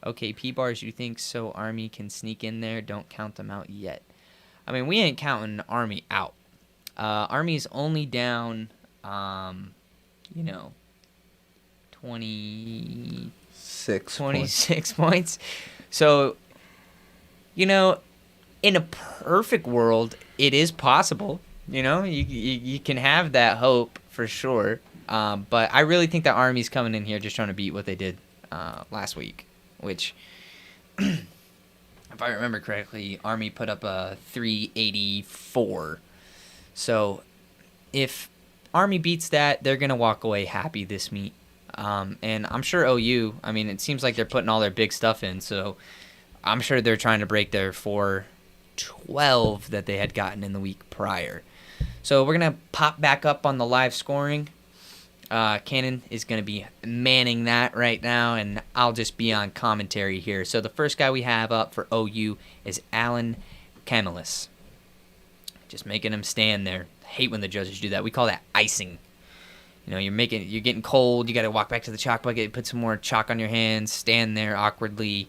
Okay, P-bars, you think so Army can sneak in there? Don't count them out yet. I mean, we ain't counting Army out. Army's only down you know, 20, 6 points. 26 points. So, you know, in a perfect world, it is possible. You know, you can have that hope for sure. But I really think that Army's coming in here just trying to beat what they did last week, which, if I remember correctly, Army put up a 384. So if Army beats that, they're going to walk away happy this meet. And I'm sure OU, I mean, it seems like they're putting all their big stuff in, so I'm sure they're trying to break their 412 that they had gotten in the week prior. So we're going to pop back up on the live scoring. Cannon is going to be manning that right now, and I'll just be on commentary here. So the first guy we have up for OU is Alan Camillus. Just making him stand there. Hate when the judges do that. We call that icing. You know, you're getting cold. You got to walk back to the chalk bucket, put some more chalk on your hands, stand there awkwardly.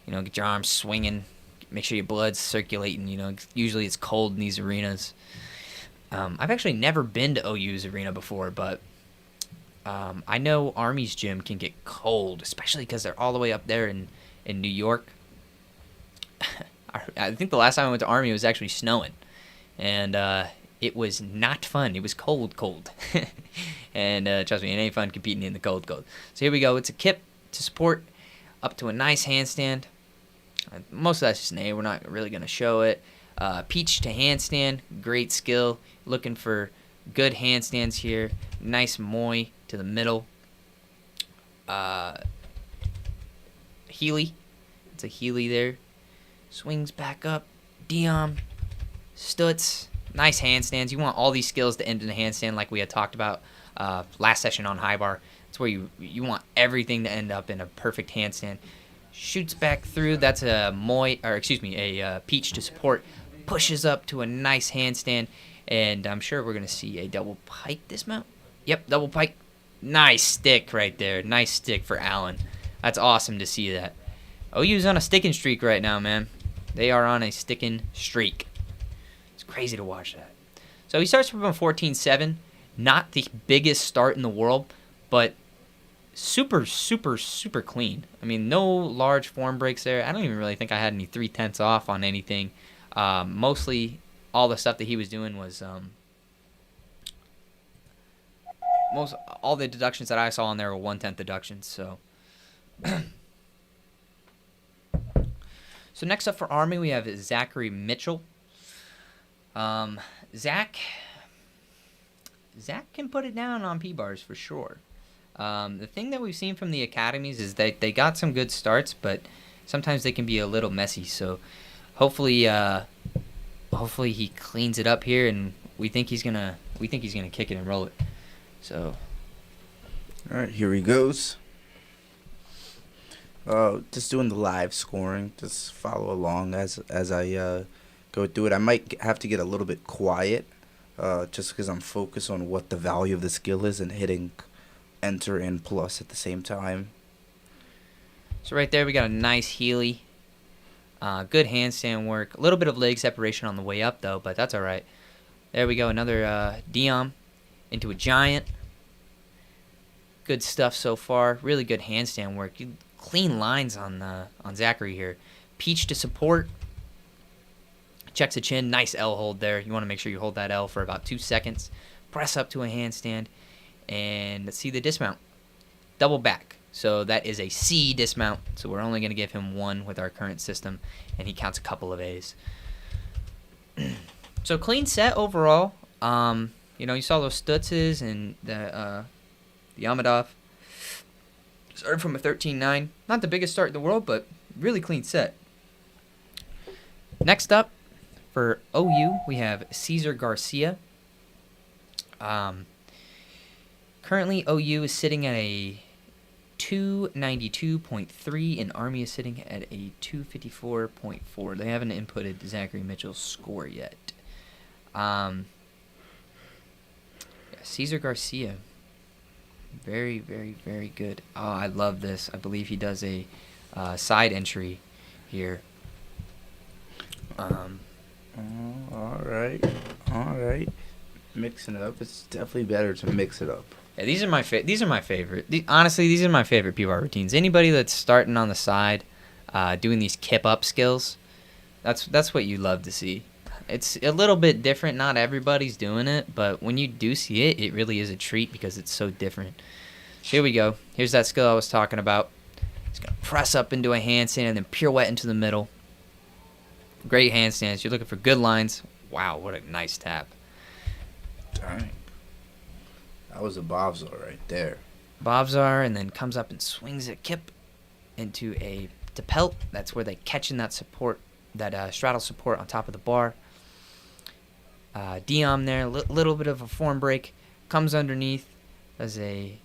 You know, get your arms swinging. Make sure your blood's circulating. You know, usually it's cold in these arenas. I've actually never been to OU's arena before, but I know Army's gym can get cold, especially because they're all the way up there in New York. I think the last time I went to Army it was actually snowing, and it was not fun. It was cold. And trust me, it ain't fun competing in the cold. So here we go. It's a kip to support up to a nice handstand. Most of that's just an A. We're not really going to show it. Peach to handstand. Great skill. Looking for good handstands here. Nice moi to the middle. Healy. It's a Healy there. Swings back up. Dion. Stutz. Nice handstands. You want all these skills to end in a handstand like we had talked about last session on high bar. It's where you want everything to end up in a perfect handstand. Shoots back through. That's a peach to support. Pushes up to a nice handstand. And I'm sure we're going to see a double pike dismount. Yep, double pike. Nice stick right there. Nice stick for Allen. That's awesome to see that. OU's on a sticking streak right now, man. They are on a sticking streak. It's crazy to watch that. So he starts from a 14-7. Not the biggest start in the world, but super, super, super clean. I mean, no large form breaks there. I don't even really think I had any 3/10 off on anything. Mostly all the stuff that he was doing was all the deductions that I saw on there were 1/10 deductions. So, so next up for Army we have Zachary Mitchell. Zach can put it down on P-bars for sure. The thing that we've seen from the academies is that they got some good starts, but sometimes they can be a little messy. So hopefully he cleans it up here, and we think he's gonna kick it and roll it. So, All right, here he goes. Just doing the live scoring. Just follow along as I go through it. I might have to get a little bit quiet, just because I'm focused on what the value of the skill is and hitting enter and plus at the same time. So right there we got a nice Healy. Good handstand work. A little bit of leg separation on the way up though, but that's all right. There we go, another Dion into a giant. Good stuff so far. Really good handstand work. Clean lines on Zachary here. Peach to support. Checks the chin. Nice L hold there. You want to make sure you hold that L for about 2 seconds. Press up to a handstand. And let's see the dismount. Double back. So that is a C dismount. So we're only going to give him 1 with our current system. And he counts a couple of A's. So clean set overall. You saw those Stutzes and the Amadov. Started from a 13-9. Not the biggest start in the world, but really clean set. Next up, for OU, we have Cesar Garcia. Currently, OU is sitting at a 292.3, and Army is sitting at a 254.4. They haven't inputted Zachary Mitchell's score yet. Cesar Garcia. Very, very, very good. Oh, I love this. I believe he does a side entry here. All right. Mixing it up. It's definitely better to mix it up. Yeah, these are my favorite. Honestly, these are my favorite P-bar routines. Anybody that's starting on the side, doing these kip up skills, that's what you love to see. It's a little bit different. Not everybody's doing it, but when you do see it, it really is a treat because it's so different. Here we go. Here's that skill I was talking about. He's gonna press up into a handstand and then pirouette into the middle. Great handstands. You're looking for good lines. Wow, what a nice tap. Dang. That was a Bobzar right there. Bobzar, and then comes up and swings a kip into a pelt. That's where they catch in that support, that straddle support on top of the bar. Diom there, little bit of a form break. Comes underneath, does a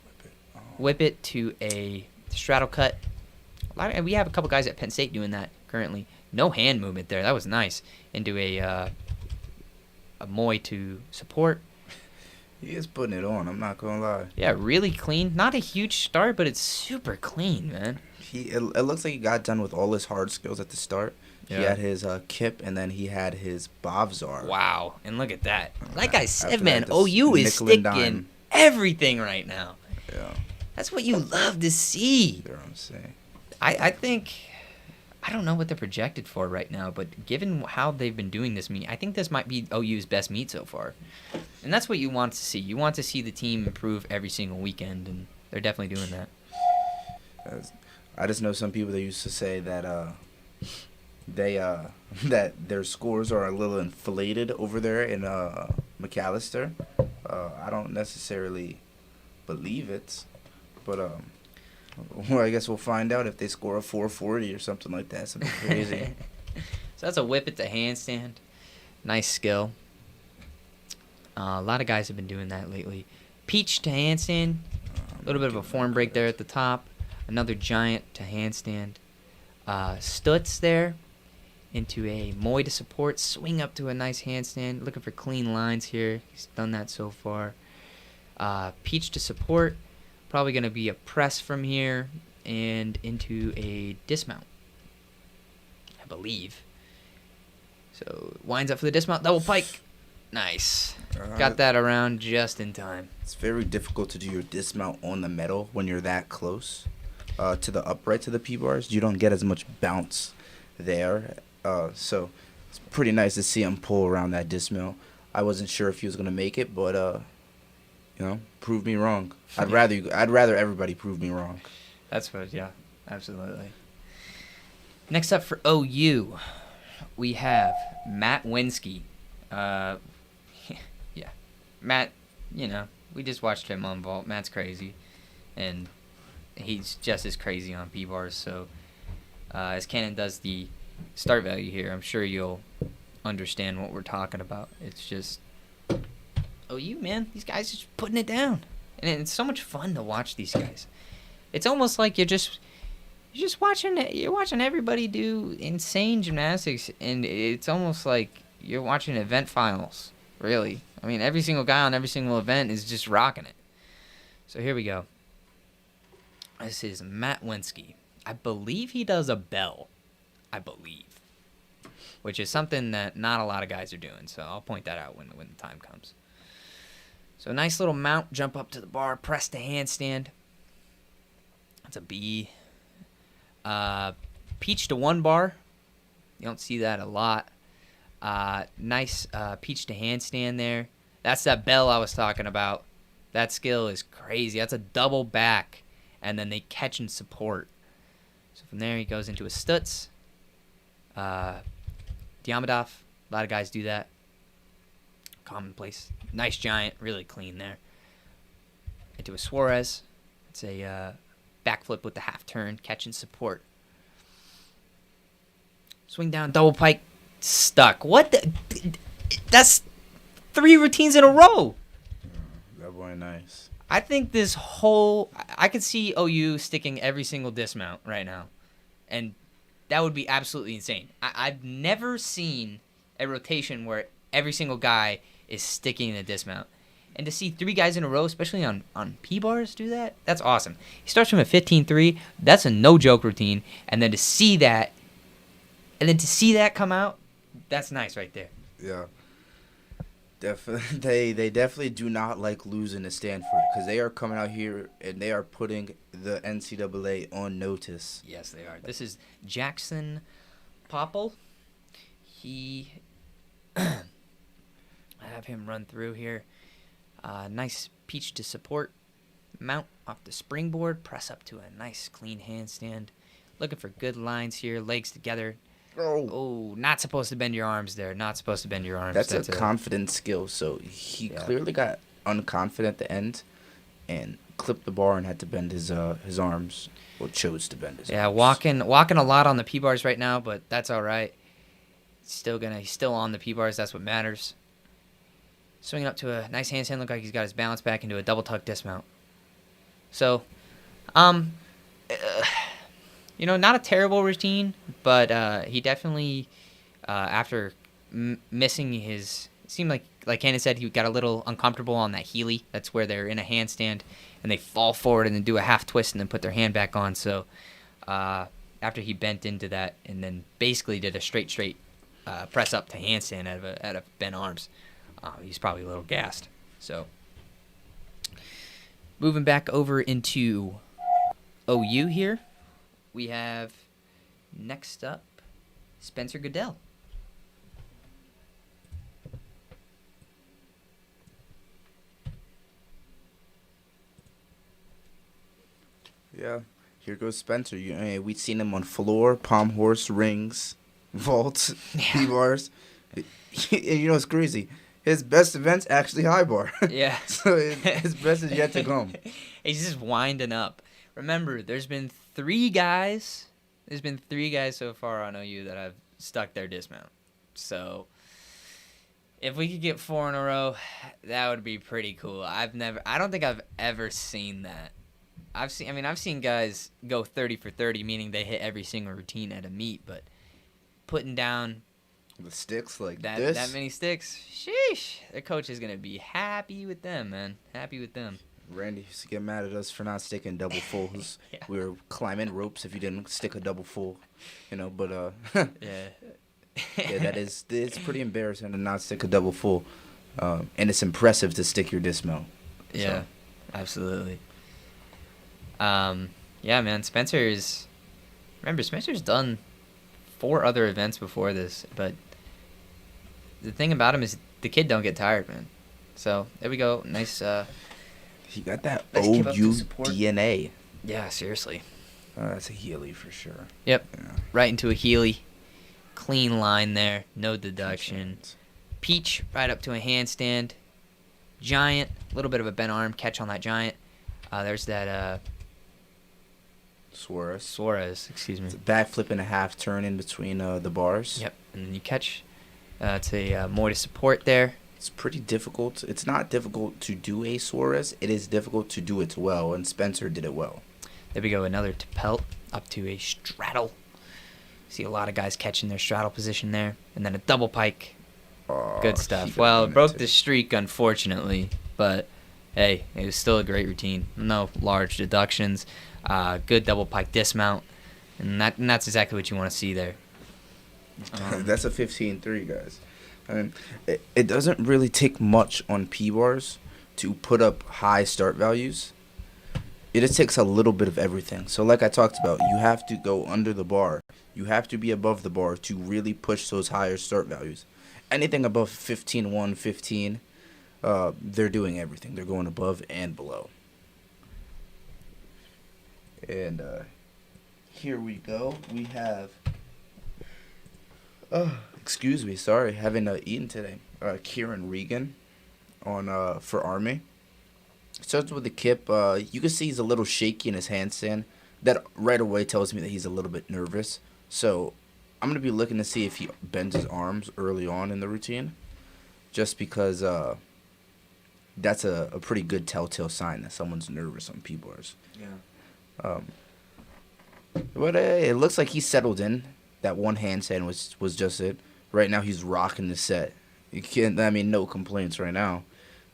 whip it to a straddle cut. We have a couple guys at Penn State doing that currently. No hand movement there. That was nice. Into a Moi to support. He is putting it on. I'm not gonna lie. Yeah, really clean. Not a huge start, but it's super clean, man. It looks like he got done with all his hard skills at the start. Yeah. He had his kip, and then he had his Bobzar. Wow, and look at that. Like I said, After man, that, this OU is nickel and sticking dime. everything right now. Yeah, That's what you love to see. that's what I'm saying. I think, I don't know what they're projected for right now, but given how they've been doing this meet, I think this might be OU's best meet so far. And that's what you want to see. You want to see the team improve every single weekend, and they're definitely doing that. I just know some people that used to say that that their scores are a little inflated over there in McAllister. I don't necessarily believe it, but well, I guess we'll find out if they score a 440 or something like that. Something crazy. So that's a whip at the handstand. Nice skill. A lot of guys have been doing that lately. Peach to handstand. A little bit of a form break there at the top. Another giant to handstand. Stutz there into a Moi to support. Swing up to a nice handstand. Looking for clean lines here. He's done that so far. Peach to support. Probably going to be a press from here and into a dismount, I believe. So winds up for the dismount. Double pike. Nice. Got that around just in time. It's very difficult to do your dismount on the metal when you're that close to the upright to the P-bars. You don't get as much bounce there. So it's pretty nice to see him pull around that dismount. I wasn't sure if he was going to make it, but prove me wrong. I'd rather everybody prove me wrong. That's what, yeah, absolutely. Next up for OU, we have Matt Winsky. Yeah, Matt, we just watched him on vault. Matt's crazy, and he's just as crazy on P-bars. So as Cannon does the start value here, I'm sure you'll understand what we're talking about. It's just OU, man. These guys are just putting it down, and it's so much fun to watch these guys. It's almost like you're just watching everybody do insane gymnastics, and it's almost like you're watching event finals. Really, I mean, every single guy on every single event is just rocking it. So here we go. This is Matt Winsky. I believe he does a bell. Which is something that not a lot of guys are doing. So I'll point that out when the time comes. So nice little mount, jump up to the bar, press the handstand. That's a B. Peach to one bar. You don't see that a lot. Nice peach to handstand there. That's that bell I was talking about. That skill is crazy. That's a double back, and then they catch and support. So from there he goes into a Stutz. Diamondov. A lot of guys do that. Commonplace. Nice giant. Really clean there. Into a Suarez. It's a backflip with the half turn. Catch and support. Swing down. Double pike. Stuck. What the? That's 3 routines in a row. That boy nice. I think I could see OU sticking every single dismount right now. And that would be absolutely insane. I've never seen a rotation where every single guy is sticking in a dismount. And to see 3 guys in a row, especially on P-bars, do that, that's awesome. He starts from a 15-3. That's a no-joke routine. And then to see that, come out, that's nice right there. Yeah. Definitely, they definitely do not like losing to Stanford because they are coming out here and they are putting the NCAA on notice. Yes, they are. This is Jackson Popple. He, I have him run through here. Nice peach to support. Mount off the springboard. Press up to a nice clean handstand. Looking for good lines here. Legs together. Oh, not supposed to bend your arms there. Not supposed to bend your arms. That's a confidence skill. So he Yeah. clearly got unconfident at the end and clipped the bar and had to bend his arms, or chose to bend his Yeah, arms. walking a lot on the P bars right now, but that's all right. He's still on the P bars. That's what matters. Swinging up to a nice handstand. Look like he's got his balance back into a double tuck dismount. So, not a terrible routine, but he definitely, after missing his, it seemed like Cannon said, he got a little uncomfortable on that Healy. That's where they're in a handstand and they fall forward and then do a half twist and then put their hand back on. So, after he bent into that and then basically did a straight press up to handstand out of bent arms, he's probably a little gassed. So, moving back over into OU here, we have next up Spencer Goodell. Yeah, here goes Spencer. We've seen him on floor, palm horse, rings, vaults, P bars. And you know what's crazy? His best event's actually high bar. Yeah. So his best is yet to come. He's just winding up. Remember, there's been three guys so far on OU that have stuck their dismount. So if we could get 4 in a row, that would be pretty cool. I don't think I've ever seen that. I've seen guys go 30 for 30, meaning they hit every single routine at a meet, but putting down The sticks like that this. many sticks, sheesh. Their coach is gonna be happy with them, man. Happy with them. Randy used to get mad at us for not sticking double fulls. Yeah. We were climbing ropes if you didn't stick a double full, But Yeah. yeah, it's pretty embarrassing to not stick a double full, and it's impressive to stick your dismount. Yeah, absolutely. Yeah, man. Spencer's done 4 other events before this, but the thing about him is the kid don't get tired, man. So there we go. Nice. He got that Let's keep up the OU support. DNA. Yeah, seriously. That's a Healy for sure. Yep. Yeah. Right into a Healy. Clean line there. No deduction. Peach right up to a handstand. Giant. A little bit of a bent arm catch on that giant. There's that Suarez. Excuse me. It's a backflip and a half turn in between the bars. Yep. And then you catch. It's a more to support there. It's pretty difficult. It's not difficult to do a Suarez. It is difficult to do it well, and Spencer did it well. There we go. Another to pelt up to a straddle. See a lot of guys catching their straddle position there. And then a double pike. Good stuff. Well, it broke the streak, unfortunately. But, hey, it was still a great routine. No large deductions. Good double pike dismount. And that's exactly what you want to see there. That's a 15-3, guys. I mean, it doesn't really take much on P-bars to put up high start values. It just takes a little bit of everything. So like I talked about, you have to go under the bar. You have to be above the bar to really push those higher start values. Anything above 15-1, 15, they're doing everything. They're going above and below. And here we go. We have... excuse me, sorry, haven't eaten today. Kieran Regan on for Army. Starts with the kip. You can see he's a little shaky in his handstand. That right away tells me that he's a little bit nervous. So I'm gonna be looking to see if he bends his arms early on in the routine, just because that's a pretty good telltale sign that someone's nervous on P-bars. Yeah. But it looks like he settled in. That one handstand was just it. Right now he's rocking the set. You can't. I mean, no complaints right now.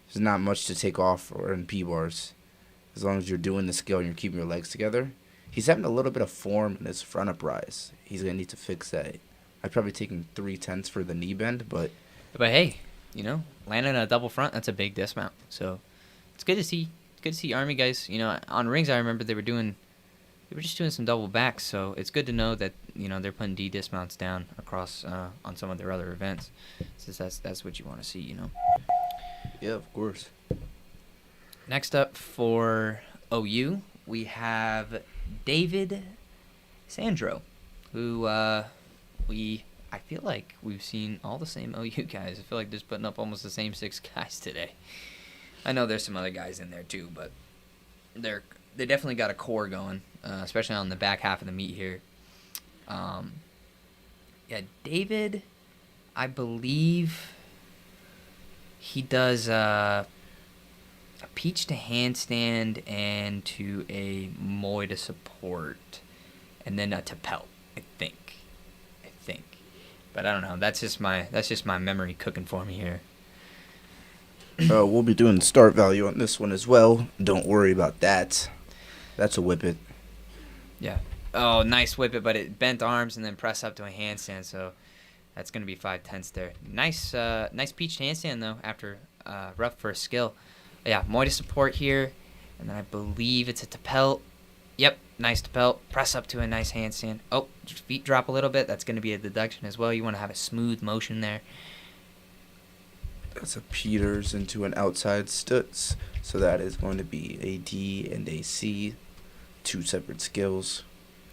There's not much to take off or in P-bars, as long as you're doing the skill and you're keeping your legs together. He's having a little bit of form in his front uprise. He's gonna need to fix that. I'd probably take him 3/10 for the knee bend, but But hey, landing a double front, that's a big dismount. So it's good to see. It's good to see Army guys. On rings, I remember they were just doing some double backs. So it's good to know that they're putting D dismounts down across on some of their other events. Since that's what you want to see. Yeah, of course. Next up for OU, we have David Sandro, who I feel like we've seen all the same OU guys. I feel like they're just putting up almost the same 6 guys today. I know there's some other guys in there too, but they definitely got a core going, especially on the back half of the meet here. David, I believe he does a peach to handstand and to a moi to support, and then a to pelt. I think, but I don't know. That's just my memory cooking for me here. We'll be doing the start value on this one as well. Don't worry about that. That's a whip it. Yeah. Oh, nice whip it, but it bent arms and then press up to a handstand. So that's gonna be 5/10 there. Nice peach to handstand though. After rough first skill. Yeah, moi to support here, and then I believe it's a to pelt. Yep, nice to pelt. Press up to a nice handstand. Oh, feet drop a little bit. That's going to be a deduction as well. You want to have a smooth motion there. That's a Peters into an outside Stutz. So that is going to be a D and a C. 2 separate skills.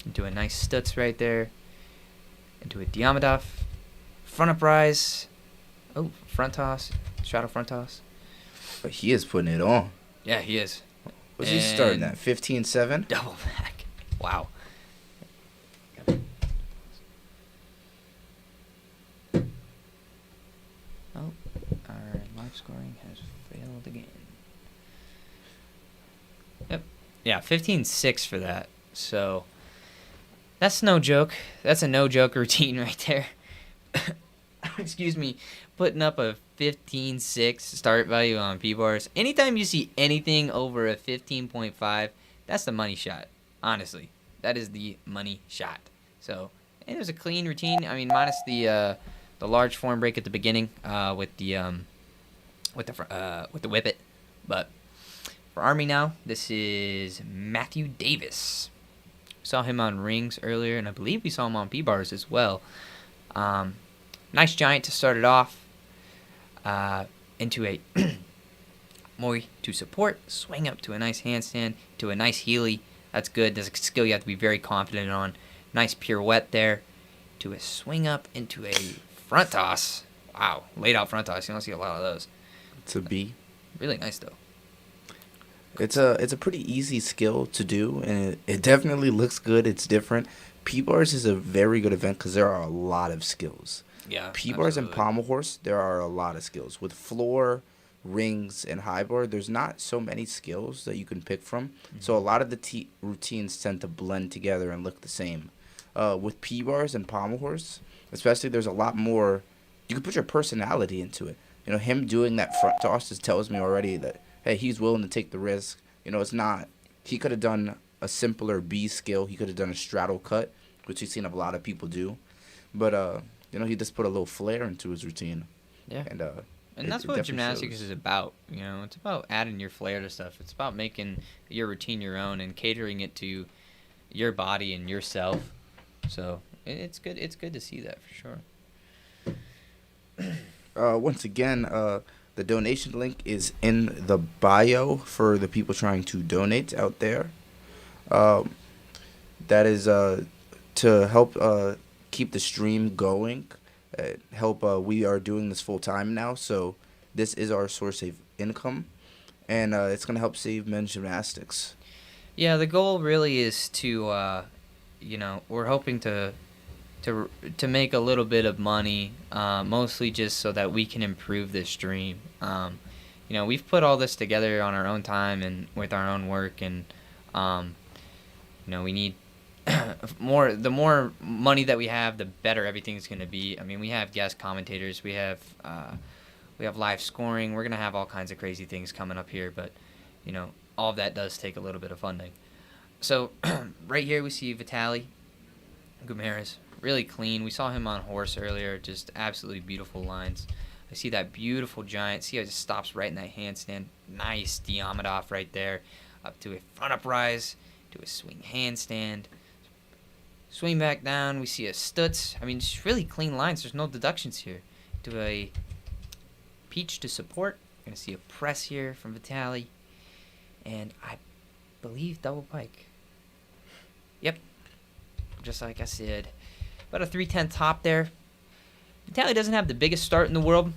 Into a nice Stutz right there. Into a Diamondov. Front up rise. Oh, front toss. Straddle front toss. But he is putting it on. Yeah, he is. Was he starting at 15-7? Double back. Wow. Oh, our live scoring has failed again. Yep. Yeah, 15-6 for that. So that's no joke. That's a no-joke routine right there. Excuse me. Putting up a 15.6 start value on P-bars. Anytime you see anything over a 15.5, that's the money shot. Honestly, that is the money shot. So, and it was a clean routine. I mean, minus the large form break at the beginning with the whip it. But for Army now, this is Matthew Davis. Saw him on rings earlier, and I believe we saw him on P-bars as well. Nice giant to start it off. Into a moi to support, swing up to a nice handstand, to a nice Healy. That's good. That's a skill you have to be very confident on. Nice pirouette there. To a swing up into a front toss. Wow, laid out front toss. You don't see a lot of those. It's a B. Really nice though. It's a pretty easy skill to do, and it definitely looks good. It's different. P-bars is a very good event because there are a lot of skills. Yeah. P-bars and pommel horse, there are a lot of skills. With floor, rings, and high bar, there's not so many skills that you can pick from. Mm-hmm. So a lot of the routines tend to blend together and look the same. With P-bars and pommel horse, especially, there's a lot more. You can put your personality into it. Him doing that front toss just tells me already that, hey, he's willing to take the risk. It's not. He could have done a simpler B skill. He could have done a straddle cut, which we've seen a lot of people do. But, he just put a little flair into his routine. Yeah. And that's what gymnastics is about. It's about adding your flair to stuff. It's about making your routine your own and catering it to your body and yourself. So it's good. It's good to see that for sure. Once again, the donation link is in the bio for the people trying to donate out there. That is to help keep the stream going. We are doing this full time now, so this is our source of income, and it's going to help save men's gymnastics. Yeah, the goal really is to, we're hoping to make a little bit of money, mostly just so that we can improve this stream. We've put all this together on our own time and with our own work, and we need the more money that we have, the better everything's going to be. I mean, we have guest commentators, we have live scoring. We're going to have all kinds of crazy things coming up here, but all of that does take a little bit of funding. So right here we see Vitaly Guimaraes, really clean. We saw him on horse earlier, just absolutely beautiful lines. I see that beautiful giant. See how it just stops right in that handstand. Nice Diamondov right there. Up to a front uprise, to a swing handstand. Swing back down. We see a Stutz. I mean, it's really clean lines. There's no deductions here. To a peach to support. We're going to see a press here from Vitaly. And I believe double pike. Yep. Just like I said. About a 310 top there. Vitaly doesn't have the biggest start in the world,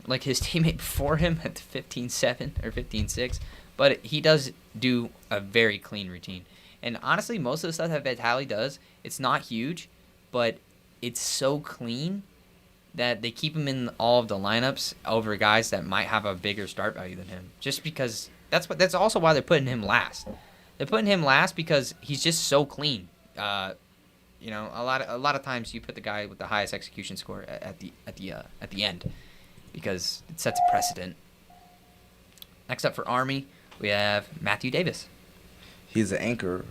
like his teammate before him at the 15-7 or 15-6, but he does do a very clean routine. And honestly, most of the stuff that Vitaly does, it's not huge, but it's so clean that they keep him in all of the lineups over guys that might have a bigger start value than him. Just because that's also why they're putting him last. They're putting him last because he's just so clean. You know, a lot of times you put the guy with the highest execution score at the end because it sets a precedent. Next up for Army, we have Matthew Davis. He's the anchor,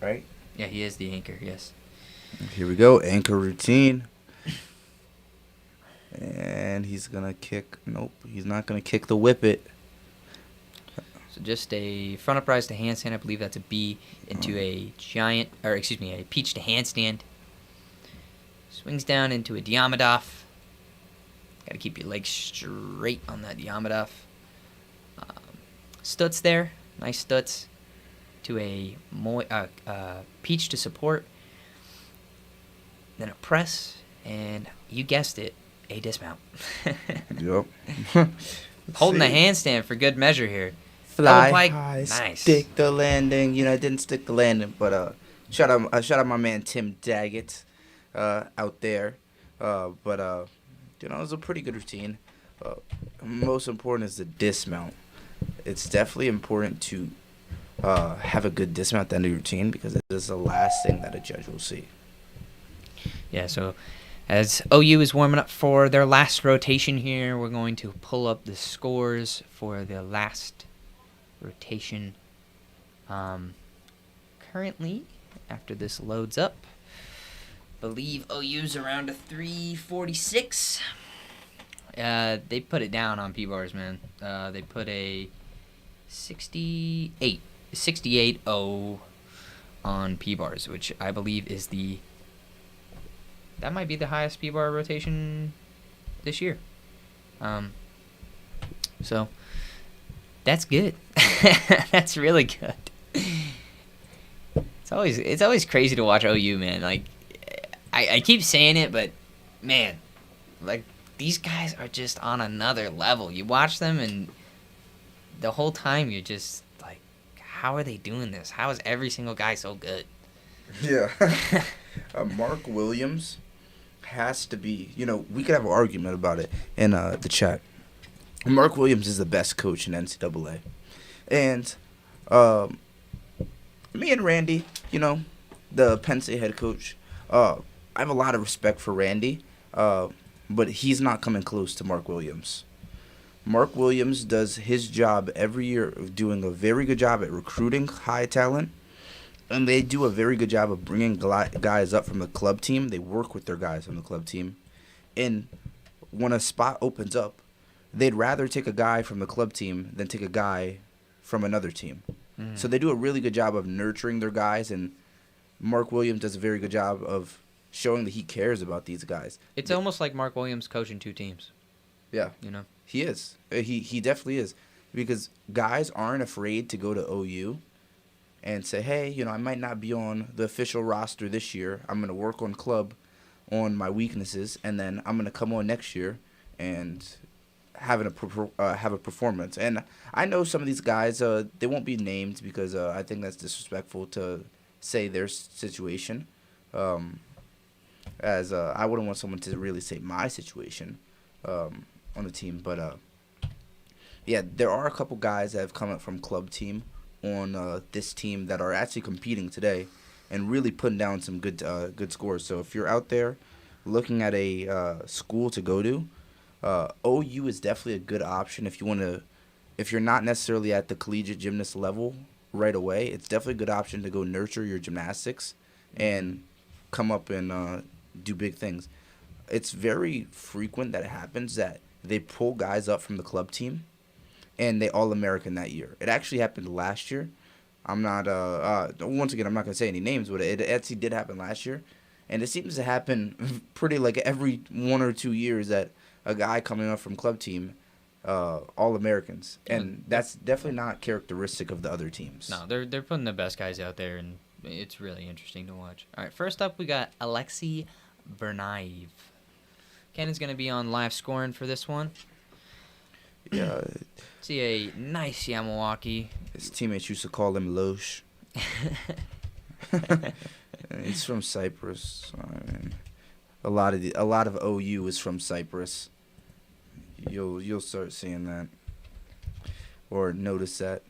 right? Yeah, he is the anchor. Yes. Here we go, anchor routine. And he's gonna kick. Nope, he's not gonna kick the whippet. So just a front uprise to handstand. I believe that's a B into a peach to handstand. Swings down into a Diamondov. Got to keep your legs straight on that Diamondov. Stutz there, nice Stutz to a peach to support. Then a press, and you guessed it, a dismount. Yep. Holding the handstand for good measure here. Fly Pike, high, nice. stick the landing. You know, I didn't stick the landing, but shout out my man Tim Daggett out there. You know, it was a pretty good routine. Most important is the dismount. It's definitely important to have a good dismount at the end of your routine because it is the last thing that a judge will see. Yeah, so as OU is warming up for their last rotation here, we're going to pull up the scores for the last rotation. Currently, after this loads up, believe OU's around a 346. They put it down on P-bars, man. They put a 68-0 on P-bars, which I believe is that might be the highest P-bar rotation this year. So that's good. That's really good. It's always crazy to watch OU, man. Like I keep saying it, but man, like these guys are just on another level. You watch them and the whole time you're just like, how are they doing this? How is every single guy so good? Yeah. Mark Williams has to be, you know, we could have an argument about it in the chat. Mark Williams is the best coach in NCAA. And me and Randy, you know, the Penn State head coach, I have a lot of respect for Randy, but he's not coming close to Mark Williams. Mark Williams does his job every year of doing a very good job at recruiting high talent. And they do a very good job of bringing guys up from the club team. They work with their guys from the club team. And when a spot opens up, they'd rather take a guy from the club team than take a guy from another team. Mm. So they do a really good job of nurturing their guys. And Mark Williams does a very good job of showing that he cares about these guys. It's almost like Mark Williams coaching two teams. Yeah. You know? He is. He definitely is. Because guys aren't afraid to go to OU and say, hey, you know, I might not be on the official roster this year. I'm going to work on club on my weaknesses, and then I'm going to come on next year and have a performance. And I know some of these guys, they won't be named because I think that's disrespectful to say their situation. As I wouldn't want someone to really say my situation on the team. But, yeah, there are a couple guys that have come up from club team on this team that are actually competing today and really putting down some good scores. So if you're out there looking at a school to go to, OU is definitely a good option if you're not necessarily at the collegiate gymnast level right away. It's definitely a good option to go nurture your gymnastics and come up and do big things. It's very frequent that it happens that they pull guys up from the club team, and they All-American that year. It actually happened last year. I'm not once again, I'm not gonna say any names, but it actually did happen last year, and it seems to happen pretty like every 1 or 2 years that a guy coming up from club team, All-Americans, and that's definitely not characteristic of the other teams. No, they're putting the best guys out there, and it's really interesting to watch. All right, first up we got Alexei Vernaev. Cannon's gonna be on live scoring for this one. Yeah, See a nice Yamawaki. his teammates used to call him Loesch. He's from Cyprus. I mean, a lot of OU is from Cyprus. You'll start seeing that or notice that.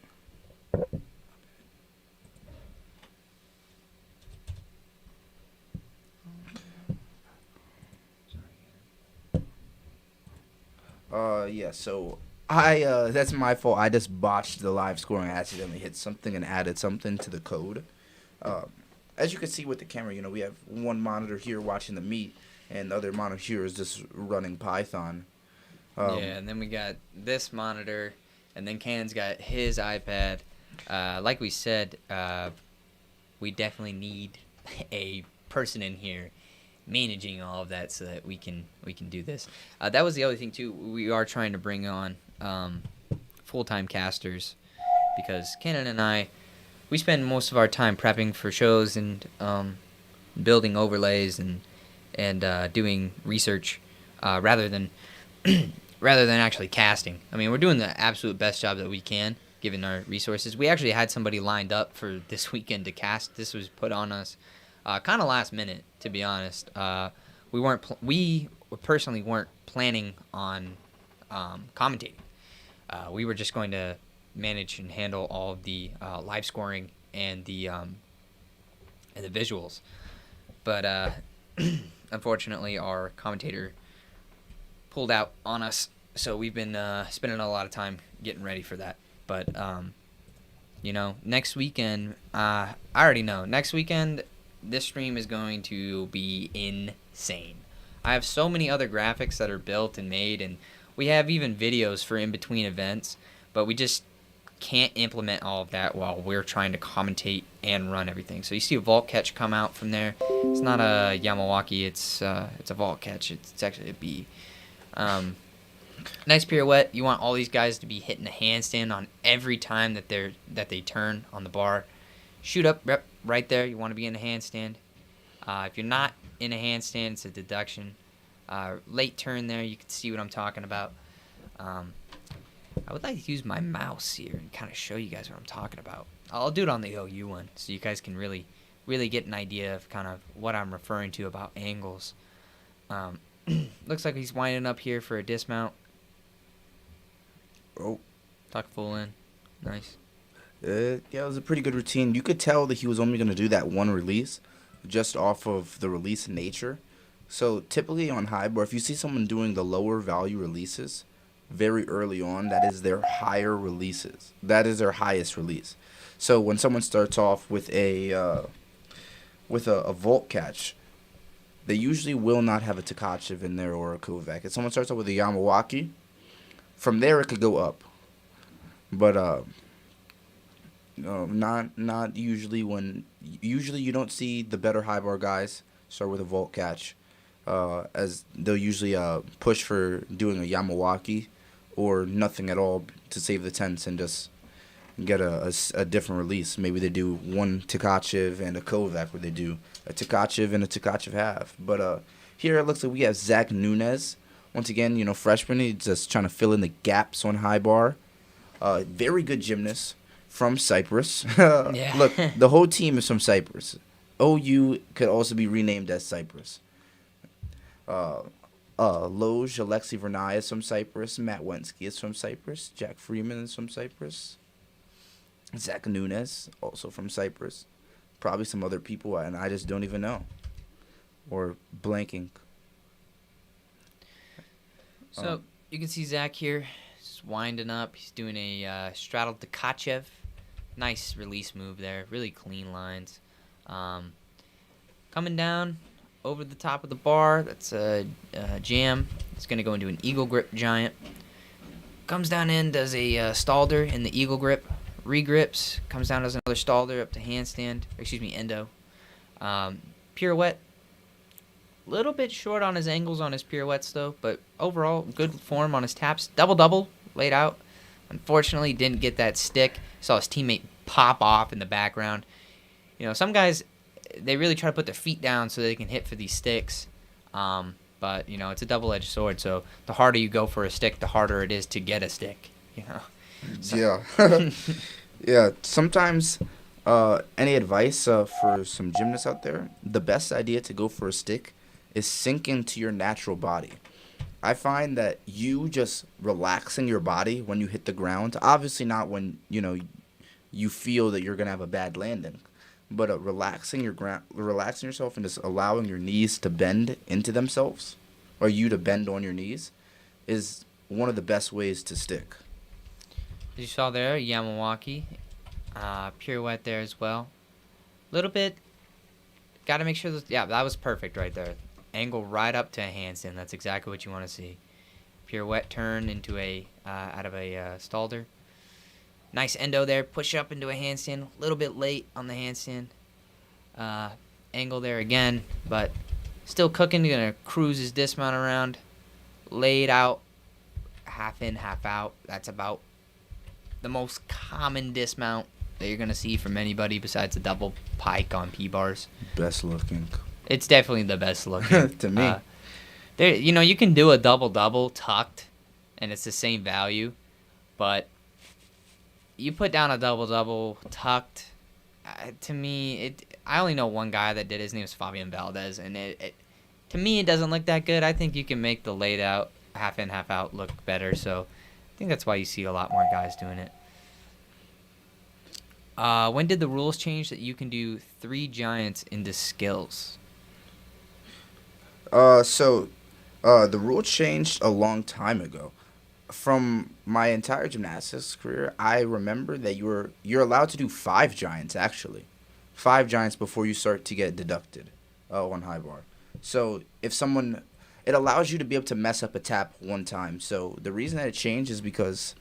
Yeah, so that's my fault. I just botched the live scoring. I accidentally hit something and added something to the code. As you can see with the camera, we have one monitor here watching the meet, and the other monitor here is just running Python. Yeah, and then we got this monitor, and then Cannon's got his iPad. Like we said, we definitely need a person in here managing all of that so that we can do this. That was the other thing too. We are trying to bring on full-time casters because Cannon and I, we spend most of our time prepping for shows and building overlays and doing research rather than actually casting. I mean, we're doing the absolute best job that we can given our resources. We actually had somebody lined up for this weekend to cast. This was put on us kind of last minute, to be honest. We personally weren't planning on commentating. We were just going to manage and handle all of the live scoring and the visuals. But unfortunately, our commentator pulled out on us, so we've been spending a lot of time getting ready for that. But next weekend, I already know. Next weekend, this stream is going to be insane. I have so many other graphics that are built and made, and we have even videos for in between events, but we just can't implement all of that while we're trying to commentate and run everything. So you see a vault catch come out from there. It's not a Yamawaki, it's a vault catch. It's actually a B. Nice pirouette. You want all these guys to be hitting a handstand on every time that they turn on the bar. Shoot up right there. You want to be in a handstand. If you're not in a handstand, it's a deduction. Late turn there, you can see what I'm talking about. I would like to use my mouse here and kind of show you guys what I'm talking about. I'll do it on the OU one so you guys can really get an idea of kind of what I'm referring to about angles. Looks like he's winding up here for a dismount. Oh. Tuck full in. Nice. Yeah, it was a pretty good routine. You could tell that he was only going to do that one release just off of the release nature. So typically on high bar, if you see someone doing the lower value releases very early on, that is their higher releases. That is their highest release. So when someone starts off with a vault catch, they usually will not have a Tkachev in there or a Kovac. If someone starts off with a Yamawaki, from there it could go up. But not usually usually you don't see the better high bar guys start with a vault catch, as they'll usually push for doing a Yamawaki or nothing at all to save the tense and just get a different release. Maybe they do one Tkachev and a Kovac, where they do a Tkachev and a Tkachev half. But here it looks like we have Zach Nunez. Once again, freshman, he's just trying to fill in the gaps on high bar. Very good gymnast from Cyprus. Yeah. Look, the whole team is from Cyprus. OU could also be renamed as Cyprus. Loj, Alexei Vernaev is from Cyprus. Matt Wensky is from Cyprus. Jack Freeman is from Cyprus. Zach Nunez, also from Cyprus. Probably some other people, and I just don't even know. Or blanking. So you can see Zach here. He's winding up. He's doing a straddle Tkachev. Nice release move there. Really clean lines. Coming down. over the top of the bar. That's a jam. It's going to go into an eagle grip giant. Comes down in, does a stalder in the eagle grip. Regrips. Comes down, does another stalder up to handstand. Endo. Pirouette. Little bit short on his angles on his pirouettes, though. But overall, good form on his taps. Double-double laid out. Unfortunately, didn't get that stick. Saw his teammate pop off in the background. You know, some guys, they really try to put their feet down so they can hit for these sticks. But, you know, it's a double-edged sword, so the harder you go for a stick, the harder it is to get a stick, you know. So. Yeah. Yeah, sometimes any advice for some gymnasts out there, the best idea to go for a stick is sink into your natural body. I find that you just relaxing your body when you hit the ground, obviously not when, you know, you feel that you're going to have a bad landing, but relaxing yourself and just allowing your knees to bend into themselves, or you to bend on your knees, is one of the best ways to stick. As you saw there, Yamawaki, pirouette there as well. Little bit, got to make sure, that was perfect right there. Angle right up to a handstand. That's exactly what you want to see. Pirouette turn into out of a stalder. Nice endo there. Push up into a handstand. A little bit late on the handstand. Angle there again, but still cooking. Gonna cruise his dismount around. Laid out, half in, half out. That's about the most common dismount that you're gonna see from anybody besides a double pike on P-bars. Best looking. It's definitely the best looking. To me. There, you know, you can do a double-double tucked, and it's the same value, but you put down a double-double tucked, to me, I only know one guy that did. His name is Fabian Valdez, and to me, it doesn't look that good. I think you can make the laid out, half in, half out look better, so I think that's why you see a lot more guys doing it. When did the rules change that you can do 3 giants into skills? The rule changed a long time ago. From my entire gymnastics career, I remember that you're allowed to do 5 giants, actually. 5 giants before you start to get deducted on high bar. So it allows you to be able to mess up a tap one time. So the reason that it changed is because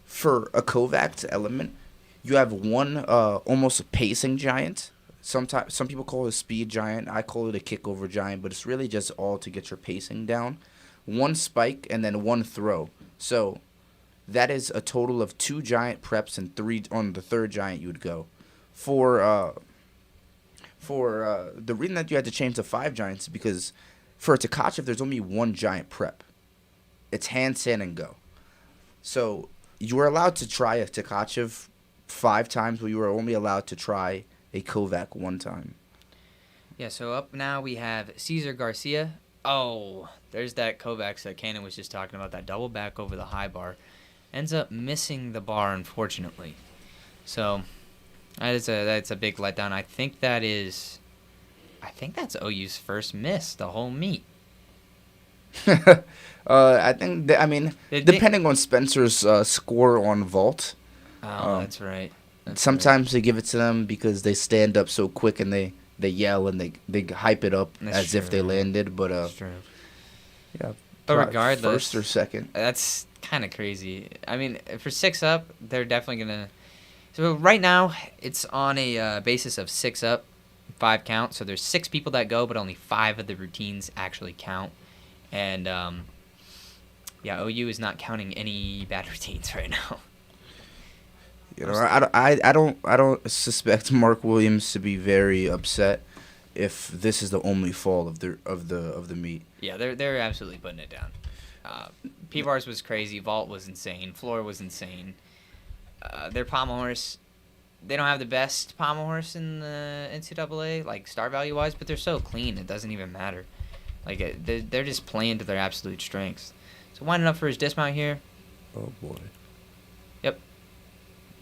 for a Kovacs element, you have one almost a pacing giant. Some people call it a speed giant. I call it a kickover giant, but it's really just all to get your pacing down. 1 spike and then 1 throw. So that is a total of 2 giant preps and 3 on the 3rd giant you would go. For the reason that you had to change to 5 giants is because for a Tkachev, there's only 1 giant prep. It's handstand and go. So you were allowed to try a Tkachev 5 times, but you were only allowed to try a Kovac 1 time. Yeah, so up now we have Cesar Garcia. Oh, there's that Kovacs that Cannon was just talking about, that double back over the high bar. Ends up missing the bar, unfortunately. So that's a big letdown. I think that's OU's first miss the whole meet. Depending on Spencer's score on vault. Oh, that's right. Sometimes they give it to them because they stand up so quick and they yell and they hype it up as if they landed. But that's true. Yeah. But regardless, 1st or 2nd. That's kind of crazy. I mean, for 6 up, they're definitely gonna. So right now, it's on a basis of 6 up, 5 count. So there's 6 people that go, but only 5 of the routines actually count. And OU is not counting any bad routines right now. You know, I don't suspect Mark Williams to be very upset if this is the only fall of the meet. Yeah, they're absolutely putting it down. P-bars was crazy, vault was insane, floor was insane. Their pommel horse, they don't have the best pommel horse in the NCAA, like star value wise, but they're so clean it doesn't even matter. Like they're just playing to their absolute strengths. So winding up for his dismount here. Oh boy. Yep.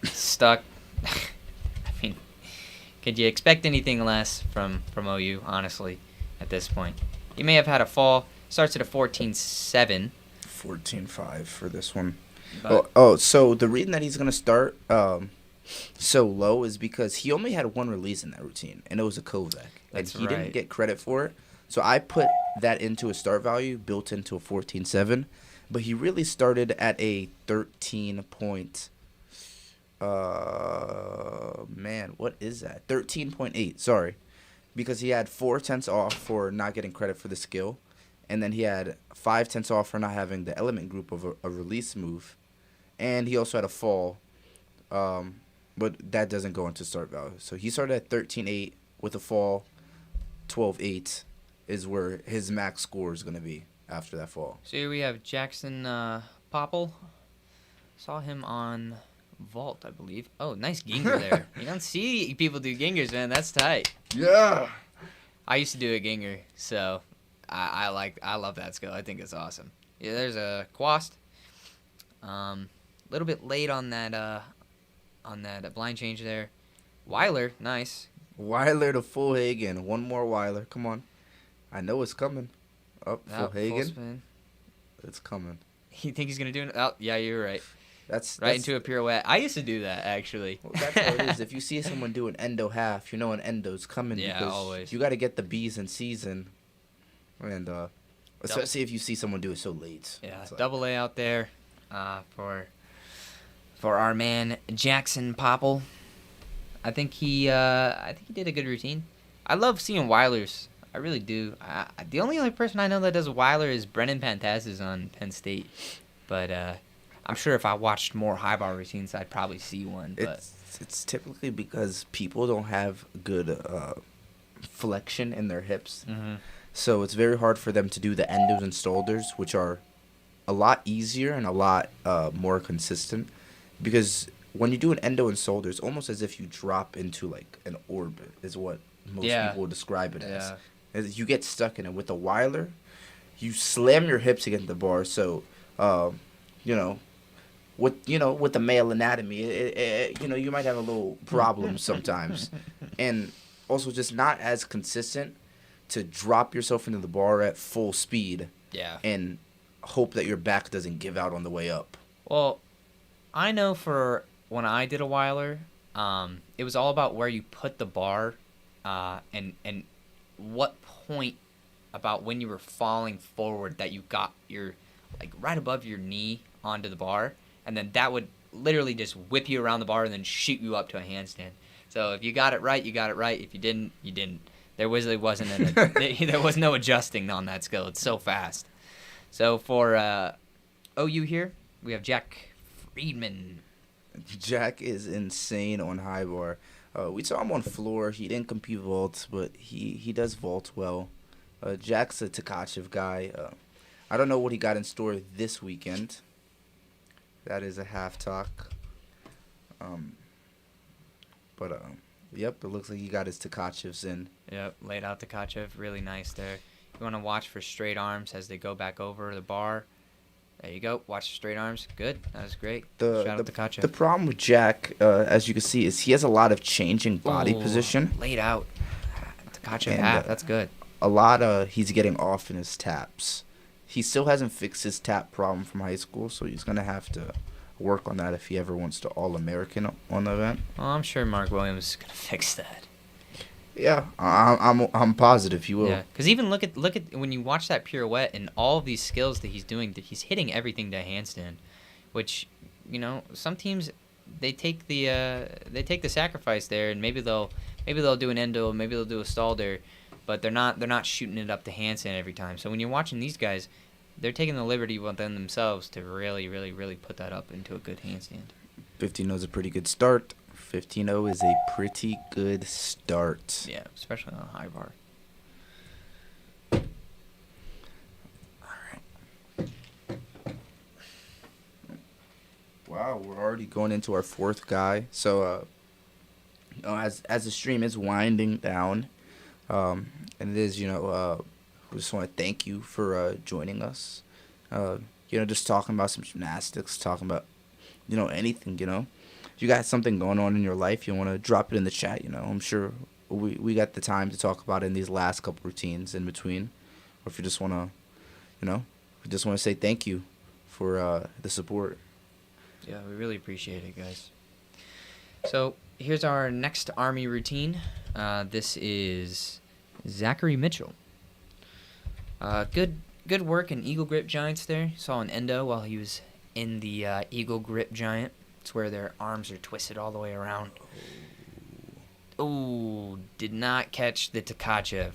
Stuck. I mean, could you expect anything less from OU, honestly, at this point? You may have had a fall. Starts at a 14-7. 14-5 for this one. But So the reason that he's going to start so low is because he only had one release in that routine, and it was a Kovac. That's and he didn't right. get credit for it. So I put that into a start value, built into a 14.7. But he really started at a 13 point. Man, what is that? 13.8, sorry. Because he had 4 tenths off for not getting credit for the skill. And then he had 5 tenths off for not having the element group of a release move. And he also had a fall. But that doesn't go into start value. So he started at 13.8 with a fall. 12.8 is where his max score is going to be after that fall. So here we have Jackson Popple. Saw him on Vault, I believe. Oh, nice ginger there. You don't see people do gingers, man. That's tight. Yeah. I used to do a ginger, so I love that skill. I think it's awesome. Yeah, there's a Quast. Little bit late on that blind change there. Weiler, nice. Weiler to full Hagen. One more Weiler. Come on. I know it's coming. Up full Full Hagen. spin. It's coming. You think he's gonna do it? Oh, yeah, you're right. That's Right into a pirouette. I used to do that actually. Well, that's how it is. If you see someone do an endo half, you know an endo's coming. Yeah, because always. You got to get the B's in season, and especially if you see someone do it so late. Yeah, It's like- double A out there for our man Jackson Popple. I think he did a good routine. I love seeing Weilers. I really do. The only other person I know that does Weiler is Brennan Pantazis on Penn State, but I'm sure if I watched more high bar routines, I'd probably see one. But It's typically because people don't have good flexion in their hips, Mhm. so it's very hard for them to do the endos and shoulders, which are a lot easier and a lot more consistent. Because when you do an endo and shoulder, it's almost as if you drop into like an orbit, is what most Yeah. people describe it as. Yeah. As you get stuck in it. With a Weiler, you slam your hips against the bar, so with the male anatomy, you might have a little problem sometimes, and also just not as consistent to drop yourself into the bar at full speed yeah. and hope that your back doesn't give out on the way up. Well, I know for when I did a Weiler, it was all about where you put the bar, and what point about when you were falling forward that you got your like right above your knee onto the bar, and then that would literally just whip you around the bar and then shoot you up to a handstand. So if you got it right, you got it right. If you didn't, you didn't. There was no adjusting on that skill. It's so fast. So for OU here, we have Jack Friedman. Jack is insane on high bar. We saw him on floor. He didn't compete vaults, but he does vault well. Jack's a Tkachev guy. I don't know what he got in store this weekend. That is a half talk. Yep, it looks like he got his Tkachevs in. Yep, laid out Tkachev. Really nice there. You want to watch for straight arms as they go back over the bar. There you go. Watch straight arms. Good. That was great. Shout out Tkachev. The problem with Jack, as you can see, is he has a lot of changing body position. Laid out. Tkachev And, half. That's good. A lot he's getting off in his taps. He still hasn't fixed his tap problem from high school, so he's gonna have to work on that if he ever wants to All-American on the event. Well, I'm sure Mark Williams is gonna fix that. Yeah, I'm positive he will. Yeah, because even look at when you watch that pirouette and all of these skills that he's doing, that he's hitting everything to handstand, which some teams they take the sacrifice there, and maybe they'll do an endo, maybe they'll do a stalder, but they're not shooting it up to handstand every time. So when you're watching these guys, they're taking the liberty within themselves to really, really, really put that up into a good handstand. 15-0 is a pretty good start. 15-0 is a pretty good start. Yeah, especially on a high bar. Wow, we're already going into our fourth guy. So, as the stream is winding down, and it is, we just want to thank you for joining us. Just talking about some gymnastics, talking about, anything, If you got something going on in your life, you want to drop it in the chat, I'm sure we got the time to talk about it in these last couple routines in between. Or if you just want to, we just want to say thank you for the support. Yeah, we really appreciate it, guys. So here's our next Army routine. This is Zachary Mitchell. Good work in Eagle Grip Giants there. Saw an endo while he was in the Eagle Grip Giant. It's where their arms are twisted all the way around. Oh, did not catch the Tkachev.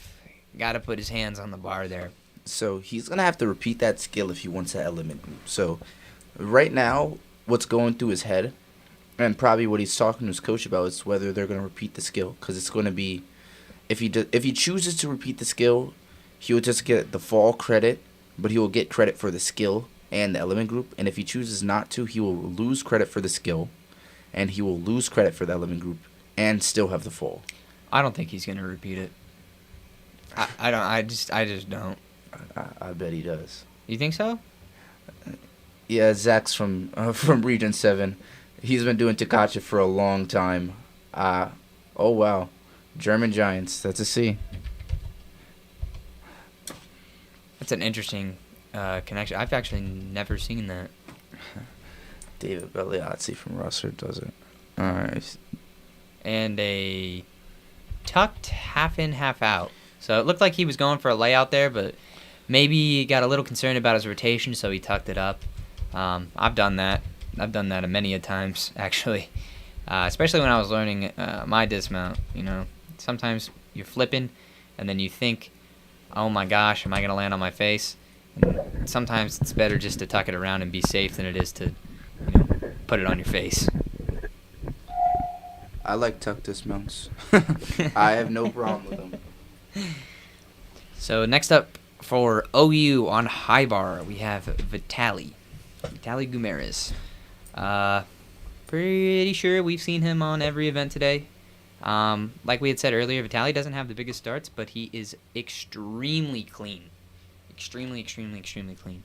Got to put his hands on the bar there. So he's going to have to repeat that skill if he wants that element group. So right now, what's going through his head, and probably what he's talking to his coach about, is whether they're going to repeat the skill. Because it's going to be, if he chooses to repeat the skill, he will just get the fall credit, but he will get credit for the skill and the element group. And if he chooses not to, he will lose credit for the skill, and he will lose credit for the element group, and still have the fall. I don't think he's going to repeat it. I just don't. I bet he does. You think so? Yeah, Zach's from Region 7. He's been doing Tkachev for a long time. Oh, wow. German Giants. That's a C. That's an interesting connection. I've actually never seen that. David Belliazzi from Russert does it. All right. And a tucked half in, half out. So it looked like he was going for a layout there, but maybe he got a little concerned about his rotation, so he tucked it up. I've done that. I've done that many a times, actually. Especially when I was learning my dismount. You know, sometimes you're flipping, and then you think, oh my gosh, am I going to land on my face? And sometimes it's better just to tuck it around and be safe than it is to, put it on your face. I like tuck dismounts. I have no problem with them. So next up for OU on high bar, we have Vitaly Gumeres. Pretty sure we've seen him on every event today. Like we had said earlier, Vitaly doesn't have the biggest starts, but he is extremely clean. Extremely clean.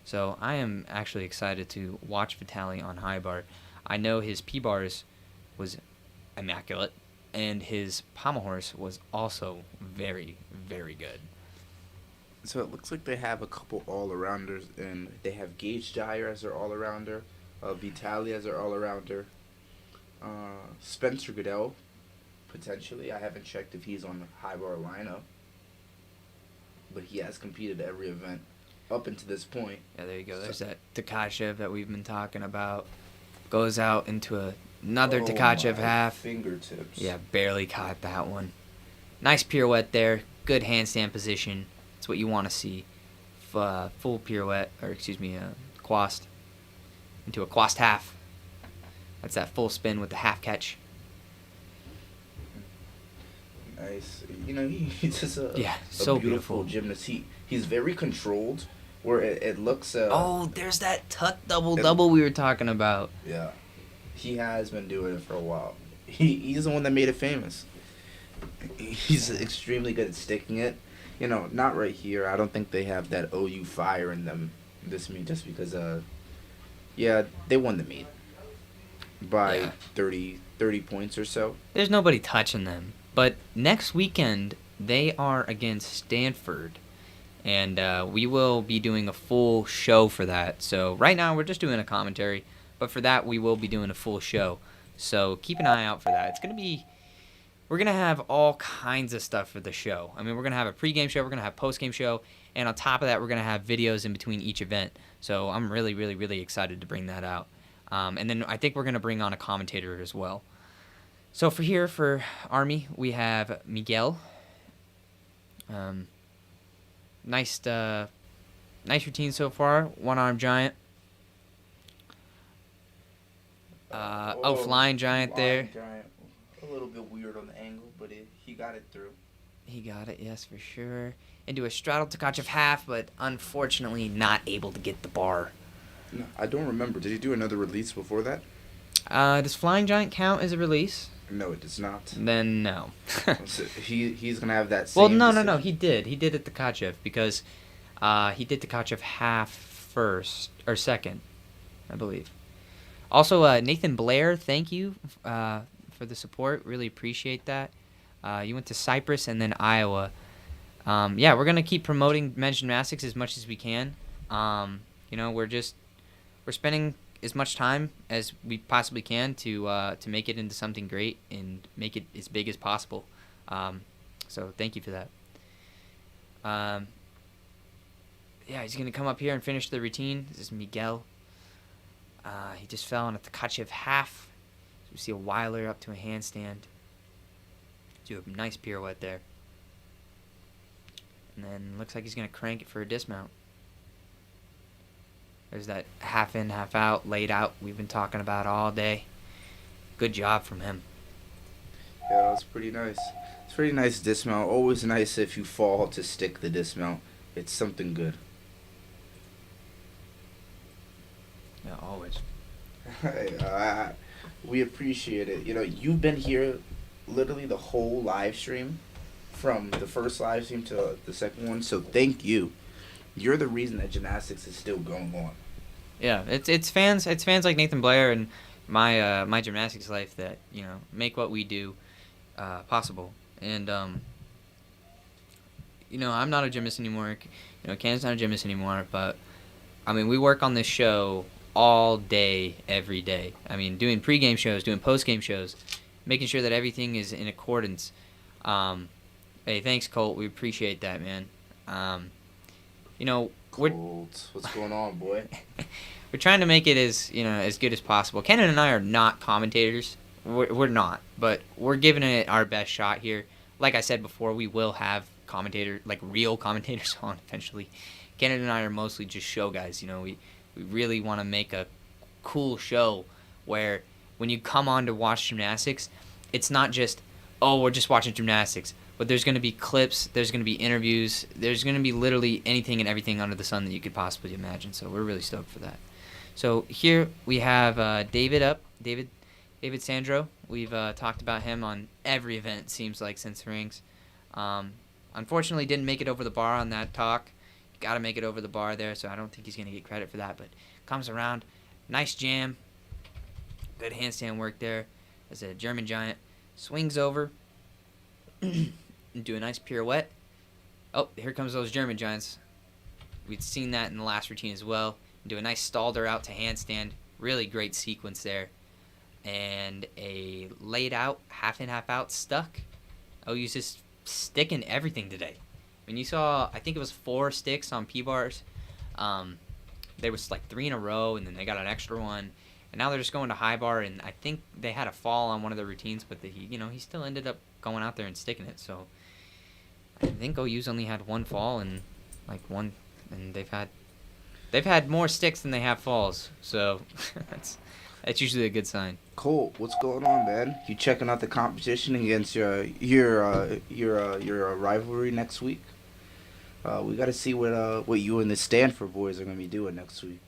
So I am actually excited to watch Vitaly on high bar. I know his P-bars was immaculate, and his pommel horse was also very, very good. So it looks like they have a couple all-arounders, and they have Gage Dyer as their all-arounder, Vitaly as their all-arounder, Spencer Goodell, potentially. I haven't checked if he's on the high bar lineup, but he has competed at every event up until this point. Yeah, there you go. There's that Tkachev that we've been talking about. Goes out into another Tkachev my half. fingertips. Yeah, barely caught that one. Nice pirouette there. Good handstand position. That's what you want to see. Full pirouette, or quast. Into a quast half. That's that full spin with the half catch. Nice. He's just a so beautiful gymnast. He's very controlled, where it looks. There's that tuck double we were talking about. Yeah, he has been doing it for a while. He's the one that made it famous. He's extremely good at sticking it. Not right here. I don't think they have that OU fire in them this meet, just because they won the meet by 30 points or so. There's nobody touching them. But next weekend, they are against Stanford. And we will be doing a full show for that. So right now, we're just doing a commentary. But for that, we will be doing a full show. So keep an eye out for that. We're going to have all kinds of stuff for the show. I mean, we're going to have a pregame show. We're going to have postgame show. And on top of that, we're going to have videos in between each event. So I'm really, really, really excited to bring that out. And then I think we're going to bring on a commentator as well. So for Army, we have Miguel. Nice routine so far. One-arm giant. Flying giant there. Giant. A little bit weird on the angle, but he got it through. He got it, yes, for sure. Into a straddle Tkachev half, but unfortunately not able to get the bar. No, I don't remember. Did he do another release before that? Does flying giant count as a release? No, it does not. Then no. So he's gonna have that same. Well, no. He did at Tkachev because he did Tkachev half first or second, I believe. Also, Nathan Blair, thank you for the support. Really appreciate that. You went to Cyprus and then Iowa. We're gonna keep promoting men's gymnastics as much as we can. We're spending as much time as we possibly can to make it into something great and make it as big as possible. So thank you for that. Yeah, he's gonna come up here and finish the routine. This is Miguel. He just fell on a Tkachev half. So we see a Weiler up to a handstand. Do a nice pirouette there. And then looks like he's gonna crank it for a dismount. There's that half in, half out, laid out we've been talking about all day. Good job from him. Yeah, that was pretty nice. It's pretty nice dismount. Always nice if you fall to stick the dismount. It's something good. Yeah, always. We appreciate it. You know, you've been here literally the whole live stream, from the first live stream to the second one. So thank you. You're the reason that gymnastics is still going on. Yeah, it's fans like Nathan Blair and my gymnastics life that make what we do possible. And I'm not a gymnast anymore. Candace's not a gymnast anymore. But I mean, we work on this show all day, every day. I mean, doing pregame shows, doing postgame shows, making sure that everything is in accordance. Hey, thanks, Colt. We appreciate that, man. Colt, what's going on, boy? We're trying to make it as good as possible. Kenan and I are not commentators. We're not, but we're giving it our best shot here. Like I said before, we will have real commentators on eventually. Kenan and I are mostly just show guys. We really want to make a cool show where when you come on to watch gymnastics, it's not just, oh, we're just watching gymnastics. But there's going to be clips, there's going to be interviews, there's going to be literally anything and everything under the sun that you could possibly imagine. So we're really stoked for that. So here we have David up, David Sandro. We've talked about him on every event, it seems like, since rings. Unfortunately, didn't make it over the bar on that talk. Got to make it over the bar there, so I don't think he's going to get credit for that. But comes around, nice jam, good handstand work there as a German giant. Swings over. And do a nice pirouette. Oh, here comes those German giants. We'd seen that in the last routine as well. Do a nice stalder out to handstand. Really great sequence there. And a laid out, half in, half out, stuck. Oh, he's just sticking everything today. When you saw, I think it was 4 sticks on P-bars. There was like 3 in a row, and then they got an extra one. And now they're just going to high bar, and I think they had a fall on one of the routines, but he still ended up going out there and sticking it. So I think OU's only had 1 fall and and they've had more sticks than they have falls. So that's usually a good sign. Colt, what's going on, man? You checking out the competition against your rivalry next week? We got to see what you and the Stanford boys are gonna be doing next week.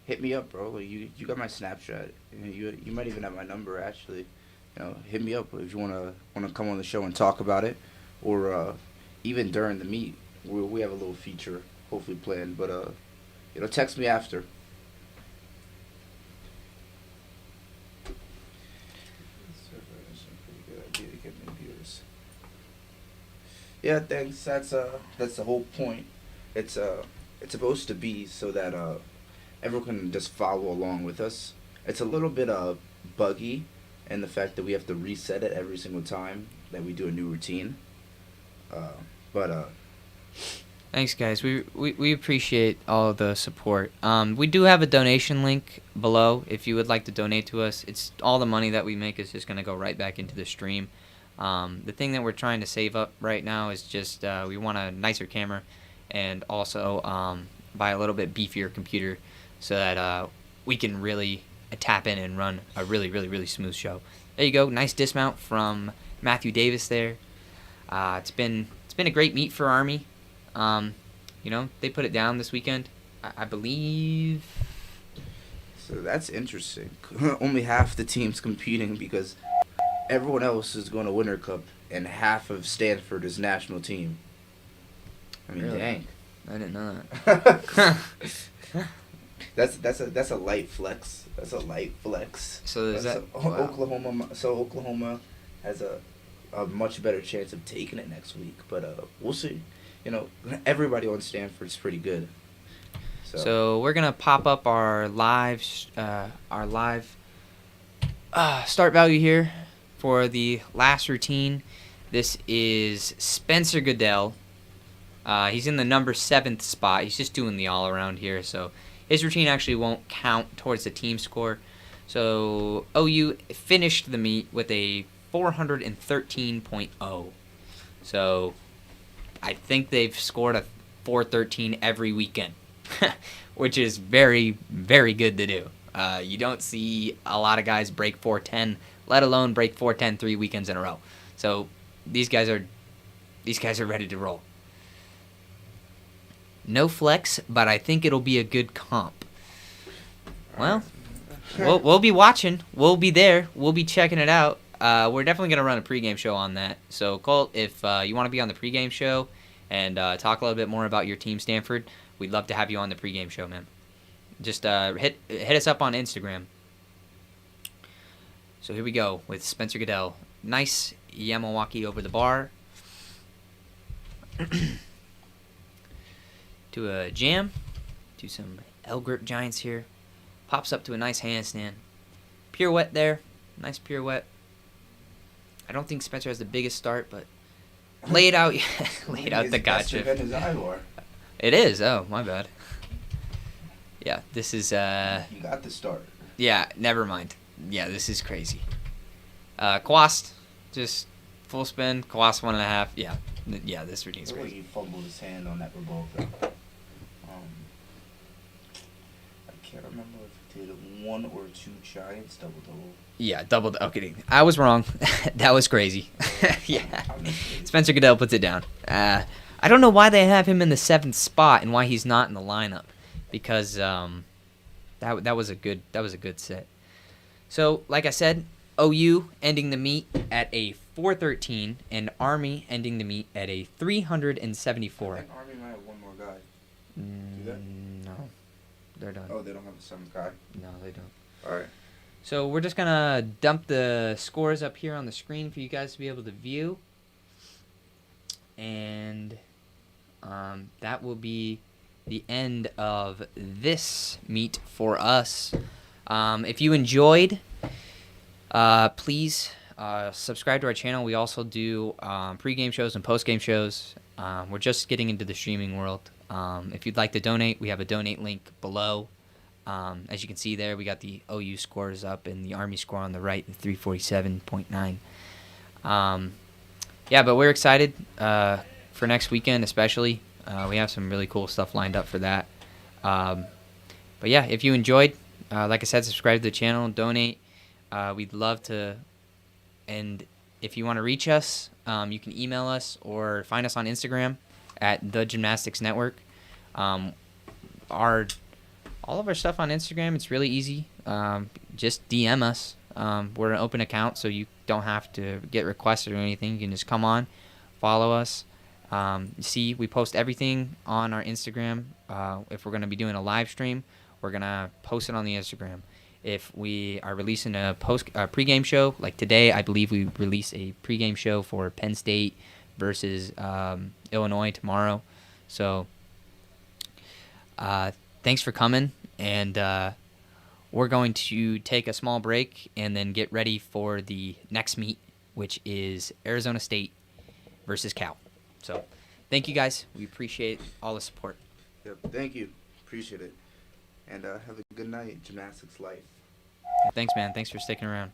Hit me up, bro. You got my Snapchat. You might even have my number, actually. Hit me up if you wanna come on the show and talk about it, or even during the meet. We have a little feature hopefully planned, but text me after. Yeah, thanks. That's the whole point. It's supposed to be so that everyone can just follow along with us. It's a little bit buggy in the fact that we have to reset it every single time that we do a new routine. But thanks, guys. We appreciate all of the support. We do have a donation link below if you would like to donate to us. It's all the money that we make is just going to go right back into the stream. The thing that we're trying to save up right now is just we want a nicer camera and also buy a little bit beefier computer so that we can really tap in and run a really, really, really smooth show. There you go. Nice dismount from Matthew Davis there. It's been a great meet for Army. They put it down this weekend, I believe. So that's interesting. Only half the team's competing because everyone else is going to Winter Cup, and half of Stanford is national team. I mean, Really? dang. I didn't know that. That's a light flex. That's a light flex. So is that wow. Oklahoma has a much better chance of taking it next week, but we'll see. Everybody on Stanford's pretty good. So we're gonna pop up our live start value here for the last routine. This is Spencer Goodell. He's in the number 7th spot. He's just doing the all around here, so his routine actually won't count towards the team score. So OU finished the meet with a 413.0. So I think they've scored a 413 every weekend, which is very, very good to do. You don't see a lot of guys break 410, let alone break 410 3 weekends in a row. So these guys are ready to roll. No flex, but I think it'll be a good comp. Well, we'll be watching. We'll be there. We'll be checking it out. We're definitely gonna run a pregame show on that. So Colt, if you want to be on the pregame show and talk a little bit more about your team, Stanford, we'd love to have you on the pregame show, man. Just hit us up on Instagram. So here we go with Spencer Goodell. Nice Yamawaki over the bar. To a jam. Do some L grip giants here. Pops up to a nice handstand. Pirouette there. Nice pirouette. I don't think Spencer has the biggest start, but laid out the gotcha. It is. Oh, my bad. Yeah, this is You got the start. yeah, never mind. Yeah, this is crazy. Quast, just full spin, Quast 1.5. Yeah. Yeah, this routine's crazy. He fumbled his hand on that revolver. I can't remember if he did 1 or 2 giants double. Yeah, double. Okay, I was wrong. That was crazy. Yeah. Spencer Goodell puts it down. I don't know why they have him in the 7th spot and why he's not in the lineup, because that was a good set. So, like I said, OU ending the meet at a 413 and Army ending the meet at a 374. I think Army might have one more guy. No, they're done. Oh, they don't have the 7th guy. No, they don't. All right. So we're just gonna dump the scores up here on the screen for you guys to be able to view, and that will be the end of this meet for us. If you enjoyed, please subscribe to our channel. We also do pre-game shows and post-game shows. We're just getting into the streaming world. If you'd like to donate, we have a donate link below. As you can see there, we got the OU scores up and the Army score on the right, the 347.9. Yeah, but we're excited for next weekend especially. We have some really cool stuff lined up for that. But yeah, if you enjoyed, like I said, subscribe to the channel, donate. We'd love to. And if you want to reach us, you can email us or find us on Instagram at The Gymnastics Network. All of our stuff on Instagram, it's really easy. Just DM us. We're an open account, so you don't have to get requested or anything. You can just come on, follow us. See, we post everything on our Instagram. If we're going to be doing a live stream, we're going to post it on the Instagram. If we are releasing a pregame show, like today, I believe we release a pregame show for Penn State versus Illinois tomorrow. So thanks for coming, and we're going to take a small break and then get ready for the next meet, which is Arizona State versus Cal. So thank you guys. We appreciate all the support. Yep. Thank you. Appreciate it. And have a good night, Gymnastics Life. Thanks, man. Thanks for sticking around.